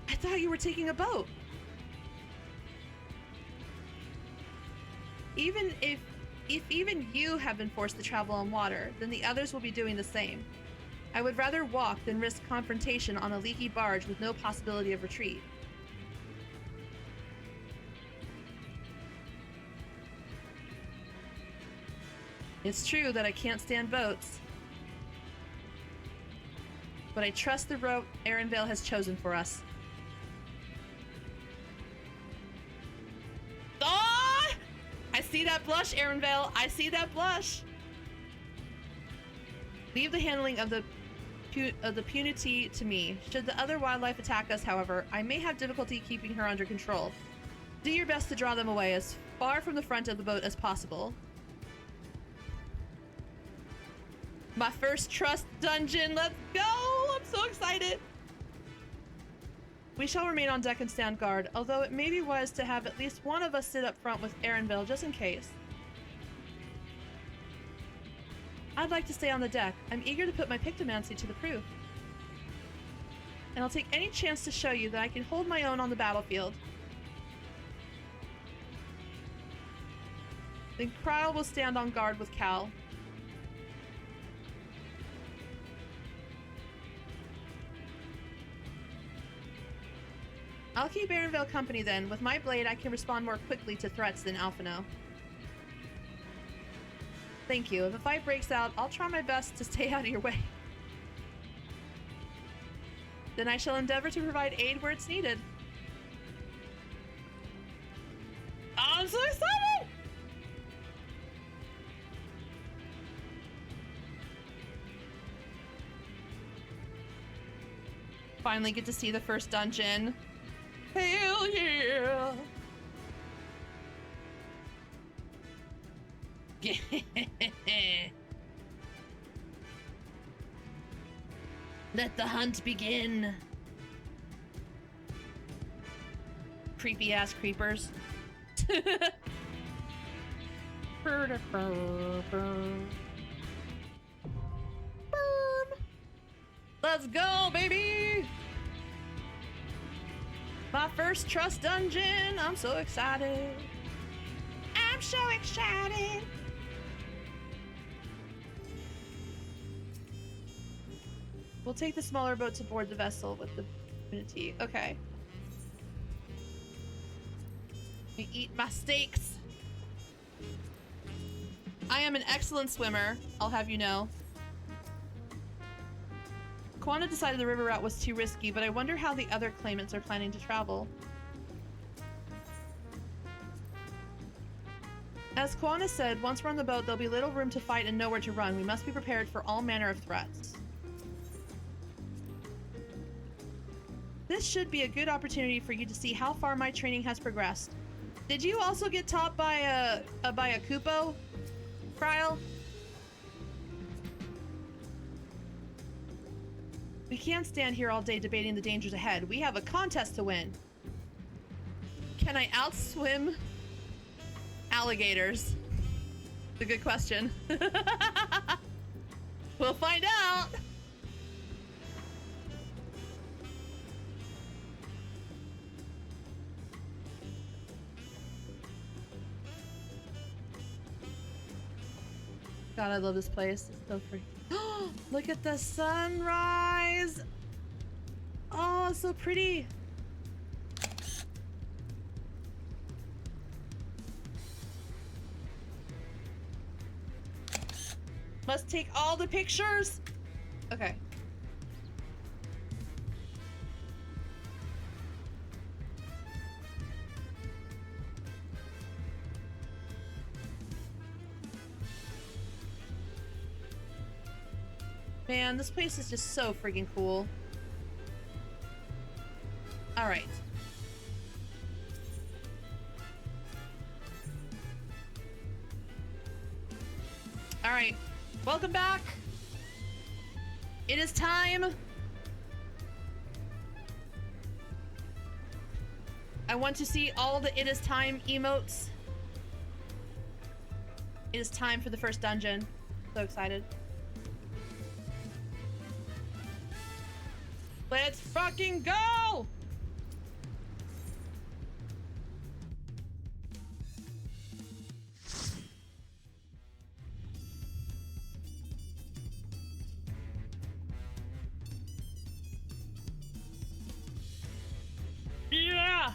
I thought you were taking a boat. Even if even you have been forced to travel on water, then the others will be doing the same. I would rather walk than risk confrontation on a leaky barge with no possibility of retreat. It's true that I can't stand boats, but I trust the route Erenvale has chosen for us. Oh! I see that blush, Erenvale. I see that blush. Leave the handling of the punity to me. Should the other wildlife attack us, however, I may have difficulty keeping her under control. Do your best to draw them away as far from the front of the boat as possible. My first trust dungeon. Let's go! I'm so excited. We shall remain on deck and stand guard, although it may be wise to have at least one of us sit up front with Erenvale just in case. I'd like to stay on the deck. I'm eager to put my pictomancy to the proof. And I'll take any chance to show you that I can hold my own on the battlefield. Then Kryl will stand on guard with Cal. I'll keep Erenvale company then. With my blade, I can respond more quickly to threats than Alphino. Thank you. If a fight breaks out, I'll try my best to stay out of your way. Then I shall endeavor to provide aid where it's needed. Oh, I'm so excited! Finally get to see the first dungeon. Hell yeah! Let the hunt begin. Creepy ass creepers. Let's go, baby! My first trust dungeon. I'm so excited. I'm so excited. We'll take the smaller boat to board the vessel with the community. Okay. We eat my steaks. I am an excellent swimmer, I'll have you know. Kawana decided the river route was too risky, but I wonder how the other claimants are planning to travel. As Kawana said, once we're on the boat, there'll be little room to fight and nowhere to run. We must be prepared for all manner of threats. This should be a good opportunity for you to see how far my training has progressed. Did you also get taught by a Kupo, Kryl? We can't stand here all day debating the dangers ahead. We have a contest to win. Can I outswim alligators? It's a good question. We'll find out. God, I love this place. It's so pretty. Look at the sunrise. Oh, it's so pretty. Must take all the pictures. Okay. Man, this place is just so freaking cool. All right. All right. Welcome back. It is time. I want to see all the "it is time" emotes. It is time for the first dungeon. So excited. Let's fucking go! Yeah!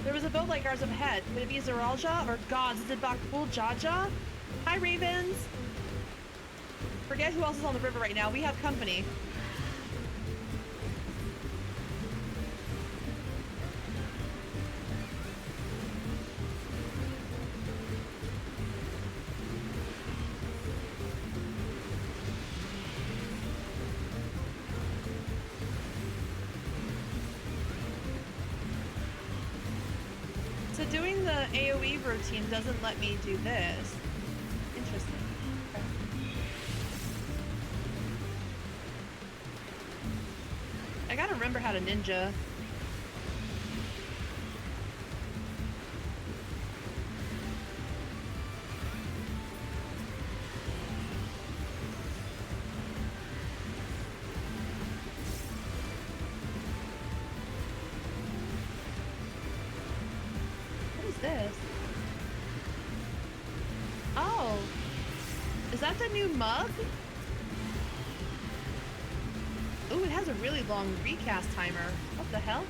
There was a boat like ours up ahead. Could it be Zeralja or gods? Is it Bakul Jaja? Hi, Ravens. Forget who else is on the river right now. We have company. So doing the AoE routine doesn't let me do this. Interesting. Okay. I gotta remember how to ninja. This? Oh, is that the new mug? Ooh, it has a really long recast timer. What the hell?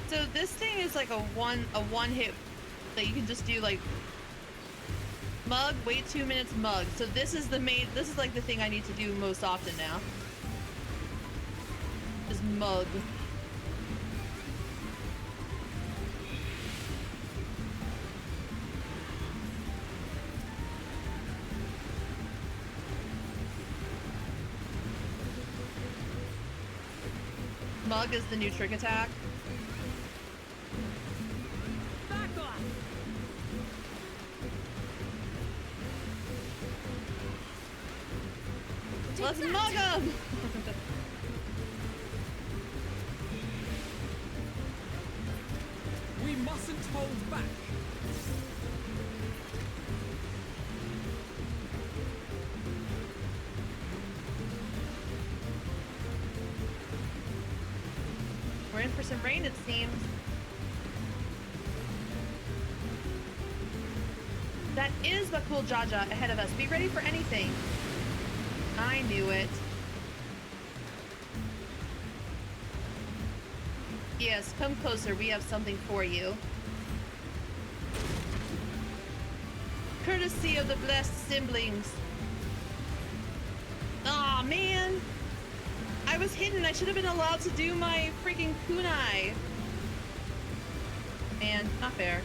So this thing is like a one hit that you can just do, like mug, wait 2 minutes, mug. So this is like the thing I need to do most often now. Is mug. Mug is the new trick attack. Let's mug him! We mustn't hold back. We're in for some rain, it seems. That is Bakul Jaja ahead of us. Be ready for anything. I knew it. Yes, come closer. We have something for you. Courtesy of the blessed siblings. Aw, man. I was hidden. I should have been allowed to do my freaking kunai. Man, not fair.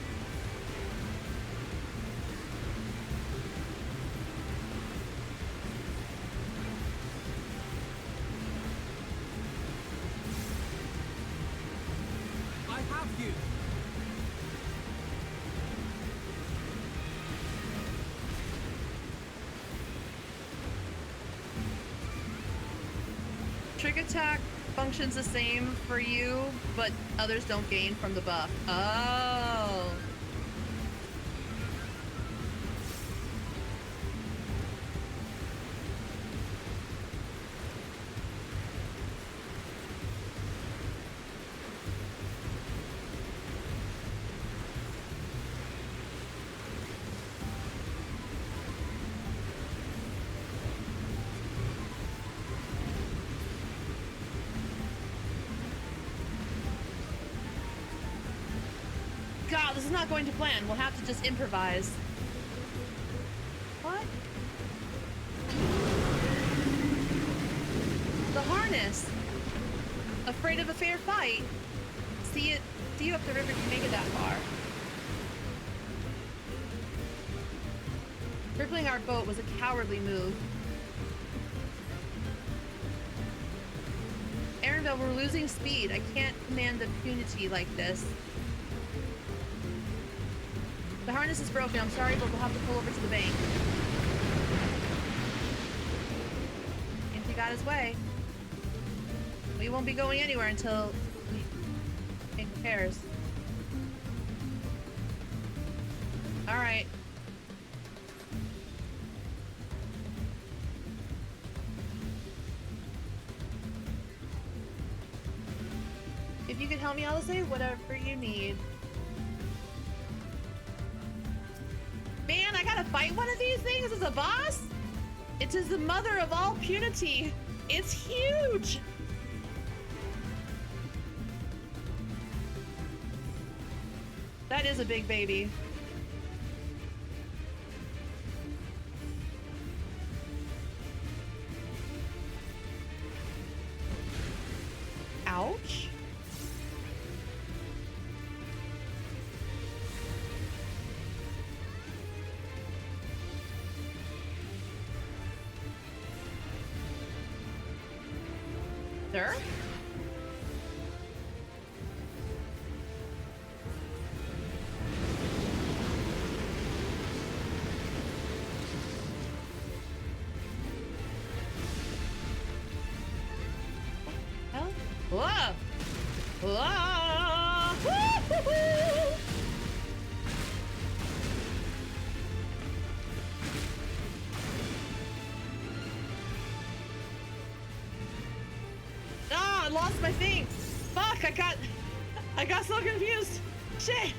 I have you. Trick attack functions the same for you, but others don't gain from the buff. Oh. God, this is not going to plan. We'll have to just improvise. What? The harness. Afraid of a fair fight? See you up the river if you make it that far. Crippling our boat was a cowardly move. Aaronville, we're losing speed. I can't command impunity like this. The harness is broken. I'm sorry, but we'll have to pull over to the bank. And he got his way. We won't be going anywhere until we make repairs. All right. If you could help me, I'll say whatever you need. Man, I gotta fight one of these things as a boss? It is the mother of all punity. It's huge. That is a big baby. Ouch. Sir? Hell? Whoa! Whoa! Woo-hoo-hoo! I lost my thing. Fuck, I got so confused. Shit.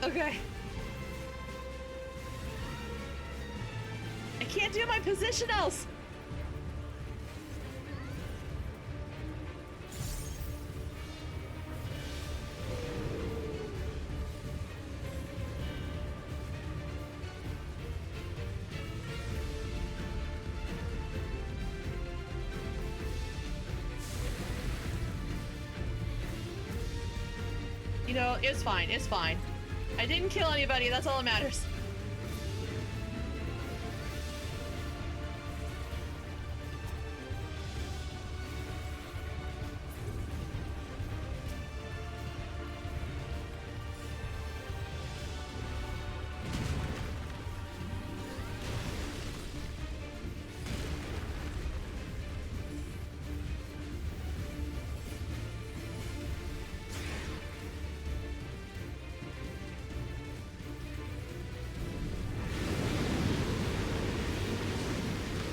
Okay. I can't do my positionals. You know, it's fine, it's fine. I didn't kill anybody, that's all that matters.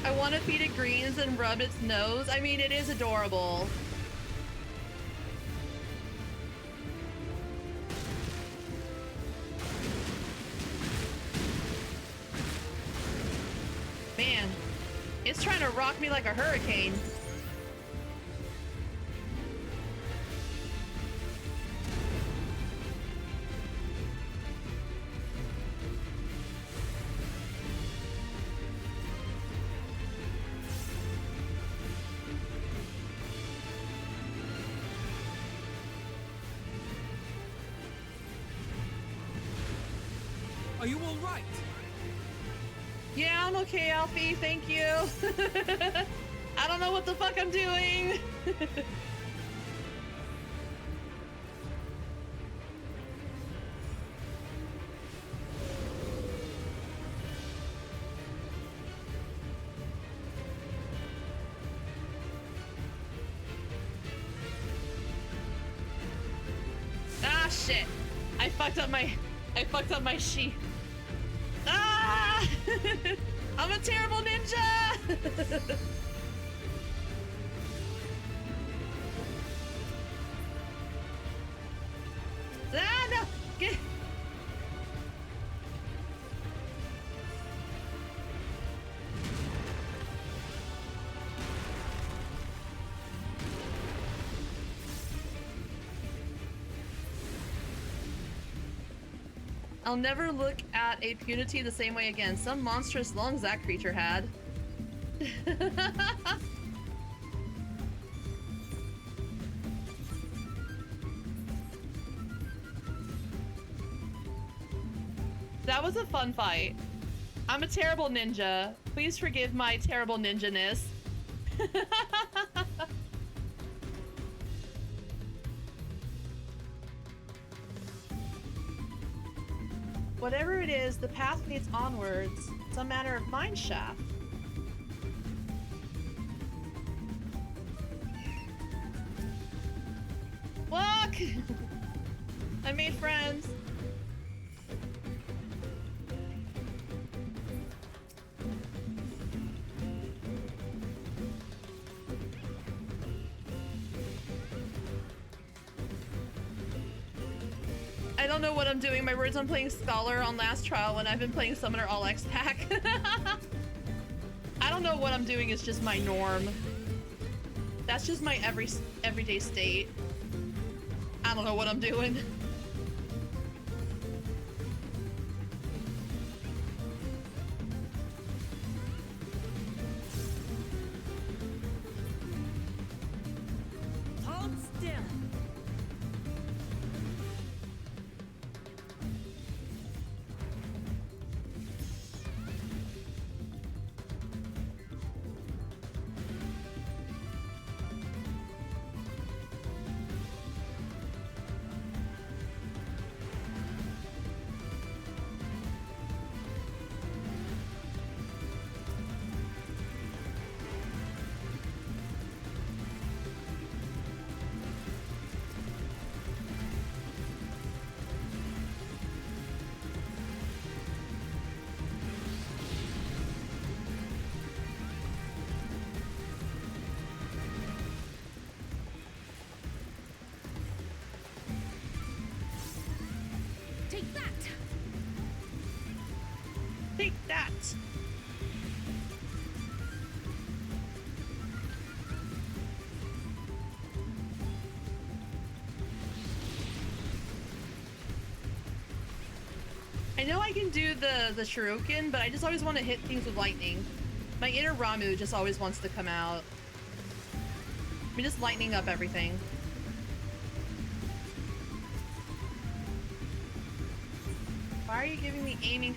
I want to feed it greens and rub its nose. I mean, it is adorable. Man, it's trying to rock me like a hurricane. Are you all right? Yeah, I'm okay, Alfie. Thank you. I don't know what the fuck I'm doing. Ah, shit. I fucked up my sheath. Ah! I'm a terrible ninja! Ah, no! Get... I'll never look at a punity the same way again. Some monstrous lungs that creature had. That was a fun fight. I'm a terrible ninja. Please forgive my terrible ninja-ness. Whatever it is, the path leads onwards. Some manner of mine shaft. Look! I made friends. I don't know what I'm doing. My words on playing Scholar on last trial when I've been playing Summoner all X pack. I don't know what I'm doing. It's just my norm. That's just my everyday state. I don't know what I'm doing. Hold still. Take that! Take that! I know I can do the shuriken, but I just always want to hit things with lightning. My inner Ramu just always wants to come out. I'm just lightening up everything. Why are you giving me aiming?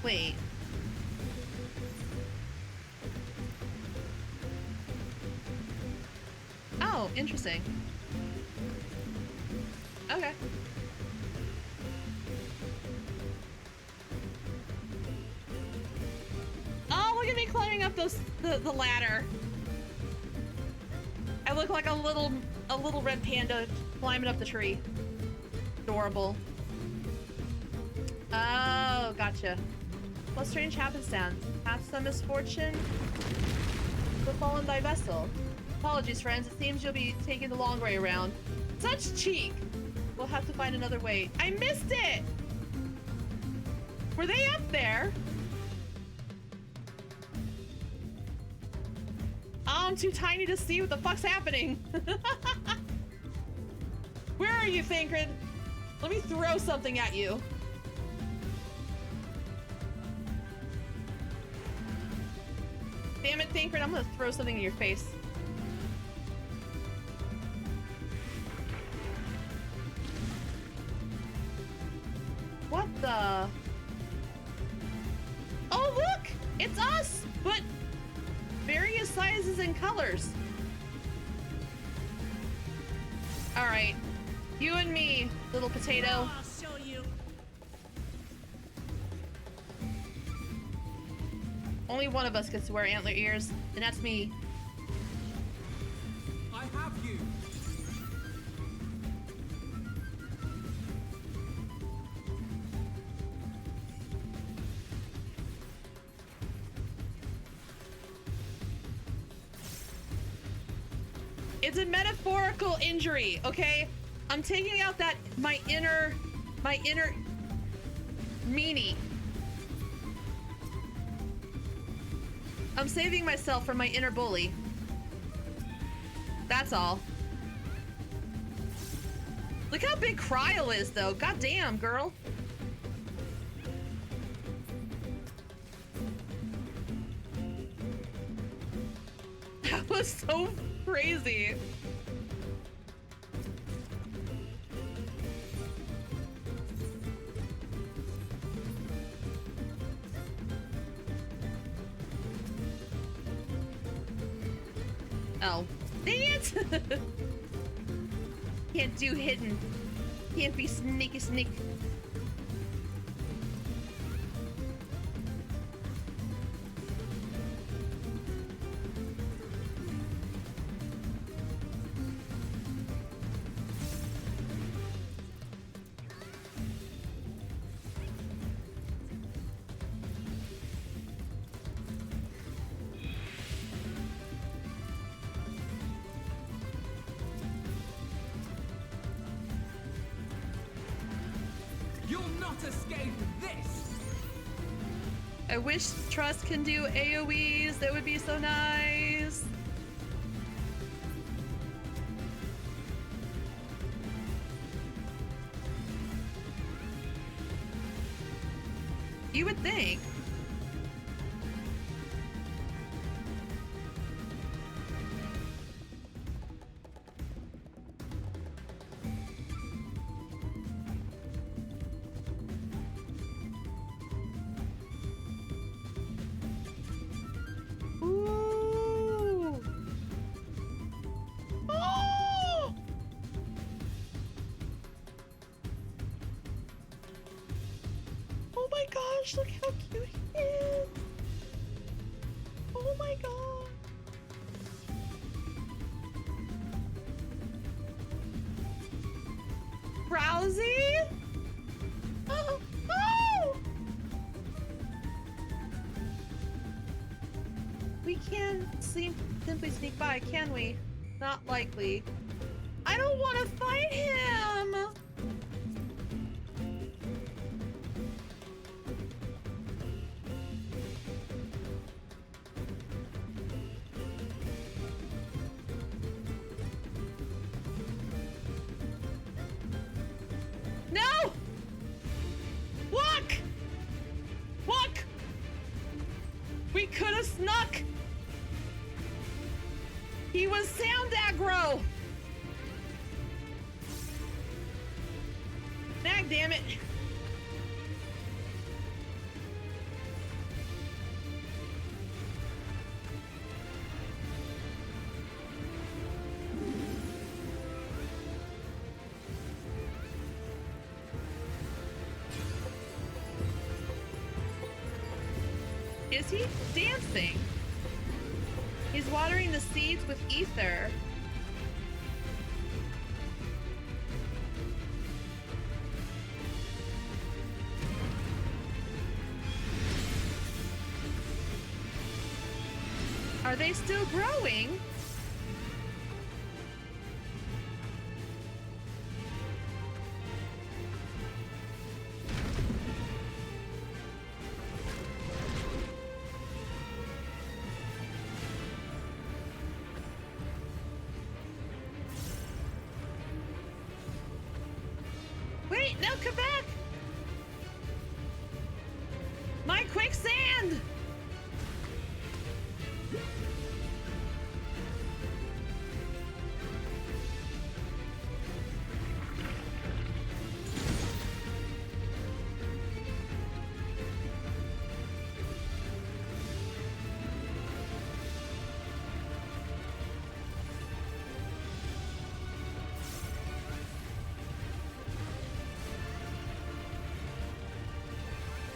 Wait. Oh, interesting. Okay. Oh, look at me climbing up the ladder. I look like a little red panda climbing up the tree. Adorable. Oh, gotcha. What strange happenstance? Hath some misfortune befallen thy vessel? Apologies, friends. It seems you'll be taking the long way around. Such cheek! We'll have to find another way. I missed it! Were they up there? Oh, I'm too tiny to see what the fuck's happening. Where are you, Thancred? Let me throw something at you. Damn it, Thancred, I'm gonna throw something in your face. the... Oh, look! It's us, but various sizes and colors. All right, you and me, little potato. I'll show you. Only one of us gets to wear antler ears, and that's me. I have you. It's a metaphorical injury, okay? I'm taking out that my inner meanie. I'm saving myself from my inner bully. That's all. Look how big Cryle is, though. God damn, girl. That was so crazy. Oh, dang it! Can't do hidden. Can't be sneaky sneak. You'll not escape this. I wish Trust can do AoEs. That would be so nice. You would think. Ooh. Oh! Oh my gosh, look how cute he is. Oh my god. Rousey? Oh, oh! We can't simply sneak by, can we? Not likely. I don't want to fight him! No! Walk! Walk! We could have snuck! He was sound aggro! Nag, damn it! Is he dancing? He's watering the seeds with ether. Are they still growing? Wait, no, come back! My quicksand!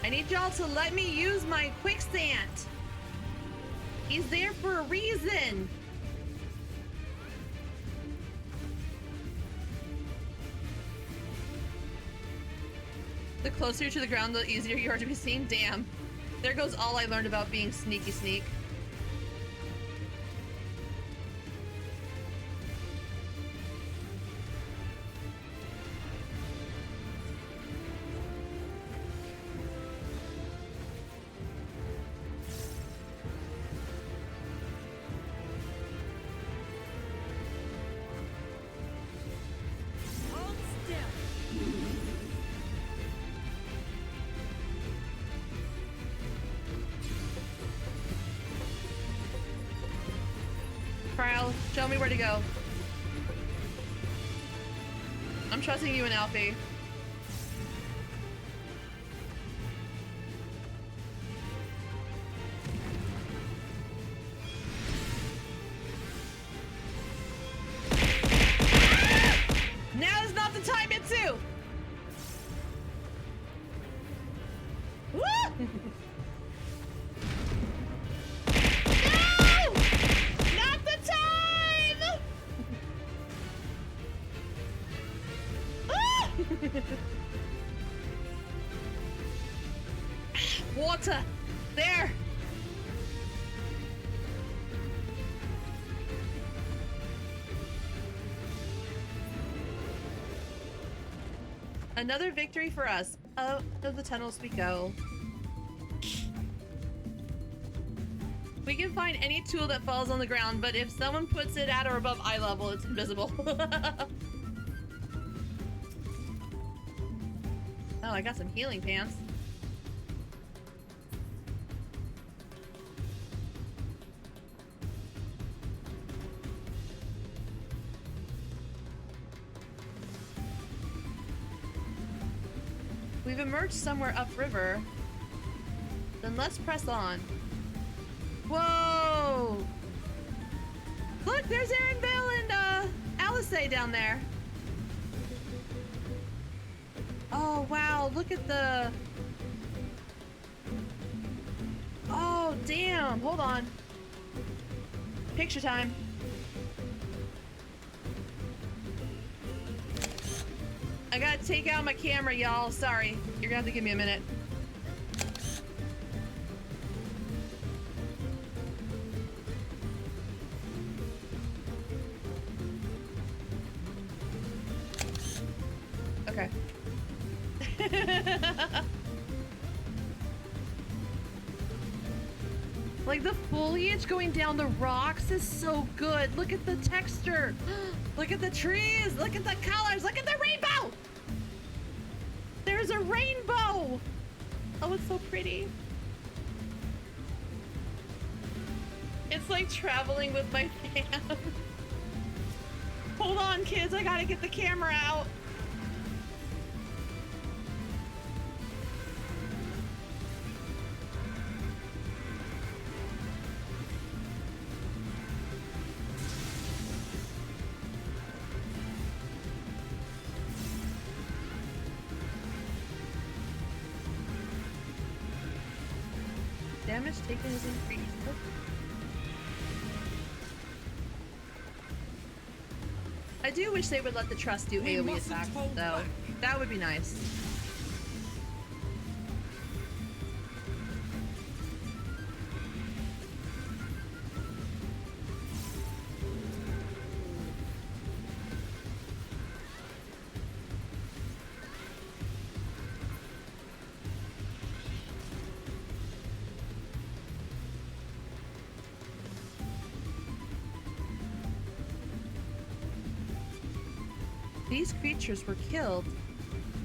I need y'all to let me use my quicksand. He's there for a reason. The closer to the ground, the easier you are to be seen. Damn. There goes all I learned about being sneaky sneak. Kyle, show me where to go. I'm trusting you and Alfie. Now is not the time, Itsu! Woo! Water! There! Another victory for us. Out of the tunnels we go. We can find any tool that falls on the ground, but if someone puts it at or above eye level, it's invisible. Oh, I got some healing pants. We've emerged somewhere upriver. Then let's press on. Whoa! Look, there's Aaron Vale and Alice down there. Oh, wow, look at the... Oh, damn, hold on. Picture time. I gotta take out my camera, y'all. Sorry, you're gonna have to give me a minute. Okay. Like the foliage going down the rocks is so good. Look at the texture. Look at the trees. Look at the colors. Look at the rainbow. There's a rainbow. Oh, it's so pretty. It's like traveling with my fan. Hold on, kids. I gotta get the camera out. Damage taken is increased. I do wish they would let the trust do AoE attacks, though. That would be nice. These creatures were killed.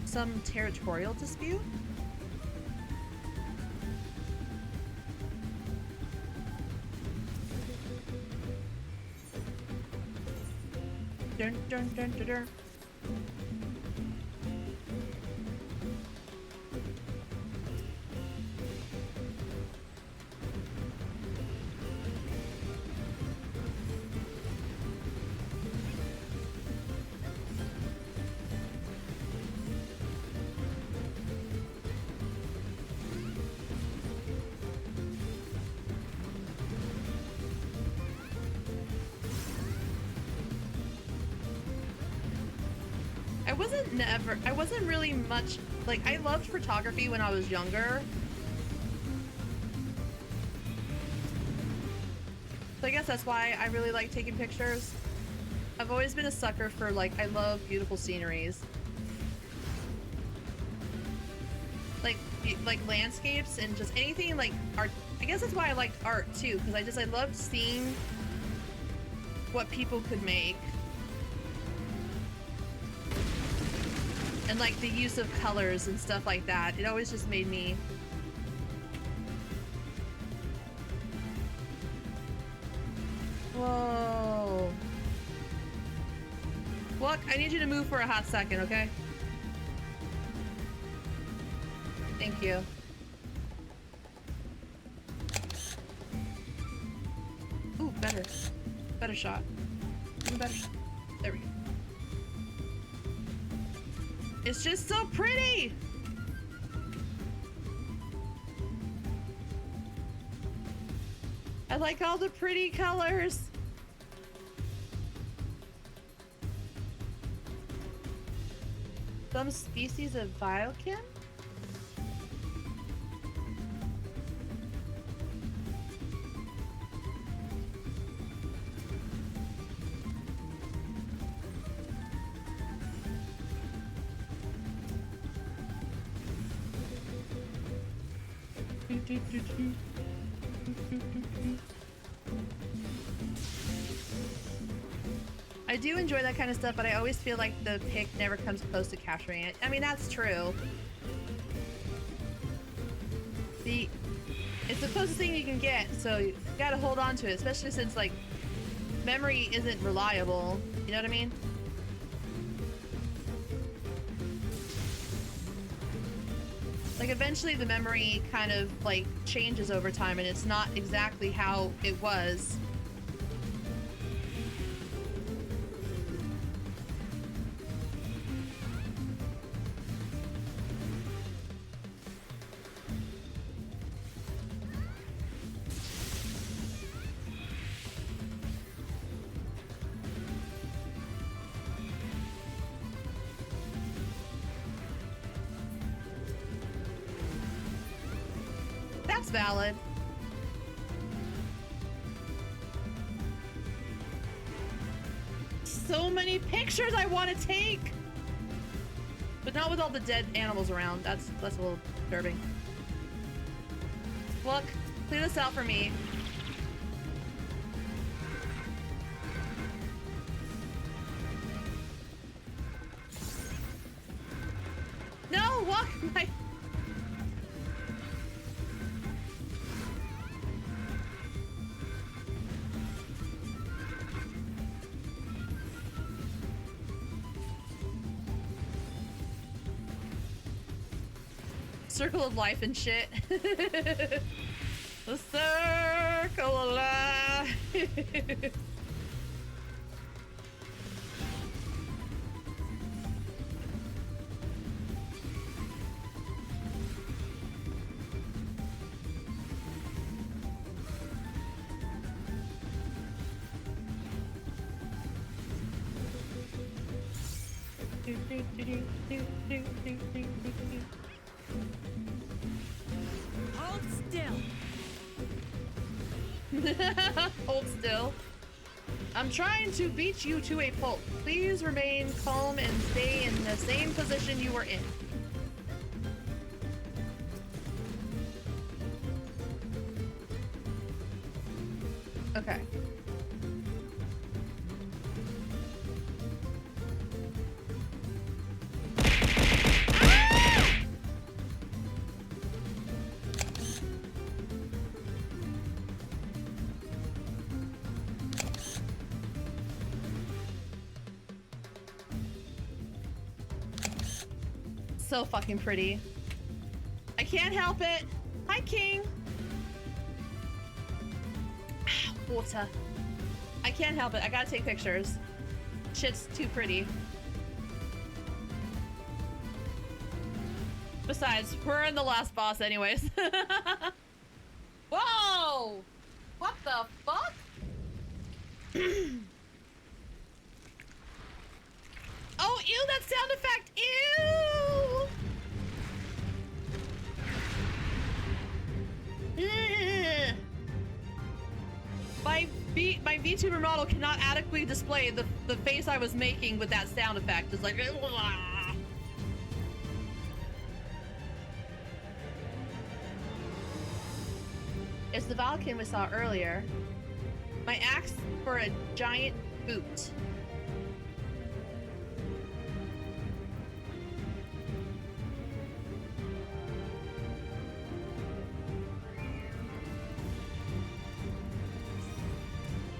Some territorial dispute? Dun dun dun dun dun. I wasn't really much, like, I loved photography when I was younger. So I guess that's why I really like taking pictures. I've always been a sucker for, like, I love beautiful sceneries. Like landscapes and just anything like art. I guess that's why I liked art too, because I loved seeing what people could make. And like the use of colors and stuff like that. It always just made me... Whoa. Look, I need you to move for a hot second, okay? Thank you. Ooh, better. Better shot. Even better shot. There we go. It's just so pretty! I like all the pretty colors. Some species of violkin? I do enjoy that kind of stuff, but I always feel like the pic never comes close to capturing it. I mean, that's true. It's the closest thing you can get, so you gotta hold on to it, especially since, like, memory isn't reliable. You know what I mean? Like, eventually the memory kind of, like, changes over time, and it's not exactly how it was. That's valid. So many pictures I want to take, but not with all the dead animals around. That's a little disturbing. Look, clear this out for me. No, walk my... Circle of life and shit. The circle of life. Hold still. Hold still. I'm trying to beat you to a pulp. Please remain calm and stay in the same position you were in. Okay. So fucking pretty. I can't help it. Hi, King. Water. I can't help it. I gotta take pictures. Shit's too pretty. Besides, we're in the last boss anyways. Whoa! What the fuck? Oh, ew, that sound effect! Ew! Ugh. My VTuber model cannot adequately display the face I was making with that sound effect. It's like, ugh. It's the Valkyrie we saw earlier. My axe for a giant boot.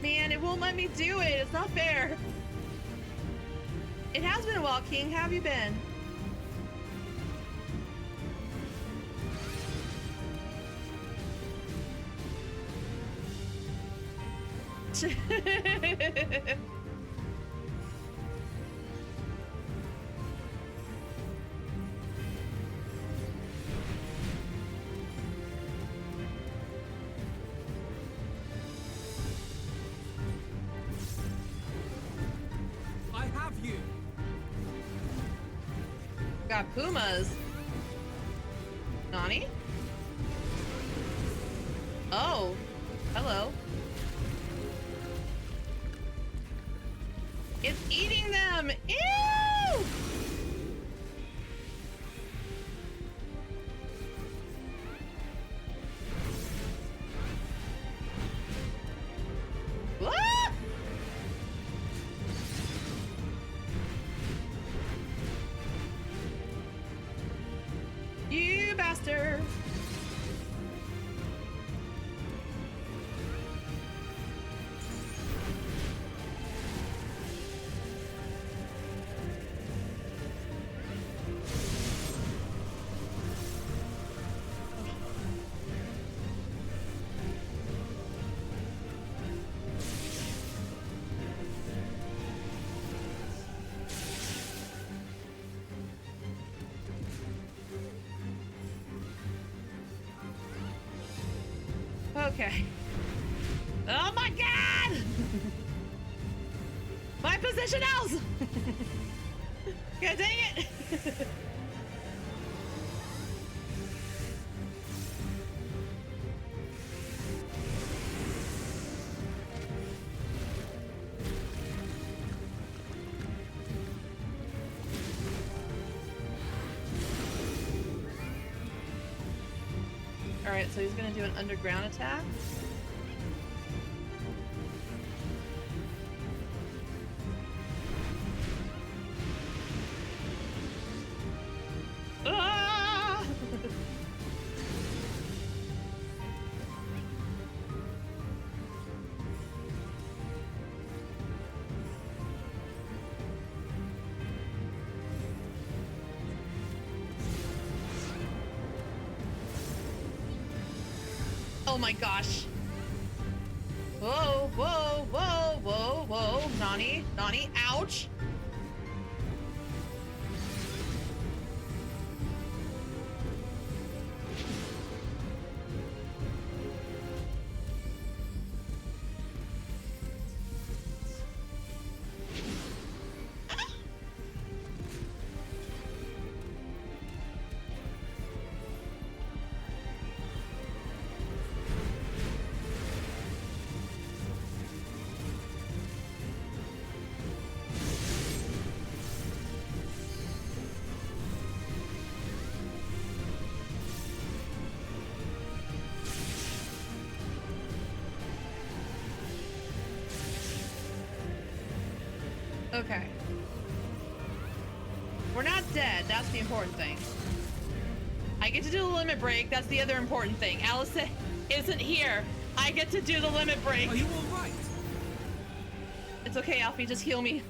Man, it won't let me do it. It's not fair. It has been a while, King. How have you been? I have you. Got pumas. Nani? Oh, hello. It's eating them! Ew! Ah! You bastard! Okay. Oh my god! My positionals! God dang it! Alright, so he's gonna do an underground attack. Ah! Oh my gosh. Whoa, whoa, whoa, whoa, whoa. Nani, Nani, ouch. Okay. We're not dead. That's the important thing. I get to do the limit break. That's the other important thing. Alice isn't here. I get to do the limit break. Are you all right? It's okay, Alfie. Just heal me.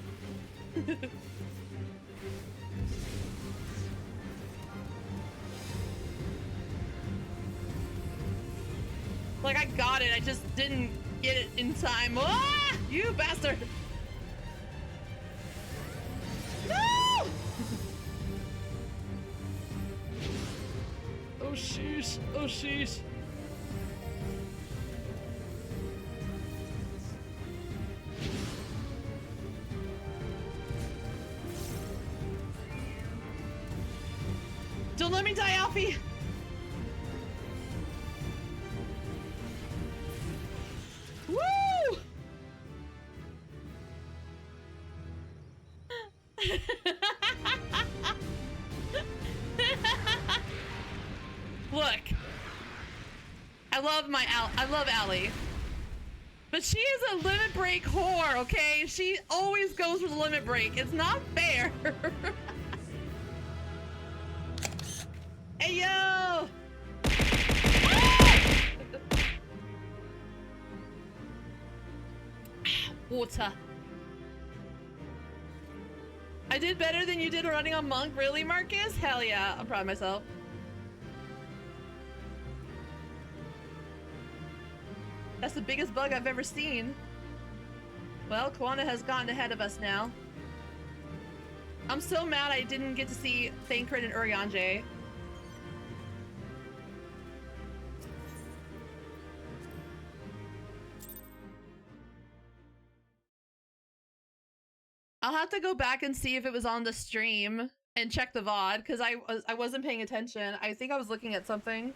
Like, I got it. I just didn't get it in time. Ah! You bastard! No! Oh, sheesh. Oh, sheesh. Don't let me die, Alfie! Woo! Look. I love Allie. But she is a limit break whore, okay? She always goes for the limit break. It's not fair. Hey, yo! Water. I did better than you did running on Monk. Really, Marcus? Hell yeah. I'm proud of myself. That's the biggest bug I've ever seen. Well, Kwana has gotten ahead of us now. I'm so mad I didn't get to see Thancred and Urianger. I'll have to go back and see if it was on the stream and check the VOD because I wasn't paying attention. I think I was looking at something.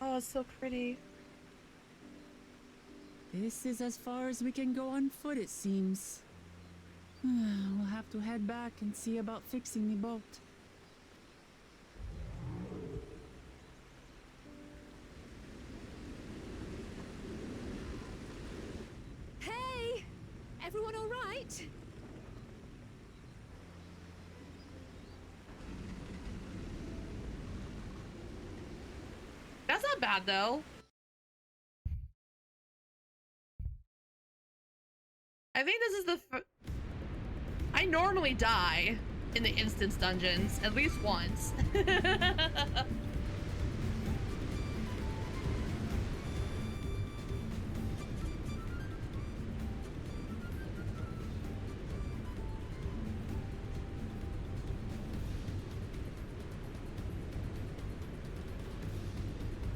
Oh, it's so pretty. This is as far as we can go on foot, it seems. We'll have to head back and see about fixing the boat. Hey! Everyone all right? That's not bad, though. I think this is the... I normally die in the instance dungeons, at least once.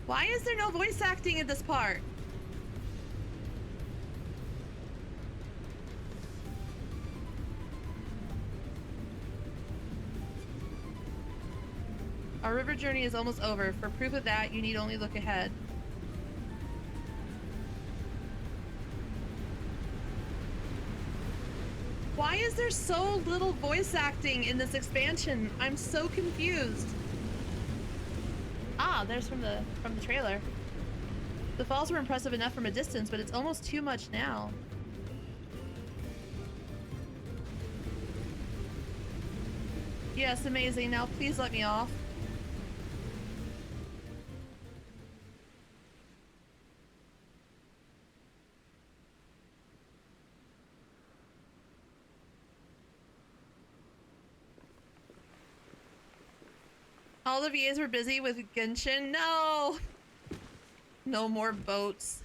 Why is there no voice acting in this part? Our river journey is almost over. For proof of that, you need only look ahead. Why is there so little voice acting in this expansion? I'm so confused. Ah, there's from the trailer. The falls were impressive enough from a distance, but it's almost too much now. Yes, amazing. Now please let me off. All the VAs were busy with Genshin. No! No more boats.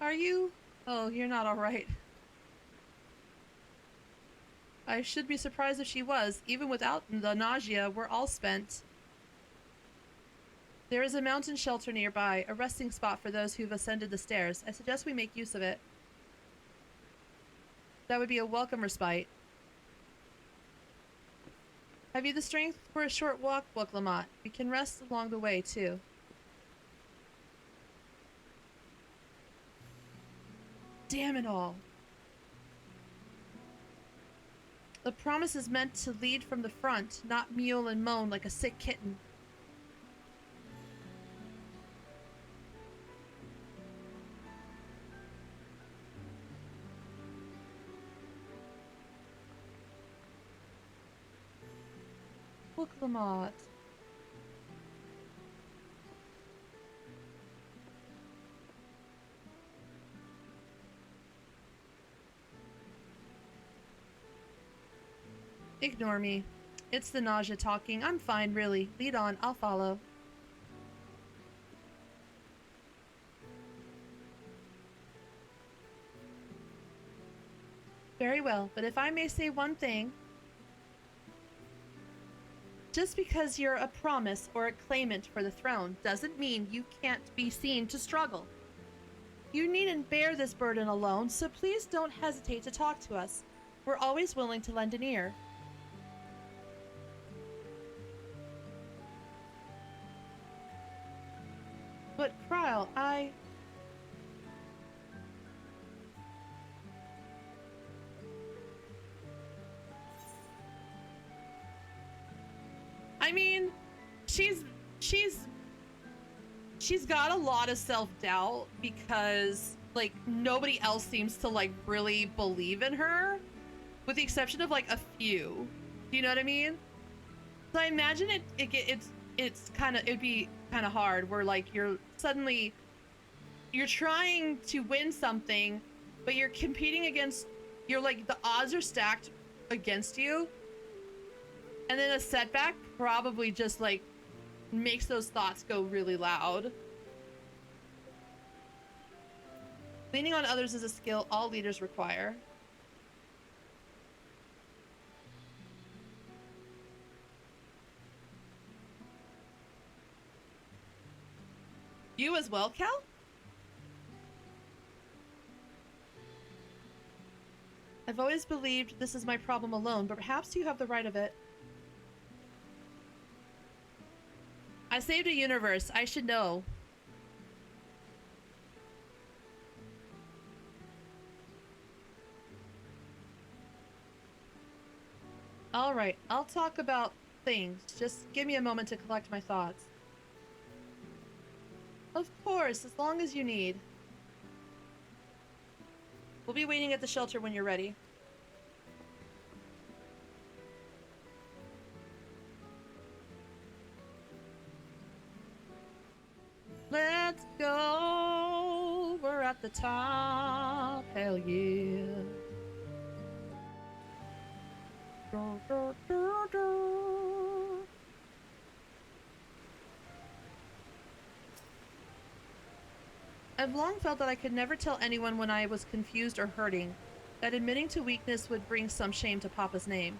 Are you? Oh, you're not alright. I should be surprised if she was. Even without the nausea, we're all spent. There is a mountain shelter nearby, a resting spot for those who've ascended the stairs. I suggest we make use of it. That would be a welcome respite. Have you the strength for a short walk, Book-Lamont? We can rest along the way, too. Damn it all. The promise is meant to lead from the front, not mewl and moan like a sick kitten. Book-Lamont. Ignore me. It's the nausea talking. I'm fine, really. Lead on. I'll follow. Very well, but if I may say one thing... Just because you're a promise or a claimant for the throne doesn't mean you can't be seen to struggle. You needn't bear this burden alone, so please don't hesitate to talk to us. We're always willing to lend an ear. But Kryle, I mean, she's got a lot of self-doubt because like nobody else seems to like really believe in her, with the exception of like a few. Do you know what I mean? So I imagine it'd be kind of hard where like you're trying to win something, but you're competing against, the odds are stacked against you, and then a setback probably just like makes those thoughts go really loud. Leaning on others is a skill all leaders require. You as well, Cal? I've always believed this is my problem alone, but perhaps you have the right of it. I saved a universe. I should know. All right, I'll talk about things. Just give me a moment to collect my thoughts. Of course, as long as you need. We'll be waiting at the shelter when you're ready. Let's go. We're at the top. Hell yeah. I've long felt that I could never tell anyone when I was confused or hurting, that admitting to weakness would bring some shame to Papa's name.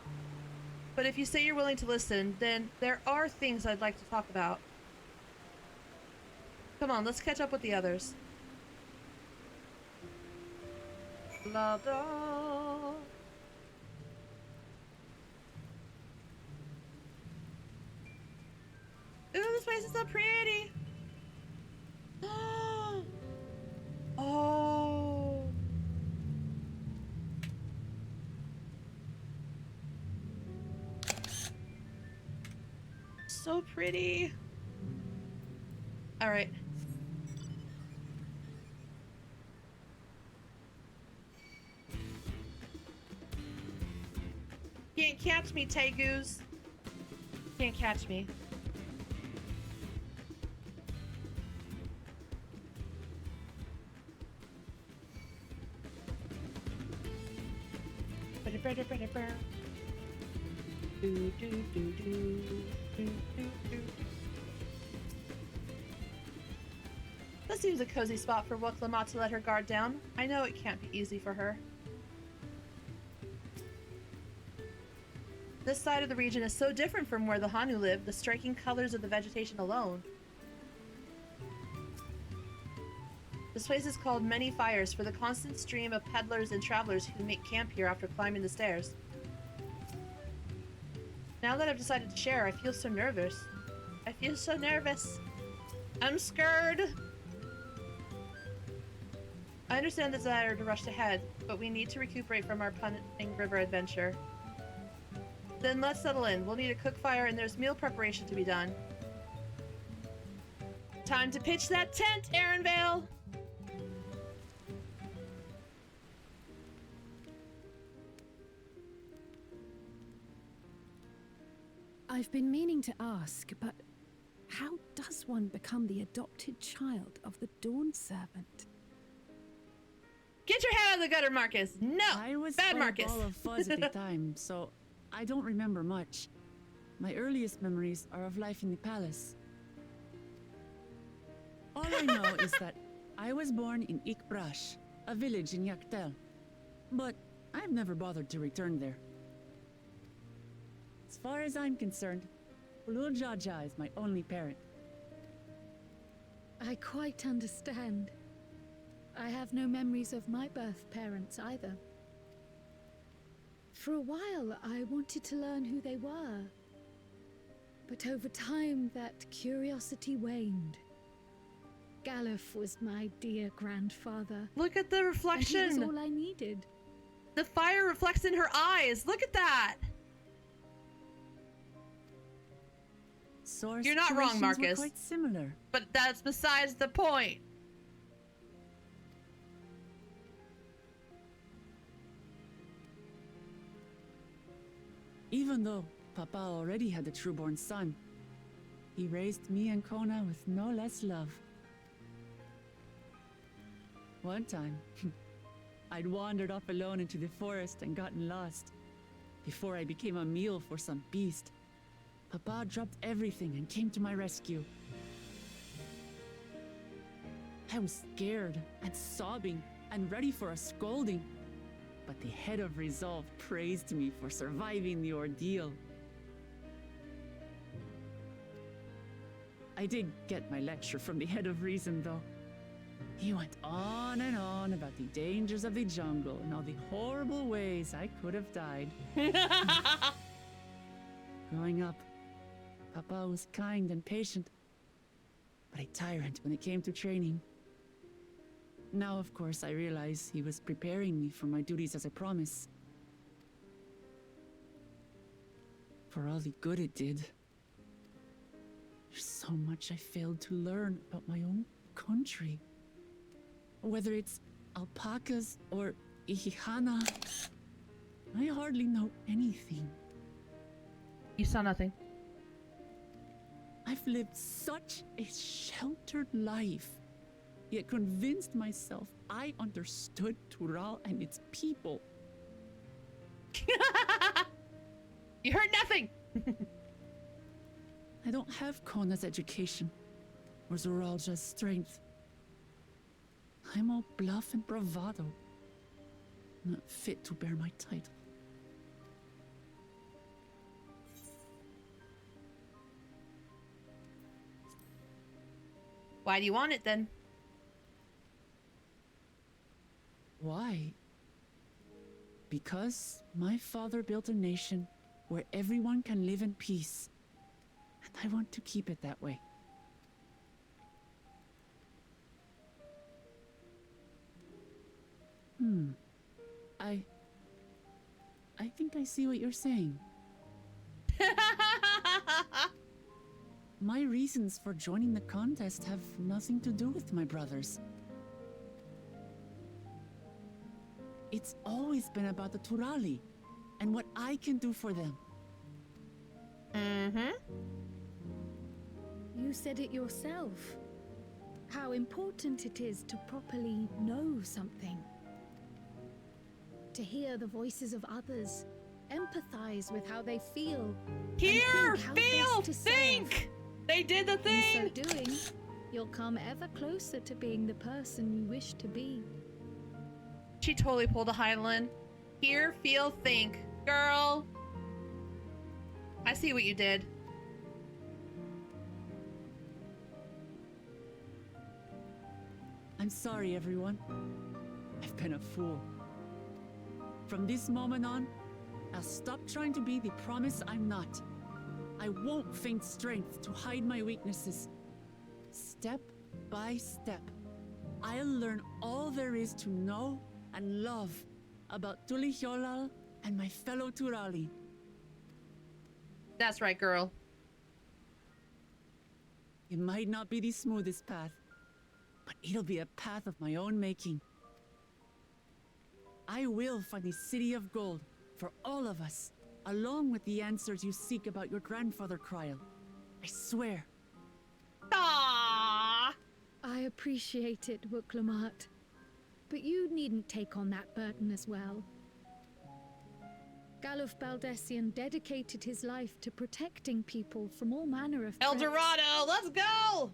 But if you say you're willing to listen, then there are things I'd like to talk about. Come on, let's catch up with the others. La da. Ooh, this place is so pretty. Oh. So pretty. All right. Can't catch me, Tegus. Can't catch me. This seems a cozy spot for Woklama to let her guard down. I know it can't be easy for her. This side of the region is so different from where the Hanu live, the striking colors of the vegetation alone. This place is called Many Fires for the constant stream of peddlers and travelers who make camp here after climbing the stairs. Now that I've decided to share, I feel so nervous. I feel so nervous. I'm scared. I understand the desire to rush ahead, but we need to recuperate from our punishing river adventure. Then let's settle in. We'll need a cook fire and there's meal preparation to be done. Time to pitch that tent, Aaronvale! I've been meaning to ask, but how does one become the adopted child of the Dawn Servant? Get your head out of the gutter, Marcus! No! I was bad a Marcus! ball of fuzz at the time, so I don't remember much. My earliest memories are of life in the palace. All I know is that I was born in Ikbrash, a village in Yaktel. But I've never bothered to return there. As far as I'm concerned, Ululjaja is my only parent. I quite understand. I have no memories of my birth parents either. For a while, I wanted to learn who they were. But over time, that curiosity waned. Galuf was my dear grandfather. Look at the reflection. And he was all I needed. The fire reflects in her eyes. Look at that. So you're not wrong, Marcus. Quite similar. But that's besides the point. Even though Papa already had a trueborn son, he raised me and Kona with no less love. One time, I'd wandered off alone into the forest and gotten lost. Before I became a meal for some beast, Papa dropped everything and came to my rescue. I was scared and sobbing and ready for a scolding, but the head of resolve praised me for surviving the ordeal. I did get my lecture from the head of reason, though. He went on and on about the dangers of the jungle and all the horrible ways I could have died. Growing up, Papa was kind and patient, but a tyrant when it came to training. Now, of course, I realize he was preparing me for my duties as a promise. For all the good it did. There's so much I failed to learn about my own country. Whether it's alpacas or Ihihana, I hardly know anything. You saw nothing. I've lived such a sheltered life, yet convinced myself I understood Tural and its people. You heard nothing! I don't have Kona's education, or Zoralja's strength. I'm all bluff and bravado, not fit to bear my title. Why do you want it then? Why? Because my father built a nation where everyone can live in peace, and I want to keep it that way. I think I see what you're saying. My reasons for joining the contest have nothing to do with my brothers. It's always been about the Turali and what I can do for them. Mm-hmm. You said it yourself. How important it is to properly know something. To hear the voices of others, empathize with how they feel. Hear, feel, think! They did the thing! In so doing, you'll come ever closer to being the person you wish to be. She totally pulled a Heinlein. Hear, feel, think. Girl. I see what you did. I'm sorry, everyone. I've been a fool. From this moment on, I'll stop trying to be the promise I'm not. I won't feign strength to hide my weaknesses. Step by step, I'll learn all there is to know and love about Tulihyolal and my fellow Turali. That's right, girl. It might not be the smoothest path, but it'll be a path of my own making. I will find a city of gold for all of us, along with the answers you seek about your grandfather, Kryl. I swear. Aww. I appreciate it, Wuklamat. But you needn't take on that burden as well. Galuf Baldessian dedicated his life to protecting people from all manner of threats. El Dorado, let's go!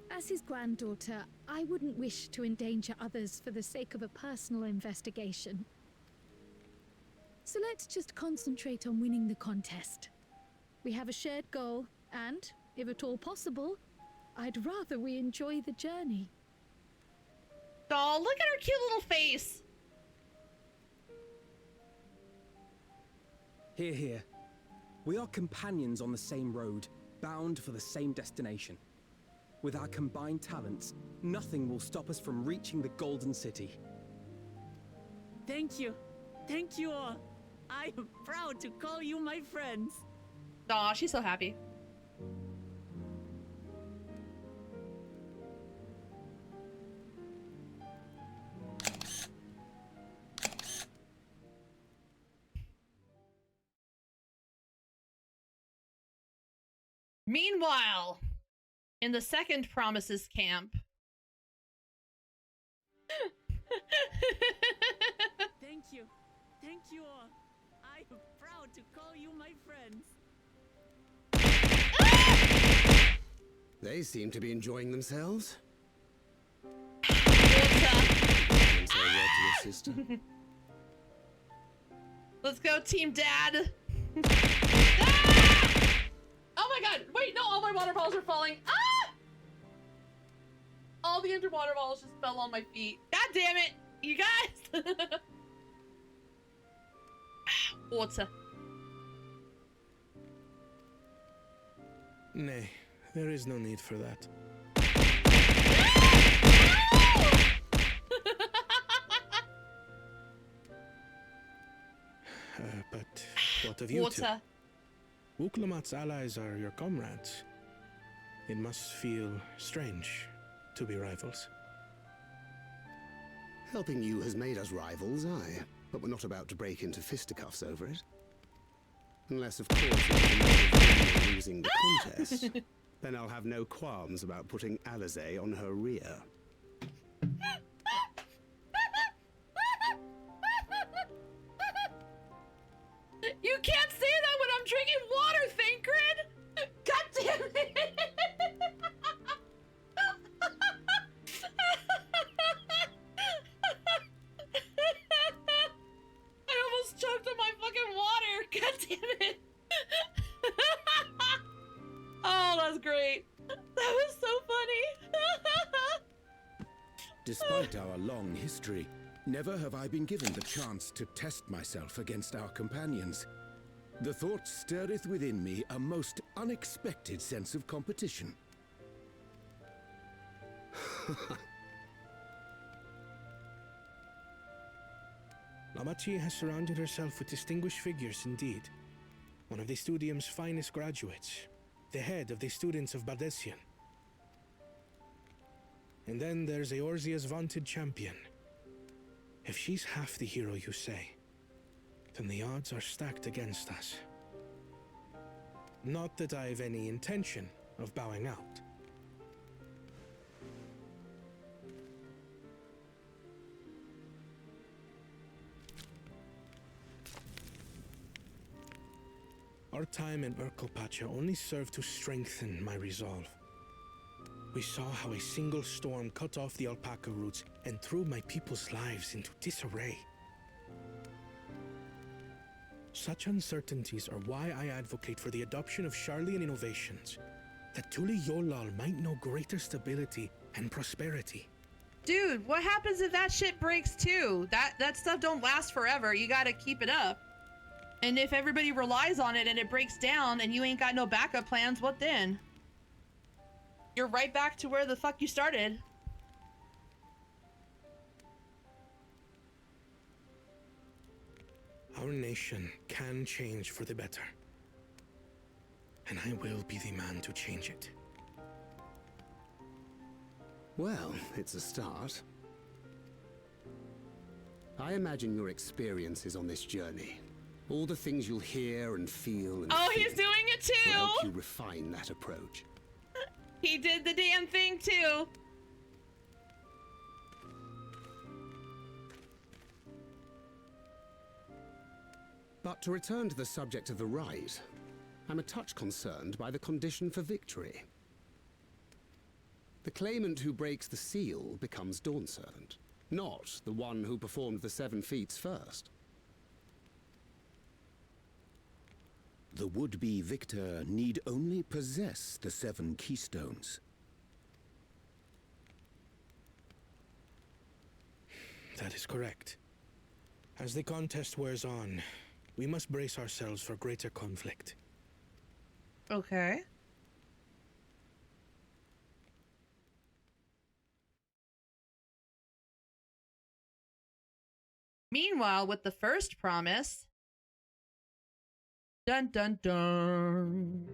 As his granddaughter, I wouldn't wish to endanger others for the sake of a personal investigation. So let's just concentrate on winning the contest. We have a shared goal, and, if at all possible, I'd rather we enjoy the journey. Oh, look at her cute little face. Hear, hear. We are companions on the same road, bound for the same destination. With our combined talents, nothing will stop us from reaching the Golden City. Thank you. Thank you all. I am proud to call you my friends. Aw, she's so happy. Meanwhile, in the second Promises camp. Thank you. Thank you all. I am proud to call you my friends. They seem to be enjoying themselves. Let's go, Team Dad. Ah! Oh my god, wait, no, all my water balls are falling. Ah! All the underwater balls just fell on my feet. God damn it, you guys. Water. Nay, there is no need for that. But what of you Water. two? Uklamat's allies are your comrades. It must feel strange to be rivals. Helping you has made us rivals, aye. But we're not about to break into fisticuffs over it. Unless, of course, you're losing the contest. Then I'll have no qualms about putting Alizé on her rear. You can't say that when I'm drinking water, Thancred! God damn it! I almost choked on my fucking water! God damn it! Oh, that's great. That was so funny. Despite our long history, never have I been given the chance to test myself against our companions. The thought stirreth within me a most unexpected sense of competition. Lamachi has surrounded herself with distinguished figures indeed. One of the Studium's finest graduates, the head of the students of Bardessian. And then there's Eorzea's vaunted champion. If she's half the hero you say, then the odds are stacked against us. Not that I've any intention of bowing out. Our time in Urkelpacha only served to strengthen my resolve. We saw how a single storm cut off the alpaca roots and threw my people's lives into disarray. Such uncertainties are why I advocate for the adoption of Sharlayan innovations, that Tuli Yolal might know greater stability and prosperity. Dude, what happens if that shit breaks too? That stuff don't last forever. You gotta keep it up. And if everybody relies on it and it breaks down and you ain't got no backup plans, what then? You're right back to where the fuck you started. Our nation can change for the better. And I will be the man to change it. Well, it's a start. I imagine your experiences on this journey, all the things you'll hear and feel and Oh, feel, he's doing it too! will help you refine that approach. He did the damn thing too! But to return to the subject of the rite, I'm a touch concerned by the condition for victory. The claimant who breaks the seal becomes Dawnservant, not the one who performed the 7 feats first. The would-be victor need only possess the 7 keystones. That is correct. As the contest wears on, we must brace ourselves for greater conflict. Okay. Meanwhile, with the first promise... Dun dun dun.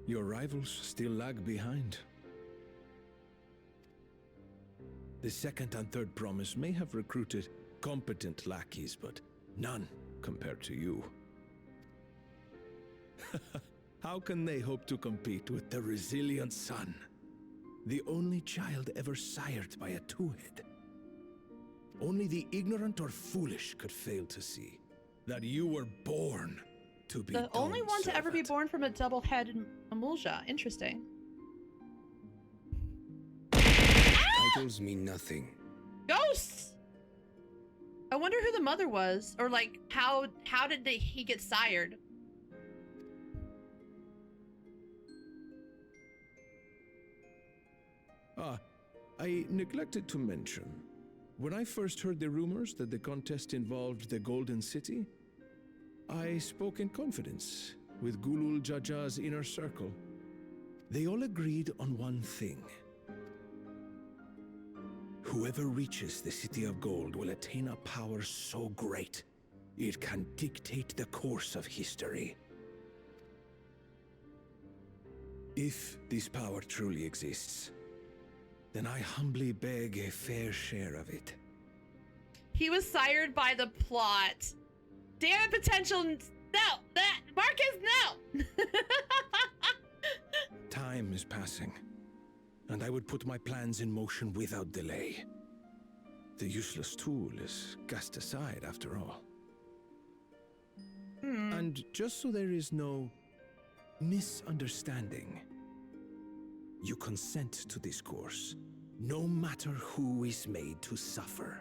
Your rivals still lag behind. The second and third promise may have recruited competent lackeys, but none compared to you. How can they hope to compete with the resilient son? The only child ever sired by a two-head. Only the ignorant or foolish could fail to see that you were born to be the only one to ever be servant. born from a double-headed emulsia. Interesting. Titles mean nothing. Ghosts! I wonder who the mother was, or like how did he get sired? I neglected to mention, when I first heard the rumors that the contest involved the Golden City, I spoke in confidence with Gulul Jaja's inner circle. They all agreed on one thing. Whoever reaches the City of Gold will attain a power so great, it can dictate the course of history. If this power truly exists, then I humbly beg a fair share of it. He was sired by the plot. Damn it, potential. No, that Marcus, no. Time is passing, and I would put my plans in motion without delay. The useless tool is cast aside after all. And just so there is no misunderstanding, you consent to this course, no matter who is made to suffer.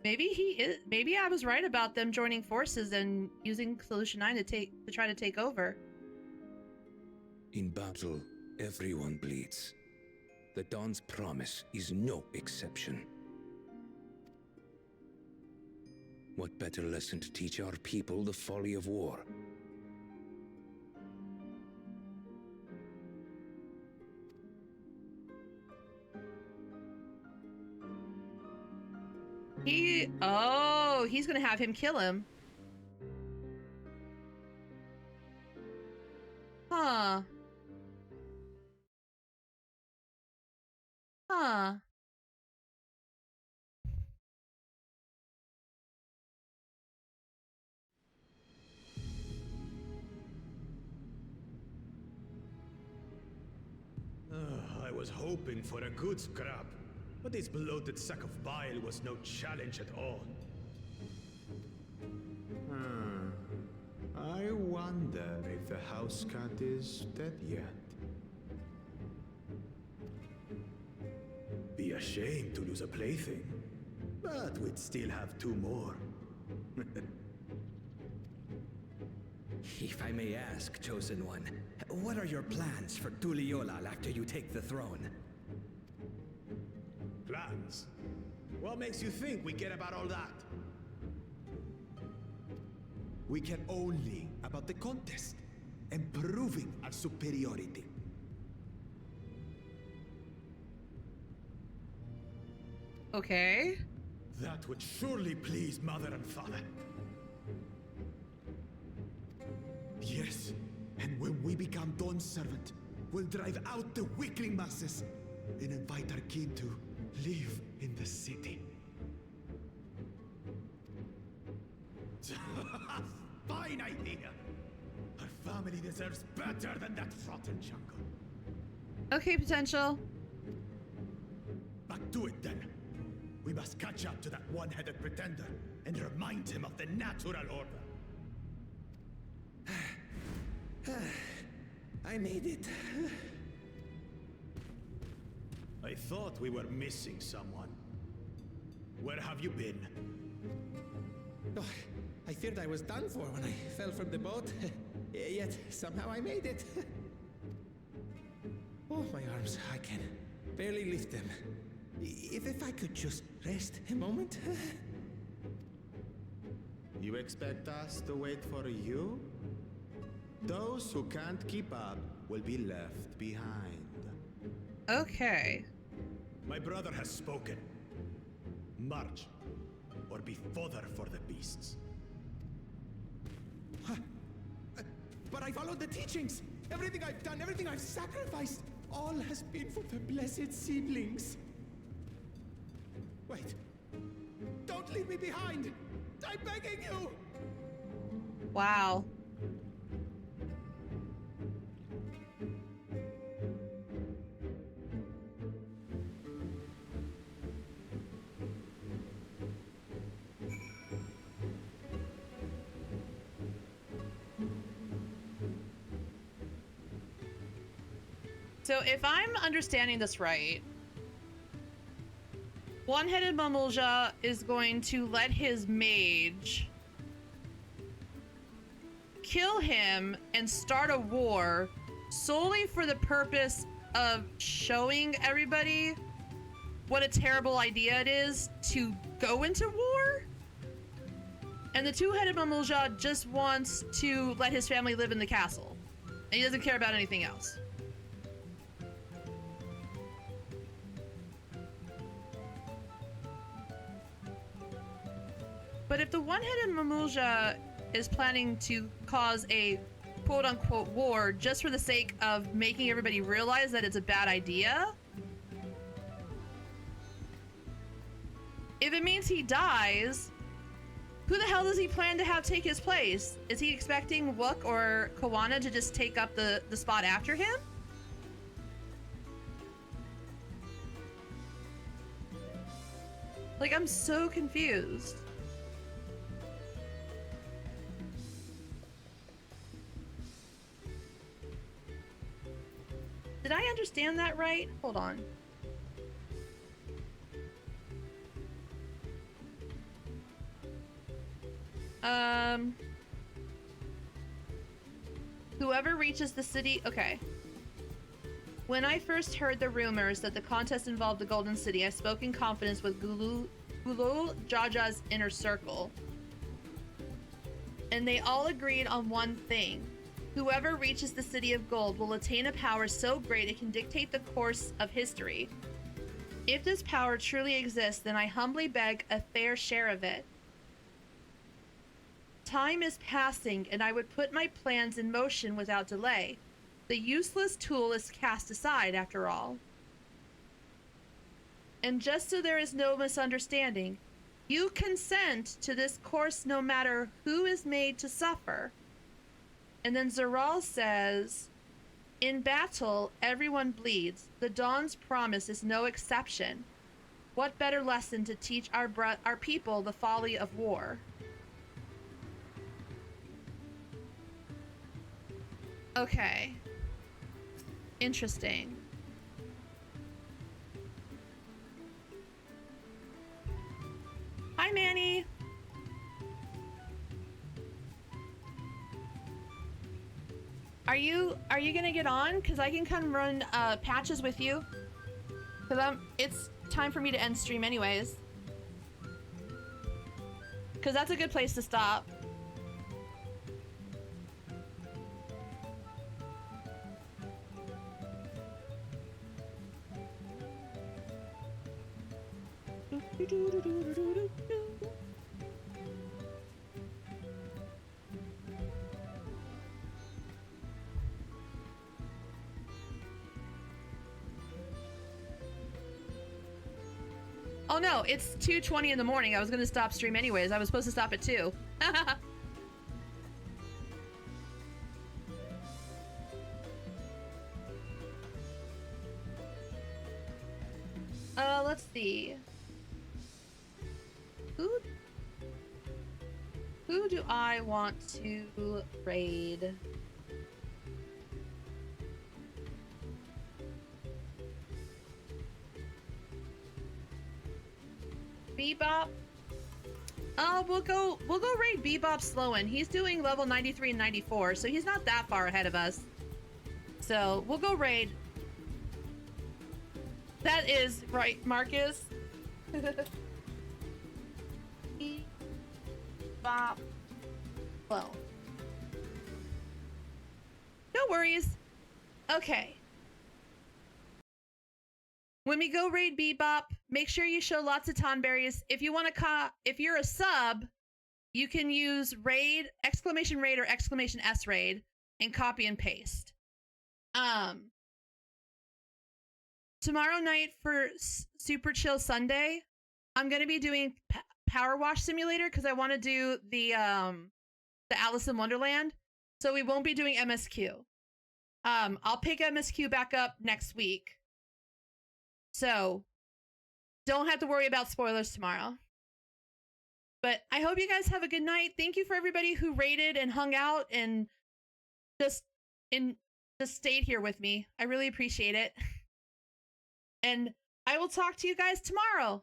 Maybe he is. Maybe I was right about them joining forces and using Solution 9 to try to take over. In battle, everyone bleeds. The Dawn's promise is no exception. What better lesson to teach our people the folly of war? He's gonna have him kill him. Huh. Huh. I was hoping for a good scrap, but this bloated sack of bile was no challenge at all. I wonder if the house cat is dead yet. Be ashamed to lose a plaything, but we'd still have 2 more. If I may ask, Chosen One, what are your plans for Tuliolal after you take the throne? Plans? What makes you think we care about all that? We care only about the contest and proving our superiority. Okay. That would surely please Mother and Father. Yes, and when we become Dawn's servant, we'll drive out the weakling masses and invite our kin to live in the city. Fine idea! Our family deserves better than that rotten jungle. Okay, potential. Back to it then. We must catch up to that one-headed pretender and remind him of the natural order. I made it. I thought we were missing someone. Where have you been? Oh, I feared I was done for when I fell from the boat. Yet somehow I made it. Oh, my arms, I can barely lift them. If I could just rest a moment. You expect us to wait for you? Those who can't keep up will be left behind. Okay. My brother has spoken. March, or be fodder for the beasts. But I followed the teachings. Everything I've done, everything I've sacrificed, all has been for the blessed seedlings. Wait. Don't leave me behind. I'm begging you. Wow. So if I'm understanding this right, One-Headed Mamulja is going to let his mage kill him and start a war solely for the purpose of showing everybody what a terrible idea it is to go into war. And the Two-Headed Mamulja just wants to let his family live in the castle. And he doesn't care about anything else. But if the One-Headed Mamulja is planning to cause a quote-unquote war just for the sake of making everybody realize that it's a bad idea, if it means he dies, who the hell does he plan to have take his place? Is he expecting Wook or Kawana to just take up the spot after him? Like, I'm so confused. Did I understand that right? Hold on. Whoever reaches the city... Okay. When I first heard the rumors that the contest involved the Golden City, I spoke in confidence with Gulul Jaja's inner circle. And they all agreed on one thing. Whoever reaches the City of Gold will attain a power so great it can dictate the course of history. If this power truly exists, then I humbly beg a fair share of it. Time is passing, and I would put my plans in motion without delay. The useless tool is cast aside, after all. And just so there is no misunderstanding, you consent to this course no matter who is made to suffer. And then Zeral says, in battle, everyone bleeds. The Dawn's promise is no exception. What better lesson to teach our people the folly of war? Okay. Interesting. Hi, Manny. Are you gonna get on? Cause I can come run patches with you. Cause it's time for me to end stream anyways. Cause that's a good place to stop. Oh no, it's 2:20 in the morning. I was gonna stop stream anyways. I was supposed to stop at 2. Let's see. Who do I want to raid? Bebop? We'll go raid Bebop Sloan. He's doing level 93 and 94, so he's not that far ahead of us. So we'll go raid. That is right, Marcus. Bebop Sloan. No worries. Okay. When we go raid Bebop, make sure you show lots of tonberries. If you want to if you're a sub, you can use raid, exclamation raid or exclamation S raid and copy and paste. Tomorrow night for Super Chill Sunday, I'm going to be doing Power Wash Simulator because I want to do the Alice in Wonderland. So we won't be doing MSQ. I'll pick MSQ back up next week. So don't have to worry about spoilers tomorrow. But I hope you guys have a good night. Thank you for everybody who raided and hung out and just stayed here with me. I really appreciate it. And I will talk to you guys tomorrow.